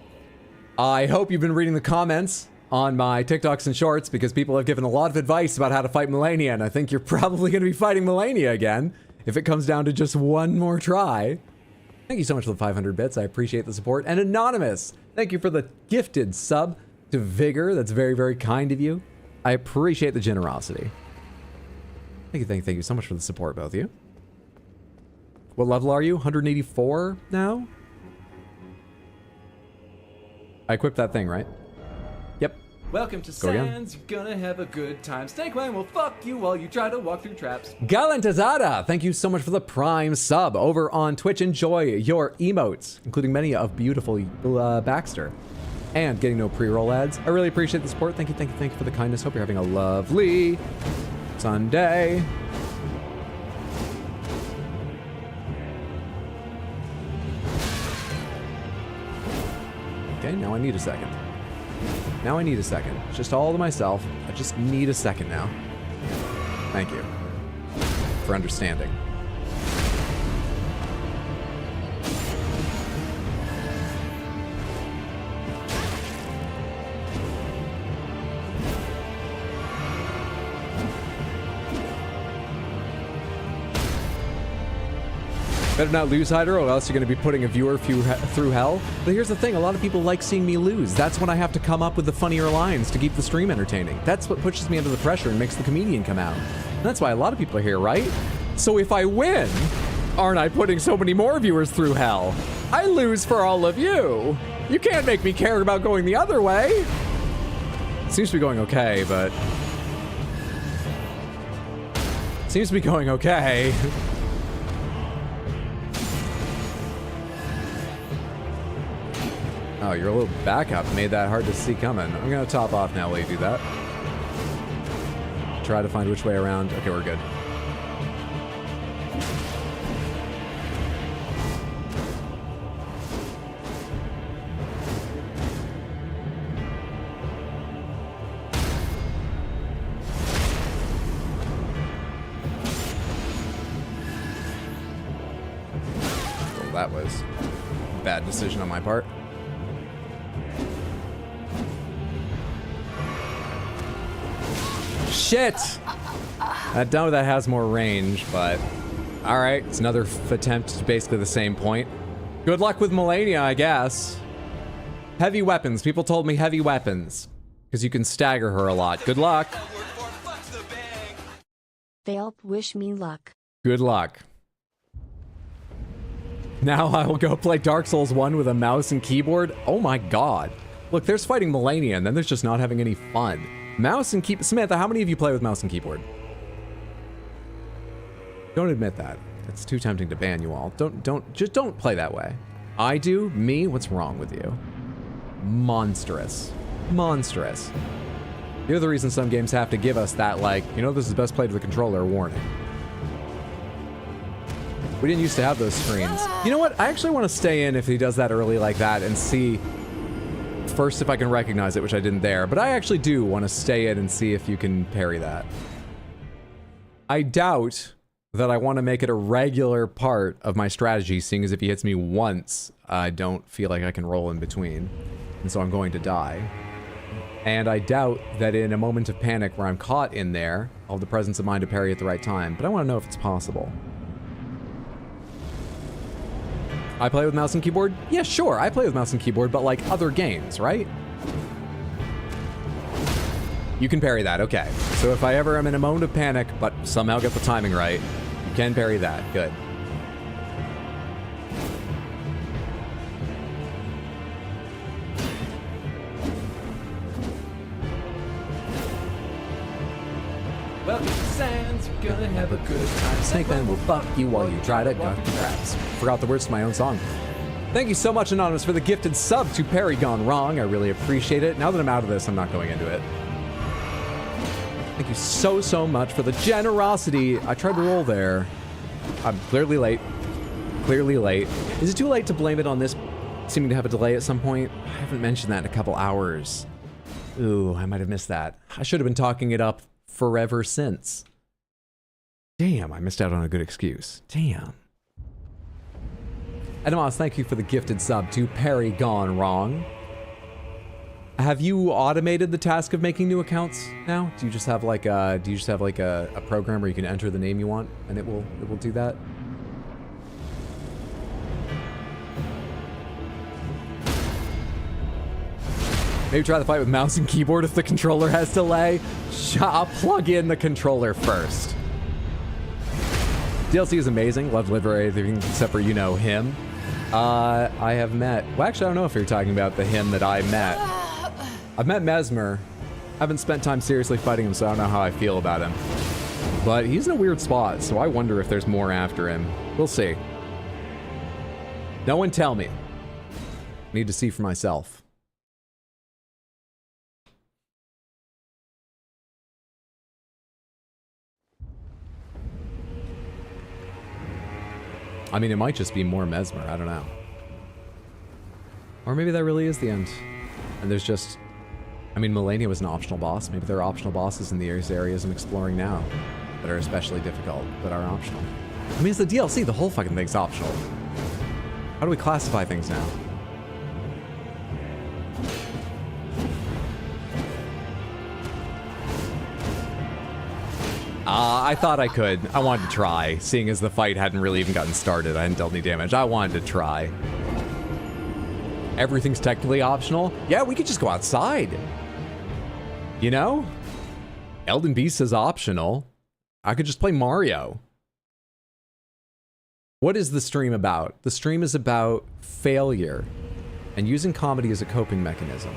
I hope you've been reading the comments on my TikToks and shorts because people have given a lot of advice about how to fight Melania, and I think you're probably going to be fighting Melania again if it comes down to just one more try. Thank you so much for the 500 bits. I appreciate the support. And Anonymous, thank you for the gifted sub to Vigor. That's very, very kind of you. I appreciate the generosity. Thank you so much for the support, both of you. What level are you? 184 now? I equipped that thing, right? Yep. Welcome to Sans, you're gonna have a good time. Snakewang will fuck you while you try to walk through traps. Galantazada, thank you so much for the Prime sub over on Twitch. Enjoy your emotes, including many of beautiful Baxter. And getting no pre-roll ads. I really appreciate the support. Thank you for the kindness. Hope you're having a lovely Sunday. Okay, now I need a second. It's just all to myself. I just need a second now. Thank you for understanding. Better not lose, Hydra, or else you're going to be putting a viewer through hell. But here's the thing, a lot of people like seeing me lose. That's when I have to come up with the funnier lines to keep the stream entertaining. That's what pushes me under the pressure and makes the comedian come out. And that's why a lot of people are here, right? So if I win, aren't I putting so many more viewers through hell? I lose for all of you. You can't make me care about going the other way. It seems to be going okay, but... Seems to be going okay. Oh, your little backup made that hard to see coming. I'm gonna top off now while you do that. Try to find which way around. Okay, we're good. that was a bad decision on my part. Shit! I know that has more range, but... Alright, it's another attempt to basically the same point. Good luck with Melania, I guess. Heavy weapons. People told me heavy weapons. Because you can stagger her a lot. Good luck. Fail, wish me luck. Good luck. Now I will go play Dark Souls 1 with a mouse and keyboard. Oh my god. Look, there's fighting Melania, and then there's just not having any fun. Mouse and keyboard. Samantha, how many of you play with mouse and keyboard? Don't admit that. It's too tempting to ban you all. Just don't play that way. I do? Me? What's wrong with you? Monstrous. Monstrous. You're the reason some games have to give us that, like, you know, this is best played with a controller warning. We didn't used to have those screens. You know what? I actually want to stay in if he does that early like that and see first if I can recognize it, which I didn't there. But I actually do want to stay in and see if you can parry that. I doubt that I want to make it a regular part of my strategy, seeing as if he hits me once, I don't feel like I can roll in between. And so I'm going to die. And I doubt that in a moment of panic where I'm caught in there, I'll have the presence of mind to parry at the right time. But I want to know if it's possible. I play with mouse and keyboard? Yeah, sure, I play with mouse and keyboard, but like other games, right? You can parry that, okay. So if I ever am in a moment of panic, but somehow get the timing right, you can parry that, good. Welcome to Sands, you're gonna have a good time. Snake Man will fuck you while you try to duck the traps. Forgot the words to my own song. Thank you so much, Anonymous, for the gifted sub to Perry Gone Wrong. I really appreciate it. Now that I'm out of this, I'm not going into it. Thank you so much for the generosity. I tried to roll there. I'm clearly late. Clearly late. Is it too late to blame it on this seeming to have a delay at some point? I haven't mentioned that in a couple hours. Ooh, I might have missed that. I should have been talking it up forever since. Damn, I missed out on a good excuse. Damn. Adamos, thank you for the gifted sub to Perry Gone Wrong. Have you automated the task of making new accounts now? Do you just have like a program where you can enter the name you want and it will do that? Maybe try the fight with mouse and keyboard if the controller has delay. I'll plug in the controller first. DLC is amazing. Love literally everything except for, you know, him. I have met... Well, actually, I don't know if you're talking about the him that I met. I've met Messmer. I haven't spent time seriously fighting him, so I don't know how I feel about him. But he's in a weird spot, so I wonder if there's more after him. We'll see. No one tell me. Need to see for myself. I mean, it might just be more Messmer, I don't know. Or maybe that really is the end. And there's just... I mean, Melania was an optional boss. Maybe there are optional bosses in the areas I'm exploring now that are especially difficult, but are optional. I mean, it's the DLC, the whole fucking thing's optional. How do we classify things now? I thought I could. I wanted to try, seeing as the fight hadn't really even gotten started. I hadn't dealt any damage. I wanted to try. Everything's technically optional. Yeah, we could just go outside. You know? Elden Beast is optional. I could just play Mario. What is the stream about? The stream is about failure and using comedy as a coping mechanism.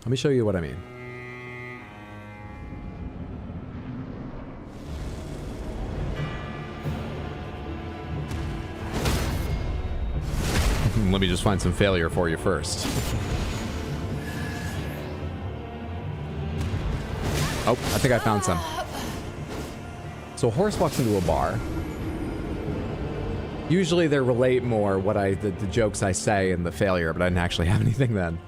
Let me show you what I mean. Let me just find some failure for you first. Oh, I think I found some. So a horse walks into a bar. Usually they relate more what the jokes I say and the failure, but I didn't actually have anything then.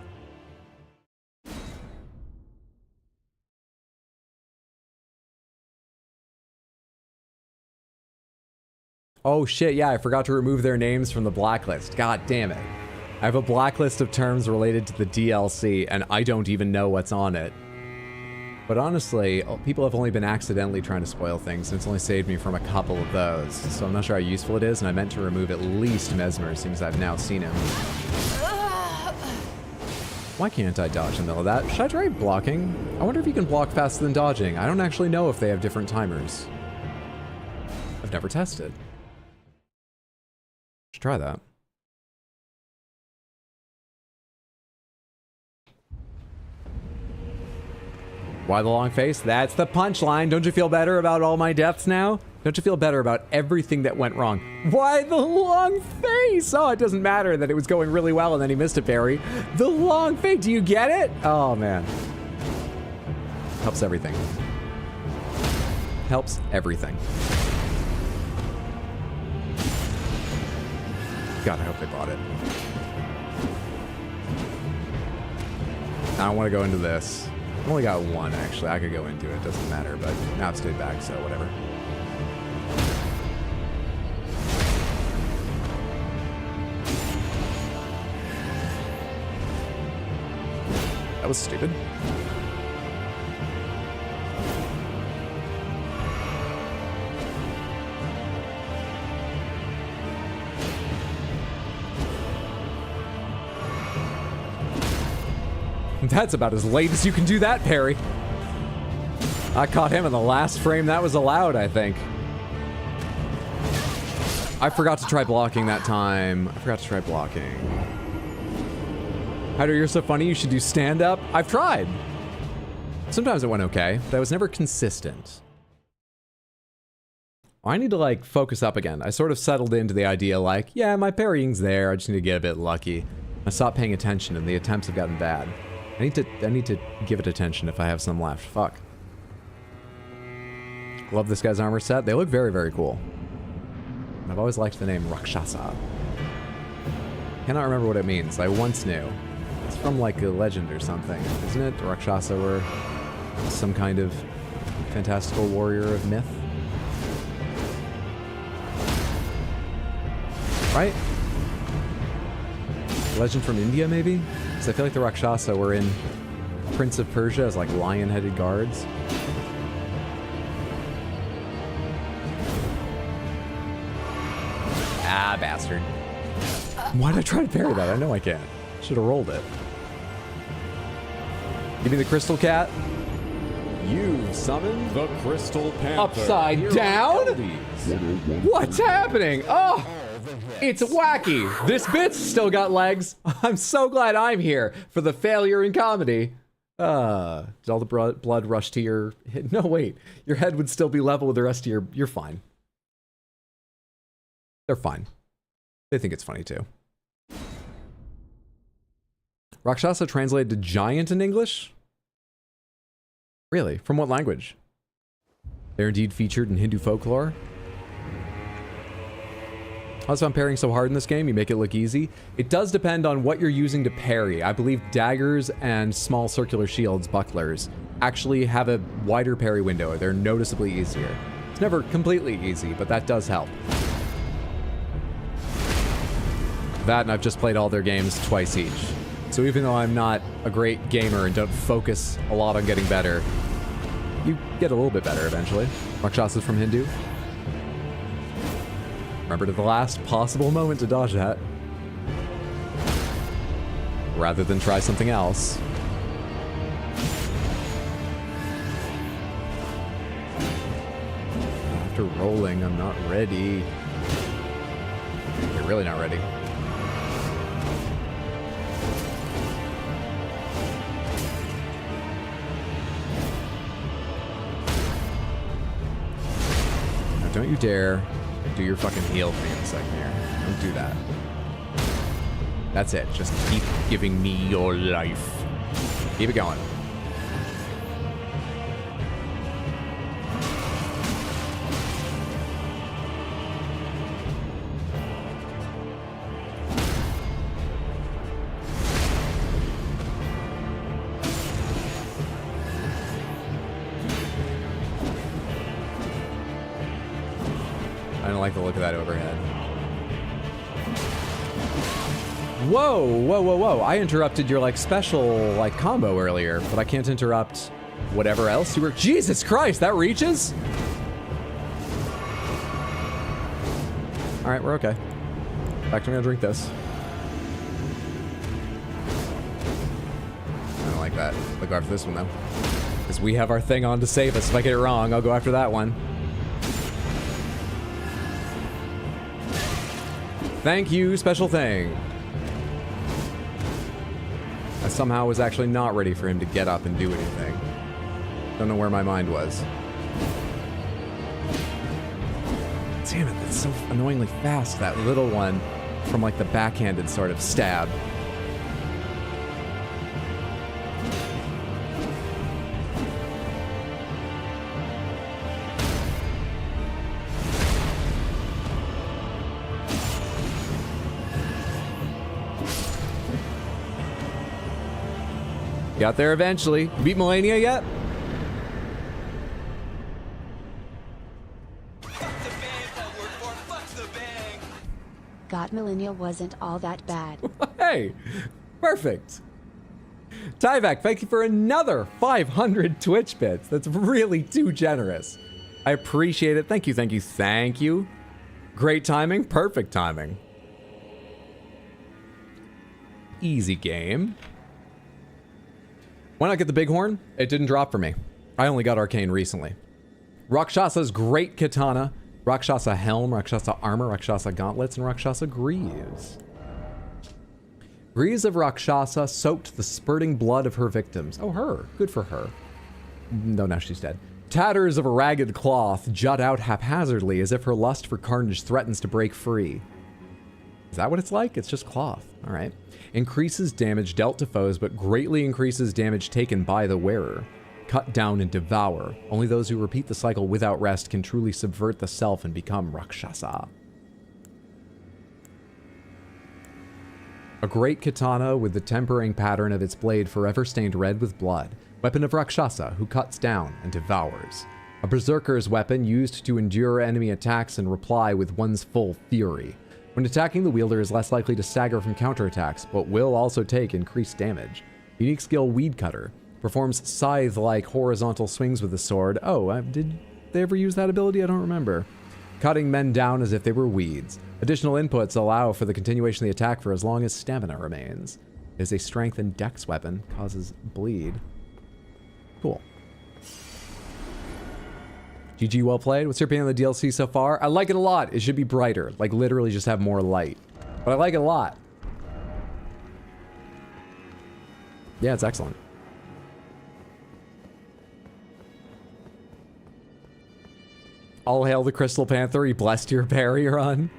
Oh shit, yeah, I forgot to remove their names from the blacklist. God damn it. I have a blacklist of terms related to the DLC, and I don't even know what's on it. But honestly, people have only been accidentally trying to spoil things, and it's only saved me from a couple of those. So I'm not sure how useful it is, and I meant to remove at least Messmer, since I've now seen him. Why can't I dodge in the middle of that? Should I try blocking? I wonder if you can block faster than dodging. I don't actually know if they have different timers. I've never tested. Should try that. Why the long face? That's the punchline. Don't you feel better about all my deaths now? Don't you feel better about everything that went wrong? Why the long face? Oh, it doesn't matter that it was going really well and then he missed it, Barry. The long face. Do you get it? Oh, man. Helps everything. Helps everything. God, I hope they bought it. I don't want to go into this. I've only got one, actually. I could go into it. Doesn't matter, but now I've stayed back, so whatever. That was stupid. That's about as late as you can do that, Perry. I caught him in the last frame that was allowed, I think. I forgot to try blocking that time. I forgot to try blocking. Hyder, you're so funny, you should do stand-up. I've tried. Sometimes it went okay, but I was never consistent. I need to, like, focus up again. I sort of settled into the idea, like, yeah, my parrying's there, I just need to get a bit lucky. I stopped paying attention, and the attempts have gotten bad. I need to give it attention if I have some left. Fuck. Love this guy's armor set. They look very, very cool. I've always liked the name Rakshasa. Cannot remember what it means. I once knew. It's from like a legend or something, isn't it? Rakshasa were some kind of fantastical warrior of myth. Right? Legend from India, maybe? Because I feel like the Rakshasa were in Prince of Persia as like lion-headed guards. Ah, bastard. Why did I try to parry that? I know I can't. Should have rolled it. Give me the crystal cat. You've summoned the Crystal Panther. Upside down? What's happening? Oh! It's wacky. This bit's still got legs. I'm so glad I'm here for the failure in comedy. Did all the blood rush to your head? No, wait. Your head would still be level with the rest of your... You're fine. They're fine. They think it's funny too. Rakshasa translated to giant in English? Really? From what language? They're indeed featured in Hindu folklore. Also, I'm parrying so hard in this game, you make it look easy. It does depend on what you're using to parry. I believe daggers and small circular shields, bucklers, actually have a wider parry window. They're noticeably easier. It's never completely easy, but that does help. That, and I've just played all their games twice each. So even though I'm not a great gamer and don't focus a lot on getting better, you get a little bit better eventually. Rakshasa's from Hindu. Remember to the last possible moment to dodge that. Rather than try something else. After rolling, I'm not ready. You're really not ready. Now don't you dare do your fucking heal thing in a second here. Don't do that. That's it. Just keep giving me your life. Keep it going. I don't like the look of that overhead. Whoa, whoa, whoa, whoa. I interrupted your, like, special, like, combo earlier, but I can't interrupt whatever else you were... Jesus Christ, that reaches? All right, we're okay. In fact, I'm gonna drink this. I don't like that. I'll go after this one, though. Because we have our thing on to save us. If I get it wrong, I'll go after that one. Thank you, special thing. I somehow was actually not ready for him to get up and do anything. Don't know where my mind was. Damn it, that's so annoyingly fast, that little one from like the backhanded sort of stab. Got there eventually. Beat Melania yet? Got Millennial wasn't all that bad. Hey, perfect. Tyvek, thank you for another 500 Twitch bits. That's really too generous. I appreciate it. Thank you, thank you, thank you. Great timing, perfect timing. Easy game. Why not get the bighorn? It didn't drop for me. I only got Arcane recently. Rakshasa's Great Katana, Rakshasa Helm, Rakshasa Armor, Rakshasa Gauntlets, and Rakshasa Greaves. Greaves of Rakshasa soaked the spurting blood of her victims. Oh, her. Good for her. No, now she's dead. Tatters of a ragged cloth jut out haphazardly as if her lust for carnage threatens to break free. Is that what it's like? It's just cloth. All right. Increases damage dealt to foes, but greatly increases damage taken by the wearer. Cut down and devour. Only those who repeat the cycle without rest can truly subvert the self and become Rakshasa. A great katana with the tempering pattern of its blade forever stained red with blood. Weapon of Rakshasa, who cuts down and devours. A berserker's weapon used to endure enemy attacks and reply with one's full fury. When attacking, the wielder is less likely to stagger from counterattacks, but will also take increased damage. Unique skill Weed Cutter. Performs scythe-like horizontal swings with the sword. Oh, did they ever use that ability? I don't remember. Cutting men down as if they were weeds. Additional inputs allow for the continuation of the attack for as long as stamina remains. It is a strength and dex weapon. Causes bleed. Cool. GG, well played. What's your opinion on the DLC so far? I like it a lot. It should be brighter. Like, literally just have more light. But I like it a lot. Yeah, it's excellent. All hail the Crystal Panther. He blessed your parry run.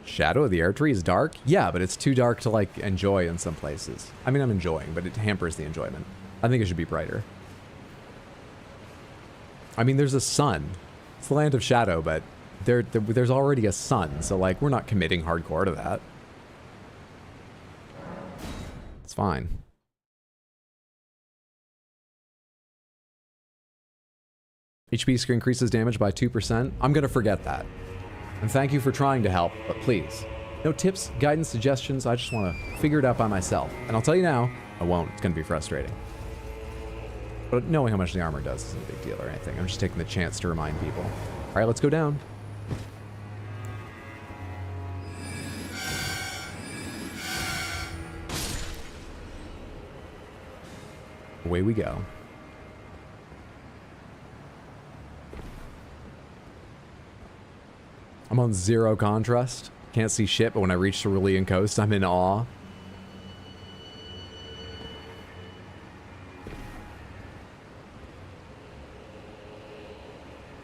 Shadow of the Air Tree is dark? Yeah, but it's too dark to, like, enjoy in some places. I mean, I'm enjoying, but it hampers the enjoyment. I think it should be brighter. I mean, there's a sun. It's the land of shadow, but there's already a sun, so, like, we're not committing hardcore to that. It's fine. HP screen increases damage by 2%. I'm gonna forget that. And thank you for trying to help, but please. No tips, guidance, suggestions. I just want to figure it out by myself. And I'll tell you now, I won't. It's gonna be frustrating. But knowing how much the armor does isn't a big deal or anything. I'm just taking the chance to remind people. All right, let's go down. Away we go. I'm on 0 contrast. Can't see shit, but when I reach Cerulean Coast, I'm in awe.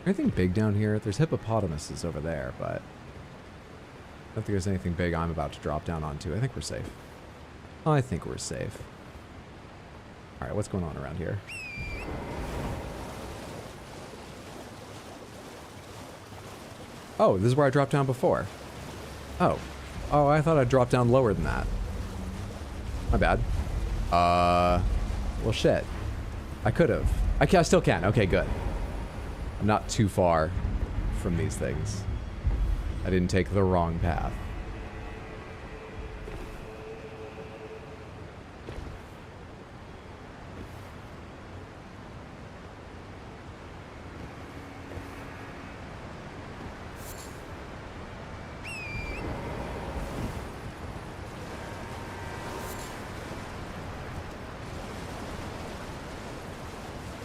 Anything big down here? There's hippopotamuses over there, but I don't think there's anything big I'm about to drop down onto. I think we're safe. I think we're safe. All right, what's going on around here? Oh, this is where I dropped down before. Oh. Oh, I thought I dropped down lower than that. My bad. Well, shit. I could have. I still can. Okay, good. I'm not too far from these things. I didn't take the wrong path.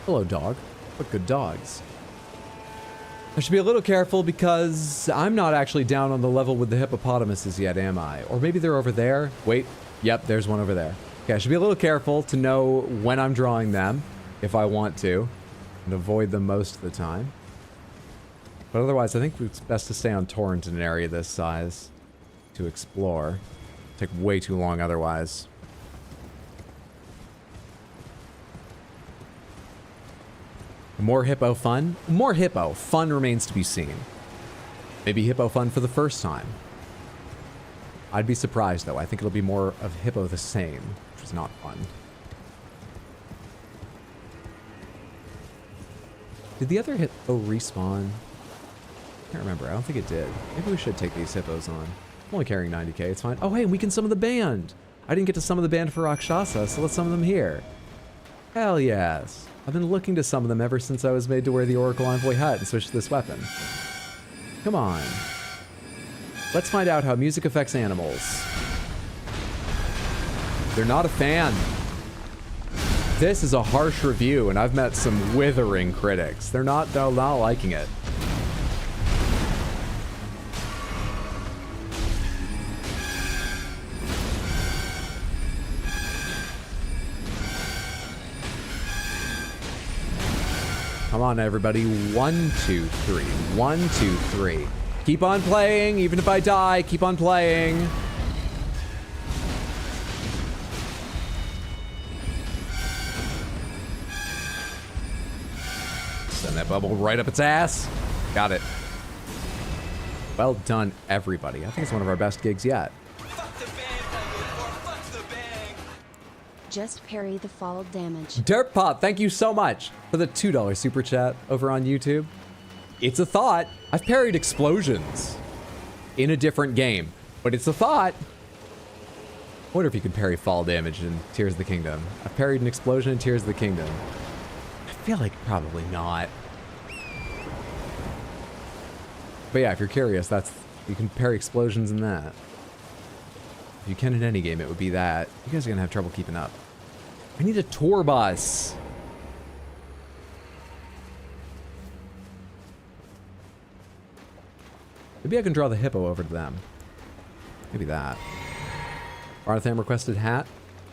Hello, dog. What good dogs. I should be a little careful because I'm not actually down on the level with the hippopotamuses yet, am I? Or maybe they're over there. Wait. Yep, there's one over there. Okay, I should be a little careful to know when I'm drawing them, if I want to, and avoid them most of the time. But otherwise, I think it's best to stay on torrent in an area this size to explore. Take way too long otherwise. More hippo fun? More hippo. Fun remains to be seen. Maybe hippo fun for the first time. I'd be surprised, though. I think it'll be more of hippo the same, which is not fun. Did the other hippo respawn? I can't remember. I don't think it did. Maybe we should take these hippos on. I'm only carrying 90k. It's fine. Oh, hey, we can summon the band. I didn't get to summon the band for Rakshasa, so let's summon them here. Hell yes. I've been looking to summon them ever since I was made to wear the Oracle Envoy hat and switch to this weapon. Come on. Let's find out how music affects animals. They're not a fan. This is a harsh review, and I've met some withering critics. They're not liking it. Come on, everybody. 1, 2, 3. 1, 2, 3. Keep on playing. Even if I die, keep on playing. Send that bubble right up its ass. Got it. Well done, everybody. I think it's one of our best gigs yet. Just parry the fall damage. Dirtpop, thank you so much for the $2 super chat over on YouTube. It's a thought. I've parried explosions in a different game, but it's a thought. I wonder if you could parry fall damage in Tears of the Kingdom. I've parried an explosion in Tears of the Kingdom. I feel like probably not. But yeah, if you're curious, you can parry explosions in that. If you can in any game, it would be that. You guys are gonna have trouble keeping up. I need a tour bus. Maybe I can draw the hippo over to them. Maybe that. Artham requested hat.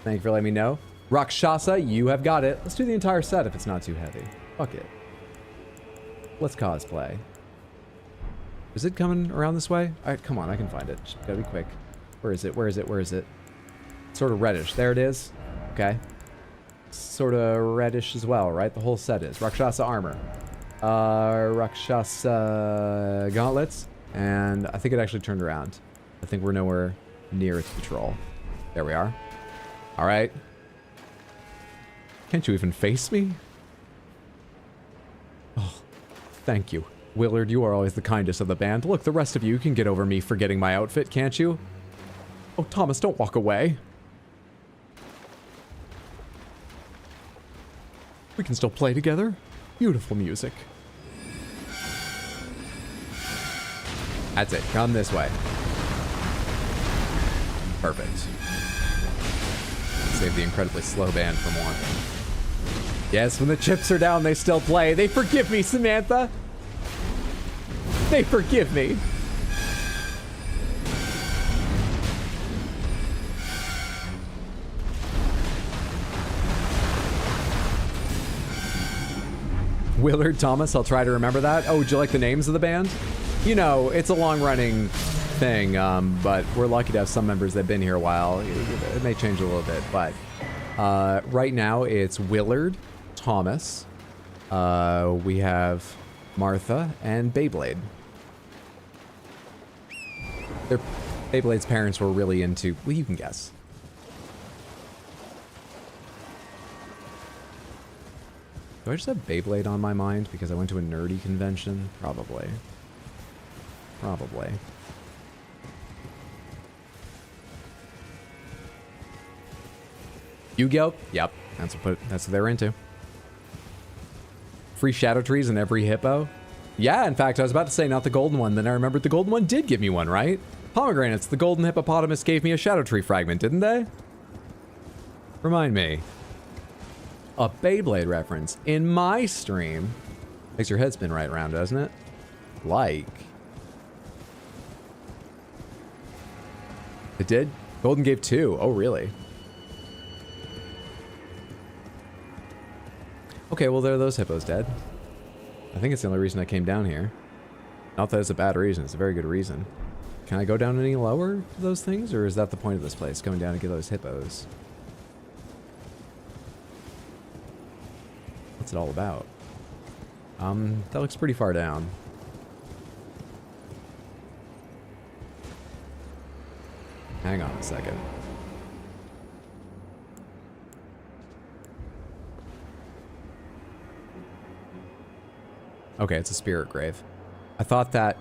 Thank you for letting me know. Rakshasa, you have got it. Let's do the entire set if it's not too heavy. Fuck it. Let's cosplay. Is it coming around this way? Alright, come on, I can find it. Just gotta be quick. Where is it? Where is it? Where is it? Sort of reddish. There it is. Okay. Sort of reddish as well, right? The whole set is. Rakshasa armor. Rakshasa gauntlets. And I think it actually turned around. I think we're nowhere near its patrol. There we are. Alright. Can't you even face me? Oh, thank you. Willard, you are always the kindest of the band. Look, the rest of you can get over me forgetting my outfit, can't you? Oh, Thomas, don't walk away. We can still play together. Beautiful music. That's it. Come this way. Perfect. Save the incredibly slow band from wanting. Yes, when the chips are down, they still play. They forgive me, Samantha. They forgive me. Willard, Thomas, I'll try to remember that. Oh, would you like the names of the band? You know, it's a long-running thing, but we're lucky to have some members that have been here a while. It may change a little bit, but right now it's Willard, Thomas, we have Martha, and Beyblade. Beyblade's parents were really into... Well, you can guess. Do I just have Beyblade on my mind because I went to a nerdy convention? Probably. Probably. Yu-Gi-Oh? Yep, that's what they're into. Free shadow trees in every hippo? Yeah, in fact, I was about to say not the golden one, then I remembered the golden one did give me one, right? Pomegranates, the golden hippopotamus gave me a shadow tree fragment, didn't they? Remind me. A Beyblade reference in my stream. Makes your head spin right around, doesn't it? Like. It did? Golden gave 2. Oh, really? Okay, well, there are those hippos dead. I think it's the only reason I came down here. Not that it's a bad reason, it's a very good reason. Can I go down any lower to those things, or is that the point of this place, going down to get those hippos? What's it all about? That looks pretty far down. Hang on a second. Okay, it's a spirit grave. I thought that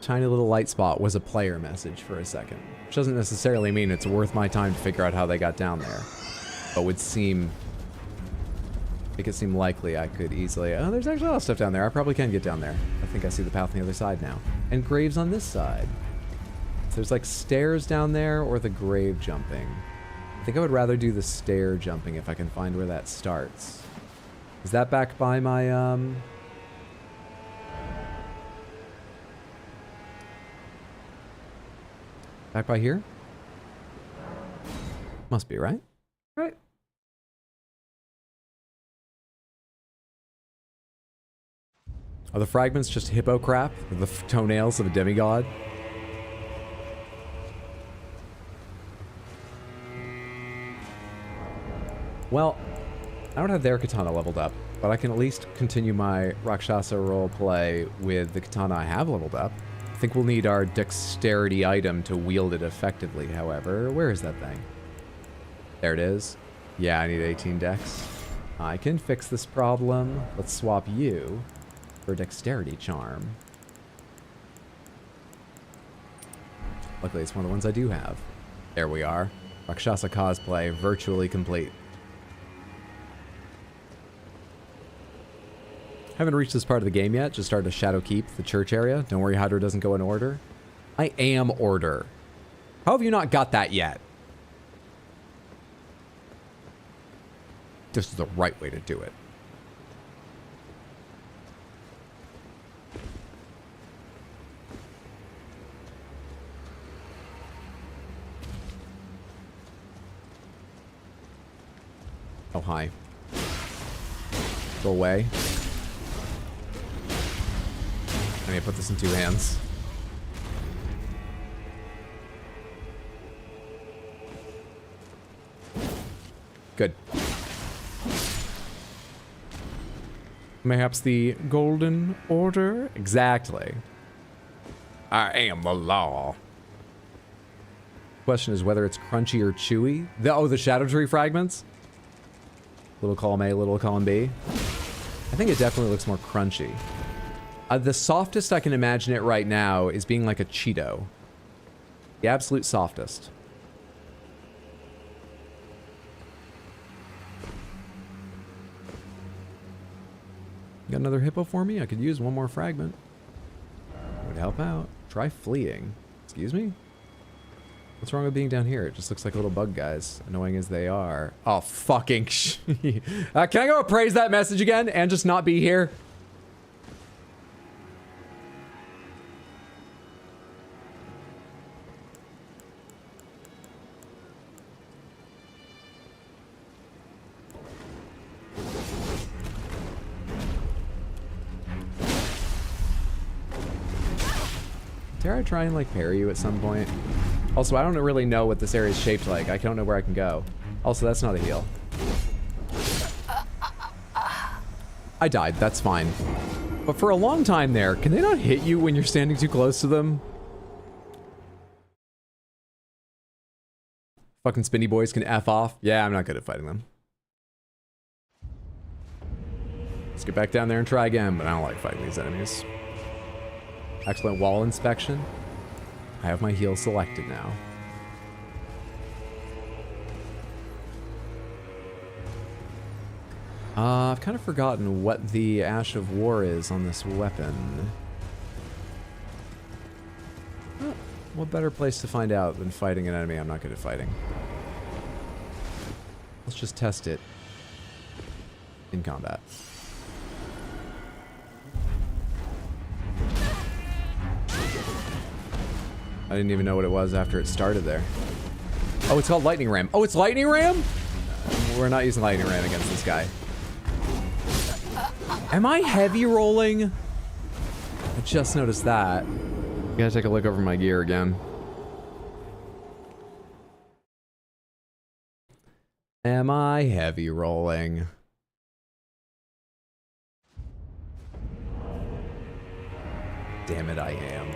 tiny little light spot was a player message for a second, which doesn't necessarily mean it's worth my time to figure out how they got down there, but would make it seem likely I could easily... Oh, there's actually a lot of stuff down there. I probably can get down there. I think I see the path on the other side now. And graves on this side. So there's like stairs down there or the grave jumping. I think I would rather do the stair jumping if I can find where that starts. Is that back by my, back by here? Must be, right? Right. Are the fragments just hippo crap? The toenails of a demigod? Well, I don't have their katana leveled up, but I can at least continue my Rakshasa roleplay with the katana I have leveled up. I think we'll need our dexterity item to wield it effectively, however. Where is that thing? There it is. Yeah, I need 18 dex. I can fix this problem. Let's swap you for dexterity charm. Luckily, it's one of the ones I do have. There we are. Rakshasa cosplay virtually complete. Haven't reached this part of the game yet. Just started to Shadow Keep, the church area. Don't worry, Hydra doesn't go in order. I am order. How have you not got that yet? This is the right way to do it. Oh, hi. Go away. I need to put this in 2 hands. Good. Perhaps the Golden Order? Exactly. I am the law. Question is whether it's crunchy or chewy. The Shadow Tree fragments? Little column A, little column B. I think it definitely looks more crunchy. The softest I can imagine it right now is being like a Cheeto. The absolute softest. Got another hippo for me? I could use one more fragment. Would help out. Try fleeing. Excuse me? What's wrong with being down here? It just looks like little bug guys, annoying as they are. Oh, fucking can I go appraise that message again and just not be here? Dare I try and like parry you at some point? Also, I don't really know what this area is shaped like. I don't know where I can go. Also, that's not a heal. I died, that's fine. But for a long time there, can they not hit you when you're standing too close to them? Fucking spinny boys can F off. Yeah, I'm not good at fighting them. Let's get back down there and try again, but I don't like fighting these enemies. Excellent wall inspection. I have my heal selected now. I've kind of forgotten what the Ash of War is on this weapon. Oh, what better place to find out than fighting an enemy I'm not good at fighting? Let's just test it in combat. I didn't even know what it was after it started there. Oh, it's called Lightning Ram. Oh, it's Lightning Ram? We're not using Lightning Ram against this guy. Am I heavy rolling? I just noticed that. Gotta take a look over my gear again. Am I heavy rolling? Damn it, I am.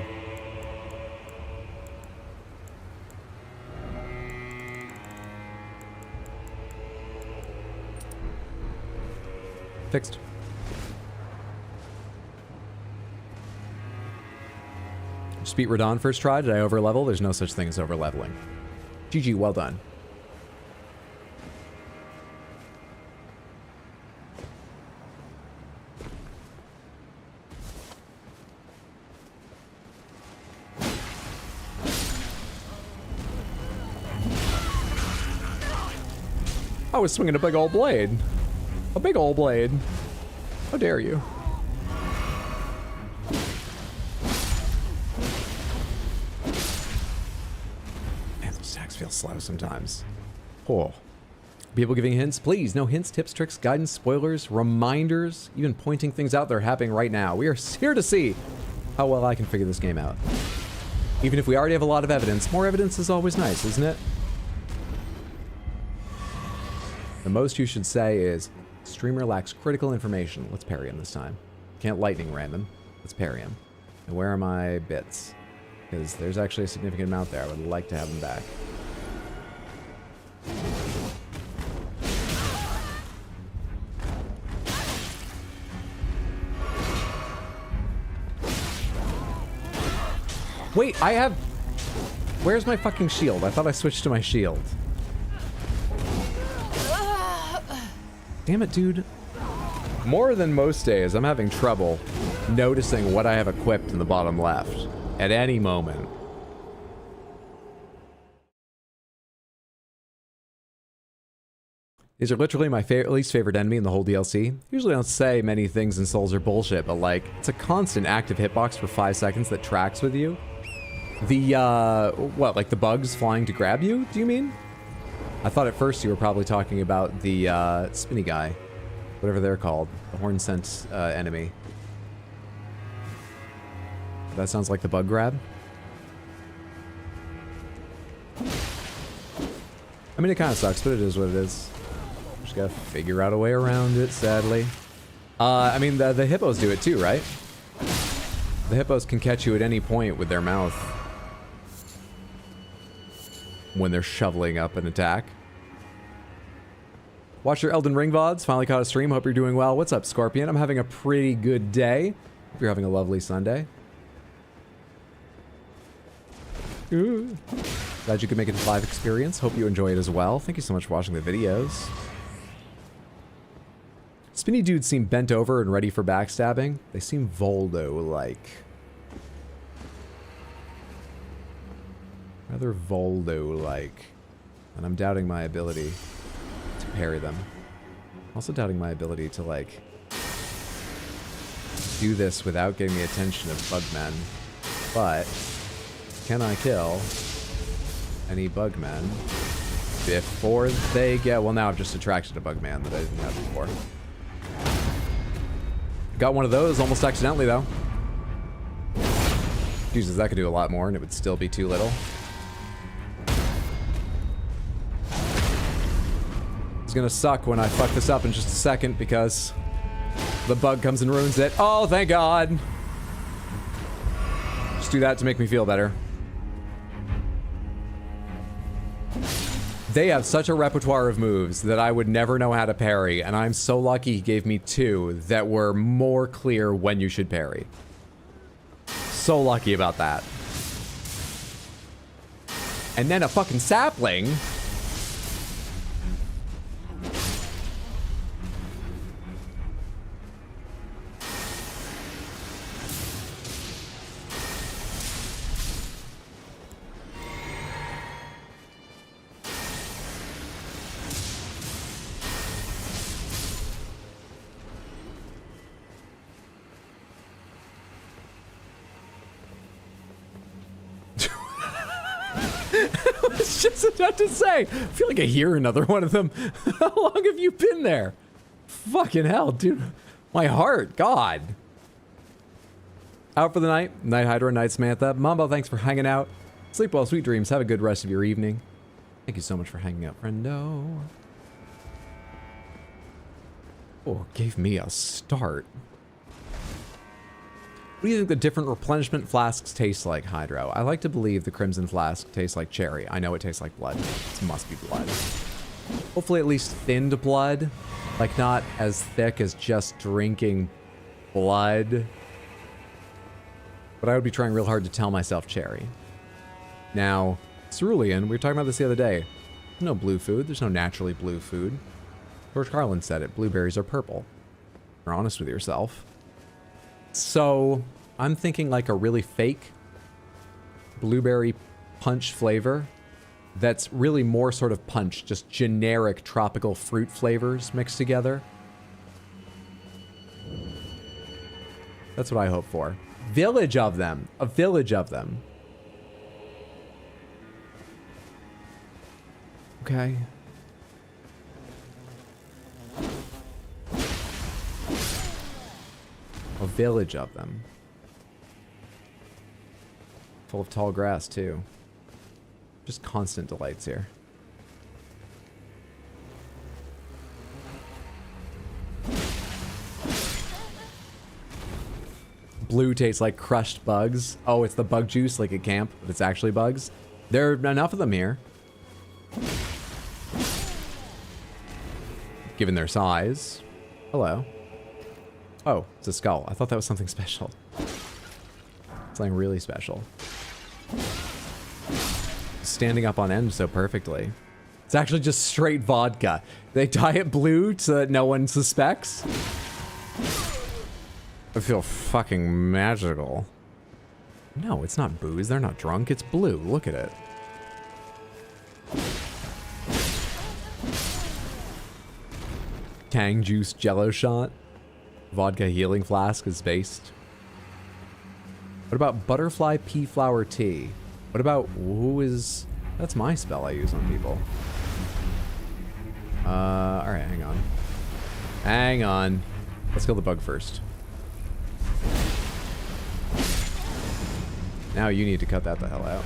Fixed. Just beat Radon first try. Did I overlevel? There's no such thing as overleveling. GG, well done. I was swinging a big old blade. A big old blade. How dare you? Man, those attacks feel slow sometimes. Oh. People giving hints? Please, no hints, tips, tricks, guidance, spoilers, reminders, even pointing things out that are happening right now. We are here to see how well I can figure this game out. Even if we already have a lot of evidence, more evidence is always nice, isn't it? The most you should say is, streamer lacks critical information. Let's parry him this time. Can't lightning ram him. Let's parry him. And where are my bits? Because there's actually a significant amount there. I would like to have them back. Wait, I have... Where's my fucking shield? I thought I switched to my shield. Damn it, dude. More than most days, I'm having trouble noticing what I have equipped in the bottom left at any moment. These are literally my least favorite enemy in the whole DLC. Usually I don't say many things in Souls are bullshit, but like, it's a constant active hitbox for 5 seconds that tracks with you. The, what, like the bugs flying to grab you, do you mean? I thought at first you were probably talking about the, spinny guy. Whatever they're called. The horn scent, enemy. That sounds like the bug grab. I mean, it kind of sucks, but it is what it is. Just gotta figure out a way around it, sadly. I mean, the hippos do it too, right? The hippos can catch you at any point with their mouth. When they're shoveling up an attack. Watch your Elden Ring VODs. Finally caught a stream. Hope you're doing well. What's up, Scorpion? I'm having a pretty good day. Hope you're having a lovely Sunday. Ooh. Glad you could make it a live experience. Hope you enjoy it as well. Thank you so much for watching the videos. Spinny dudes seem bent over and ready for backstabbing. They seem Voldo-like. Rather Voldo-like. And I'm doubting my ability to parry them. Also doubting my ability to, like, do this without getting the attention of bugmen. But, can I kill any bugmen before they get... Well, now I've just attracted a bugman that I didn't have before. Got one of those almost accidentally, though. Jesus, that could do a lot more, and it would still be too little. It's gonna suck when I fuck this up in just a second because the bug comes and ruins it. Oh, thank God. Just do that to make me feel better. They have such a repertoire of moves that I would never know how to parry, and I'm so lucky he gave me 2 that were more clear when you should parry. So lucky about that. And then a fucking sapling. I was just about to say, I feel like I hear another one of them. How long have you been there? Fucking hell, dude. My heart, God. Out for the night. Night Hydra, Night Samantha. Mambo, thanks for hanging out. Sleep well, sweet dreams. Have a good rest of your evening. Thank you so much for hanging out, friendo. Oh, gave me a start. What do you think the different replenishment flasks taste like, Hydro? I like to believe the Crimson Flask tastes like cherry. I know it tastes like blood. It must be blood. Hopefully at least thinned blood. Like not as thick as just drinking blood. But I would be trying real hard to tell myself cherry. Now, cerulean, we were talking about this the other day. There's no blue food. There's no naturally blue food. George Carlin said it. Blueberries are purple. You're honest with yourself. So, I'm thinking like a really fake blueberry punch flavor that's really more sort of punch, just generic tropical fruit flavors mixed together. That's what I hope for. Village of them. A village of them. Okay. A village of them. Full of tall grass, too. Just constant delights here. Blue tastes like crushed bugs. Oh, it's the bug juice like at camp, but it's actually bugs. There are enough of them here. Given their size. Hello. Oh, it's a skull. I thought that was something special. Something really special. Standing up on end so perfectly. It's actually just straight vodka. They dye it blue so that no one suspects. I feel fucking magical. No, it's not booze. They're not drunk. It's blue. Look at it. Tang juice jello shot. Vodka healing flask is based. What about butterfly pea flower tea? What about who is... That's my spell I use on people. Alright, hang on. Hang on. Let's kill the bug first. Now you need to cut that the hell out.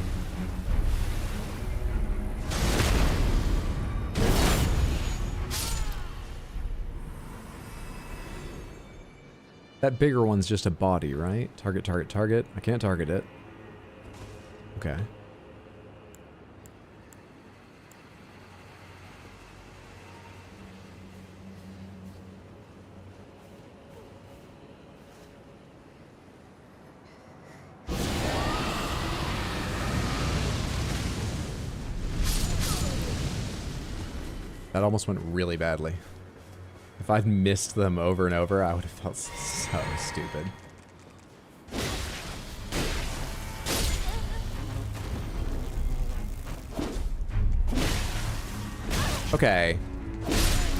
That bigger one's just a body, right? Target, target, target. I can't target it. Okay. That almost went really badly. If I'd missed them over and over, I would have felt so stupid. Okay.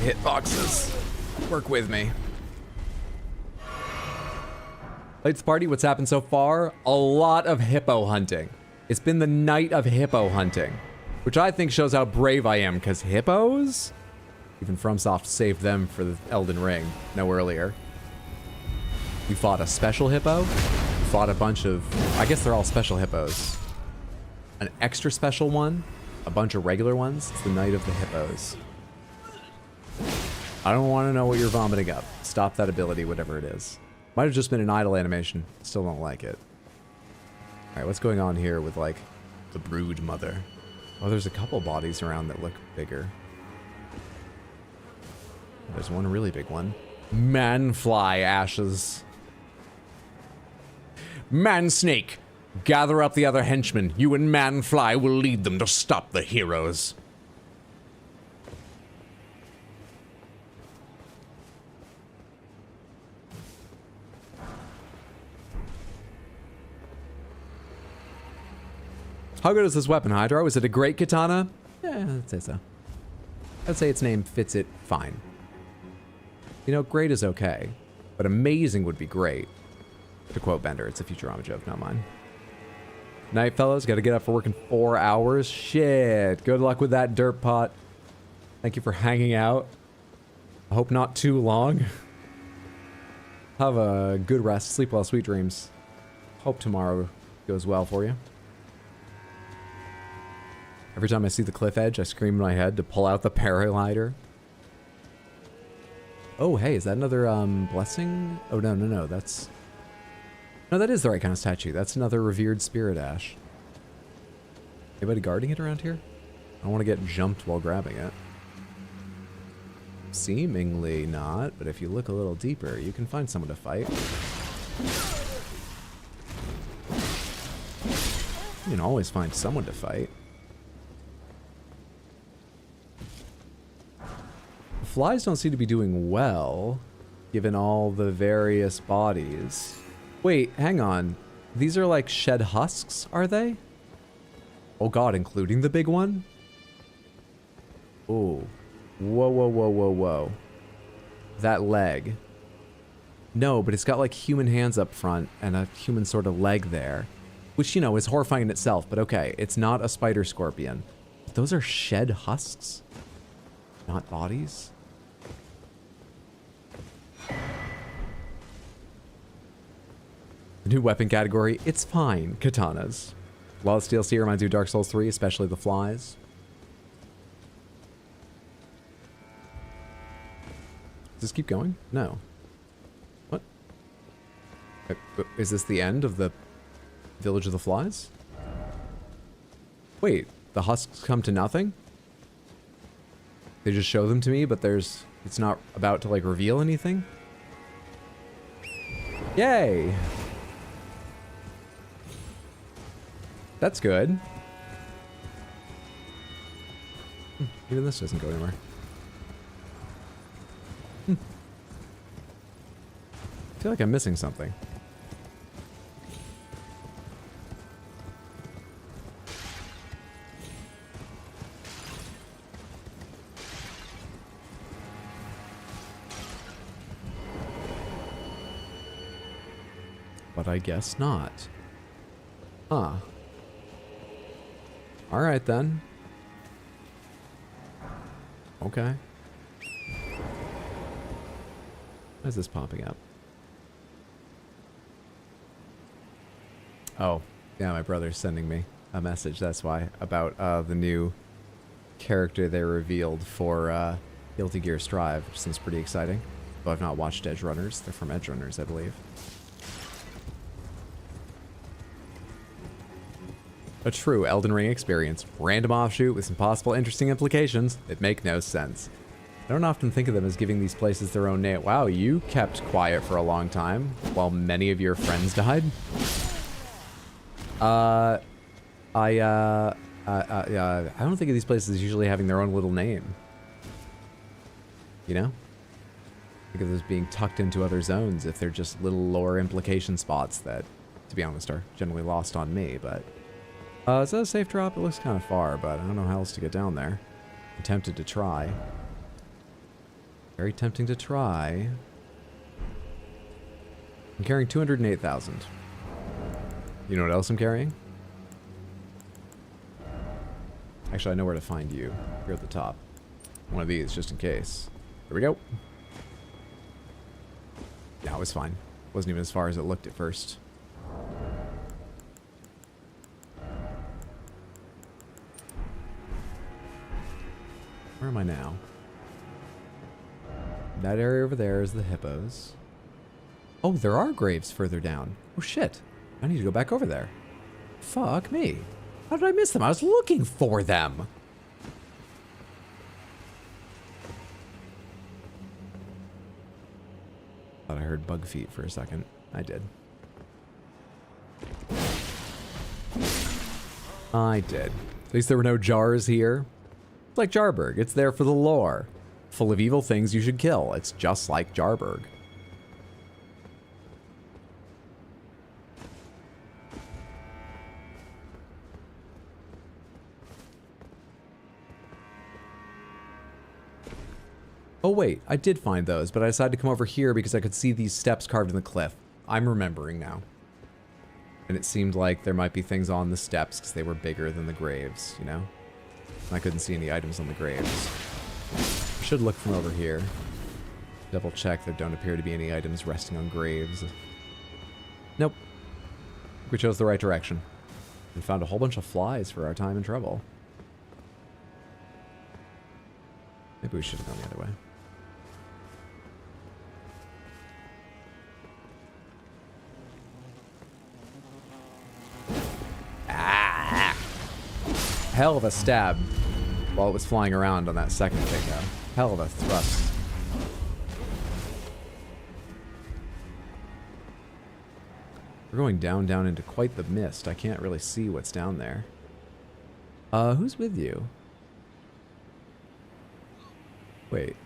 Hitboxes. Work with me. Lights party, what's happened so far? A lot of hippo hunting. It's been the night of hippo hunting, which I think shows how brave I am, because hippos? Even FromSoft saved them for the Elden Ring, no earlier. You fought a special hippo? You fought a bunch of... I guess they're all special hippos. An extra special one? A bunch of regular ones? It's the night of the hippos. I don't want to know what you're vomiting up. Stop that ability, whatever it is. Might have just been an idle animation. Still don't like it. Alright, what's going on here with, like, the brood mother? Oh, there's a couple bodies around that look bigger. There's one really big one. Manfly ashes. Man-Snake, gather up the other henchmen. You and Man-Fly will lead them to stop the heroes. How good is this weapon, Hydra? Was it a great katana? Yeah, I'd say so. I'd say its name fits it fine. You know, great is okay, but amazing would be great. To quote Bender, it's a Futurama joke, not mine. Night, fellas. Gotta get up for work in 4 hours. Shit. Good luck with that dirt pot. Thank you for hanging out. I hope not too long. Have a good rest. Sleep well. Sweet dreams. Hope tomorrow goes well for you. Every time I see the cliff edge, I scream in my head to pull out the paraglider. Oh, hey, is that another, blessing? Oh, no, that's... No, that is the right kind of statue. That's another revered spirit ash. Anybody guarding it around here? I don't want to get jumped while grabbing it. Seemingly not, but if you look a little deeper, you can find someone to fight. You can always find someone to fight. Flies don't seem to be doing well, given all the various bodies. Wait, hang on. These are like shed husks, are they? Oh god, including the big one? Oh. Whoa. That leg. No, but it's got like human hands up front and a human sort of leg there. Which, you know, is horrifying in itself, but okay. It's not a spider scorpion. But those are shed husks? Not bodies? The new weapon category, it's fine, katanas. Lawless DLC reminds you of Dark Souls 3, especially the flies. Does this keep going? No. What? Is this the end of the Village of the Flies? Wait, the husks come to nothing? They just show them to me, but it's not about to like reveal anything? Yay! That's good. Even this doesn't go anywhere. I feel like I'm missing something. But I guess not. Huh. Alright then. Okay. Why is this popping up? Oh, yeah, my brother's sending me a message, that's why, about the new character they revealed for Guilty Gear Strive, which seems pretty exciting. Though I've not watched Edge Runners. They're from Edge Runners, I believe. A true Elden Ring experience. Random offshoot with some possible interesting implications that make no sense. I don't often think of them as giving these places their own name. Wow, you kept quiet for a long time while many of your friends died? I don't think of these places as usually having their own little name. You know? Think of those being tucked into other zones if they're just little lore implication spots that, to be honest, are generally lost on me, but... is that a safe drop? It looks kind of far, but I don't know how else to get down there. I'm tempted to try. Very tempting to try. I'm carrying 208,000. You know what else I'm carrying? Actually, I know where to find you. You're at the top. One of these, just in case. Here we go. Yeah, it was fine. Wasn't even as far as it looked at first. Where am I now? That area over there is the hippos. Oh, there are graves further down. Oh shit. I need to go back over there. Fuck me. How did I miss them? I was looking for them. Thought I heard bug feet for a second. I did. I did. At least there were no jars here. It's like Jarburg. It's there for the lore. Full of evil things you should kill. It's just like Jarburg. Oh wait, I did find those, but I decided to come over here because I could see these steps carved in the cliff. I'm remembering now. And it seemed like there might be things on the steps because they were bigger than the graves, you know? And I couldn't see any items on the graves. I should look from over here. Double check there don't appear to be any items resting on graves. Nope. We chose the right direction. We found a whole bunch of flies for our time and trouble. Maybe we should have gone the other way. Ah! Hell of a stab while it was flying around on that second takeout. Hell of a thrust. We're going down into quite the mist. I can't really see what's down there. Who's with you? Wait.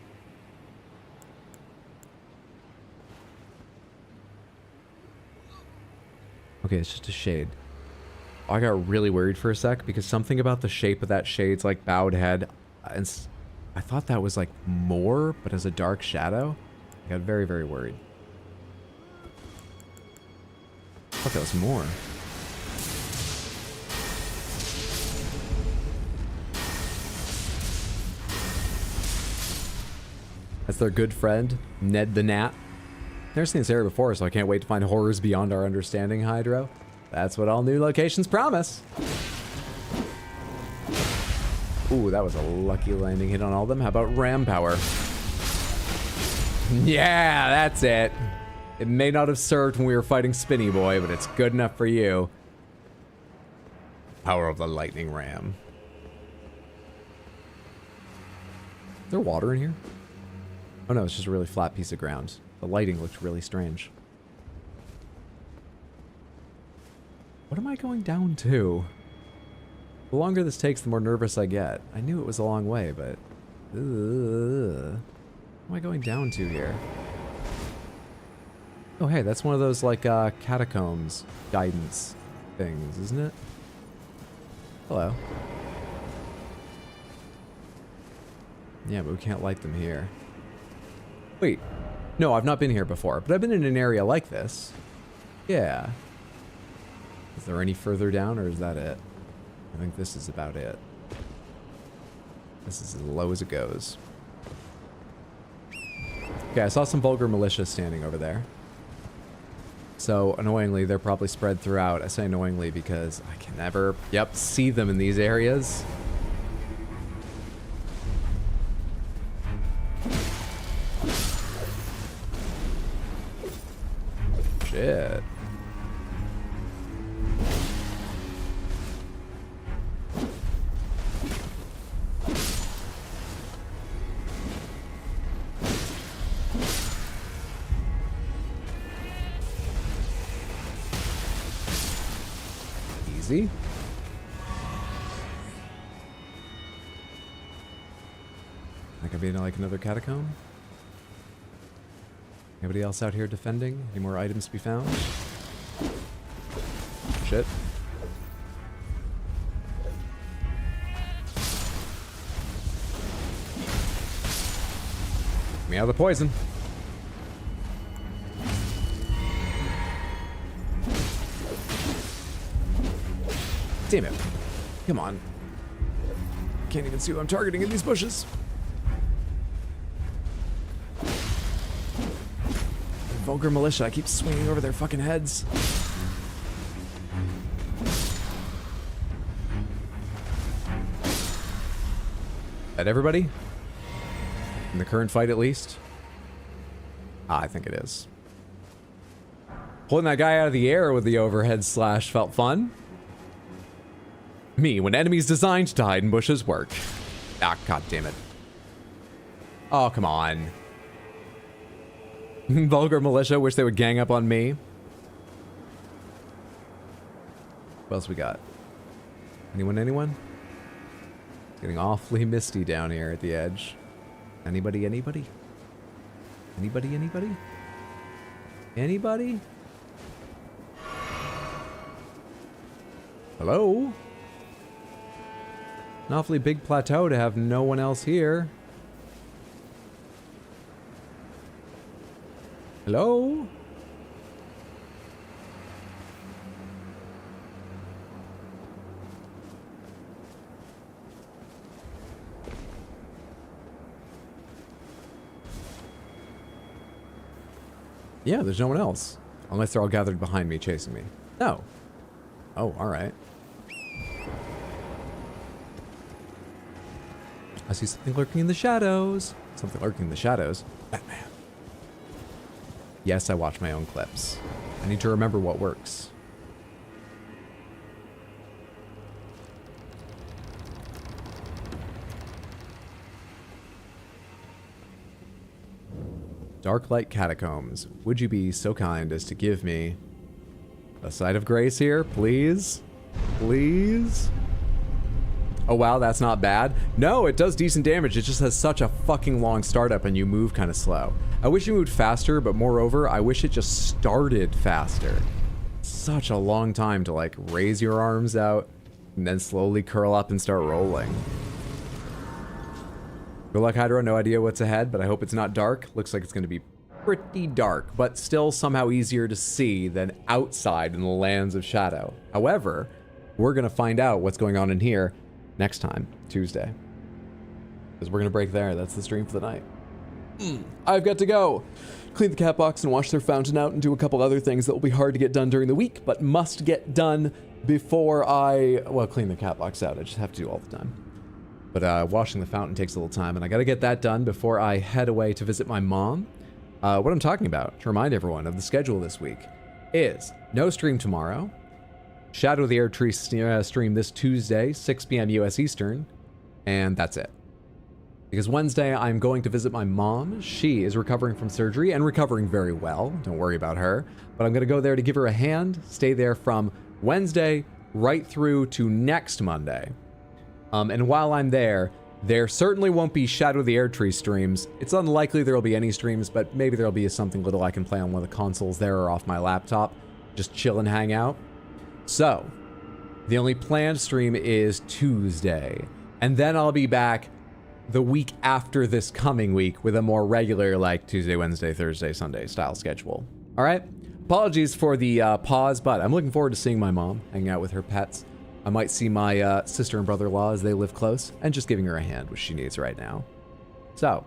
Okay, it's just a shade. I got really worried for a sec because something about the shape of that shade's like bowed head. And I thought that was like more, but as a dark shadow. I got very, very worried. I thought that was more. That's their good friend, Ned the Gnat. Never seen this area before, so I can't wait to find horrors beyond our understanding, Hydro. That's what all new locations promise. Ooh, that was a lucky landing hit on all of them. How about ram power? Yeah, that's it. It may not have served when we were fighting Spinny Boy, but it's good enough for you. Power of the lightning ram. Is there water in here? Oh no, it's just a really flat piece of ground. The lighting looked really strange. What am I going down to? The longer this takes, the more nervous I get. I knew it was a long way, but... What am I going down to here? Oh hey, that's one of those, like, catacombs guidance things, isn't it? Hello. Yeah, but we can't light them here. Wait. No, I've not been here before, but I've been in an area like this. Yeah. Is there any further down, or is that it? I think this is about it. This is as low as it goes. Okay, I saw some vulgar militia standing over there. So, annoyingly, they're probably spread throughout. I say annoyingly because I can never, see them in these areas. Shit. Easy. That could be like another catacomb. Anybody else out here defending? Any more items to be found? Shit. Get me out of the poison. Damn it. Come on. Can't even see who I'm targeting in these bushes. Vulgar militia, I keep swinging over their fucking heads. At everybody? In the current fight, at least? Ah, I think it is. Pulling that guy out of the air with the overhead slash felt fun. Me, when enemies designed to hide in bushes work. Ah, god damn it. Oh, come on. Vulgar militia, wish they would gang up on me. What else we got? Anyone? It's getting awfully misty down here at the edge. Anybody? Anybody? Hello? An awfully big plateau to have no one else here. Hello? Yeah, there's no one else. Unless they're all gathered behind me, chasing me. No. Oh, alright. I see something lurking in the shadows. Something lurking in the shadows. Batman. Yes, I watch my own clips. I need to remember what works. Darklight Catacombs. Would you be so kind as to give me a sight of grace here, please? Please? Oh wow, that's not bad. No, it does decent damage. It just has such a fucking long startup and you move kind of slow. I wish you moved faster, but moreover, I wish it just started faster. Such a long time to like raise your arms out and then slowly curl up and start rolling. Good luck, Hydra. No idea what's ahead, but I hope it's not dark. Looks like it's going to be pretty dark, but still somehow easier to see than outside in the lands of shadow. However, we're going to find out what's going on in here next time, Tuesday. Because we're going to break there. That's the stream for the night. I've got to go. Clean the cat box and wash their fountain out and do a couple other things that will be hard to get done during the week, but must get done before I, well, clean the cat box out. I just have to do all the time. But washing the fountain takes a little time, and I got to get that done before I head away to visit my mom. What I'm talking about, to remind everyone of the schedule this week, is no stream tomorrow, Shadow of the Erdtree stream this Tuesday, 6 p.m. US Eastern, and that's it. Because Wednesday, I'm going to visit my mom. She is recovering from surgery and recovering very well. Don't worry about her. But I'm going to go there to give her a hand, stay there from Wednesday right through to next Monday. And while I'm there, there certainly won't be Shadow of the Erdtree streams. It's unlikely there will be any streams, but maybe there'll be something little I can play on one of the consoles there or off my laptop. Just chill and hang out. So, the only planned stream is Tuesday. And then I'll be back the week after this coming week with a more regular, like, Tuesday, Wednesday, Thursday, Sunday style schedule. All right? Apologies for the pause, but I'm looking forward to seeing my mom, hanging out with her pets. I might see my sister and brother-in-law as they live close, and just giving her a hand, which she needs right now. So,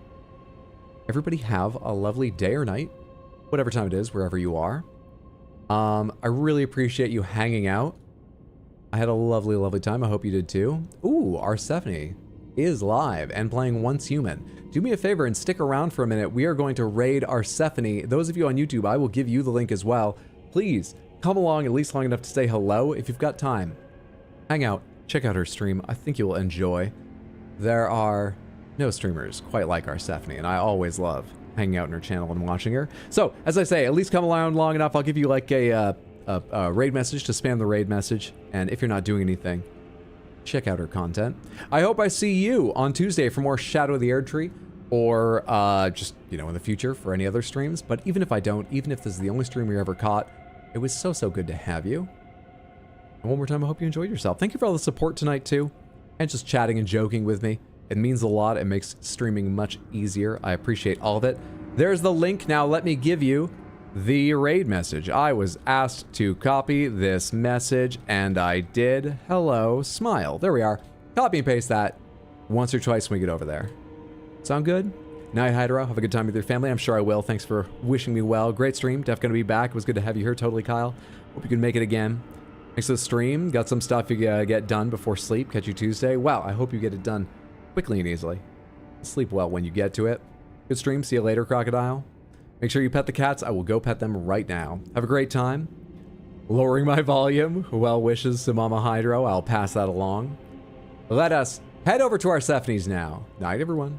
everybody have a lovely day or night, whatever time it is, wherever you are. I really appreciate you hanging out. I had a lovely, lovely time. I hope you did too. Ooh, Arsephone is live and playing Once Human. Do me a favor and stick around for a minute. We are going to raid Arsephone. Those of you on YouTube, I will give you the link as well. Please, come along at least long enough to say hello if you've got time. Hang out, check out her stream. I think you will enjoy. There are no streamers quite like Arsephone, and I always love hanging out in her channel and watching her. So, as I say, at least come around long enough. I'll give you like a raid message to spam the raid message. And if you're not doing anything, check out her content. I hope I see you on Tuesday for more Shadow of the Erdtree, or just, you know, in the future for any other streams. But even if I don't, even if this is the only stream we ever caught, it was so good to have you. And one more time, I hope you enjoyed yourself. Thank you for all the support tonight, too. And just chatting and joking with me. It means a lot. It makes streaming much easier. I appreciate all of it. There's the link. Now let me give you the raid message. I was asked to copy this message, and I did. Hello, smile. There we are. Copy and paste that once or twice when we get over there. Sound good? Night, Hydra. Have a good time with your family. I'm sure I will. Thanks for wishing me well. Great stream. Def gonna be back. It was good to have you here. Totally, Kyle. Hope you can make it again. Thanks for the stream. Got some stuff you get done before sleep. Catch you Tuesday. Wow, I hope you get it done quickly and easily. Sleep well when you get to it. Good stream. See you later, Crocodile. Make sure you pet the cats. I will go pet them right now. Have a great time. Lowering my volume. Well wishes to Mama Hydro. I'll pass that along. Let us head over to Arsephone's now. Night, everyone.